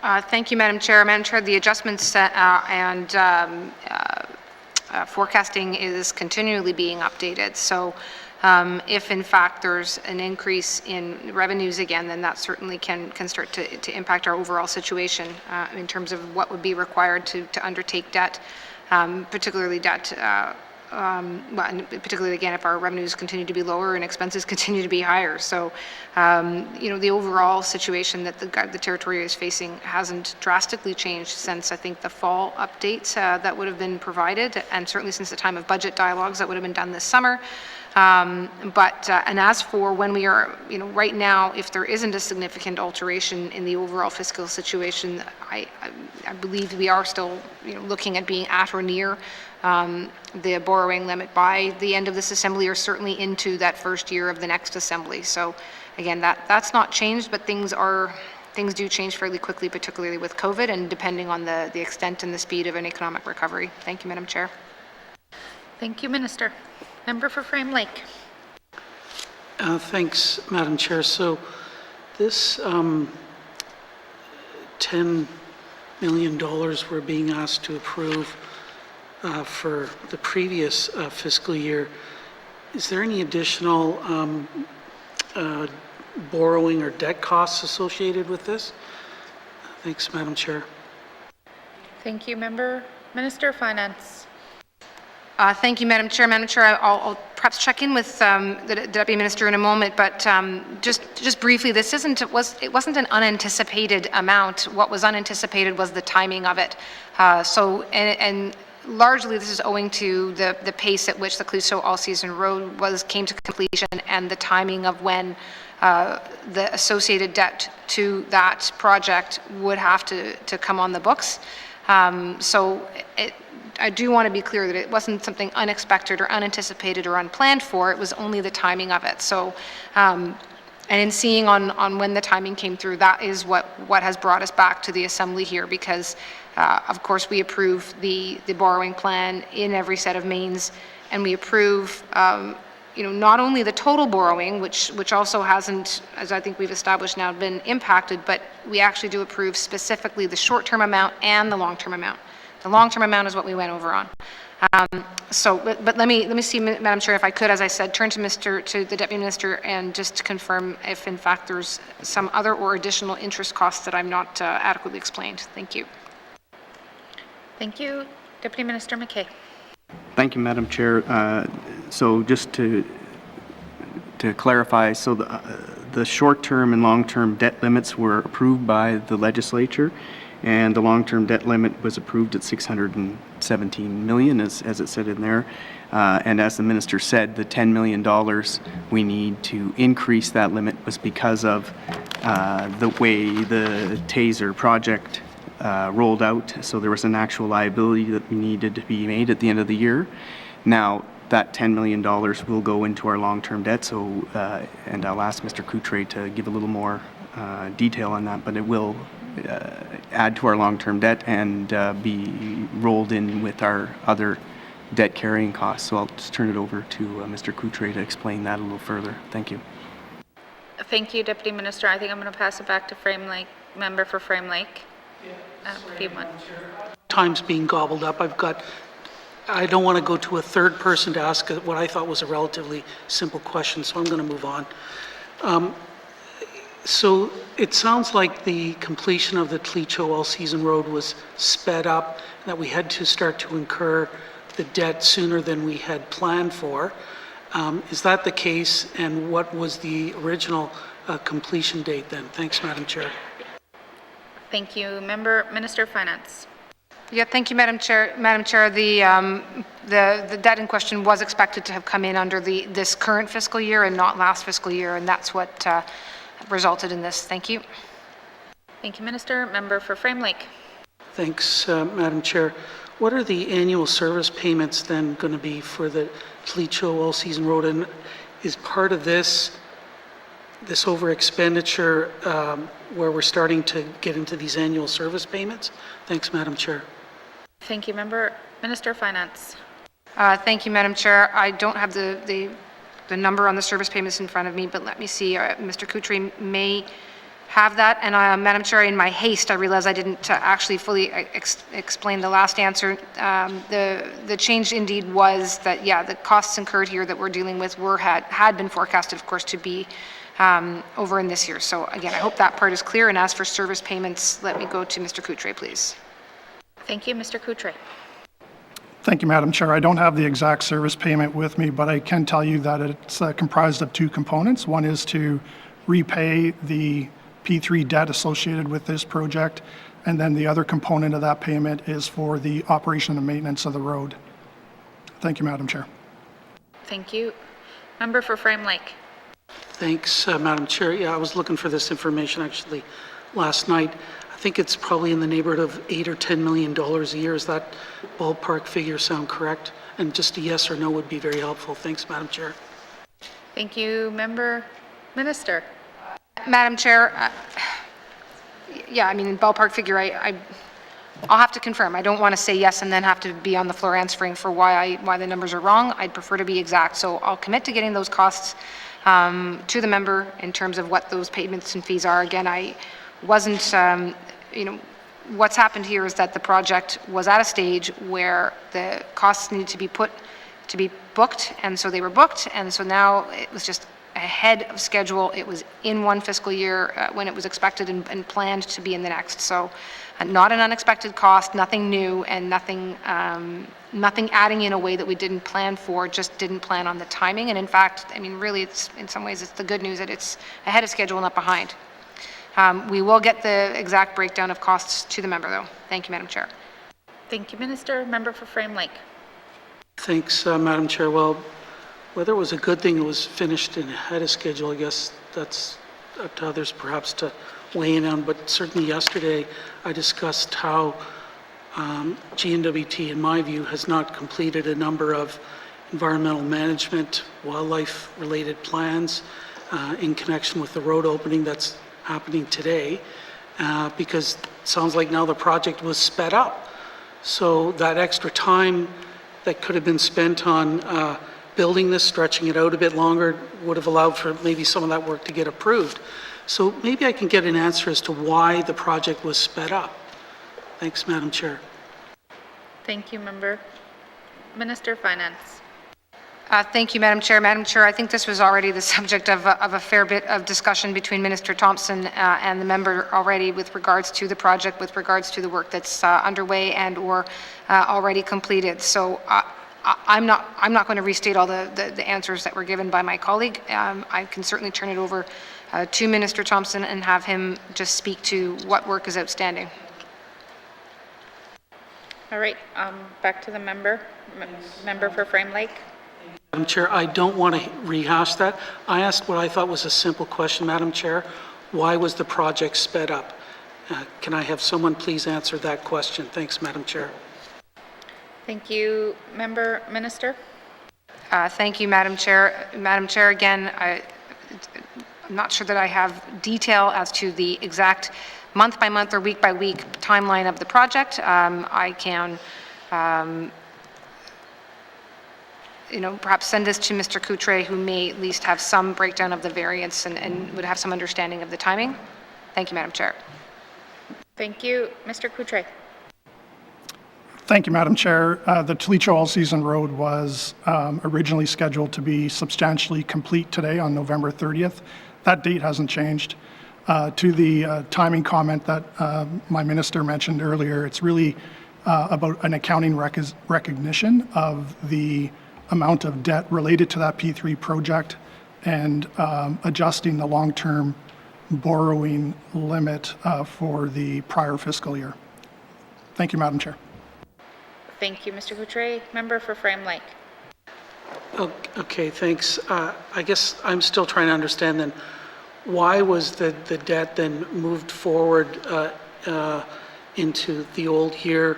Thank you, Madam Chair. Madam Chair, the adjustments and forecasting is continually being updated. So if in fact there's an increase in revenues again, then that certainly can start to impact our overall situation in terms of what would be required to undertake debt, particularly debt, particularly again if our revenues continue to be lower and expenses continue to be higher. So, the overall situation that the territory is facing hasn't drastically changed since I think the fall updates that would have been provided, and certainly since the time of budget dialogues that would have been done this summer. And as for when we are, right now, if there isn't a significant alteration in the overall fiscal situation, I believe we are still, looking at being at or near the borrowing limit by the end of this assembly, or certainly into that first year of the next assembly. So, again, that's not changed, but things do change fairly quickly, particularly with COVID, and depending on the extent and the speed of an economic recovery. Thank you, Madam Chair. Thank you, Minister. Member for Frame Lake. Thanks, Madam Chair. So this $10 million we're being asked to approve for the previous fiscal year, is there any additional borrowing or debt costs associated with this? Thanks, Madam Chair. Thank you, Member. Minister of Finance. Thank you, Madam Chair. Madam Chair, I'll perhaps check in with the Deputy Minister in a moment, but just briefly, this it wasn't an unanticipated amount. What was unanticipated was the timing of it. And largely this is owing to the pace at which the Cleachow All-Season Road came to completion and the timing of when the associated debt to that project would have to come on the books. I do want to be clear that it wasn't something unexpected or unanticipated or unplanned for. It was only the timing of it. And in seeing on when the timing came through, that is what has brought us back to the Assembly here, because of course we approve the borrowing plan in every set of mains, and we approve not only the total borrowing, which also hasn't, as I think we've established now, been impacted, but we actually do approve specifically the short-term amount and the long-term amount. The long-term amount is what we went over on. But let me see, Madam Chair, if I could, as I said, turn to the Deputy Minister and just to confirm if in fact there's some other or additional interest costs that I'm not adequately explained. Thank you. Thank you. Deputy Minister McKay. Thank you, Madam Chair. So just to clarify, so the short-term and long-term debt limits were approved by the legislature, and the long-term debt limit was approved at $617 million, as it said in there. And as the minister said, the $10 million we need to increase that limit was because of the way the TASER project rolled out. So there was an actual liability that needed to be made at the end of the year. Now, that $10 million will go into our long-term debt. So, and I'll ask Mr. Coutre to give a little more detail on that, but it will add to our long-term debt and be rolled in with our other debt carrying costs. So I'll just turn it over to Mr. Coutre to explain that a little further. Thank you. Thank you, Deputy Minister. I think I'm going to pass it back to Frame Lake, member for Frame Lake. Time's being gobbled up. I don't want to go to a third person to ask what I thought was a relatively simple question, so I'm going to move on. So it sounds like the completion of the Cleachow All-Season Road was sped up, that we had to start to incur the debt sooner than we had planned for. Is that the case, and what was the original completion date then? Thanks, Madam Chair. Thank you. Minister of Finance. Yeah, thank you, Madam Chair. Madam Chair, the debt in question was expected to have come in under this current fiscal year and not last fiscal year, and that's what resulted in this. Thank you. Thank you, Minister. Member for Frame Lake. Thanks, Madam Chair. What are the annual service payments then going to be for the Cleachow All-Season Road? And is part of this over expenditure where we're starting to get into these annual service payments? Thanks, Madam Chair. Thank you, Member. Minister of Finance. Thank you, Madam Chair. I don't have the number on the service payments in front of me, but let me see. Mr. Coutre may have that. And Madam Chair, in my haste, I realize I didn't actually fully explain the last answer. The change indeed was that, yeah, the costs incurred here that we're dealing with had been forecasted, of course, to be over in this year. So again, I hope that part is clear. And as for service payments, let me go to Mr. Coutre, please. Thank you, Mr. Coutre. Thank you, Madam Chair. I don't have the exact service payment with me, but I can tell you that it's comprised of two components. One is to repay the P3 debt associated with this project, and then the other component of that payment is for the operation and maintenance of the road. Thank you, Madam Chair. Thank you. Member for Frame Lake. Thanks, Madam Chair. Yeah, I was looking for this information actually last night. I think it's probably in the neighborhood of $8 or $10 million a year. Is that ballpark figure sound correct? And just a yes or no would be very helpful. Thanks, Madam Chair. Thank you, Member. Minister. Madam Chair, yeah, I mean, in ballpark figure, I'll have to confirm. I don't want to say yes and then have to be on the floor answering for why the numbers are wrong. I'd prefer to be exact. So I'll commit to getting those costs to the member in terms of what those payments and fees are. Again, I wasn't, what's happened here is that the project was at a stage where the costs needed to be booked, and so they were booked, and so now it was just a ahead of schedule. It was in one fiscal year when it was expected and planned to be in the next. So not an unexpected cost, nothing new, and nothing adding in a way that we didn't plan for, just didn't plan on the timing. And in fact, I mean, really, it's in some ways, it's the good news that it's ahead of schedule, not behind. We will get the exact breakdown of costs to the member, though. Thank you, Madam Chair. Thank you, Minister. Member for Frame Lake. Thanks, Madam Chair. Well, whether it was a good thing it was finished and ahead of schedule, I guess that's up to others perhaps to weigh in on, but certainly yesterday I discussed how N.W.T, in my view, has not completed a number of environmental management, wildlife-related plans in connection with the road opening that's happening today, because it sounds like now the project was sped up. So that extra time that could have been spent on building this, stretching it out a bit longer, would have allowed for maybe some of that work to get approved. So maybe I can get an answer as to why the project was sped up. Thanks, Madam Chair. Thank you, Member. Minister of Finance. Thank you, Madam Chair. Madam Chair, I think this was already the subject of a fair bit of discussion between Minister Thompson and the member already with regards to the project, with regards to the work that's underway and or already completed. So I'm not going to restate all the answers that were given by my colleague. I can certainly turn it over to Minister Thompson and have him just speak to what work is outstanding. All right, back to the member. Member for Frame Lake. Madam Chair, I don't want to rehash that. I asked what I thought was a simple question, Madam Chair. Why was the project sped up? Can I have someone please answer that question? Thanks, Madam Chair. Thank you, Minister. Thank you, Madam Chair. Madam Chair, again, I'm not sure that I have detail as to the exact month-by-month or week-by-week timeline of the project. I can, perhaps send this to Mr. Coutre, who may at least have some breakdown of the variance and would have some understanding of the timing. Thank you, Madam Chair. Thank you. Mr. Coutre. Thank you, Madam Chair. The Talicho All-Season Road was originally scheduled to be substantially complete today on November 30th. That date hasn't changed. To the timing comment that my minister mentioned earlier, it's really about an accounting recognition of the amount of debt related to that P3 project and adjusting the long-term borrowing limit for the prior fiscal year. Thank you, Madam Chair. Thank you, Mr. Coutre. Member for Frame Lake. Okay, thanks. I guess I'm still trying to understand then, why was the debt then moved forward into the old year?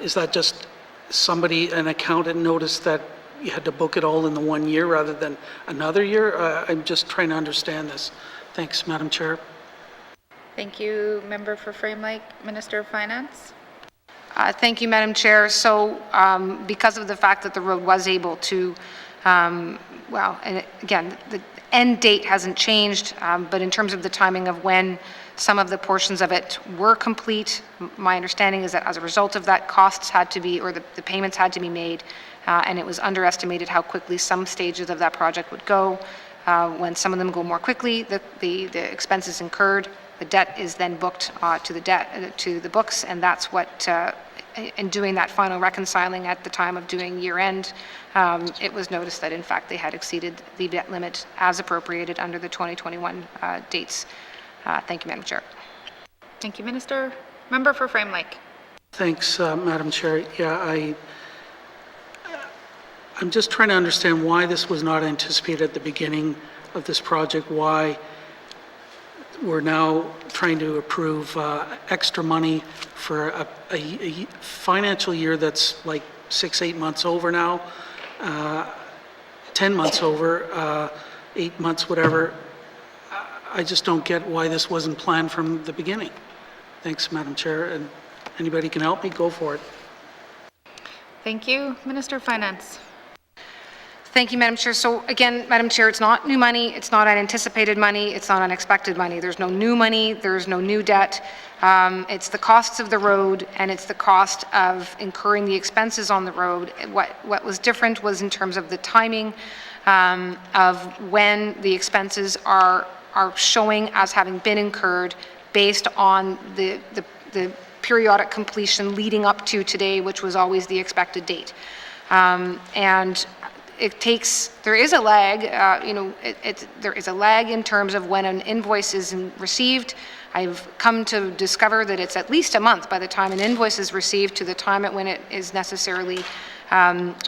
Is that just an accountant noticed that you had to book it all in the 1 year rather than another year? I'm just trying to understand this. Thanks, Madam Chair. Thank you, Member for Frame Lake. Minister of Finance. Thank you, Madam Chair. So because of the fact that the road was able to, and again, the end date hasn't changed, but in terms of the timing of when some of the portions of it were complete, my understanding is that as a result of that, costs had to be, or the payments had to be made, and it was underestimated how quickly some stages of that project would go. When some of them go more quickly, the expenses incurred, the debt is then booked to the books, and that's what, in doing that final reconciling at the time of doing year end, it was noticed that in fact they had exceeded the debt limit as appropriated under the 2021 dates. Thank you, Madam Chair. Thank you, Minister. Member for Frame Lake. Thanks, Madam Chair. Yeah, I'm just trying to understand why this was not anticipated at the beginning of this project, why we're now trying to approve extra money for a financial year that's like 6-8 months over now, 10 months over, 8 months, whatever. I just don't get why this wasn't planned from the beginning. Thanks, Madam Chair. And anybody can help me, go for it. Thank you. Minister of Finance. Thank you, Madam Chair. So again, Madam Chair, it's not new money, it's not unanticipated money, it's not unexpected money. There's no new money, there's no new debt. It's the costs of the road and it's the cost of incurring the expenses on the road. What was different was in terms of the timing of when the expenses are showing as having been incurred based on the periodic completion leading up to today, which was always the expected date. And there is a lag, there is a lag in terms of when an invoice is received. I've come to discover that it's at least a month by the time an invoice is received to the time when it is necessarily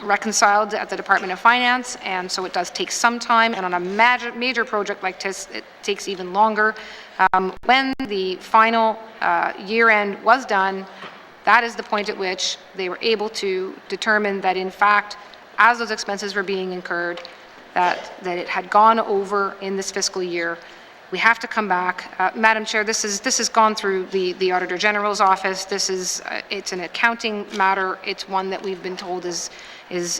reconciled at the Department of Finance, and so it does take some time, and on a major project like this, it takes even longer. When the final year end was done, that is the point at which they were able to determine that in fact, as those expenses were being incurred, that it had gone over in this fiscal year. We have to come back. Madam Chair, this has gone through the Auditor General's office. It's an accounting matter. It's one that we've been told is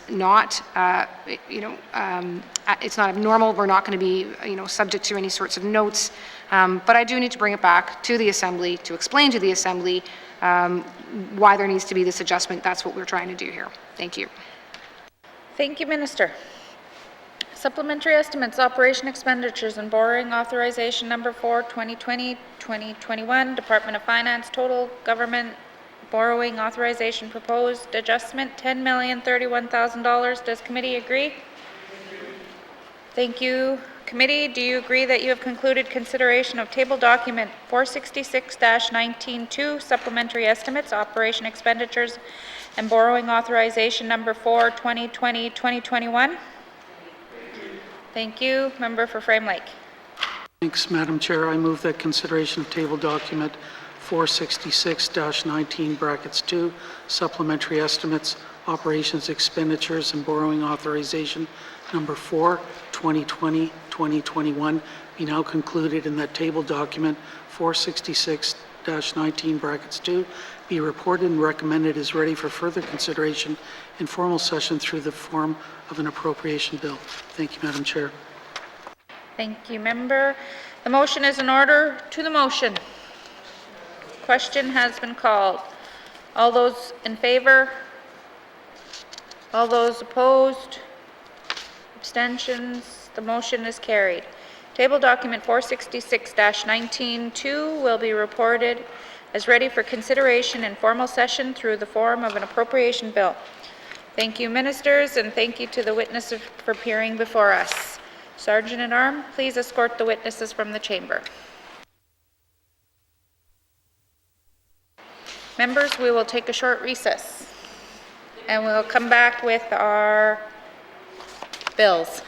not, it's not abnormal. We're not going to be, subject to any sorts of notes. But I do need to bring it back to the Assembly to explain to the Assembly why there needs to be this adjustment. That's what we're trying to do here. Thank you. Thank you, Minister. Supplementary estimates, operation expenditures and borrowing authorization number 4, 2020-2021, Department of Finance, total government borrowing authorization proposed adjustment, $10,031,000. Does committee agree? Thank you. Committee, do you agree that you have concluded consideration of table document 466-19-2, supplementary estimates, operation expenditures and borrowing authorization number 4, 2020-2021? Thank you. Member for Frame Lake. Thanks, Madam Chair. I move that consideration of table document 466-19(2), supplementary estimates, operations expenditures, and borrowing authorization number 4, 2020-2021 be now concluded, and that table document 466-19(2) be reported and recommended as ready for further consideration in formal session through the form of an appropriation bill. Thank you, Madam Chair. Thank you, Member. The motion is in order. To the motion. Question has been called. All those in favor? All those opposed? Abstentions? The motion is carried. Table document 466-19-2 will be reported as ready for consideration in formal session through the form of an appropriation bill. Thank you, ministers, and thank you to the witnesses for appearing before us. Sergeant at Arms, please escort the witnesses from the chamber. Members, we will take a short recess, and we'll come back with our bills.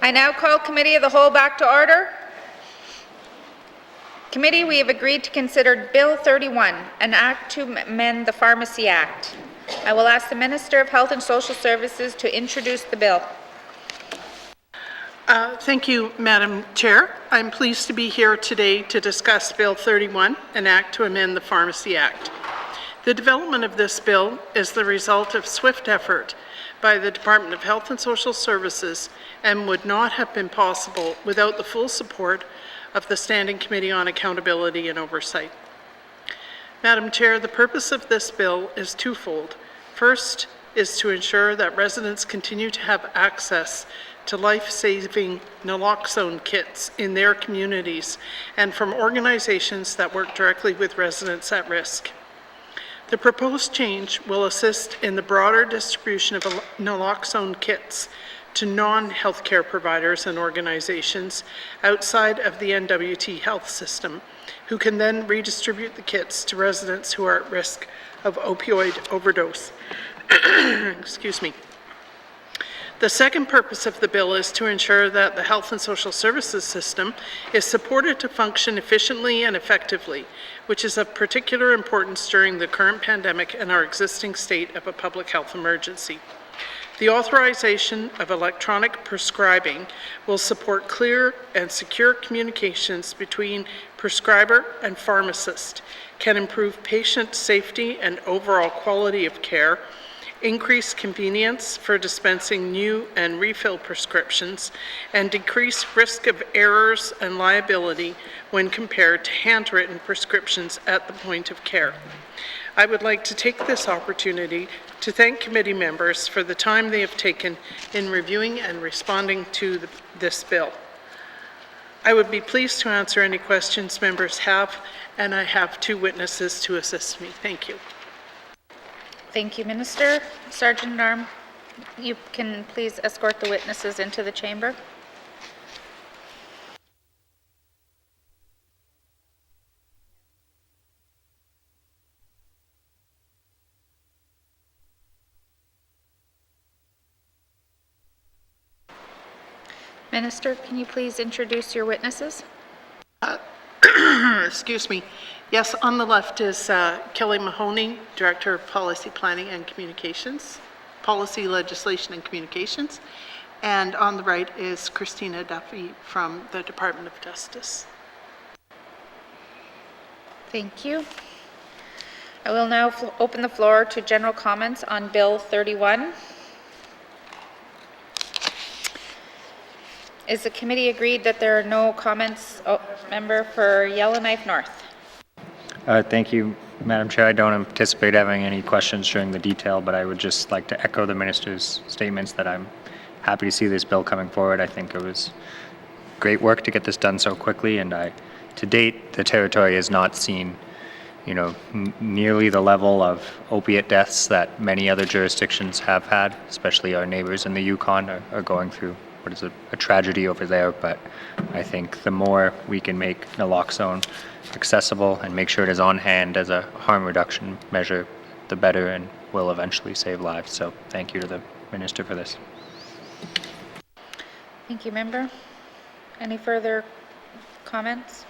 I now call Committee of the Whole back to order. Committee, we have agreed to consider Bill 31, an act to amend the Pharmacy Act. I will ask the Minister of Health and Social Services to introduce the bill. Thank you, Madam Chair. I'm pleased to be here today to discuss Bill 31, an act to amend the Pharmacy Act. The development of this bill is the result of swift effort by the Department of Health and Social Services and would not have been possible without the full support of the Standing Committee on Accountability and Oversight. Madam Chair, the purpose of this bill is twofold. First is to ensure that residents continue to have access to life-saving naloxone kits in their communities and from organizations that work directly with residents at risk. The proposed change will assist in the broader distribution of naloxone kits to non-healthcare providers and organizations outside of the N.W.T. health system, who can then redistribute the kits to residents who are at risk of opioid overdose. Excuse me. The second purpose of the bill is to ensure that the health and social services system is supported to function efficiently and effectively, which is of particular importance during the current pandemic and our existing state of a public health emergency. The authorization of electronic prescribing will support clear and secure communications between prescriber and pharmacist, can improve patient safety and overall quality of care, increase convenience for dispensing new and refill prescriptions, and decrease risk of errors and liability when compared to handwritten prescriptions at the point of care. I would like to take this opportunity to thank committee members for the time they have taken in reviewing and responding to this bill. I would be pleased to answer any questions members have, and I have two witnesses to assist me. Thank you. Thank you, Minister. Sergeant at Arms, you can please escort the witnesses into the chamber. Minister, can you please introduce your witnesses? Excuse me. Yes, on the left is Kelly Mahoney, Director of Policy Planning and Communications, Policy, Legislation and Communications. And on the right is Christina Duffy from the Department of Justice. Thank you. I will now open the floor to general comments on Bill 31. Is the committee agreed that there are no comments? Oh, member for Yellowknife North. Thank you, Madam Chair. I don't anticipate having any questions during the detail, but I would just like to echo the Minister's statements that I'm happy to see this bill coming forward. I think it was great work to get this done so quickly, and to date, the territory has not seen, nearly the level of opiate deaths that many other jurisdictions have had, especially our neighbors in the Yukon are going through what is a tragedy over there. But I think the more we can make naloxone accessible and make sure it is on hand as a harm reduction measure, the better, and will eventually save lives. So thank you to the Minister for this. Thank you, member. Any further comments?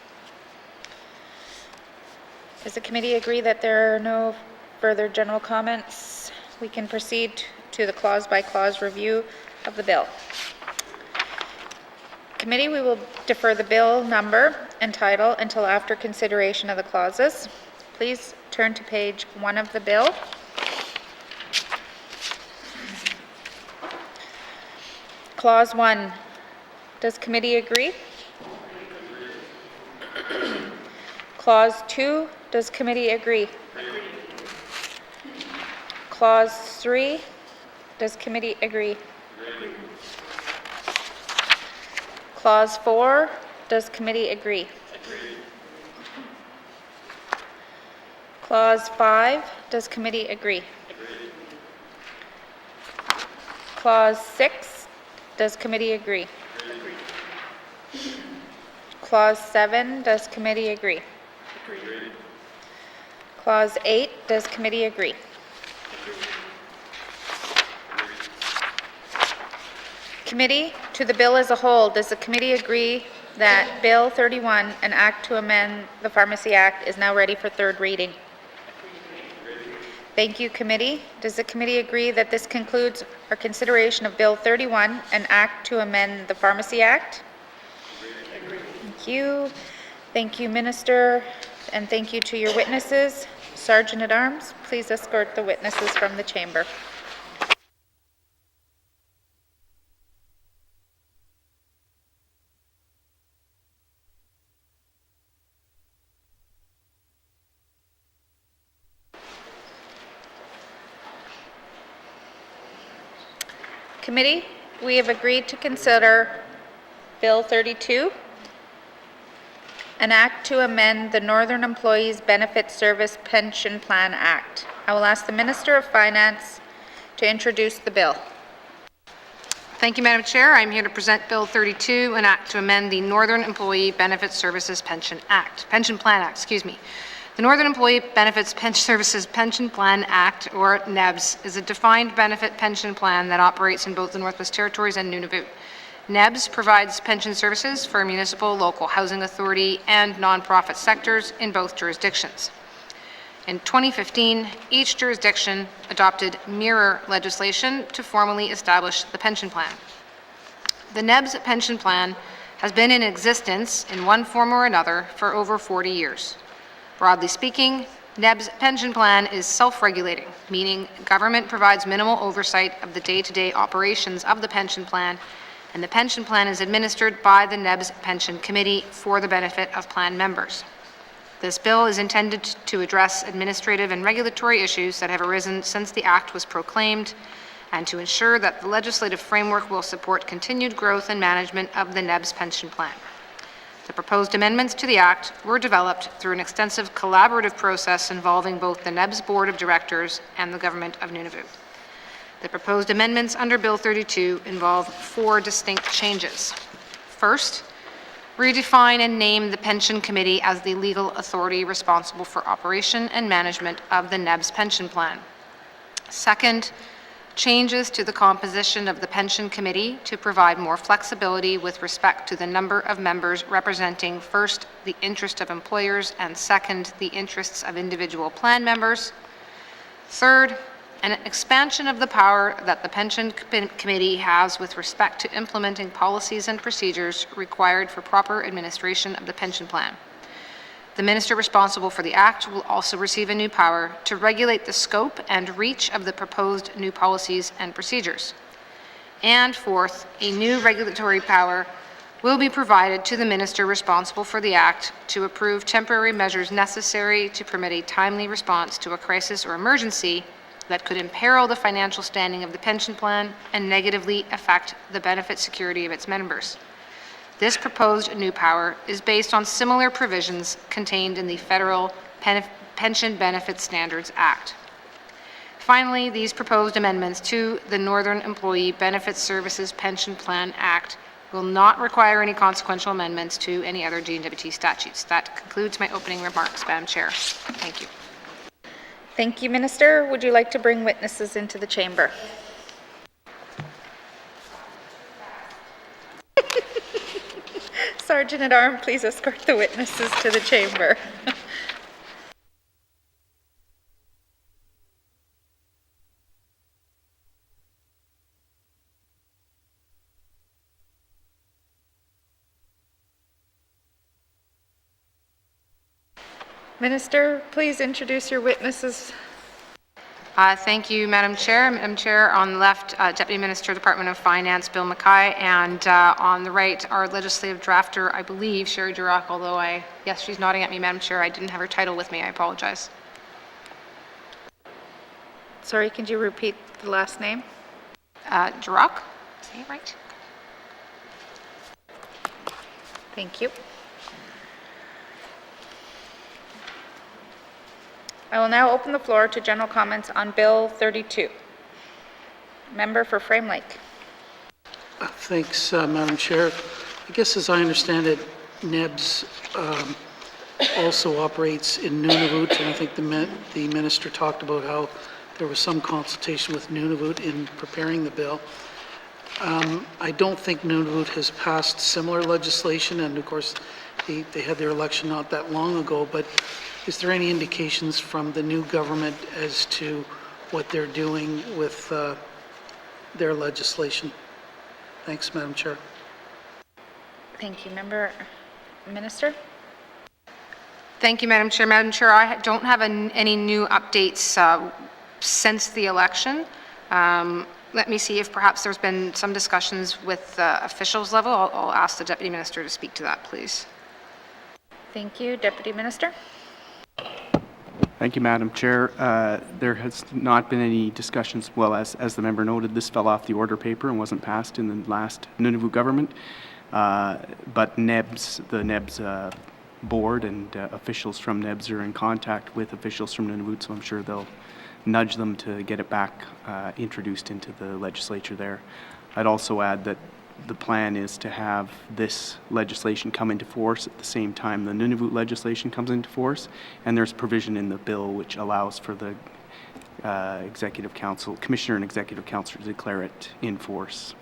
Does the committee agree that there are no further general comments? We can proceed to the clause-by-clause review of the bill. Committee, we will defer the bill number and title until after consideration of the clauses. Please turn to page 1 of the bill. Clause 1. Does committee agree? Clause 2. Does committee agree? Clause 3. Does committee agree? Clause 4, does committee agree? Clause 5, does committee agree? Clause 6, does committee agree? Clause 7, does committee agree? Clause 8, does committee agree? Committee, to the bill as a whole, does the committee agree that Bill 31, an act to amend the Pharmacy Act, is now ready for third reading? Thank you, committee. Does the committee agree that this concludes our consideration of Bill 31, an act to amend the Pharmacy Act? Thank you. Thank you, Minister, and thank you to your witnesses. Sergeant at Arms, please escort the witnesses from the chamber. Committee, we have agreed to consider Bill 32, an act to amend the Northern Employees Benefit Service Pension Plan Act. I will ask the Minister of Finance to introduce the bill. Thank you, Madam Chair. I'm here to present Bill 32, an act to amend the Northern Employee Benefit Services Pension Plan Act, excuse me. The Northern Employee Benefits Services Pension Plan Act, or NEBS, is a defined benefit pension plan that operates in both the Northwest Territories and Nunavut. NEBS provides pension services for municipal, local housing authority, and nonprofit sectors in both jurisdictions. In 2015, each jurisdiction adopted mirror legislation to formally establish the pension plan. The NEBS pension plan has been in existence in one form or another for over 40 years. Broadly speaking, NEBS pension plan is self-regulating, meaning government provides minimal oversight of the day-to-day operations of the pension plan, and the pension plan is administered by the NEBS Pension Committee for the benefit of plan members. This bill is intended to address administrative and regulatory issues that have arisen since the Act was proclaimed, and to ensure that the legislative framework will support continued growth and management of the NEBS pension plan. The proposed amendments to the Act were developed through an extensive collaborative process involving both the NEBS Board of Directors and the Government of Nunavut. The proposed amendments under Bill 32 involve 4 distinct changes. First, redefine and name the Pension Committee as the legal authority responsible for operation and management of the NEBS pension plan. Second, changes to the composition of the Pension Committee to provide more flexibility with respect to the number of members representing, first, the interest of employers, and second, the interests of individual plan members. Third, an expansion of the power that the Pension Committee has with respect to implementing policies and procedures required for proper administration of the pension plan. The minister responsible for the Act will also receive a new power to regulate the scope and reach of the proposed new policies and procedures. And fourth, a new regulatory power will be provided to the minister responsible for the Act to approve temporary measures necessary to permit a timely response to a crisis or emergency that could imperil the financial standing of the pension plan and negatively affect the benefit security of its members. This proposed new power is based on similar provisions contained in the Federal Pension Benefit Standards Act. Finally, these proposed amendments to the Northern Employee Benefit Services Pension Plan Act will not require any consequential amendments to any other N.W.T statutes. That concludes my opening remarks, Madam Chair. Thank you. Thank you, Minister. Would you like to bring witnesses into the chamber? Sergeant at Arms, please escort the witnesses to the chamber. Minister, please introduce your witnesses. Thank you, Madam Chair. Madam Chair, on the left, Deputy Minister, Department of Finance, Bill Mackay, and on the right, our legislative drafter, I believe, Sherry Durock, although yes, she's nodding at me, Madam Chair. I didn't have her title with me. I apologize. Sorry, can you repeat the last name? Durock? Say it right. Thank you. I will now open the floor to general comments on Bill 32. Member for Frame Lake. Thanks, Madam Chair. I guess as I understand it, NEBS also operates in Nunavut, and I think the minister talked about how there was some consultation with Nunavut in preparing the bill. I don't think Nunavut has passed similar legislation, and of course, they had their election not that long ago, but is there any indications from the new government as to what they're doing with their legislation? Thanks, Madam Chair. Thank you. Member Minister? Thank you, Madam Chair. Madam Chair, I don't have any new updates since the election. Let me see if perhaps there's been some discussions with officials level. I'll ask the Deputy Minister to speak to that, please. Thank you. Deputy Minister? Thank you, Madam Chair. There has not been any discussions. Well, as the member noted, this fell off the order paper and wasn't passed in the last Nunavut government. But NEBS, the NEBS board and officials from NEBS are in contact with officials from Nunavut, so I'm sure they'll nudge them to get it back introduced into the legislature there. I'd also add that the plan is to have this legislation come into force at the same time the Nunavut legislation comes into force, and there's provision in the bill which allows for the Executive Council, Commissioner and Executive Council to declare it in force.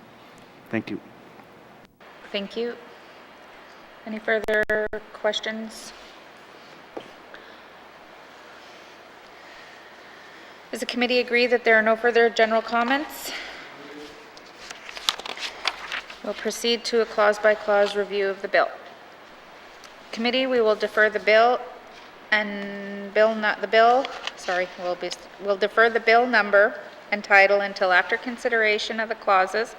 Thank you. Thank you. Any further questions? Does the committee agree that there are no further general comments? We'll proceed to a clause-by-clause review of the bill. Committee, we will defer the bill and we'll defer the bill number and title until after consideration of the clauses.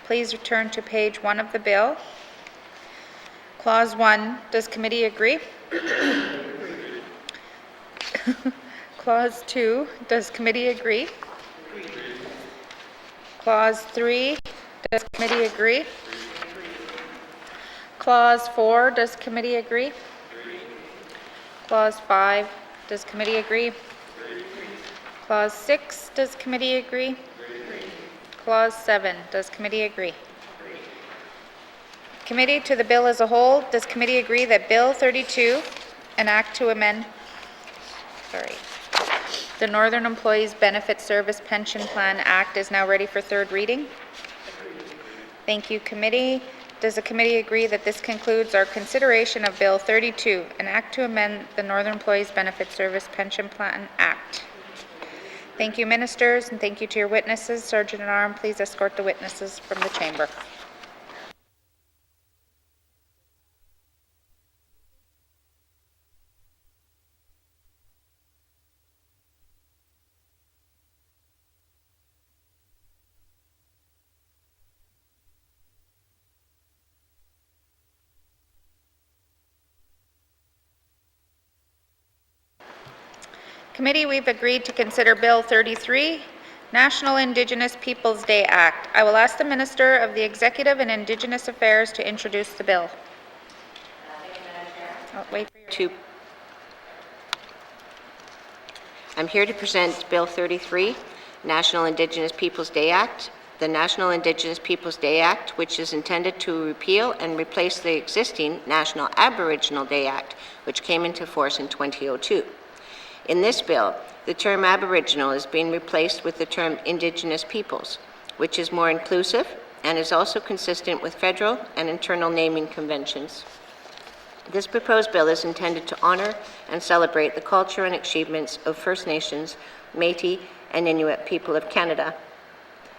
Please return to page 1 of the bill. Clause 1, does committee agree? Clause 2, does committee agree? Clause 3, does committee agree? Clause 4, does committee agree? Clause 5, does committee agree? Clause 6, does committee agree? Clause 7, does committee agree? Committee, to the bill as a whole, does committee agree that Bill 32, an act to amend, the Northern Employees Benefit Service Pension Plan Act is now ready for third reading? Thank you, committee. Does the committee agree that this concludes our consideration of Bill 32, an act to amend the Northern Employees Benefit Service Pension Plan Act? Thank you, ministers, and thank you to your witnesses. Sergeant-at-Arms, please escort the witnesses from the chamber. Committee, we've agreed to consider Bill 33, National Indigenous Peoples Day Act. I will ask the Minister of the Executive and Indigenous Affairs to introduce the bill. I'm here to present Bill 33, National Indigenous Peoples Day Act. The National Indigenous Peoples Day Act, which is intended to repeal and replace the existing National Aboriginal Day Act, which came into force in 2002. In this bill, the term Aboriginal is being replaced with the term Indigenous Peoples, which is more inclusive and is also consistent with federal and internal naming conventions. This proposed bill is intended to honor and celebrate the culture and achievements of First Nations, Métis, and Inuit people of Canada,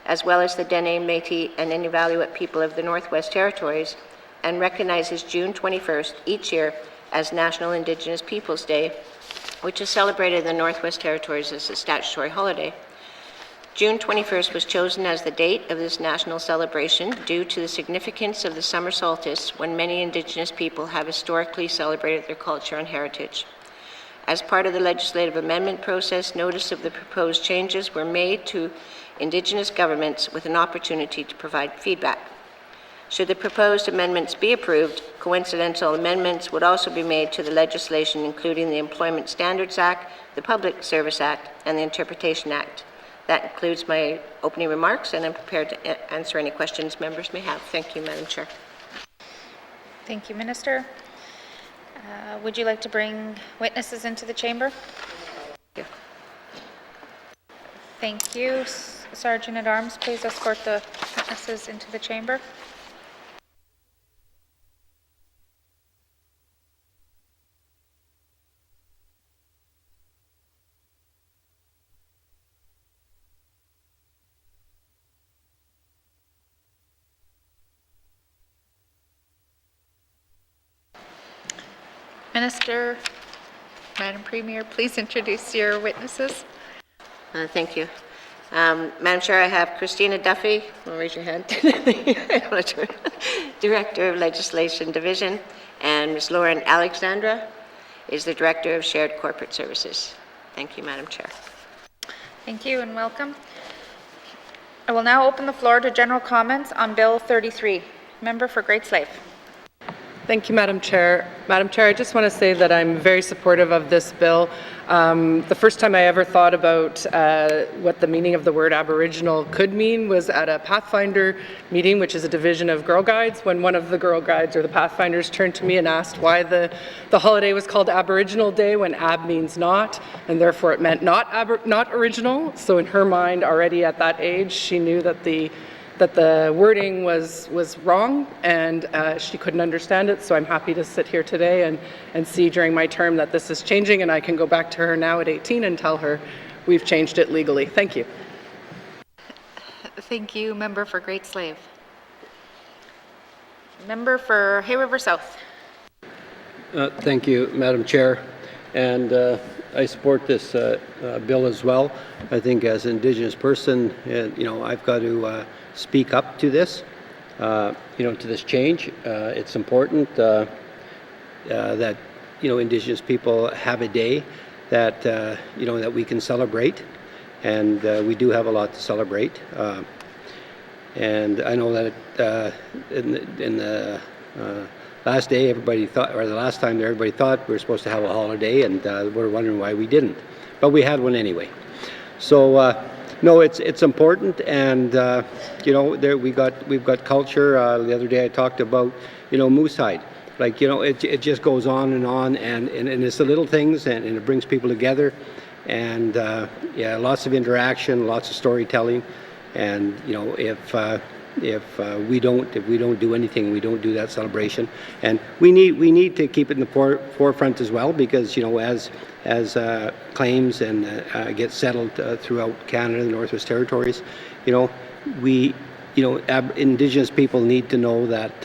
as well as the Dene, Métis, and Inuit people of the Northwest Territories, and recognizes June 21st each year as National Indigenous Peoples Day, which is celebrated in the Northwest Territories as a statutory holiday. June 21st was chosen as the date of this national celebration due to the significance of the summer solstice, when many Indigenous people have historically celebrated their culture and heritage. As part of the legislative amendment process, notice of the proposed changes were made to Indigenous governments with an opportunity to provide feedback. Should the proposed amendments be approved, coincidental amendments would also be made to the legislation, including the Employment Standards Act, the Public Service Act, and the Interpretation Act. That concludes my opening remarks, and I'm prepared to answer any questions members may have. Thank you, Madam Chair. Thank you, Minister. Would you like to bring witnesses into the chamber? Thank you. Sergeant-at-Arms, please escort the Witnesses into the chamber. Minister, Madam Premier, please introduce your witnesses. Thank you. Madam Chair, I have Christina Duffy. Well, raise your hand. Director of Legislation Division, and Ms. Lauren Alexandra is the Director of Shared Corporate Services. Thank you, Madam Chair. Thank you and welcome. I will now open the floor to general comments on Bill 33. Member for Great Slave. Thank you, Madam Chair. Madam Chair, I just want to say that I'm very supportive of this bill. The first time I ever thought about what the meaning of the word Aboriginal could mean was at a Pathfinder meeting, which is a division of Girl Guides, when one of the Girl Guides or the Pathfinders turned to me and asked why the holiday was called Aboriginal Day when ab means not, and therefore it meant not original. So in her mind, already at that age, she knew that the wording was wrong, and she couldn't understand it. So I'm happy to sit here today and see during my term that this is changing, and I can go back to her now at 18 and tell her we've changed it legally. Thank you. Thank you, Member for Great Slave. Member for Hay River South. Thank you, Madam Chair. And I support this bill as well. I think as an Indigenous person, I've got to speak up to this, to this change. It's important that, Indigenous people have a day that, that we can celebrate. And we do have a lot to celebrate. And I know that in the last day, everybody thought, or the last time everybody thought we were supposed to have a holiday, and we're wondering why we didn't. But we had one anyway. So, no, it's important, and there we've got culture. The other day I talked about moose hide. Like it just goes on, and it's the little things, and it brings people together, and yeah, lots of interaction, lots of storytelling, and if we don't do anything, we don't do that celebration, and we need to keep it in the forefront as well, because as claims and get settled throughout Canada, the Northwest Territories, Indigenous people need to know that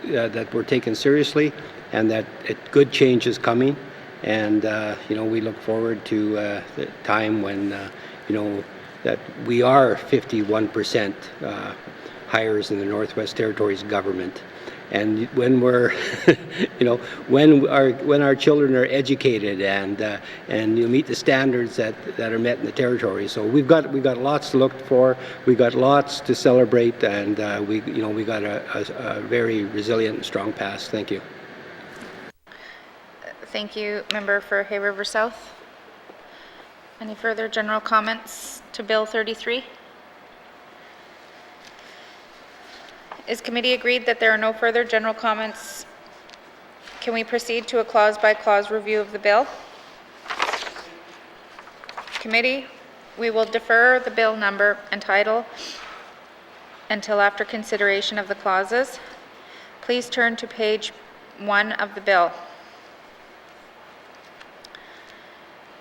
that we're taken seriously, and that good change is coming, and we look forward to the time when that we are 51% hires in the Northwest Territories government, and when we're when our children are educated and you meet the standards that are met in the territory. So we've got lots to look for, we've got lots to celebrate, and we got a very resilient and strong past. Thank you. Thank you, Member for Hay River South. Any further general comments to Bill 33? Is committee agreed that there are no further general comments? Can we proceed to a clause-by-clause review of the bill? Committee, we will defer the bill number and title until after consideration of the clauses. Please turn to page 1 of the bill.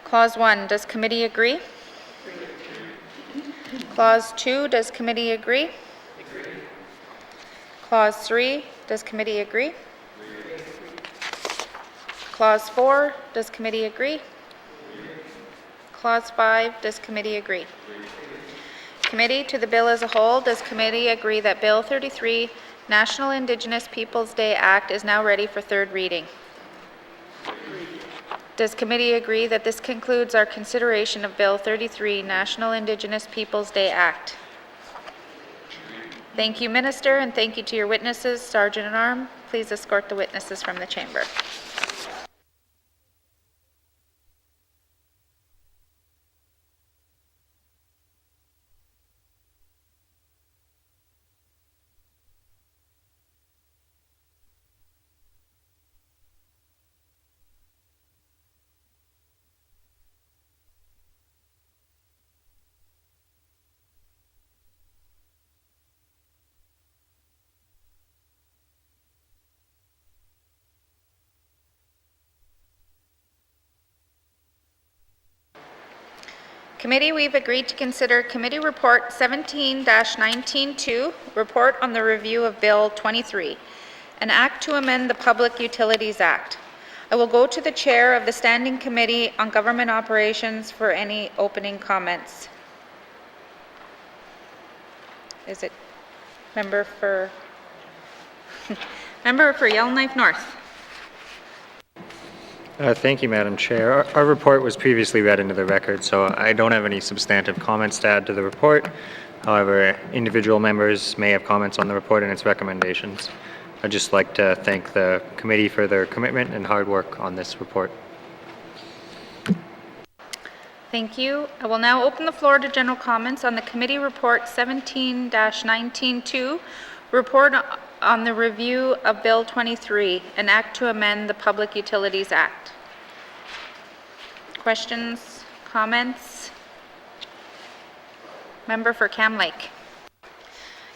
Clause 1, does committee agree? Clause 2, does committee agree? Clause 3, does committee agree? Clause 4, does committee agree? Clause 5, does committee agree? Committee, to the bill as a whole, does committee agree that Bill 33, National Indigenous Peoples Day Act, is now ready for third reading? Does committee agree that this concludes our consideration of Bill 33, National Indigenous Peoples Day Act? Thank you, Minister, and thank you to your witnesses. Sergeant-at-Arms, please escort the witnesses from the chamber. Committee, we've agreed to consider Committee Report 17-19-2, Report on the Review of Bill 23, an Act to amend the Public Utilities Act. I will go to the Chair of the Standing Committee on Government Operations for any opening comments. Is it member for Yellowknife North? Thank you, Madam Chair. Our report was previously read into the record, so I don't have any substantive comments to add to the report. However, individual members may have comments on the report and its recommendations. I'd just like to thank the committee for their commitment and hard work on this report. Thank you. I will now open the floor to general comments on the Committee Report 17-19-2, Report on the Review of Bill 23, an Act to amend the Public Utilities Act. Questions? Comments? Member for Cam Lake.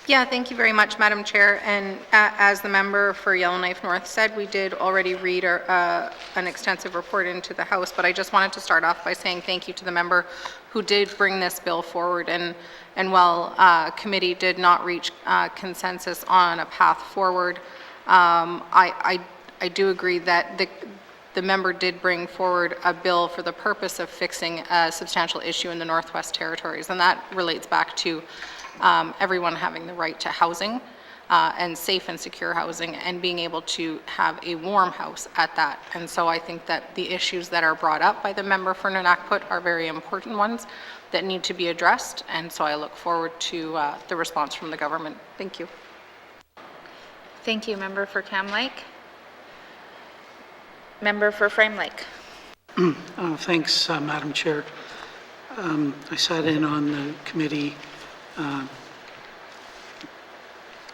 Yeah, thank you very much, Madam Chair. And as the member for Yellowknife North said, we did already read an extensive report into the House, but I just wanted to start off by saying thank you to the member who did bring this bill forward. And while committee did not reach consensus on a path forward, I do agree that the member did bring forward a bill for the purpose of fixing a substantial issue in the Northwest Territories, and that relates back to everyone having the right to housing and safe and secure housing and being able to have a warm house at that. And so I think that the issues that are brought up by the member for N.W.T are very important ones that need to be addressed, and so I look forward to the response from the government. Thank you. Thank you, Member for Cam Lake. Member for Frame Lake. Thanks, Madam Chair. I sat in on the committee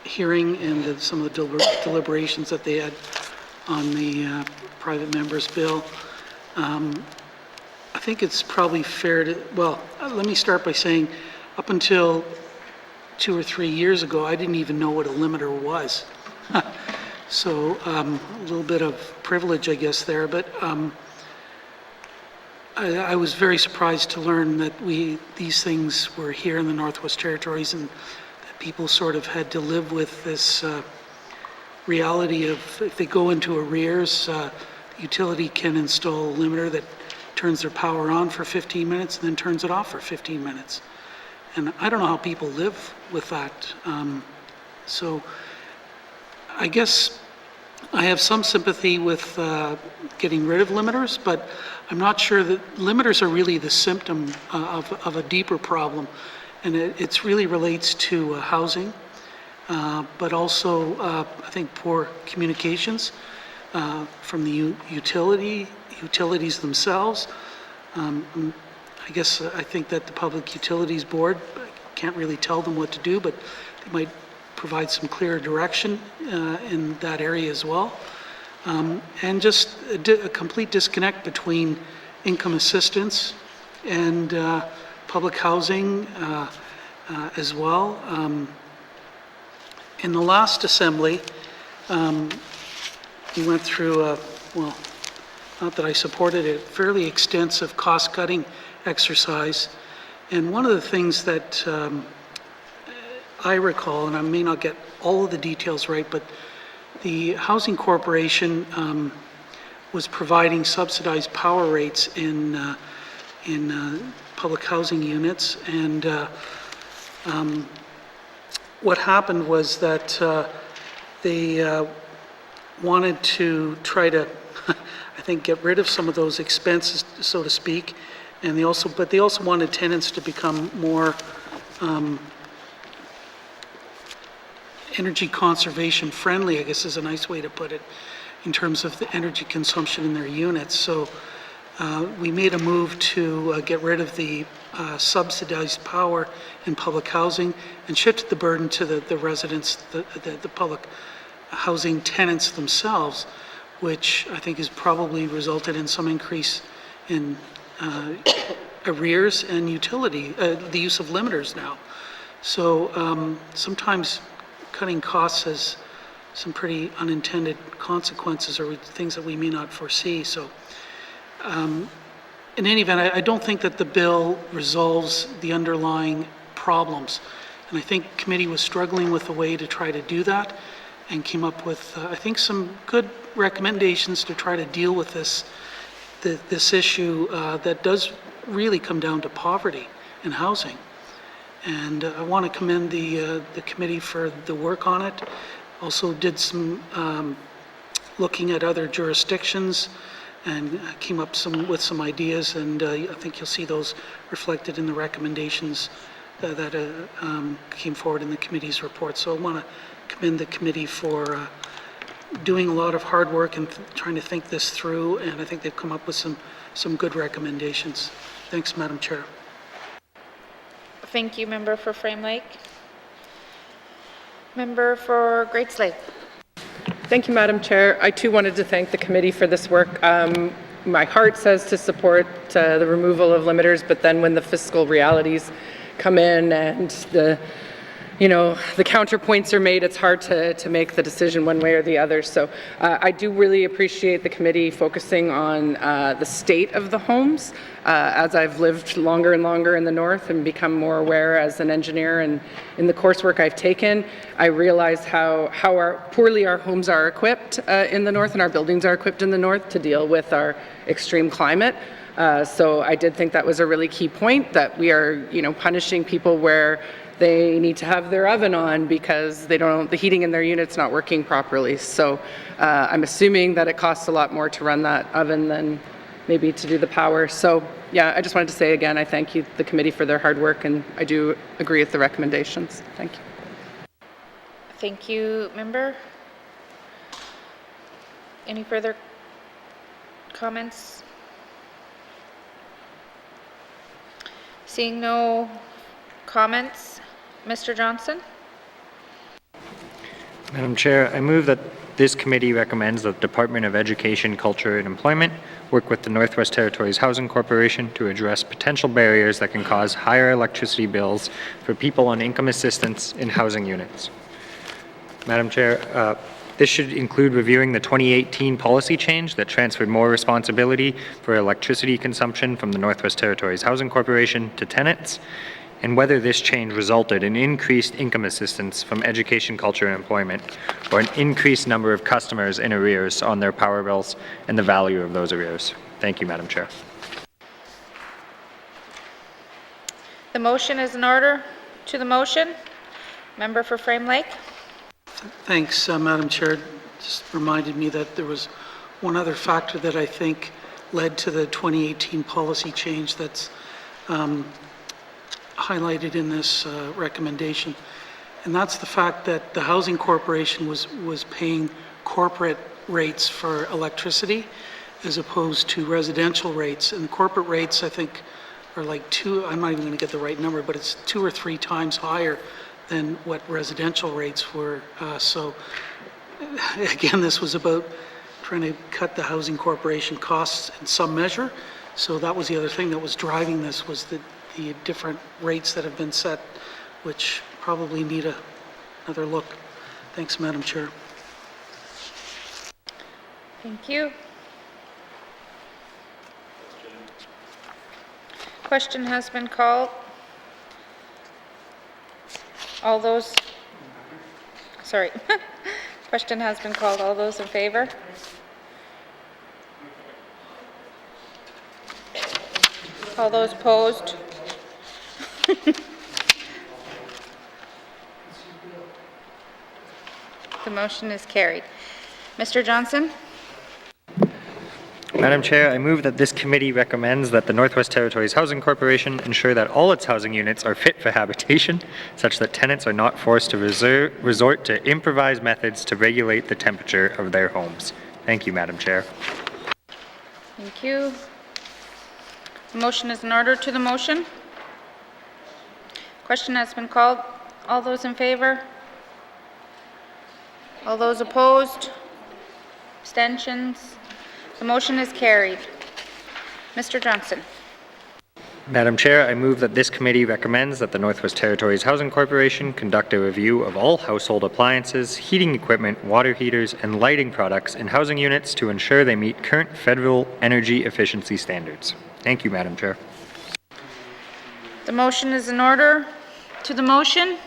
hearing and some of the deliberations that they had on the private member's bill. I think it's probably fair to, well, let me start by saying up until 2 or 3 years ago, I didn't even know what a limiter was. So a little bit of privilege, I guess, there, but I was very surprised to learn that these things were here in the Northwest Territories and that people sort of had to live with this reality of if they go into arrears, the utility can install a limiter that turns their power on for 15 minutes and then turns it off for 15 minutes. And I don't know how people live with that. So I guess I have some sympathy with getting rid of limiters, but I'm not sure that limiters are really the symptom of a deeper problem. And it really relates to housing, but also I think poor communications from the utilities themselves. I guess I think that the Public Utilities Board, can't really tell them what to do, but they might provide some clearer direction in that area as well. And just a complete disconnect between income assistance and public housing as well. In the last assembly, we went through well, not that I supported it, fairly extensive cost-cutting exercise. And one of the things that I recall, and I may not get all of the details right, but the Housing Corporation was providing subsidized power rates in public housing units, and what happened was that they wanted to try to, I think, get rid of some of those expenses, so to speak, and they also wanted tenants to become more energy conservation friendly, I guess is a nice way to put it, in terms of the energy consumption in their units. So we made a move to get rid of the subsidized power in public housing and shifted the burden to the residents, the public housing tenants themselves, which I think has probably resulted in some increase in arrears and utility, the use of limiters now. So sometimes cutting costs has some pretty unintended consequences or things that we may not foresee. So in any event, I don't think that the bill resolves the underlying problems. And I think committee was struggling with a way to try to do that and came up with, I think, some good recommendations to try to deal with this issue that does really come down to poverty and housing. And I want to commend the committee for the work on it. Also did some looking at other jurisdictions and came up with some ideas, and I think you'll see those reflected in the recommendations that came forward in the committee's report. So I want to commend the committee for doing a lot of hard work and trying to think this through, and I think they've come up with some good recommendations. Thanks, Madam Chair. Thank you, Member for Frame Lake. Member for Great Slave. Thank you, Madam Chair. I too wanted to thank the committee for this work. My heart says to support the removal of limiters, but then when the fiscal realities come in and the counterpoints are made, it's hard to make the decision one way or the other. So I do really appreciate the committee focusing on the state of the homes. As I've lived longer and longer in the north and become more aware as an engineer, and in the coursework I've taken, I realize how poorly our homes are equipped in the north and our buildings are equipped in the north to deal with our extreme climate. So I did think that was a really key point, that we are punishing people where they need to have their oven on because the heating in their unit's not working properly. So I'm assuming that it costs a lot more to run that oven than maybe to do the power. So yeah, I just wanted to say again, I thank the committee for their hard work, and I do agree with the recommendations. Thank you. Thank you, Member. Any further comments? Seeing no comments, Mr. Johnson? Madam Chair, I move that this committee recommends that the Department of Education, Culture and Employment work with the Northwest Territories Housing Corporation to address potential barriers that can cause higher electricity bills for people on income assistance in housing units. Madam Chair, this should include reviewing the 2018 policy change that transferred more responsibility for electricity consumption from the Northwest Territories Housing Corporation to tenants, and whether this change resulted in increased income assistance from education, culture, and employment, or an increased number of customers in arrears on their power bills and the value of those arrears. Thank you, Madam Chair. The motion is in order. To the motion, Member for Frame Lake. Thanks, Madam Chair. Just reminded me that there was one other factor that I think led to the 2018 policy change that's highlighted in this recommendation, and that's the fact that the Housing Corporation was paying corporate rates for electricity as opposed to residential rates. And the corporate rates, I think, are like I'm not even going to get the right number, but it's 2 or 3 times higher than what residential rates were. So again, this was about trying to cut the Housing Corporation costs in some measure. So that was the other thing that was driving this, was the different rates that have been set, which probably need another look. Thanks, Madam Chair. Thank you. Question has been called. All those, sorry. Question has been called. All those in favor? All those opposed? The motion is carried. Mr. Johnson? Madam Chair, I move that this committee recommends that the Northwest Territories Housing Corporation ensure that all its housing units are fit for habitation, such that tenants are not forced to resort to improvised methods to regulate the temperature of their homes. Thank you, Madam Chair. Thank you. The motion is in order. To the motion. Question has been called. All those in favor? All those opposed? Abstentions? The motion is carried. Mr. Johnson. Madam Chair, I move that this committee recommends that the Northwest Territories Housing Corporation conduct a review of all household appliances, heating equipment, water heaters, and lighting products in housing units to ensure they meet current federal energy efficiency standards. Thank you, Madam Chair. The motion is in order. To the motion?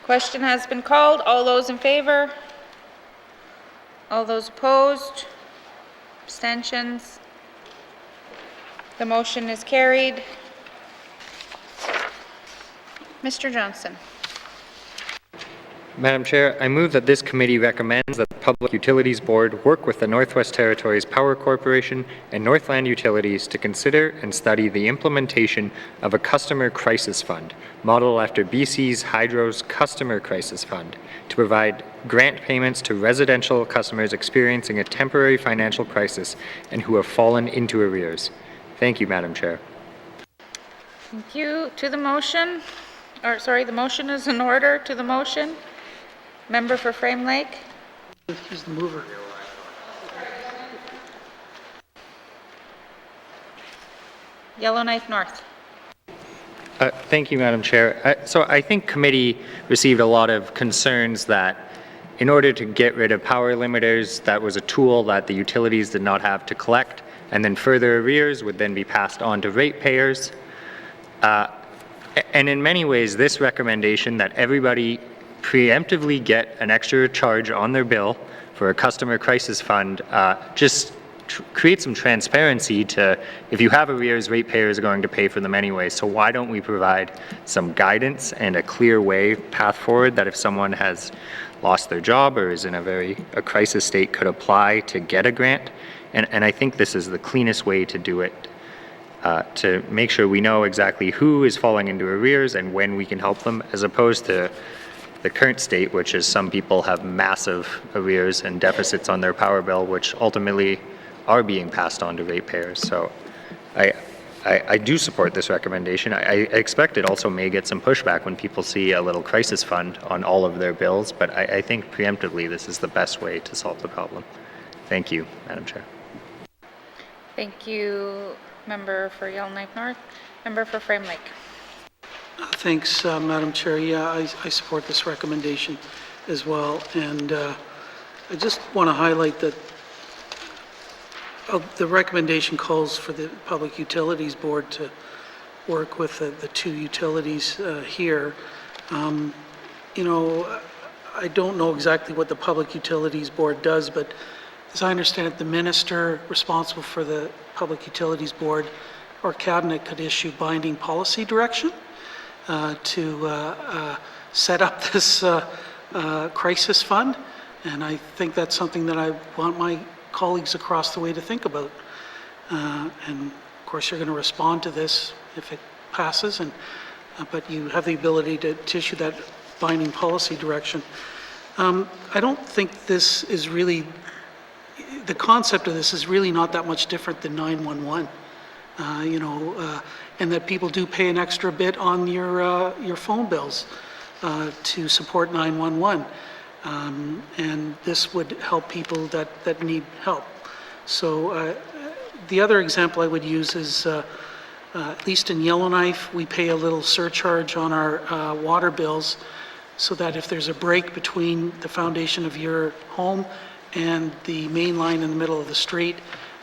Question has been called. All those in favor? All those opposed? Abstentions? The motion is carried. Mr. Johnson. Madam Chair, I move that this committee recommends that the Public Utilities Board work with the Northwest Territories Power Corporation and Northland Utilities to consider and study the implementation of a customer crisis fund, modeled after BC's Hydro's Customer Crisis Fund, to provide grant payments to residential customers experiencing a temporary financial crisis and who have fallen into arrears. Thank you, Madam Chair. Thank you. To the motion, the motion is in order. To the motion. Member for Frame Lake. He's the mover. Yellowknife North. Thank you, Madam Chair. So I think committee received a lot of concerns that in order to get rid of power limiters, that was a tool that the utilities did not have to collect, and then further arrears would then be passed on to ratepayers. And in many ways, this recommendation that everybody preemptively get an extra charge on their bill for a customer crisis fund just create some transparency to, if you have arrears, ratepayers are going to pay for them anyway. So why don't we provide some guidance and a clear path forward that if someone has lost their job or is in a crisis state could apply to get a grant? And I think this is the cleanest way to do it, to make sure we know exactly who is falling into arrears and when we can help them, as opposed to the current state, which is some people have massive arrears and deficits on their power bill, which ultimately are being passed on to ratepayers. So I do support this recommendation. I expect it also may get some pushback when people see a little crisis fund on all of their bills, but I think preemptively this is the best way to solve the problem. Thank you, Madam Chair. Thank you, Member for Yellowknife North. Member for Frame Lake. Thanks, Madam Chair. Yeah, I support this recommendation as well. And I just want to highlight that the recommendation calls for the Public Utilities Board to work with the two utilities here. You know, I don't know exactly what the Public Utilities Board does, but as I understand it, the minister responsible for the Public Utilities Board or cabinet could issue binding policy direction to set up this crisis fund. And I think that's something that I want my colleagues across the way to think about. And of course, you're going to respond to this if it passes, but you have the ability to issue that binding policy direction. I don't think this is really, the concept of this is really not that much different than 911. You know, and that people do pay an extra bit on your phone bills to support 911. And this would help people that need help. So the other example I would use is, at least in Yellowknife, we pay a little surcharge on our water bills so that if there's a break between the foundation of your home and the main line in the middle of the street,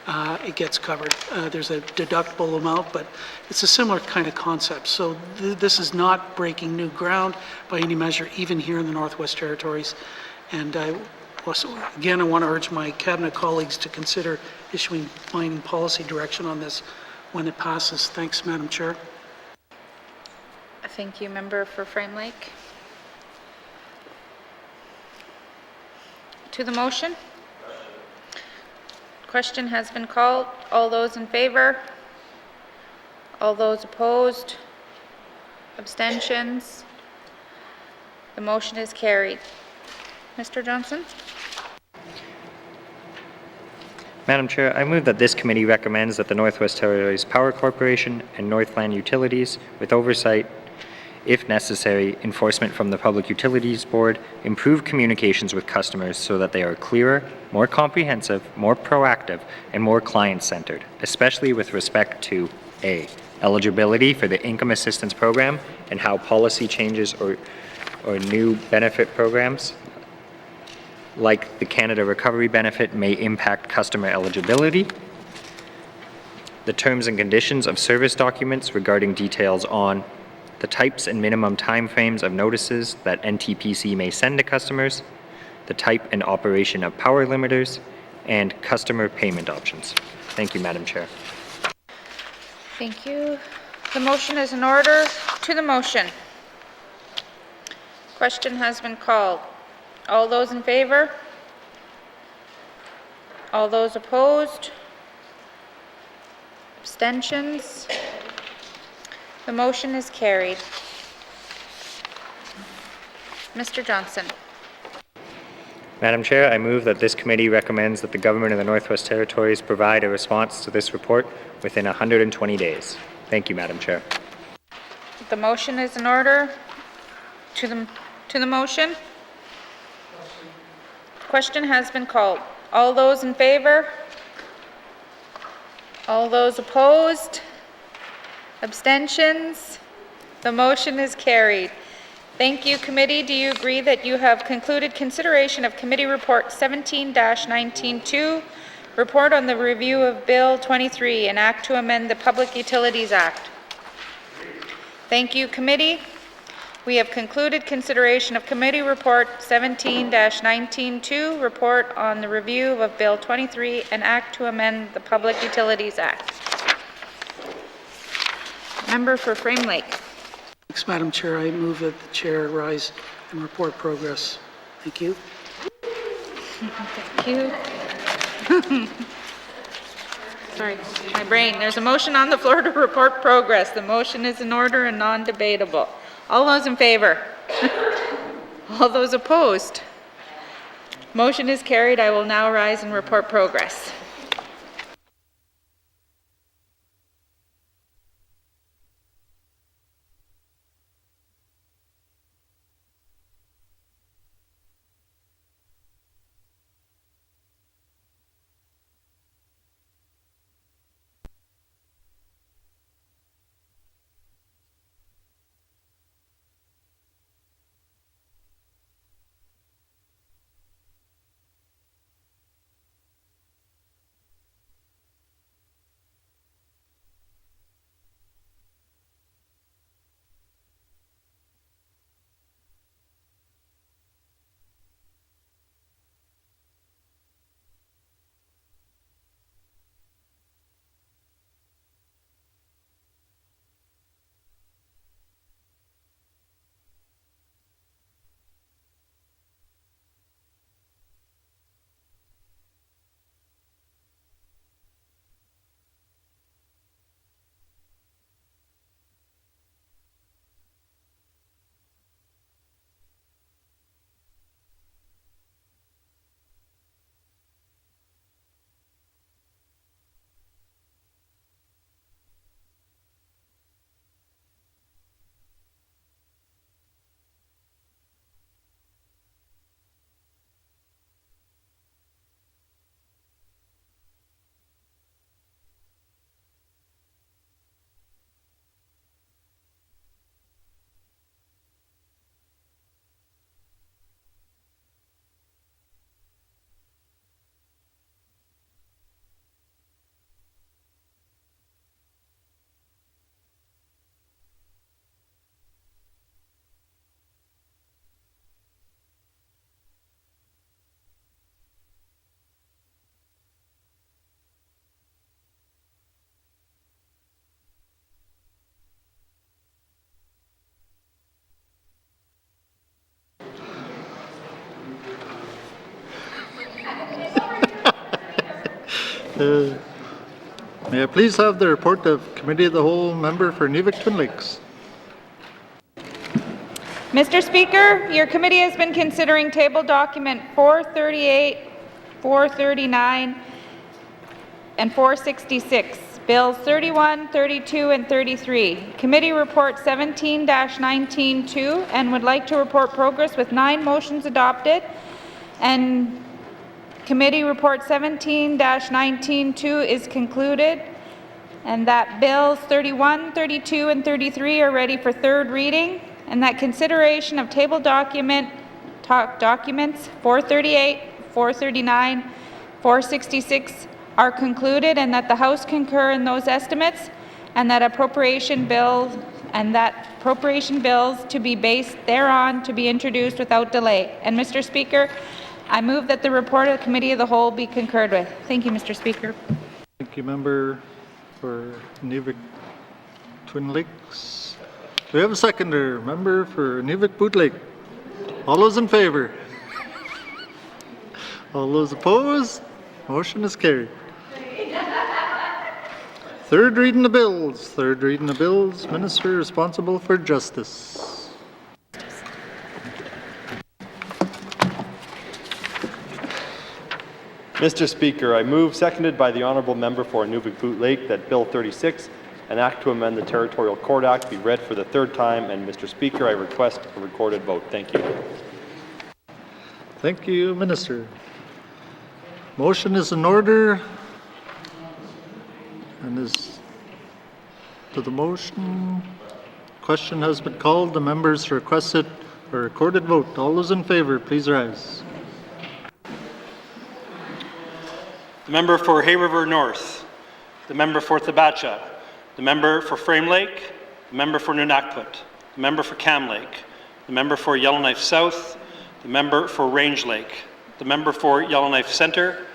it gets covered. There's a deductible amount, but it's a similar kind of concept. So this is not breaking new ground by any measure, even here in the Northwest Territories. And I also, again, I want to urge my cabinet colleagues to consider issuing binding policy direction on this when it passes. Thanks, Madam Chair. Thank you, Member for Frame Lake. To the motion? Question has been called. All those in favor? All those opposed? Abstentions? The motion is carried. Mr. Johnson? Madam Chair, I move that this committee recommends that the Northwest Territories Power Corporation and Northland Utilities, with oversight if necessary, enforcement from the Public Utilities Board, improve communications with customers so that they are clearer, more comprehensive, more proactive, and more client-centered, especially with respect to A, eligibility for the Income Assistance Program and how policy changes or new benefit programs like the Canada Recovery Benefit may impact customer eligibility, the terms and conditions of service documents regarding details on the types and minimum timeframes of notices that NTPC may send to customers, the type and operation of power limiters, and customer payment options. Thank you, Madam Chair. Thank you. The motion is in order. To the motion. Question has been called. All those in favor? All those opposed? Abstentions? The motion is carried. Mr. Johnson. Madam Chair, I move that this committee recommends that the Government of the Northwest Territories provide a response to this report within 120 days. Thank you, Madam Chair. The motion is in order. To the motion. Question has been called. All those in favor? All those opposed? Abstentions? The motion is carried. Thank you, committee. Do you agree that you have concluded consideration of Committee Report 17-19-2, Report on the Review of Bill 23, an Act to amend the Public Utilities Act? Thank you, committee. We have concluded consideration of Committee Report 17-19-2, Report on the Review of Bill 23, an Act to amend the Public Utilities Act. Member for Frame Lake. Thanks, Madam Chair. I move that the chair rise and report progress. Thank you. Thank you. Sorry, my brain. There's a motion on the floor to report progress. The motion is in order and non-debatable. All those in favor? All those opposed? Motion is carried. I will now rise and report progress. May I please have the report of Committee of the Whole member for Nivik Twin Lakes? Mr. Speaker, your committee has been considering table document 438, 439, and 466. Bills 31, 32, and 33. Committee Report 17-19-2, and would like to report progress with 9 motions adopted. And Committee Report 17-19-2 is concluded, and that Bills 31, 32, and 33 are ready for third reading, and that consideration of table documents 438, 439, 466 are concluded, and that the House concur in those estimates, and that appropriation bills to be based thereon to be introduced without delay. And Mr. Speaker, I move that the report of the Committee of the Whole be concurred with. Thank you, Mr. Speaker. Thank you, member for Nivik-Twin Lakes. Do we have a seconder? Member for Nivik-Boot Lake. All those in favor? All those opposed? Motion is carried. Third reading the bills. Third reading the bills. Minister responsible for justice. Mr. Speaker, I move, seconded by the Honourable Member for Nuvik-Boot Lake, that Bill 36, an act to amend the Territorial Court Act, be read for the third time, and Mr. Speaker, I request a recorded vote. Thank you. Thank you, Minister. Motion is in order. And is to the motion. Question has been called. The members requested a recorded vote. All those in favor, please rise. The member for Hay River North, the member for Thabacha, the member for Frame Lake, the member for Nunakput, the member for Cam Lake, the member for Yellowknife South, the member for Range Lake, the member for Yellowknife Centre,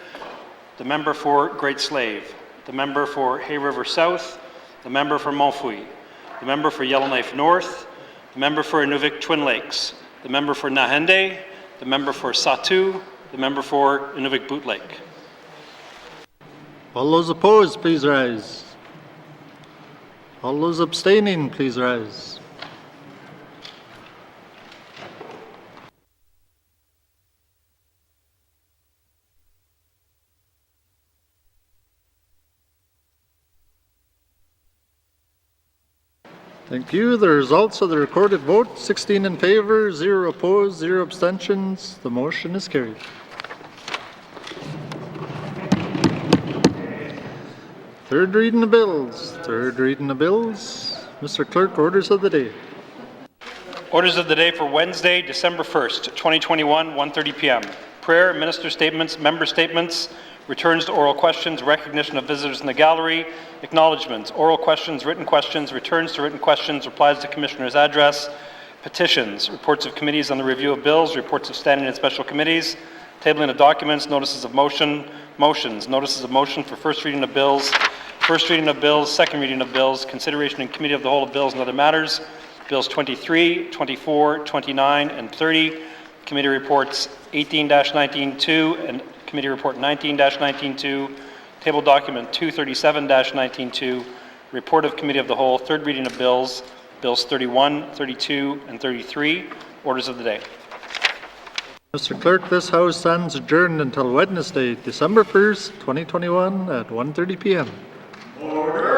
the member for Great Slave, the member for Hay River South, the member for Montfouille, the member for Yellowknife North, the member for Inuvik-Twin Lakes, the member for Nahende, the member for Satu, the member for Inuvik-Boot Lake. All those opposed, please rise. All those abstaining, please rise. Thank you. The results of the recorded vote, 16 in favor, 0 opposed, 0 abstentions. The motion is carried. Third reading of bills. Third reading of bills. Mr. Clerk, orders of the day. Orders of the day for Wednesday, December 1st, 2021, 1:30 p.m. Prayer, minister statements, member statements, returns to oral questions, recognition of visitors in the gallery, acknowledgements, oral questions, returns to written questions, replies to commissioner's address, petitions, reports of committees on the review of bills, reports of standing and special committees, tabling of documents, notices of motion, motions, notices of motion for first reading of bills, second reading of bills, consideration in committee of the whole of bills and other matters, bills 23, 24, 29, and 30, committee reports 18-19-2 and Committee Report 19-19-2, Table Document 237-19-2, Report of Committee of the Whole, third reading of bills, Bills 31, 32, and 33. Orders of the day. Mr. Clerk, this House stands adjourned until Wednesday, December 1st, 2021 at 1:30 p.m. Order.